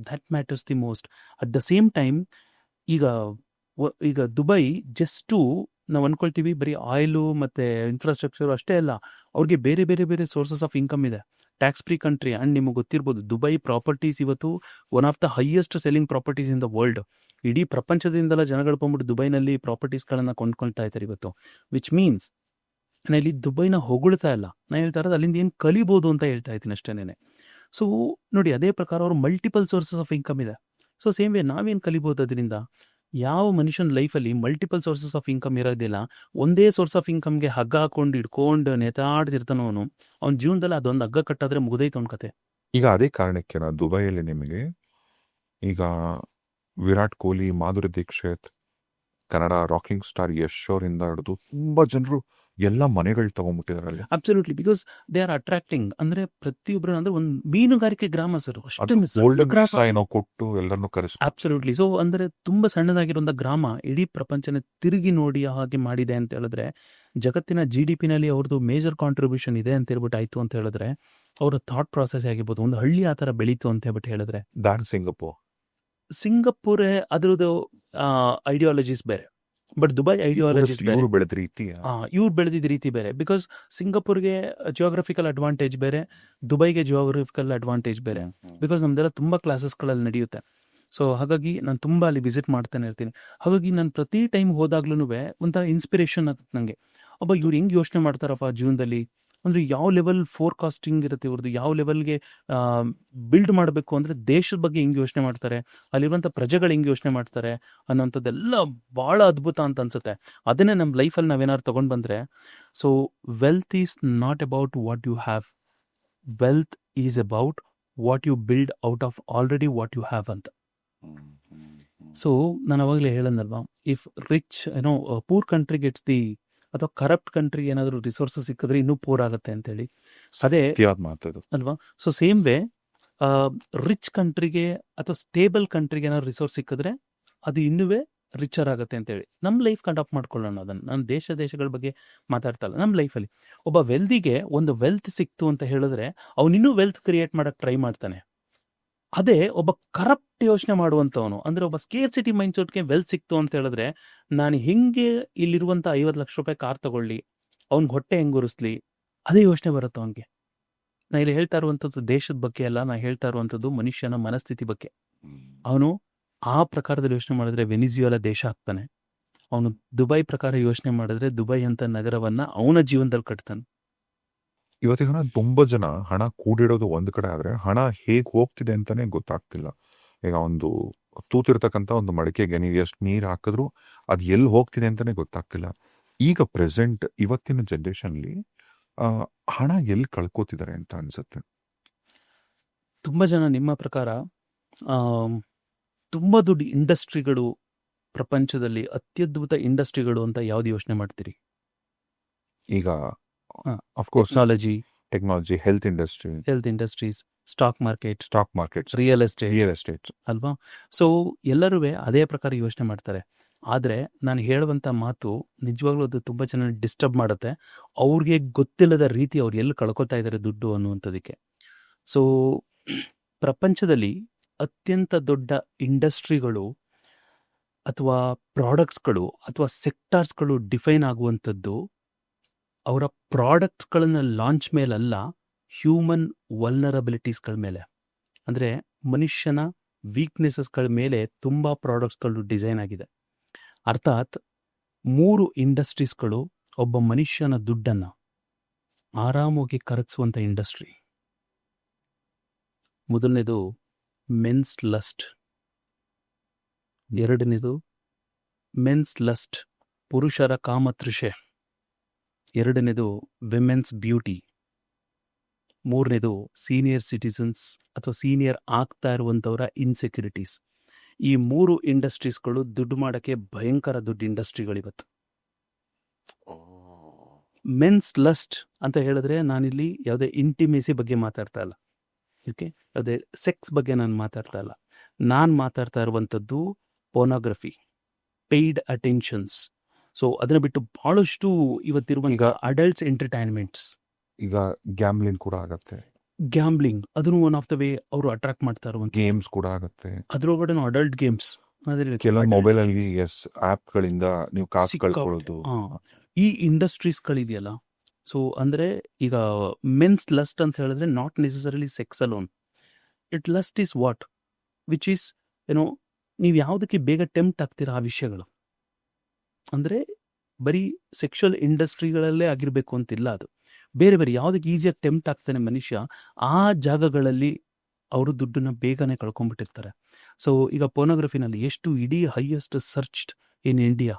that matters the most. At the same time ಈಗ ದುಬೈ ಜಸ್ಟು ನಾವು ಅಂದ್ಕೊಳ್ತೀವಿ ಬರೀ ಆಯಿಲು ಮತ್ತು ಇನ್ಫ್ರಾಸ್ಟ್ರಕ್ಚರು ಅಷ್ಟೇ ಅಲ್ಲ, ಅವ್ರಿಗೆ ಬೇರೆ ಬೇರೆ ಬೇರೆ ಸೋರ್ಸಸ್ ಆಫ್ ಇನ್ಕಮ್ ಇದೆ. Tax free country. ಆ್ಯಂಡ್ ನಿಮಗೆ ಗೊತ್ತಿರ್ಬೋದು, ದುಬೈ ಪ್ರಾಪರ್ಟೀಸ್ ಇವತ್ತು one of the highest selling properties in the world. ಇಡೀ ಪ್ರಪಂಚದಿಂದೆಲ್ಲ ಜನಗಳು ಬಂದ್ಬಿಟ್ಟು ದುಬೈನಲ್ಲಿ ಪ್ರಾಪರ್ಟೀಸ್ಗಳನ್ನು ಕೊಂಡ್ಕೊಳ್ತಾ ಇದ್ದಾರೆ ಇವತ್ತು. ವಿಚ್ ಮೀನ್ಸ್ ನಾನು ಇಲ್ಲಿ ದುಬೈನ ಹೊಗಳ್ತಾ ಇಲ್ಲ, ನಾನು ಹೇಳ್ತಾ ಇರೋದು ಅಲ್ಲಿಂದ ಏನು ಕಲಿಬೋದು ಅಂತ ಹೇಳ್ತಾ ಇದ್ದೀನಿ ಅಷ್ಟೇನೆ. ಸೊ ನೋಡಿ, ಅದೇ ಪ್ರಕಾರ ಅವರು ಮಲ್ಟಿಪಲ್ ಸೋರ್ಸಸ್ ಆಫ್ ಇನ್ಕಮ್ ಇದೆ. ಸೊ ಸೇಮ್ ವೇ ನಾವೇನು ಕಲಿಬೋದು ಅದರಿಂದ? ಯಾವ ಮನುಷ್ಯನ ಲೈಫಲ್ಲಿ ಮಲ್ಟಿಪಲ್ ಸೋರ್ಸಸ್ ಆಫ್ ಇನ್ಕಮ್ ಇರೋದಿಲ್ಲ, ಒಂದೇ ಸೋರ್ಸ್ ಆಫ್ ಇನ್ಕಮ್ಗೆ ಹಗ್ಗ ಹಾಕೊಂಡು ಇಟ್ಕೊಂಡು ನೇತಾಡ್ತಿರ್ತಾನೋ ಅವನ ಜೀವನದಲ್ಲಿ ಅದೊಂದು ಹಗ್ಗ ಕಟ್ಟಾದ್ರೆ ಮುಗ್ದೈತೆ ಅವನ ಕತೆ. ಈಗ ಅದೇ ಕಾರಣಕ್ಕೆ ದುಬೈಯಲ್ಲಿ ನಿಮಗೆ ಈಗ ವಿರಾಟ್ ಕೊಹ್ಲಿ, ಮಾಧುರಿ ದೀಕ್ಷಿತ್, ಕನ್ನಡ ರಾಕಿಂಗ್ ಸ್ಟಾರ್ ಯಶ್ ಅವರಿಂದ ಹಿಡಿದು ತುಂಬ ಜನರು ಎಲ್ಲ ಮನೆಗಳು ತಗೊಂಡ್ಬಿಟ್ಟಿದ್ದಾರೆ ಅಲ್ಲಿ. Absolutely, because they are attracting. ಅಂದ್ರೆ ಪ್ರತಿಯೊಬ್ಬರು ಅಂದ್ರೆ ಒಂದು ಮೀನುಗಾರಿಕೆ ಗ್ರಾಮ ಸರ್, ಅದು ಅಷ್ಟೇ ಗೋಲ್ಡನ್ ವೀಸಾ ಏನೋ ಕೊಟ್ಟು ಎಲ್ಲರನ್ನು ಕರೆಸ್ತಾರೆ. ಅಬ್ಸಲ್ಯೂಟ್ಲಿ. ಸೊ ಅಂದ್ರೆ ತುಂಬಾ ಸಣ್ಣದಾಗಿರುವಂತ ಗ್ರಾಮ ಇಡೀ ಪ್ರಪಂಚನ ತಿರುಗಿ ನೋಡಿ ಹಾಗೆ ಮಾಡಿದೆ ಅಂತ ಹೇಳಿದ್ರೆ, ಜಗತ್ತಿನ GDP ನಲ್ಲಿ ಅವ್ರದ್ದು ಮೇಜರ್ ಕಾಂಟ್ರಿಬ್ಯೂಷನ್ ಇದೆ ಅಂತ ಹೇಳ್ಬಿಟ್ಟು ಆಯ್ತು ಅಂತ ಹೇಳಿದ್ರೆ, ಅವರ ಥಾಟ್ ಪ್ರಾಸೆಸ್ ಆಗಿರ್ಬೋದು, ಒಂದು ಹಳ್ಳಿ ಆ ಥರ ಬೆಳೀತು ಅಂತ ಹೇಳ್ಬಿಟ್ಟು ಹೇಳಿದ್ರೆ. ದಾನ್ ಸಿಂಗಪುರೇ ಅದ್ರದ್ದು ಐಡಿಯಾಲಜೀಸ್ ಬೇರೆ, ಬಟ್ ದುಬೈ ಐಡಿಯಾಲಜೀಸ್ ಬೇರೆ. ಇವರು ಬೆಳೆದ ರೀತಿ ಇವ್ರು ಬೆಳೆದಿದ್ದ ರೀತಿ ಬೇರೆ. ಬಿಕಾಸ್ ಸಿಂಗಪುರ್ಗೆ ಜಿಯೋಗ್ರಫಿಕಲ್ ಅಡ್ವಾಂಟೇಜ್ ಬೇರೆ, ದುಬೈಗೆ ಜಿಯೋಗ್ರಫಿಕಲ್ ಅಡ್ವಾಂಟೇಜ್ ಬೇರೆ. ಬಿಕಾಸ್ ನಮ್ದೆಲ್ಲ ತುಂಬ ಕ್ಲಾಸಸ್ಗಳಲ್ಲಿ ನಡೆಯುತ್ತೆ. ಸೊ ಹಾಗಾಗಿ ನಾನು ತುಂಬ ಅಲ್ಲಿ ವಿಸಿಟ್ ಮಾಡ್ತಾನೆ ಇರ್ತೀನಿ. ಹಾಗಾಗಿ ನಾನು ಪ್ರತಿ ಟೈಮ್ ಹೋದಾಗ್ಲೂ ಒಂಥರ ಇನ್ಸ್ಪಿರೇಷನ್ ಆಗುತ್ತೆ ನನಗೆ. ಇವ್ರು ಹೆಂಗೆ ಯೋಚನೆ ಮಾಡ್ತಾರಪ್ಪ ಜೀವನದಲ್ಲಿ, ಅಂದರೆ ಯಾವ ಲೆವೆಲ್ ಫೋರ್ಕಾಸ್ಟಿಂಗ್ ಇರುತ್ತೆ ಇವ್ರದ್ದು, ಯಾವ ಲೆವೆಲ್ಗೆ ಬಿಲ್ಡ್ ಮಾಡಬೇಕು ಅಂದರೆ ದೇಶದ ಬಗ್ಗೆ ಹೆಂಗೆ ಯೋಚನೆ ಮಾಡ್ತಾರೆ, ಅಲ್ಲಿರುವಂಥ ಪ್ರಜೆಗಳು ಹೆಂಗೆ ಯೋಚನೆ ಮಾಡ್ತಾರೆ ಅನ್ನೋಂಥದ್ದೆಲ್ಲ ಭಾಳ ಅದ್ಭುತ ಅಂತ ಅನ್ಸುತ್ತೆ. ಅದನ್ನೇ ನಮ್ಮ ಲೈಫಲ್ಲಿ ನಾವೇನಾದ್ರು ತೊಗೊಂಡು ಬಂದರೆ, so wealth is not about what you have, wealth is about what you build out of already what you have ಅಂತ. ಸೊ ನಾನು ಅವಾಗಲೇ ಹೇಳೋದಲ್ವಾ, if rich poor country gets the, ಅಥವಾ ಕರಪ್ಟ್ ಕಂಟ್ರಿಗೆ ಏನಾದರೂ ರಿಸೋರ್ಸಸ್ ಸಿಕ್ಕಿದ್ರೆ ಇನ್ನೂ ಪೂರ್ ಆಗುತ್ತೆ ಅಂತೇಳಿ, ಅದೇ ಮಾತದು ಅಲ್ವಾ. ಸೊ ಸೇಮ್ ವೇ ರಿಚ್ ಕಂಟ್ರಿಗೆ ಅಥವಾ ಸ್ಟೇಬಲ್ ಕಂಟ್ರಿಗೆ ಏನಾದ್ರು ರಿಸೋರ್ಸ್ ಸಿಕ್ಕಿದ್ರೆ ಅದು ಇನ್ನೂ ರಿಚರ್ ಆಗುತ್ತೆ ಅಂತೇಳಿ ನಮ್ಮ ಲೈಫ್ ಕಂಡಕ್ಟ್ ಮಾಡ್ಕೊಳ್ಳೋಣ. ಅದನ್ನು ನಾನು ದೇಶಗಳ ಬಗ್ಗೆ ಮಾತಾಡ್ತಾ ಇಲ್ಲ. ನಮ್ಮ ಲೈಫಲ್ಲಿ ಒಬ್ಬ ವೆಲ್ದಿಗೆ ಒಂದು ವೆಲ್ತ್ ಸಿಕ್ತು ಅಂತ ಹೇಳಿದ್ರೆ ಅವನಿನ್ನೂ ವೆಲ್ತ್ ಕ್ರಿಯೇಟ್ ಮಾಡೋಕ್ಕೆ ಟ್ರೈ ಮಾಡ್ತಾನೆ. ಅದೇ ಒಬ್ಬ ಕರಪ್ಟ್ ಯೋಚನೆ ಮಾಡುವಂಥವನು, ಅಂದರೆ ಒಬ್ಬ ಸ್ಕೇರ್ಸಿಟಿ ಮೈಂಡ್ಸೆಟ್ಗೆ ವೆಲ್ತ್ ಸಿಕ್ತು ಅಂತ ಹೇಳಿದ್ರೆ, ನಾನು ಹೆಂಗೆ ಇಲ್ಲಿರುವಂಥ 50 ಲಕ್ಷ ರೂಪಾಯಿ ಕಾರ್ ತಗೊಳ್ಳಿ, ಅವ್ನಿಗೆ ಹೊಟ್ಟೆ ಹೆಂಗೆ ಉರಿಸ್ಲಿ, ಅದೇ ಯೋಚನೆ ಬರುತ್ತೆ ಅವನಿಗೆ. ನಾನು ಇಲ್ಲಿ ಹೇಳ್ತಾ ಇರುವಂಥದ್ದು ದೇಶದ ಬಗ್ಗೆ ಅಲ್ಲ, ನಾನು ಹೇಳ್ತಾ ಇರುವಂಥದ್ದು ಮನುಷ್ಯನ ಮನಸ್ಥಿತಿ ಬಗ್ಗೆ. ಅವನು ಆ ಪ್ರಕಾರದಲ್ಲಿ ಯೋಚನೆ ಮಾಡಿದ್ರೆ ವೆನಿಜುಯೆಲಾ ದೇಶ ಆಗ್ತಾನೆ. ಅವನು ದುಬೈ ಪ್ರಕಾರ ಯೋಚನೆ ಮಾಡಿದ್ರೆ ದುಬೈ ಅಂತ ನಗರವನ್ನು ಅವನ ಜೀವನದಲ್ಲಿ ಕಟ್ತಾನೆ. ಇವತ್ತಿನ ತುಂಬಾ ಜನ ಹಣ ಕೂಡಿಡೋದು ಒಂದ್ ಕಡೆ ಆದ್ರೆ ಹಣ ಹೇಗ್ ಹೋಗ್ತಿದೆ ಅಂತಾನೆ ಗೊತ್ತಾಗ್ತಿಲ್ಲ. ಈಗ ಒಂದು ತೂತಿರ್ತಕ್ಕಂಥ ಒಂದು ಮಡಿಕೆಗೆ ನೀವು ಎಷ್ಟು ನೀರು ಹಾಕಿದ್ರು ಅದು ಎಲ್ಲಿ ಹೋಗ್ತಿದೆ ಅಂತಾನೆ ಗೊತ್ತಾಗ್ತಿಲ್ಲ. ಈಗ ಪ್ರೆಸೆಂಟ್ ಇವತ್ತಿನ ಜನರೇಷನ್ಲಿ ಹಣ ಎಲ್ಲಿ ಕಳ್ಕೋತಿದ್ದಾರೆ ಅಂತ ಅನ್ಸುತ್ತೆ. ತುಂಬ ಜನ ನಿಮ್ಮ ಪ್ರಕಾರ ತುಂಬ ದೊಡ್ಡ ಇಂಡಸ್ಟ್ರಿಗಳು, ಪ್ರಪಂಚದಲ್ಲಿ ಅತ್ಯದ್ಭುತ ಇಂಡಸ್ಟ್ರಿಗಳು ಅಂತ ಯಾವ್ದು ಯೋಚನೆ ಮಾಡ್ತೀರಿ? ಈಗ of course technology, health industries, stock markets, real estate ಅಲ್ವಾ. ಸೊ ಎಲ್ಲರೂ ಅದೇ ಪ್ರಕಾರ ಯೋಚನೆ ಮಾಡ್ತಾರೆ. ಆದರೆ ನಾನು ಹೇಳುವಂಥ ಮಾತು ನಿಜವಾಗ್ಲೂ ಅದು ತುಂಬ ಜನ ಡಿಸ್ಟರ್ಬ್ ಮಾಡುತ್ತೆ. ಅವ್ರಿಗೆ ಗೊತ್ತಿಲ್ಲದ ರೀತಿ ಅವ್ರು ಎಲ್ಲಿ ಕಳ್ಕೊತಾ ಇದ್ದಾರೆ ದುಡ್ಡು ಅನ್ನುವಂಥದ್ದಕ್ಕೆ. ಸೊ ಪ್ರಪಂಚದಲ್ಲಿ ಅತ್ಯಂತ ದೊಡ್ಡ ಇಂಡಸ್ಟ್ರಿಗಳು ಅಥವಾ ಪ್ರಾಡಕ್ಟ್ಸ್ಗಳು ಅಥವಾ ಸೆಕ್ಟಾರ್ಸ್ಗಳು ಡಿಫೈನ್ ಆಗುವಂಥದ್ದು ಅವರ ಪ್ರಾಡಕ್ಟ್ಸ್ಗಳನ್ನು ಲಾಂಚ್ ಮೇಲಲ್ಲ, ಹ್ಯೂಮನ್ ವಲ್ನರಬಿಲಿಟೀಸ್ಗಳ ಮೇಲೆ. ಅಂದರೆ ಮನುಷ್ಯನ ವೀಕ್ನೆಸಸ್ಗಳ ಮೇಲೆ ತುಂಬ ಪ್ರಾಡಕ್ಟ್ಸ್ಗಳು ಡಿಸೈನ್ ಆಗಿದೆ. ಅರ್ಥಾತ್ 3 ಇಂಡಸ್ಟ್ರೀಸ್ಗಳು ಒಬ್ಬ ಮನುಷ್ಯನ ದುಡ್ಡನ್ನು ಆರಾಮಾಗಿ ಕರಗಿಸುವಂಥ ಇಂಡಸ್ಟ್ರಿ. ಮೊದಲನೇದು ಮೆನ್ಸ್ ಲಸ್ಟ್, ಎರಡನೇದು ಮೆನ್ಸ್ ಲಸ್ಟ್ ಪುರುಷರ ಕಾಮತೃಷೆ, ಎರಡನೇದು ವಿಮೆನ್ಸ್ ಬ್ಯೂಟಿ, ಮೂರನೇದು ಸೀನಿಯರ್ ಸಿಟಿಸನ್ಸ್ ಅಥವಾ ಸೀನಿಯರ್ ಆಗ್ತಾ ಇರುವಂಥವರ ಇನ್ಸೆಕ್ಯೂರಿಟೀಸ್. ಈ 3 ಇಂಡಸ್ಟ್ರೀಸ್ಗಳು ದುಡ್ಡು ಮಾಡೋಕ್ಕೆ ಭಯಂಕರ ದೊಡ್ಡ ಇಂಡಸ್ಟ್ರಿಗಳಿವತ್ತು. ಮೆನ್ಸ್ ಲಸ್ಟ್ ಅಂತ ಹೇಳಿದ್ರೆ ನಾನಿಲ್ಲಿ ಯಾವುದೇ ಇಂಟಿಮೇಸಿ ಬಗ್ಗೆ ಮಾತಾಡ್ತಾ ಇಲ್ಲ, ಓಕೆ, ಅದೇ ಸೆಕ್ಸ್ ಬಗ್ಗೆ ನಾನು ಮಾತಾಡ್ತಾ ಇಲ್ಲ. ನಾನು ಮಾತಾಡ್ತಾ ಇರುವಂಥದ್ದು ಪೋರ್ನೋಗ್ರಫಿ, ಪೇಯ್ಡ್ ಅಟೆನ್ಷನ್ಸ್. ಸೊ ಅದನ್ನ ಬಿಟ್ಟು ಬಹಳಷ್ಟು ಇವತ್ತಿರುವ ಈಗ ಅಡಲ್ಟ್ಸ್ ಎಂಟರ್ಟೈನ್ಮೆಂಟ್ಸ್, ಈಗ ಗ್ಯಾಮ್ಲಿಂಗ್ ಕೂಡ ಆಗತ್ತೆ. ಗ್ಯಾಮ್ಲಿಂಗ್ ಅದನ್ನು ಒನ್ ಆಫ್ ದ ವೇ ಅವರು ಅಟ್ರಾಕ್ಟ್ ಮಾಡ್ತಾ ಇರುವಂತ. ಗೇಮ್ಸ್ ಕೂಡ ಆಗತ್ತೆ. ಅದ್ರೊಳಗಡೆ ಅಡಲ್ಟ್ ಗೇಮ್ಸ್, ಕೆಲವು ಮೊಬೈಲ್ ಅಲ್ಲಿ ಆಪ್ ಗಳಿಂದ ನೀವು ಕಾಸು ಕಳ್ಕೊಳ್ಳೋದು. ಈ ಇಂಡಸ್ಟ್ರೀಸ್ಗಳಿದೆಯಲ್ಲ, ಸೊ ಅಂದರೆ ಈಗ ಮೆನ್ಸ್ ಲಸ್ಟ್ ಅಂತ ಹೇಳಿದ್ರೆ not necessarily sex alone. It lust is what which is ನೀವು ಯಾವುದಕ್ಕೆ ಬೇಗ ಟೆಂಪ್ಟ್ ಆಗ್ತೀರಾ ಆ ವಿಷಯಗಳು. ಅಂದರೆ ಬರೀ ಸೆಕ್ಷುವಲ್ ಇಂಡಸ್ಟ್ರಿಗಳಲ್ಲೇ ಆಗಿರಬೇಕು ಅಂತಿಲ್ಲ, ಅದು ಬೇರೆ ಬೇರೆ ಯಾವುದಕ್ಕೆ ಈಸಿಯಾಗಿ ಟೆಂಪ್ಟ್ ಆಗ್ತಾನೆ ಮನುಷ್ಯ, ಆ ಜಾಗಗಳಲ್ಲಿ ಅವರು ದುಡ್ಡನ್ನ ಬೇಗನೆ ಕಳ್ಕೊಂಡ್ಬಿಟ್ಟಿರ್ತಾರೆ. ಸೊ ಈಗ ಪೋರ್ನೋಗ್ರಫಿನಲ್ಲಿ ಎಷ್ಟು ಇಡೀ ಹೈಯೆಸ್ಟ್ ಸರ್ಚ್ಡ್ ಇನ್ ಇಂಡಿಯಾ,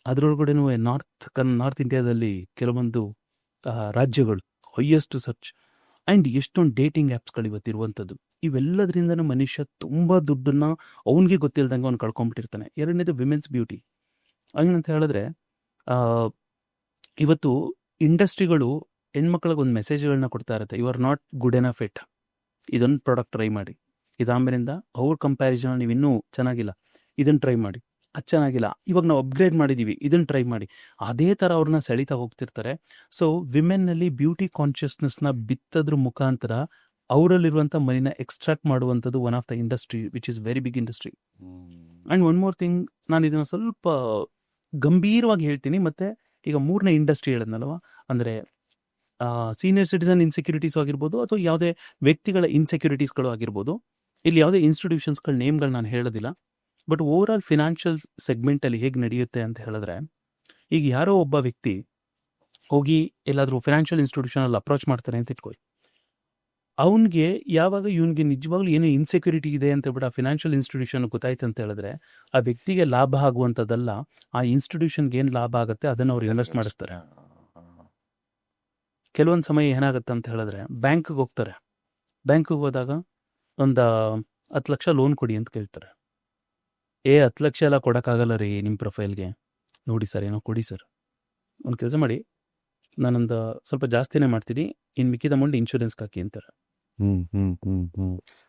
ಅದರೊಳಗಡೆನೂ ನಾರ್ತ್ ಇಂಡಿಯಾದಲ್ಲಿ ಕೆಲವೊಂದು ರಾಜ್ಯಗಳು ಹೈಯೆಸ್ಟ್ ಸರ್ಚ್, ಆ್ಯಂಡ್ ಎಷ್ಟೊಂದು ಡೇಟಿಂಗ್ ಆ್ಯಪ್ಸ್ಗಳು ಇವತ್ತಿರುವಂಥದ್ದು. ಇವೆಲ್ಲದರಿಂದನೂ ಮನುಷ್ಯ ತುಂಬ ದುಡ್ಡನ್ನು ಅವನಿಗೆ ಗೊತ್ತಿಲ್ದಂಗೆ ಅವ್ನು ಕಳ್ಕೊಂಡ್ಬಿಟ್ಟಿರ್ತಾನೆ. ಎರಡನೇದು ವಿಮೆನ್ಸ್ ಬ್ಯೂಟಿ. ಹಂಗಂತ ಹೇಳಿದ್ರೆ ಇವತ್ತು ಇಂಡಸ್ಟ್ರಿಗಳು ಹೆಣ್ಮಕ್ಳಿಗೆ ಒಂದು ಮೆಸೇಜ್ಗಳನ್ನ ಕೊಡ್ತಾ ಇರುತ್ತೆ, you are not good enough it, ಇದೊಂದು ಪ್ರಾಡಕ್ಟ್ ಟ್ರೈ ಮಾಡಿ, ಇದಾದ್ಮೇಲಿಂದ ಅವ್ರ ಕಂಪ್ಯಾರಿಸನ್ ನೀವು ಇನ್ನೂ ಚೆನ್ನಾಗಿಲ್ಲ, ಇದನ್ನು ಟ್ರೈ ಮಾಡಿ, ಅದು ಚೆನ್ನಾಗಿಲ್ಲ, ಇವಾಗ ನಾವು ಅಪ್ಗ್ರೇಡ್ ಮಾಡಿದ್ದೀವಿ, ಇದನ್ನು ಟ್ರೈ ಮಾಡಿ, ಅದೇ ಥರ ಅವ್ರನ್ನ ಸೆಳೀತಾ ಹೋಗ್ತಿರ್ತಾರೆ. ಸೊ ವಿಮೆನ್ನಲ್ಲಿ ಬ್ಯೂಟಿ ಕಾನ್ಷಿಯಸ್ನೆಸ್ನ ಬಿತ್ತೋದ್ರ ಮುಖಾಂತರ ಅವರಲ್ಲಿರುವಂಥ ಮನಿನ ಎಕ್ಸ್ಟ್ರಾಕ್ಟ್ ಮಾಡುವಂಥದ್ದು one of the industry which is very big industry. And one more thing, ನಾನು ಇದನ್ನು ಸ್ವಲ್ಪ ಗಂಭೀರವಾಗಿ ಹೇಳ್ತೀನಿ. ಮತ್ತು ಈಗ ಮೂರನೇ ಇಂಡಸ್ಟ್ರಿ ಹೇಳಿದ್ನಲ್ವ, ಅಂದರೆ ಸೀನಿಯರ್ ಸಿಟಿಸನ್ ಇನ್ಸೆಕ್ಯೂರಿಟೀಸ್ ಆಗಿರ್ಬೋದು ಅಥವಾ ಯಾವುದೇ ವ್ಯಕ್ತಿಗಳ ಇನ್ಸೆಕ್ಯೂರಿಟೀಸ್ಗಳು ಆಗಿರ್ಬೋದು. ಇಲ್ಲಿ ಯಾವುದೇ ಇನ್ಸ್ಟಿಟ್ಯೂಷನ್ಸ್ಗಳ ನೇಮ್ಗಳು ನಾನು ಹೇಳೋದಿಲ್ಲ. ಬಟ್ ಓವರ್ ಆಲ್ ಫಿನಾನ್ಷಿಯಲ್ ಸೆಗ್ಮೆಂಟಲ್ಲಿ ಹೇಗೆ ನಡೆಯುತ್ತೆ ಅಂತ ಹೇಳಿದ್ರೆ, ಈಗ ಯಾರೋ ಒಬ್ಬ ವ್ಯಕ್ತಿ ಹೋಗಿ ಎಲ್ಲಾದರೂ ಫಿನಾನ್ಷಿಯಲ್ ಇನ್ಸ್ಟಿಟ್ಯೂಷನಲ್ಲಿ ಅಪ್ರೋಚ್ ಮಾಡ್ತಾರೆ ಅಂತ ಇಟ್ಕೊಳ್ಳಿ. ಅವನಿಗೆ ಯಾವಾಗ ಇವನಿಗೆ ನಿಜವಾಗ್ಲೂ ಏನೋ ಇನ್ಸೆಕ್ಯೂರಿಟಿ ಇದೆ ಅಂತ ಹೇಳ್ಬಿಟ್ಟು ಆ ಫಿನಾನ್ಷಿಯಲ್ ಇನ್ಸ್ಟಿಟ್ಯೂಷನ್ ಗೊತ್ತಾಯ್ತು ಅಂತ ಹೇಳಿದ್ರೆ, ಆ ವ್ಯಕ್ತಿಗೆ ಲಾಭ ಆಗುವಂಥದ್ದಲ್ಲ, ಆ ಇನ್ಸ್ಟಿಟ್ಯೂಷನ್ಗೆ ಏನು ಲಾಭ ಆಗುತ್ತೆ ಅದನ್ನು ಅವ್ರು ಇನ್ವೆಸ್ಟ್ ಮಾಡಿಸ್ತಾರೆ. ಕೆಲವೊಂದು ಸಮಯ ಏನಾಗುತ್ತೆ ಅಂತ ಹೇಳಿದ್ರೆ, ಬ್ಯಾಂಕ್ಗೆ ಹೋಗ್ತಾರೆ. ಬ್ಯಾಂಕ್ಗೆ ಹೋದಾಗ ಒಂದು 10 ಲಕ್ಷ ಲೋನ್ ಕೊಡಿ ಅಂತ ಕೇಳ್ತಾರೆ. 10 ಲಕ್ಷ ಎಲ್ಲ ಕೊಡೋಕ್ಕಾಗಲ್ಲ ರೀ ನಿಮ್ಮ ಪ್ರೊಫೈಲ್ಗೆ. ನೋಡಿ ಸರ್, ಏನೋ ಕೊಡಿ ಸರ್, ಒಂದು ಕೆಲಸ ಮಾಡಿ, ನಾನೊಂದು ಸ್ವಲ್ಪ ಜಾಸ್ತಿನೇ ಮಾಡ್ತೀನಿ, ಇನ್ನು ಮಿಕ್ಕಿದ ಅಮೌಂಟ್ ಇನ್ಶೂರೆನ್ಸ್ಗೆ ಹಾಕಿ ಅಂತಾರೆ.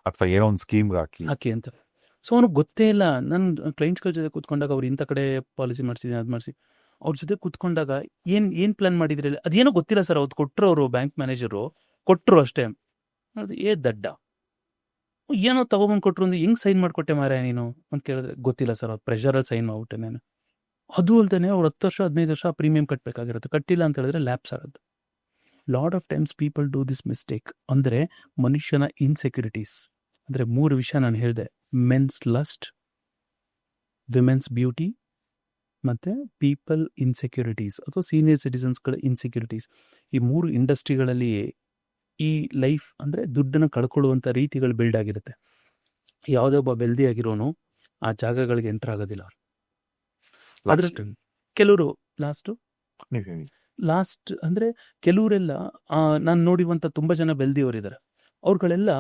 ಅಥವಾ ಏನೋ ಒಂದು ಸ್ಕೀಮ್ಗೆ ಹಾಕಿ ಅಂತಾರೆ. ಸೊ ಅವ್ನಿಗೆ ಗೊತ್ತೇ ಇಲ್ಲ. ನನ್ನ ಕ್ಲೈಂಟ್ಸ್ಗಳ ಜೊತೆ ಕೂತ್ಕೊಂಡಾಗ ಅವ್ರು ಇಂಥ ಕಡೆ ಪಾಲಿಸಿ ಮಾಡಿಸಿದ್ದೀನಿ, ಅದು ಮಾಡಿಸಿ, ಅವ್ರ ಜೊತೆ ಕೂತ್ಕೊಂಡಾಗ ಏನು ಪ್ಲಾನ್ ಮಾಡಿದ್ರಿ, ಅದೇನೋ ಗೊತ್ತಿಲ್ಲ ಸರ್, ಅವ್ರು ಕೊಟ್ಟರು, ಅವರು ಬ್ಯಾಂಕ್ ಮ್ಯಾನೇಜರು ಕೊಟ್ಟರು ಅಷ್ಟೇ. ಅದು ದಡ್ಡ, ಏನೋ ತಗೊಬಂದು ಕೊಟ್ಟರು ಅಂದ್ರೆ ಹೆಂಗೆ ಸೈನ್ ಮಾಡಿಕೊಟ್ಟೆ ಮಾರ್ರೆ ನೀನು ಅಂತ ಕೇಳಿದ್ರೆ, ಗೊತ್ತಿಲ್ಲ ಸರ್, ಅವ್ರು ಪ್ರೆಷರಲ್ಲಿ ಸೈನ್ ಮಾಡ್ಬಿಟ್ಟೆ ನಾನು. ಅದು ಅಲ್ದೇ ಅವ್ರು 10 ವರ್ಷ 15 ವರ್ಷ ಪ್ರೀಮಿಯಂ ಕಟ್ಟಬೇಕಾಗಿರುತ್ತೆ, ಕಟ್ಟಿಲ್ಲ ಅಂತ ಹೇಳಿದ್ರೆ ಲ್ಯಾಪ್ಸ್ ಆಗುತ್ತೆ. Lot of times people do this mistake. ಅಂದರೆ ಮನುಷ್ಯನ ಇನ್ಸೆಕ್ಯೂರಿಟೀಸ್ ಅಂದರೆ 3 ವಿಷಯ ನಾನು ಹೇಳಿದೆ: ಮೆನ್ಸ್ ಲಸ್ಟ್, ವಿಮೆನ್ಸ್ ಬ್ಯೂಟಿ ಮತ್ತು ಪೀಪಲ್ ಇನ್ಸೆಕ್ಯೂರಿಟೀಸ್ ಅಥವಾ ಸೀನಿಯರ್ ಸಿಟಿಸನ್ಸ್ಗಳ ಇನ್ಸೆಕ್ಯೂರಿಟೀಸ್. ಈ 3 ಇಂಡಸ್ಟ್ರಿಗಳಲ್ಲಿ ಈ ಲೈಫ್ ಅಂದರೆ ದುಡ್ಡನ್ನು ಕಳ್ಕೊಳ್ಳುವಂಥ ರೀತಿಗಳು ಬಿಲ್ಡ್ ಆಗಿರುತ್ತೆ. ಯಾವುದೇ ಒಬ್ಬ ವೆಲ್ದಿ ಆಗಿರೋನು ಆ ಜಾಗಗಳಿಗೆ ಎಂಟರ್ ಆಗೋದಿಲ್ಲ. ಅದ್ರಲ್ಲಿ ಕೆಲವರು ಲಾಸ್ಟ್ ಅಂದರೆ ಕೆಲವರೆಲ್ಲ ನಾನು ನೋಡಿರುವಂಥ ತುಂಬ ಜನ ವೆಲ್ದಿಯವರಿದ್ದಾರೆ. ಅವ್ರುಗಳೆಲ್ಲ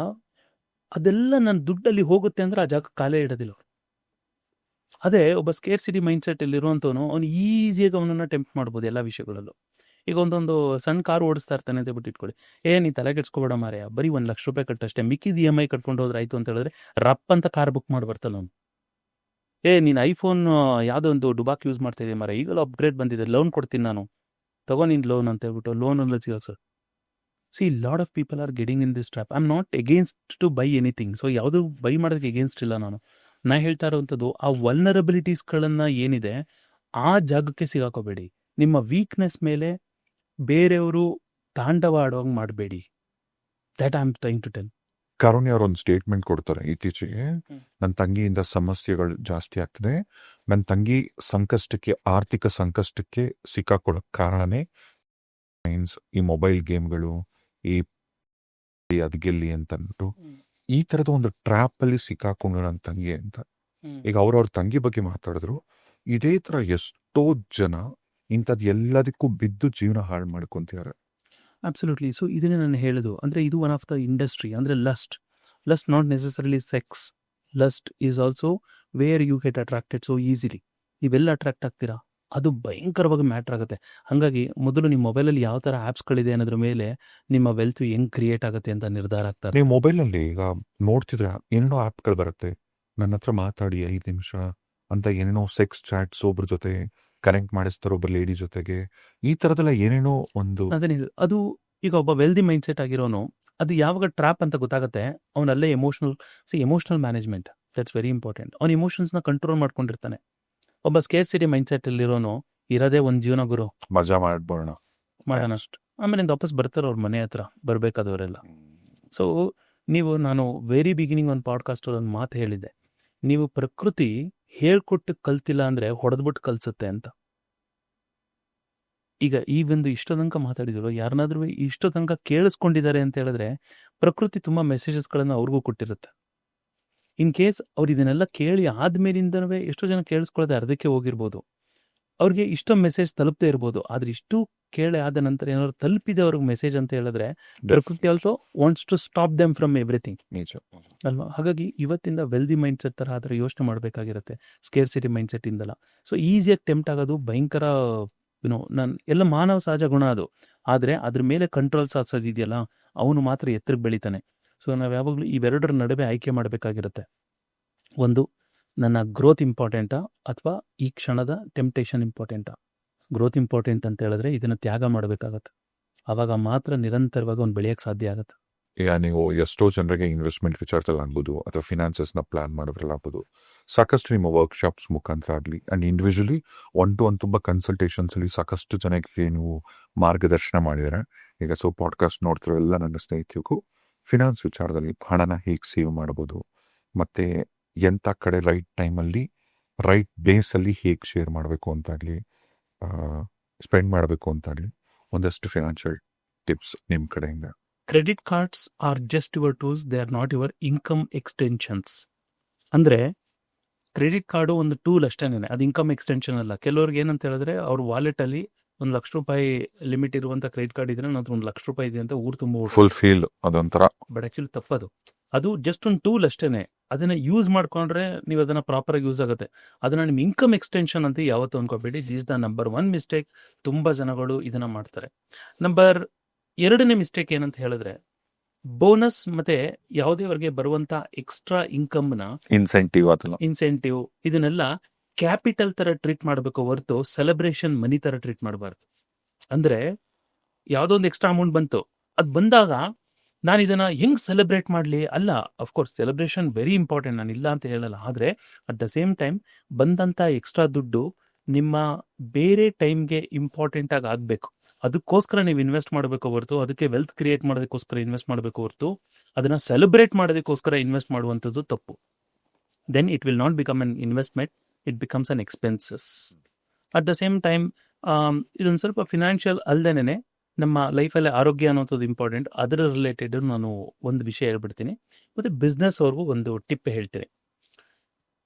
ಅದೆಲ್ಲ ನನ್ನ ದುಡ್ಡಲ್ಲಿ ಹೋಗುತ್ತೆ ಅಂದರೆ ಆ ಜಾಗಕ್ಕೆ ಕಾಲೇ ಇಡೋದಿಲ್ಲ ಅವರು. ಅದೇ ಒಬ್ಬ ಸ್ಕೇರ್ ಸಿಟಿ ಮೈಂಡ್ಸೆಟ್ ಇರುವಂಥವನು ಅವ್ನು ಈಸಿಯಾಗಿ ಅವನನ್ನು ಟೆಂಪ್ಟ್ ಮಾಡ್ಬೋದು ಎಲ್ಲ ವಿಷಯಗಳಲ್ಲೂ. ಈಗ ಒಂದೊಂದು ಸಣ್ಣ ಕಾರು ಓಡಿಸ್ತಾ ಇರ್ತಾನೆ ಅಂತ ಬಿಟ್ಟು ಇಟ್ಕೊಳ್ಳಿ, ನೀ ತಲೆ ಕೆಡ್ಸ್ಕೊಬೇಡ ಮಾರ್ರೆ, ಬರೀ 1 ಲಕ್ಷ ರೂಪಾಯಿ ಕಟ್ಟಷ್ಟೇ, ಮಿಕ್ಕಿದ EMI ಕಟ್ಕೊಂಡು ಹೋದ್ರೆ ಆಯಿತು ಅಂತ ಹೇಳಿದ್ರೆ ರಪ್ ಅಂತ ಕಾರ್ ಬುಕ್ ಮಾಡಿ ಬರ್ತಾನೆ ಅವನು. ನೀನು ಐಫೋನ್ ಯಾವುದೋ ಒಂದು ಡುಬಾಕ್ ಯೂಸ್ ಮಾಡ್ತಾ ಇದೀಯ ಮಾರ್ರೆ, ಈಗಲೂ ಅಪ್ಗ್ರೇಡ್ ಬಂದಿದೆ, ಲೋನ್ ಕೊಡ್ತೀನಿ ನಾನು, ತಗೋ ನೀನು ಲೋನ್ ಅಂತ ಹೇಳ್ಬಿಟ್ಟು ಲೋನಲ್ಲಿ ಸಿಗೋ sir. See, lot of people are getting in this trap. I am not against to buy anything. So ಯಾವುದು ಬೈ ಮಾಡೋದಕ್ಕೆ ಎಗೇನ್ಸ್ಟ್ ಇಲ್ಲ ನಾನು. ನಾ ಹೇಳ್ತಾ ಇರೋವಂಥದ್ದು, ಆ ವಲ್ನರಬಿಲಿಟೀಸ್ಗಳನ್ನು ಏನಿದೆ ಆ ಜಾಗಕ್ಕೆ ಸಿಗಾಕೋಬೇಡಿ. ನಿಮ್ಮ ವೀಕ್ನೆಸ್ ಮೇಲೆ ಬೇರೆಯವರು ತಾಂಡವ ಆಡುವಾಗ ಮಾಡಬೇಡಿ. That I am trying to tell. Karunya ಅವರು ಒಂದು ಸ್ಟೇಟ್ಮೆಂಟ್ ಕೊಡ್ತಾರೆ ಇತ್ತೀಚೆಗೆ, ನನ್ನ ತಂಗಿಯಿಂದ ಸಮಸ್ಯೆಗಳು ಜಾಸ್ತಿ ಆಗ್ತದೆ, ನನ್ನ ತಂಗಿ ಆರ್ಥಿಕ ಸಂಕಷ್ಟಕ್ಕೆ ಸಿಕ್ಕಾಕೊಳ್ಳೋಕೆ ಕಾರಣನೇ ಈ ಮೊಬೈಲ್ ಗೇಮ್ಗಳು, ಈ ಅದ್ಗೆಲ್ಲಿ ಅಂತ ಅಂದ್ಬಿಟ್ಟು ಈ ಥರದ ಒಂದು ಟ್ರ್ಯಾಪ್ ಅಲ್ಲಿ ಸಿಕ್ಕಾಕೊಂಡು ನನ್ನ ತಂಗಿ ಅಂತ. ಈಗ ಅವ್ರ ತಂಗಿ ಬಗ್ಗೆ ಮಾತಾಡಿದ್ರು. ಇದೇ ಥರ ಎಷ್ಟೋ ಜನ ಇಂಥದ್ದು ಎಲ್ಲದಕ್ಕೂ ಬಿದ್ದು ಜೀವನ ಹಾಳು ಮಾಡ್ಕೊಂತಿದ್ದಾರೆ. ಅಬ್ಸಲ್ಯೂಟ್ಲಿ. ಸೊ ಇದನ್ನೇ ನಾನು ಹೇಳೋದು, ಅಂದರೆ ಇದು ಒನ್ ಆಫ್ ದ ಇಂಡಸ್ಟ್ರಿ. ಅಂದರೆ lust not necessarily sex. Lust is also where you get attracted so easily. ನೀವೆಲ್ಲ ಅಟ್ರಾಕ್ಟ್ ಆಗ್ತೀರಾ, ಅದು ಭಯಂಕರವಾಗಿ ಮ್ಯಾಟ್ರ್ ಆಗುತ್ತೆ. ಹಾಗಾಗಿ ಮೊದಲು ನಿಮ್ಮ ಮೊಬೈಲಲ್ಲಿ ಯಾವ ಥರ ಆ್ಯಪ್ಸ್ಗಳಿದೆ ಅನ್ನೋದ್ರ ಮೇಲೆ ನಿಮ್ಮ ವೆಲ್ತ್ ಹೆಂಗೆ ಕ್ರಿಯೇಟ್ ಆಗುತ್ತೆ ಅಂತ ನಿರ್ಧಾರ ಆಗ್ತಾರೆ. ನೀವು ಮೊಬೈಲಲ್ಲಿ ಈಗ ನೋಡ್ತಿದ್ರೆ ಏನೇನೋ ಆ್ಯಪ್ಗಳು ಬರುತ್ತೆ, ನನ್ನ ಹತ್ರ ಮಾತಾಡಿ 5 ನಿಮಿಷ ಅಂತ, ಏನೇನೋ ಸೆಕ್ಸ್ ಚಾಟ್ಸ್, ಒಬ್ರ ಜೊತೆ ಕನೆಕ್ಟ್ ಮಾಡಿಸ್ತಾರೆ, ಒಬ್ಬ ಲೇಡಿ ಜೊತೆಗೆ, ಈ ಥರದೆಲ್ಲ ಏನೇನೋ ಒಂದು. ಅದು ಈಗ ಒಬ್ಬ ವೆಲ್ದಿ ಮೈಂಡ್ಸೆಟ್ ಆಗಿರೋನು ಅದು ಯಾವಾಗ ಟ್ರ್ಯಾಪ್ ಅಂತ ಗೊತ್ತಾಗುತ್ತೆ, ಅವನಲ್ಲೇ emotional management, that's very important. ಅವ್ನ ಇಮೋಷನ್ಸ್ನ ಕಂಟ್ರೋಲ್ ಮಾಡ್ಕೊಂಡಿರ್ತಾನೆ. ಒಬ್ಬ ಸ್ಕೇರ್ ಸಿಟಿ ಮೈಂಡ್ಸೆಟ್ ಅಲ್ಲಿರೋನು ಇರೋದೇ ಒಂದು ಜೀವನ ಗುರು, ಮಜಾ ಮಾಡೋಣ ಅಷ್ಟು, ಆಮೇಲೆ ವಾಪಸ್ ಬರ್ತಾರೆ ಅವ್ರ ಮನೆ ಹತ್ರ ಬರಬೇಕಾದವರೆಲ್ಲ. ಸೊ ನಾನು ವೆರಿ ಬಿಗಿನಿಂಗ್ ಒಂದು ಪಾಡ್ಕಾಸ್ಟಲ್ಲಿ ಒಂದು ಮಾತು ಹೇಳಿದ್ದೆ, ನೀವು ಪ್ರಕೃತಿ ಹೇಳ್ಕೊಟ್ಟು ಕಲ್ತಿಲ್ಲ ಅಂದರೆ ಹೊಡೆದ್ಬಿಟ್ಟು ಕಲಿಸುತ್ತೆ ಅಂತ. ಈಗ ಈ ಒಂದು ಇಷ್ಟೋ ತನಕ ಮಾತಾಡಿದ್ರು, ಯಾರನ್ನಾದ್ರೂ ಇಷ್ಟೋ ತನಕ ಕೇಳಿಸ್ಕೊಂಡಿದ್ದಾರೆ ಅಂತ ಹೇಳಿದ್ರೆ ಪ್ರಕೃತಿ ತುಂಬ ಮೆಸೇಜಸ್ಗಳನ್ನು ಅವ್ರಿಗೂ ಕೊಟ್ಟಿರುತ್ತೆ. ಇನ್ ಕೇಸ್ ಅವ್ರು ಇದನ್ನೆಲ್ಲ ಕೇಳಿ ಆದ್ಮೇಲಿಂದವೇ ಎಷ್ಟೋ ಜನ ಕೇಳಿಸ್ಕೊಳ್ಳೋದೆ ಅರ್ಧಕ್ಕೆ ಹೋಗಿರ್ಬೋದು, ಅವ್ರಿಗೆ ಇಷ್ಟೊಂದು ಮೆಸೇಜ್ ತಲುಪದೇ ಇರ್ಬೋದು. ಆದ್ರೆ ಇಷ್ಟು ಕೇಳಿ ಆದ ನಂತರ ಏನಾದ್ರು ತಲುಪಿದೆ ಅವ್ರಿಗೆ ಮೆಸೇಜ್ ಅಂತ ಹೇಳಿದ್ರೆ ಪ್ರಕೃತಿ also wants to stop them from everything ಅಲ್ವಾ. ಹಾಗಾಗಿ ಇವತ್ತಿಂದ ವೆಲ್ದಿ ಮೈಂಡ್ ಸೆಟ್ ಥರ ಆದರೆ ಯೋಚನೆ ಮಾಡಬೇಕಾಗಿರುತ್ತೆ, ಸ್ಕೇರ್ ಸಿಟಿ ಮೈಂಡ್ ಸೆಟ್ ಇಂದಲ್ಲ. ಸೊ ಈಸಿಯಾಗಿ ಟೆಂಪ್ಟ್ ಆಗೋದು ಭಯಂಕರ ನಾನು ಎಲ್ಲ ಮಾನವ ಸಹಜ ಗುಣ ಅದು. ಆದರೆ ಅದ್ರ ಮೇಲೆ ಕಂಟ್ರೋಲ್ ಸಾಧಿಸೋದಿದೆಯಲ್ಲ, ಅವನು ಮಾತ್ರ ಎತ್ತರಕ್ಕೆ ಬೆಳಿತಾನೆ. ಸೊ ನಾವು ಯಾವಾಗಲೂ ಇವೆರಡರ ನಡುವೆ ಆಯ್ಕೆ ಮಾಡಬೇಕಾಗಿರುತ್ತೆ. ಒಂದು, ನನ್ನ ಗ್ರೋತ್ ಇಂಪಾರ್ಟೆಂಟಾ ಅಥವಾ ಈ ಕ್ಷಣದ ಟೆಂಪ್ಟೇಷನ್ ಇಂಪಾರ್ಟೆಂಟಾ? ಗ್ರೋತ್ ಇಂಪಾರ್ಟೆಂಟ್ ಅಂತ ಹೇಳಿದ್ರೆ ಇದನ್ನು ತ್ಯಾಗ ಮಾಡಬೇಕಾಗತ್ತೆ. ಆವಾಗ ಮಾತ್ರ ನಿರಂತರವಾಗಿ ಅವ್ನು ಬೆಳೆಯೋಕ್ಕೆ ಸಾಧ್ಯ ಆಗುತ್ತೆ. ಈಗ ನೀವು ಎಷ್ಟೋ ಜನರಿಗೆ ಇನ್ವೆಸ್ಟ್ಮೆಂಟ್ ವಿಚಾರದಲ್ಲಿ ಆಗ್ಬೋದು ಅಥವಾ ಫಿನಾನ್ಸಸ್ನ ಪ್ಲಾನ್ ಮಾಡೋದ್ರಲ್ಲಿ ಆಗ್ಬೋದು, ಸಾಕಷ್ಟು ನಿಮ್ಮ ವರ್ಕ್ಶಾಪ್ಸ್ ಮುಖಾಂತರ ಆಗಲಿ and individually one to one ತುಂಬ ಕನ್ಸಲ್ಟೇಷನ್ಸಲ್ಲಿ ಸಾಕಷ್ಟು ಜನಕ್ಕೆ ನೀವು ಮಾರ್ಗದರ್ಶನ ಮಾಡಿದರೆ. ಈಗ ಪಾಡ್ಕಾಸ್ಟ್ ನೋಡ್ತಿರೋ ಎಲ್ಲ ನನ್ನ ಸ್ನೇಹಿತರಿಗೂ ಫಿನಾನ್ಸ್ ವಿಚಾರದಲ್ಲಿ ಹಣನ ಹೇಗೆ ಸೇವ್ ಮಾಡ್ಬೋದು, ಮತ್ತು ಎಂಥ ಕಡೆ ರೈಟ್ ಟೈಮಲ್ಲಿ ರೈಟ್ ಡೇಸಲ್ಲಿ ಹೇಗೆ ಶೇರ್ ಮಾಡಬೇಕು ಅಂತಾಗಲಿ, ಸ್ಪೆಂಡ್ ಮಾಡಬೇಕು ಅಂತಾಗಲಿ ಒಂದಷ್ಟು ಫಿನಾನ್ಷಿಯಲ್ ಟಿಪ್ಸ್ ನಿಮ್ಮ ಕಡೆಯಿಂದ. Credit cards are just your tools, they are not your income extensions. ಅಂದರೆ ಕ್ರೆಡಿಟ್ ಕಾರ್ಡು ಒಂದು ಟೂಲ್ ಅಷ್ಟೇನೆ, ಅದು ಇನ್ಕಮ್ ಎಕ್ಸ್ಟೆನ್ಷನ್ ಅಲ್ಲ. ಕೆಲವ್ರಿಗೆ ಏನಂತ ಹೇಳಿದ್ರೆ ಅವ್ರ ವಾಲೆಟಲ್ಲಿ ₹1,00,000 ಲಿಮಿಟ್ ಇರುವಂಥ ಕ್ರೆಡಿಟ್ ಕಾರ್ಡ್ ಇದ್ರೆ ನಂತರ ₹1,00,000 ಇದೆ ಅಂತ ಊರು ತುಂಬ ಫುಲ್ ಫೀಲ್ ಅದೊಂಥರ. ಬಟ್ ಆ್ಯಕ್ಚುಲಿ ತಪ್ಪದು. ಅದು ಜಸ್ಟ್ ಒಂದು ಟೂಲ್ ಅಷ್ಟೇನೆ. ಅದನ್ನ ಯೂಸ್ ಮಾಡ್ಕೊಂಡ್ರೆ ನೀವು ಅದನ್ನ ಪ್ರಾಪರಾಗಿ ಯೂಸ್ ಆಗುತ್ತೆ. ಅದನ್ನ ನಿಮ್ಮ ಇನ್ಕಮ್ ಎಕ್ಸ್ಟೆನ್ಷನ್ ಅಂತ ಯಾವತ್ತೂ ಅನ್ಕೋಬೇಡಿ. This the number 1 mistake. ತುಂಬ ಜನಗಳು ಇದನ್ನ ಮಾಡ್ತಾರೆ. ನಂಬರ್ 2ನೇ ಮಿಸ್ಟೇಕ್ ಏನಂತ ಹೇಳಿದ್ರೆ, ಬೋನಸ್ ಮತ್ತೆ ಯಾವುದೇವರೆಗೆ ಬರುವಂತ ಎಕ್ಸ್ಟ್ರಾ ಇನ್ಕಮ್ನ ಇನ್ಸೆಂಟಿವ್ ಇದನ್ನೆಲ್ಲ ಕ್ಯಾಪಿಟಲ್ ತರ ಟ್ರೀಟ್ ಮಾಡಬೇಕು ಹೊರತು ಸೆಲೆಬ್ರೇಷನ್ ಮನಿ ತರ ಟ್ರೀಟ್ ಮಾಡಬಾರ್ದು. ಅಂದ್ರೆ ಯಾವುದೋ ಒಂದು ಎಕ್ಸ್ಟ್ರಾ ಅಮೌಂಟ್ ಬಂತು, ಅದು ಬಂದಾಗ ನಾನು ಇದನ್ನ ಹೆಂಗ್ ಸೆಲೆಬ್ರೇಟ್ ಮಾಡಲಿ? ಅಲ್ಲ, ಅಫ್ಕೋರ್ಸ್ ಸೆಲೆಬ್ರೇಷನ್ ವೆರಿ ಇಂಪಾರ್ಟೆಂಟ್, ನಾನು ಇಲ್ಲ ಅಂತ ಹೇಳಲ್ಲ. ಆದರೆ ಅಟ್ ದ ಸೇಮ್ ಟೈಮ್ ಬಂದಂಥ ಎಕ್ಸ್ಟ್ರಾ ದುಡ್ಡು ನಿಮ್ಮ ಬೇರೆ ಟೈಮ್ಗೆ ಇಂಪಾರ್ಟೆಂಟ್ ಆಗಿ ಆಗಬೇಕು. ಅದಕ್ಕೋಸ್ಕರ ನೀವು ಇನ್ವೆಸ್ಟ್ ಮಾಡಬೇಕು ಹೊರತು, ಅದಕ್ಕೆ ವೆಲ್ತ್ ಕ್ರಿಯೇಟ್ ಮಾಡೋದಕ್ಕೋಸ್ಕರ ಇನ್ವೆಸ್ಟ್ ಮಾಡಬೇಕು ಹೊರತು, ಅದನ್ನ ಸೆಲೆಬ್ರೇಟ್ ಮಾಡೋದಕ್ಕೋಸ್ಕರ ಇನ್ವೆಸ್ಟ್ ಮಾಡುವಂಥದ್ದು ತಪ್ಪು. Then it will not become an investment, it becomes an expenses. At the same time ಇದೊಂದು ಸ್ವಲ್ಪ ಫಿನಾನ್ಷಿಯಲ್ ಅಲ್ದೇನೆ ನಮ್ಮ ಲೈಫಲ್ಲಿ ಆರೋಗ್ಯ ಅನ್ನೋಂಥದ್ದು ಇಂಪಾರ್ಟೆಂಟ್. ಅದರ ರಿಲೇಟೆಡ್ ನಾನು ಒಂದು ವಿಷಯ ಹೇಳ್ಬಿಡ್ತೀನಿ, ಮತ್ತು ಬಿಸ್ನೆಸ್ ಅವ್ರಿಗೂ ಒಂದು ಟಿಪ್ ಹೇಳ್ತೀನಿ.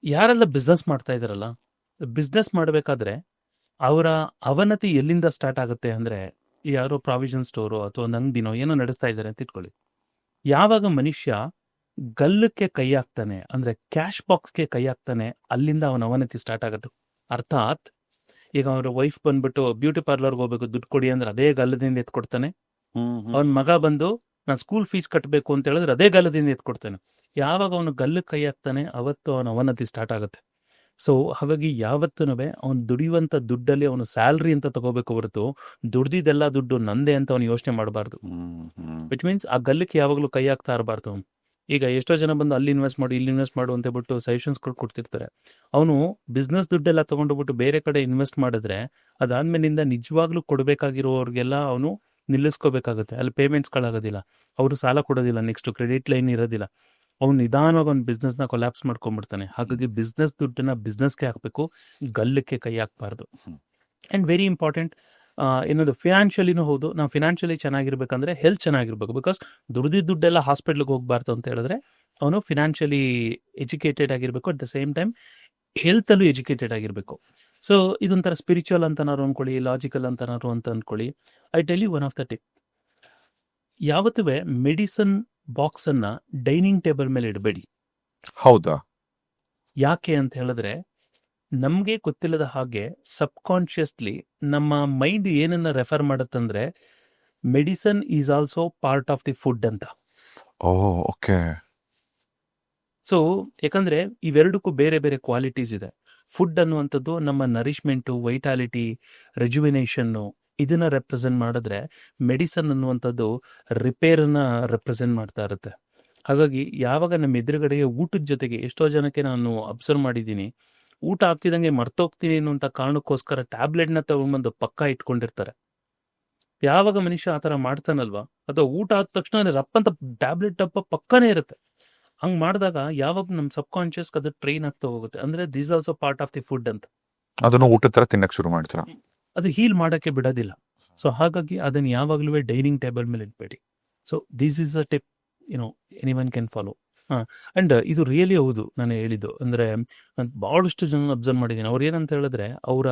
ಯಾರೆಲ್ಲ ಬಿಸ್ನೆಸ್ ಮಾಡ್ತಾ ಇದ್ದಾರಲ್ಲ, ಬಿಸ್ನೆಸ್ ಮಾಡಬೇಕಾದ್ರೆ ಅವರ ಅವನತಿ ಎಲ್ಲಿಂದ ಸ್ಟಾರ್ಟ್ ಆಗುತ್ತೆ ಅಂದರೆ, ಯಾರೋ ಪ್ರಾವಿಷನ್ ಸ್ಟೋರು ಅಥವಾ ಒಂದು ಅಂಗಡಿನೋ ಏನೋ ನಡೆಸ್ತಾ ಇದ್ದಾರೆ ಅಂತ ಇಟ್ಕೊಳ್ಳಿ. ಯಾವಾಗ ಮನುಷ್ಯ ಗಲ್ಲಕ್ಕೆ ಕೈ ಹಾಕ್ತಾನೆ, ಅಂದರೆ ಕ್ಯಾಶ್ ಬಾಕ್ಸ್ಗೆ ಕೈ ಹಾಕ್ತಾನೆ, ಅಲ್ಲಿಂದ ಅವನ ಅವನತಿ ಸ್ಟಾರ್ಟ್ ಆಗುತ್ತೆ. ಅರ್ಥಾತ್ ಈಗ ಅವ್ರ ವೈಫ್ ಬಂದ್ಬಿಟ್ಟು ಬ್ಯೂಟಿ ಪಾರ್ಲರ್ಗೆ ಹೋಗ್ಬೇಕು, ದುಡ್ಡು ಕೊಡಿ ಅಂದ್ರೆ ಅದೇ ಗಲ್ಲದಿಂದ ಎತ್ಕೊಡ್ತಾನೆ. ಅವನ ಮಗ ಬಂದು ನಾನು ಸ್ಕೂಲ್ ಫೀಸ್ ಕಟ್ಟಬೇಕು ಅಂತ ಹೇಳಿದ್ರೆ ಅದೇ ಗಲ್ಲದಿಂದ ಎತ್ಕೊಡ್ತಾನೆ. ಯಾವಾಗ ಅವನು ಗಲ್ಲಕ್ಕೆ ಕೈ ಹಾಕ್ತಾನೆ ಅವತ್ತು ಅವನ ಅವನತಿ ಸ್ಟಾರ್ಟ್ ಆಗುತ್ತೆ. ಸೊ ಹಾಗಾಗಿ ಯಾವತ್ತೂ ಅವನು ದುಡಿಯುವಂಥ ದುಡ್ಡಲ್ಲಿ ಅವನು ಸ್ಯಾಲ್ರಿ ಅಂತ ತಗೋಬೇಕು ಹೊರತು ದುಡ್ದಿದ್ದೆಲ್ಲ ದುಡ್ಡು ನಂದೇ ಅಂತ ಅವನು ಯೋಚನೆ ಮಾಡಬಾರ್ದು. ವಿಚ್ ಮೀನ್ಸ್ ಆ ಗಲ್ಲಕ್ಕೆ ಯಾವಾಗಲೂ ಕೈ ಹಾಕ್ತಾ ಇರಬಾರ್ದು ಅವನು. ಈಗ ಎಷ್ಟೋ ಜನ ಬಂದು ಅಲ್ಲಿ ಇನ್ವೆಸ್ಟ್ ಮಾಡು, ಇಲ್ಲಿ ಇನ್ವೆಸ್ಟ್ ಮಾಡು ಅಂತ ಬಿಟ್ಟು ಸಜೆಷನ್ಸ್ಗಳು ಕೊಡ್ತಿರ್ತಾರೆ. ಅವನು ಬಿಸ್ನೆಸ್ ದುಡ್ಡೆಲ್ಲ ತೊಗೊಂಡೋಗ್ಬಿಟ್ಟು ಬೇರೆ ಕಡೆ ಇನ್ವೆಸ್ಟ್ ಮಾಡಿದ್ರೆ ಅದಾದ್ಮೇಲಿಂದ ನಿಜವಾಗ್ಲೂ ಕೊಡಬೇಕಾಗಿರೋರಿಗೆಲ್ಲ ಅವನು ನಿಲ್ಲಿಸ್ಕೋಬೇಕಾಗುತ್ತೆ. ಅಲ್ಲಿ ಪೇಮೆಂಟ್ಸ್ಗಳಾಗೋದಿಲ್ಲ, ಅವರು ಸಾಲ ಕೊಡೋದಿಲ್ಲ, ನೆಕ್ಸ್ಟ್ ಕ್ರೆಡಿಟ್ ಲೈನ್ ಇರೋದಿಲ್ಲ. ಅವ್ನು ನಿಧಾನವಾಗಿ ಅವ್ನು ಬಿಸ್ನೆಸ್ನ ಕೊಲ್ಯಾಪ್ಸ್ ಮಾಡ್ಕೊಂಡ್ಬಿಡ್ತಾನೆ. ಹಾಗಾಗಿ ಬಿಸ್ನೆಸ್ ದುಡ್ಡನ್ನ ಬಿಸ್ನೆಸ್ಗೆ ಹಾಕಬೇಕು, ಗಲ್ಲಕ್ಕೆ ಕೈ ಹಾಕಬಾರ್ದು. ಆ್ಯಂಡ್ ವೆರಿ ಇಂಪಾರ್ಟೆಂಟ್ ಇನ್ನೊಂದು, ಫಿನಾನ್ಷಿಯಲಿನೂ ಹೌದು. ನಾವು ಫಿನಾನ್ಷಿಯಲಿ ಚೆನ್ನಾಗಿರ್ಬೇಕಂದ್ರೆ ಹೆಲ್ತ್ ಚೆನ್ನಾಗಿರ್ಬೇಕು. ಬಿಕಾಸ್ ದುಡ್ದಿದ್ದ ದುಡ್ಡೆಲ್ಲ ಹಾಸ್ಪಿಟ್ಲಿಗೆ ಹೋಗ್ಬಾರ್ದು ಅಂತ ಹೇಳಿದ್ರೆ ಅವನು ಫಿನಾನ್ಷಿಯಲಿ ಎಜುಕೇಟೆಡ್ ಆಗಿರಬೇಕು. ಅಟ್ ದ ಸೇಮ್ ಟೈಮ್ ಹೆಲ್ತಲ್ಲೂ ಎಜುಕೇಟೆಡ್ ಆಗಿರಬೇಕು. ಸೊ ಇದೊಂಥರ ಸ್ಪಿರಿಚುವಲ್ ಅಂತನಾರು ಅಂದ್ಕೊಳ್ಳಿ, ಲಾಜಿಕಲ್ ಅಂತನಾರು ಅಂತ ಅಂದ್ಕೊಳ್ಳಿ. I tell you one of the tip. ಯಾವತ್ತೂ ಮೆಡಿಸನ್ ಬಾಕ್ಸನ್ನು ಡೈನಿಂಗ್ ಟೇಬಲ್ ಮೇಲೆ ಇಡಬೇಡಿ. ಹೌದಾ? ಯಾಕೆ ಅಂತ ಹೇಳಿದ್ರೆ, ನಮಗೆ ಗೊತ್ತಿಲ್ಲದ ಹಾಗೆ ಸಬ್ಕಾನ್ಷಿಯಸ್ಲಿ ನಮ್ಮ ಮೈಂಡ್ ಏನನ್ನ ರೆಫರ್ ಮಾಡುತ್ತಂದ್ರೆ medicine is also part of the food ಅಂತ. ಓಕೆ. ಸೊ ಯಾಕಂದ್ರೆ ಇವೆರಡಕ್ಕೂ ಬೇರೆ ಬೇರೆ ಕ್ವಾಲಿಟೀಸ್ ಇದೆ. ಫುಡ್ ಅನ್ನುವಂಥದ್ದು ನಮ್ಮ ನರಿಶ್ಮೆಂಟು, ವೈಟಾಲಿಟಿ, ರೆಜುವಿನೇಷನ್ನು ಇದನ್ನ ರೆಪ್ರೆಸೆಂಟ್ ಮಾಡಿದ್ರೆ, ಮೆಡಿಸನ್ ಅನ್ನುವಂಥದ್ದು ರಿಪೇರನ್ನ ರೆಪ್ರೆಸೆಂಟ್ ಮಾಡ್ತಾ ಇರುತ್ತೆ. ಹಾಗಾಗಿ ಯಾವಾಗ ನಮ್ಮ ಎದುರುಗಡೆಗೆ ಊಟದ ಜೊತೆಗೆ, ಎಷ್ಟೋ ಜನಕ್ಕೆ ನಾನು ಅಬ್ಸರ್ವ್ ಮಾಡಿದ್ದೀನಿ, ಊಟ ಆಗ್ತಿದಂಗೆ ಮರ್ತೋಗ್ತೀನಿ ಅನ್ನುವಂಥ ಕಾರಣಕ್ಕೋಸ್ಕರ ಟ್ಯಾಬ್ಲೆಟ್ನ ತಗೊಂಡ್ಬಂದು ಪಕ್ಕ ಇಟ್ಕೊಂಡಿರ್ತಾರೆ. ಯಾವಾಗ ಮನುಷ್ಯ ಆ ಥರ ಮಾಡ್ತಾನಲ್ವಾ, ಅಥವಾ ಊಟ ಆದ ತಕ್ಷಣ ರಪ್ಪಂತ ಟ್ಯಾಬ್ಲೆಟ್ ಡಬ್ಬ ಪಕ್ಕನೇ ಇರುತ್ತೆ. ಹಂಗೆ ಮಾಡಿದಾಗ ಯಾವಾಗ ನಮ್ಮ ಸಬ್ಕಾನ್ಷಿಯಸ್ ಅದು ಟ್ರೈನ್ ಆಗ್ತಾ ಹೋಗುತ್ತೆ. ಅಂದರೆ this also part of the food ಅಂತ. ಅದನ್ನು ಊಟದ ಥರ ತಿನ್ನಕ್ಕೆ ಶುರು ಮಾಡ್ತಾರೆ. ಅದು ಹೀಲ್ ಮಾಡೋಕ್ಕೆ ಬಿಡೋದಿಲ್ಲ. ಸೊ ಹಾಗಾಗಿ ಅದನ್ನು ಯಾವಾಗಲೂ ಡೈನಿಂಗ್ ಟೇಬಲ್ ಮೇಲೆ ಇಡಬೇಡಿ. So this is a tip any one can follow. And ಇದು ರಿಯಲಿ ಹೌದು ನಾನು ಹೇಳಿದ್ದು. ಅಂದರೆ ಭಾಳಷ್ಟು ಜನ ಅಬ್ಸರ್ವ್ ಮಾಡಿದ್ದೀನಿ. ಅವ್ರು ಏನಂತ ಹೇಳಿದ್ರೆ, ಅವರ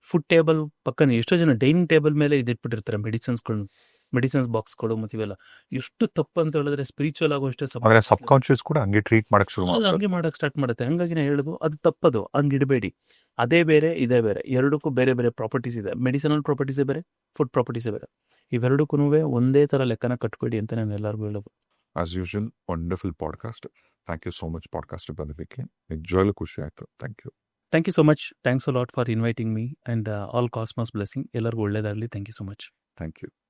ಫುಡ್ ಟೇಬಲ್ ಪಕ್ಕನೇ ಎಷ್ಟೋ ಜನ ಡೈನಿಂಗ್ ಟೇಬಲ್ ಮೇಲೆ ಇದಿಟ್ಬಿಟ್ಟಿರ್ತಾರೆ ಮೆಡಿಸಿನ್ಸ್ಗಳನ್ನ. ಮೆಡಿಸಿನ್ಸ್ ಬಾಕ್ಸ್ಗಳು ಮತ್ತು ಇವೆಲ್ಲ ಎಷ್ಟು ತಪ್ಪು ಅಂತ ಹೇಳಿದ್ರೆ ಸ್ಪಿರಿಚುವಲ್ ಆಗೋ ಅಷ್ಟೇ ಅಂದ್ರೆ ಸಬ್ ಕಾನ್ಶಿಯಸ್ ಕೂಡ ಹಂಗೆ ಟ್ರೀಟ್ ಮಾಡಕ್ ಶುರು ಅದು ಮಾಡ್ತಾರೆ. ಹಂಗೆ ಮಾಡಕ್ ಸ್ಟಾರ್ಟ್ ಮಾಡುತ್ತೆ. ಹಂಗಾಗಿ ನಾ ಹೇಳೋದು ಅದು ತಪ್ಪದು, ಹಂಗೆ ಇಡಬೇಡಿ. ಅದೇ ಬೇರೆ ಇದೇ ಬೇರೆ, ಎರಡಕ್ಕೂ ಬೇರೆ ಬೇರೆ ಪ್ರಾಪರ್ಟೀಸ್ ಇದೆ. ಮೆಡಿಸಿನಲ್ ಪ್ರಾಪರ್ಟೀಸೇ ಬೇರೆ, ಫುಡ್ ಪ್ರಾಪರ್ಟೀಸೇ ಬೇರೆ. ಇವೆರಡಕ್ಕೂ ಒಂದೇ ಥರ ಲೆಕ್ಕನ ಕಟ್ಬೇಡಿ ಅಂತ ನಾನು ಎಲ್ಲರಿಗೂ ಹೇಳೋದು. As usual wonderful podcast. Thank you so much podcast ಬಂದಿದ್ದಕ್ಕೆ. ನಿಜವಾಗ್ಲೂ ಖುಷಿ ಆಯ್ತು. Thank you. Thank you so much. Thanks a lot for inviting me and all cosmos blessing. ಎಲ್ಲರಿಗೂ ಒಳ್ಳೇದಾಗಲಿ. Thank you so much. Thank you.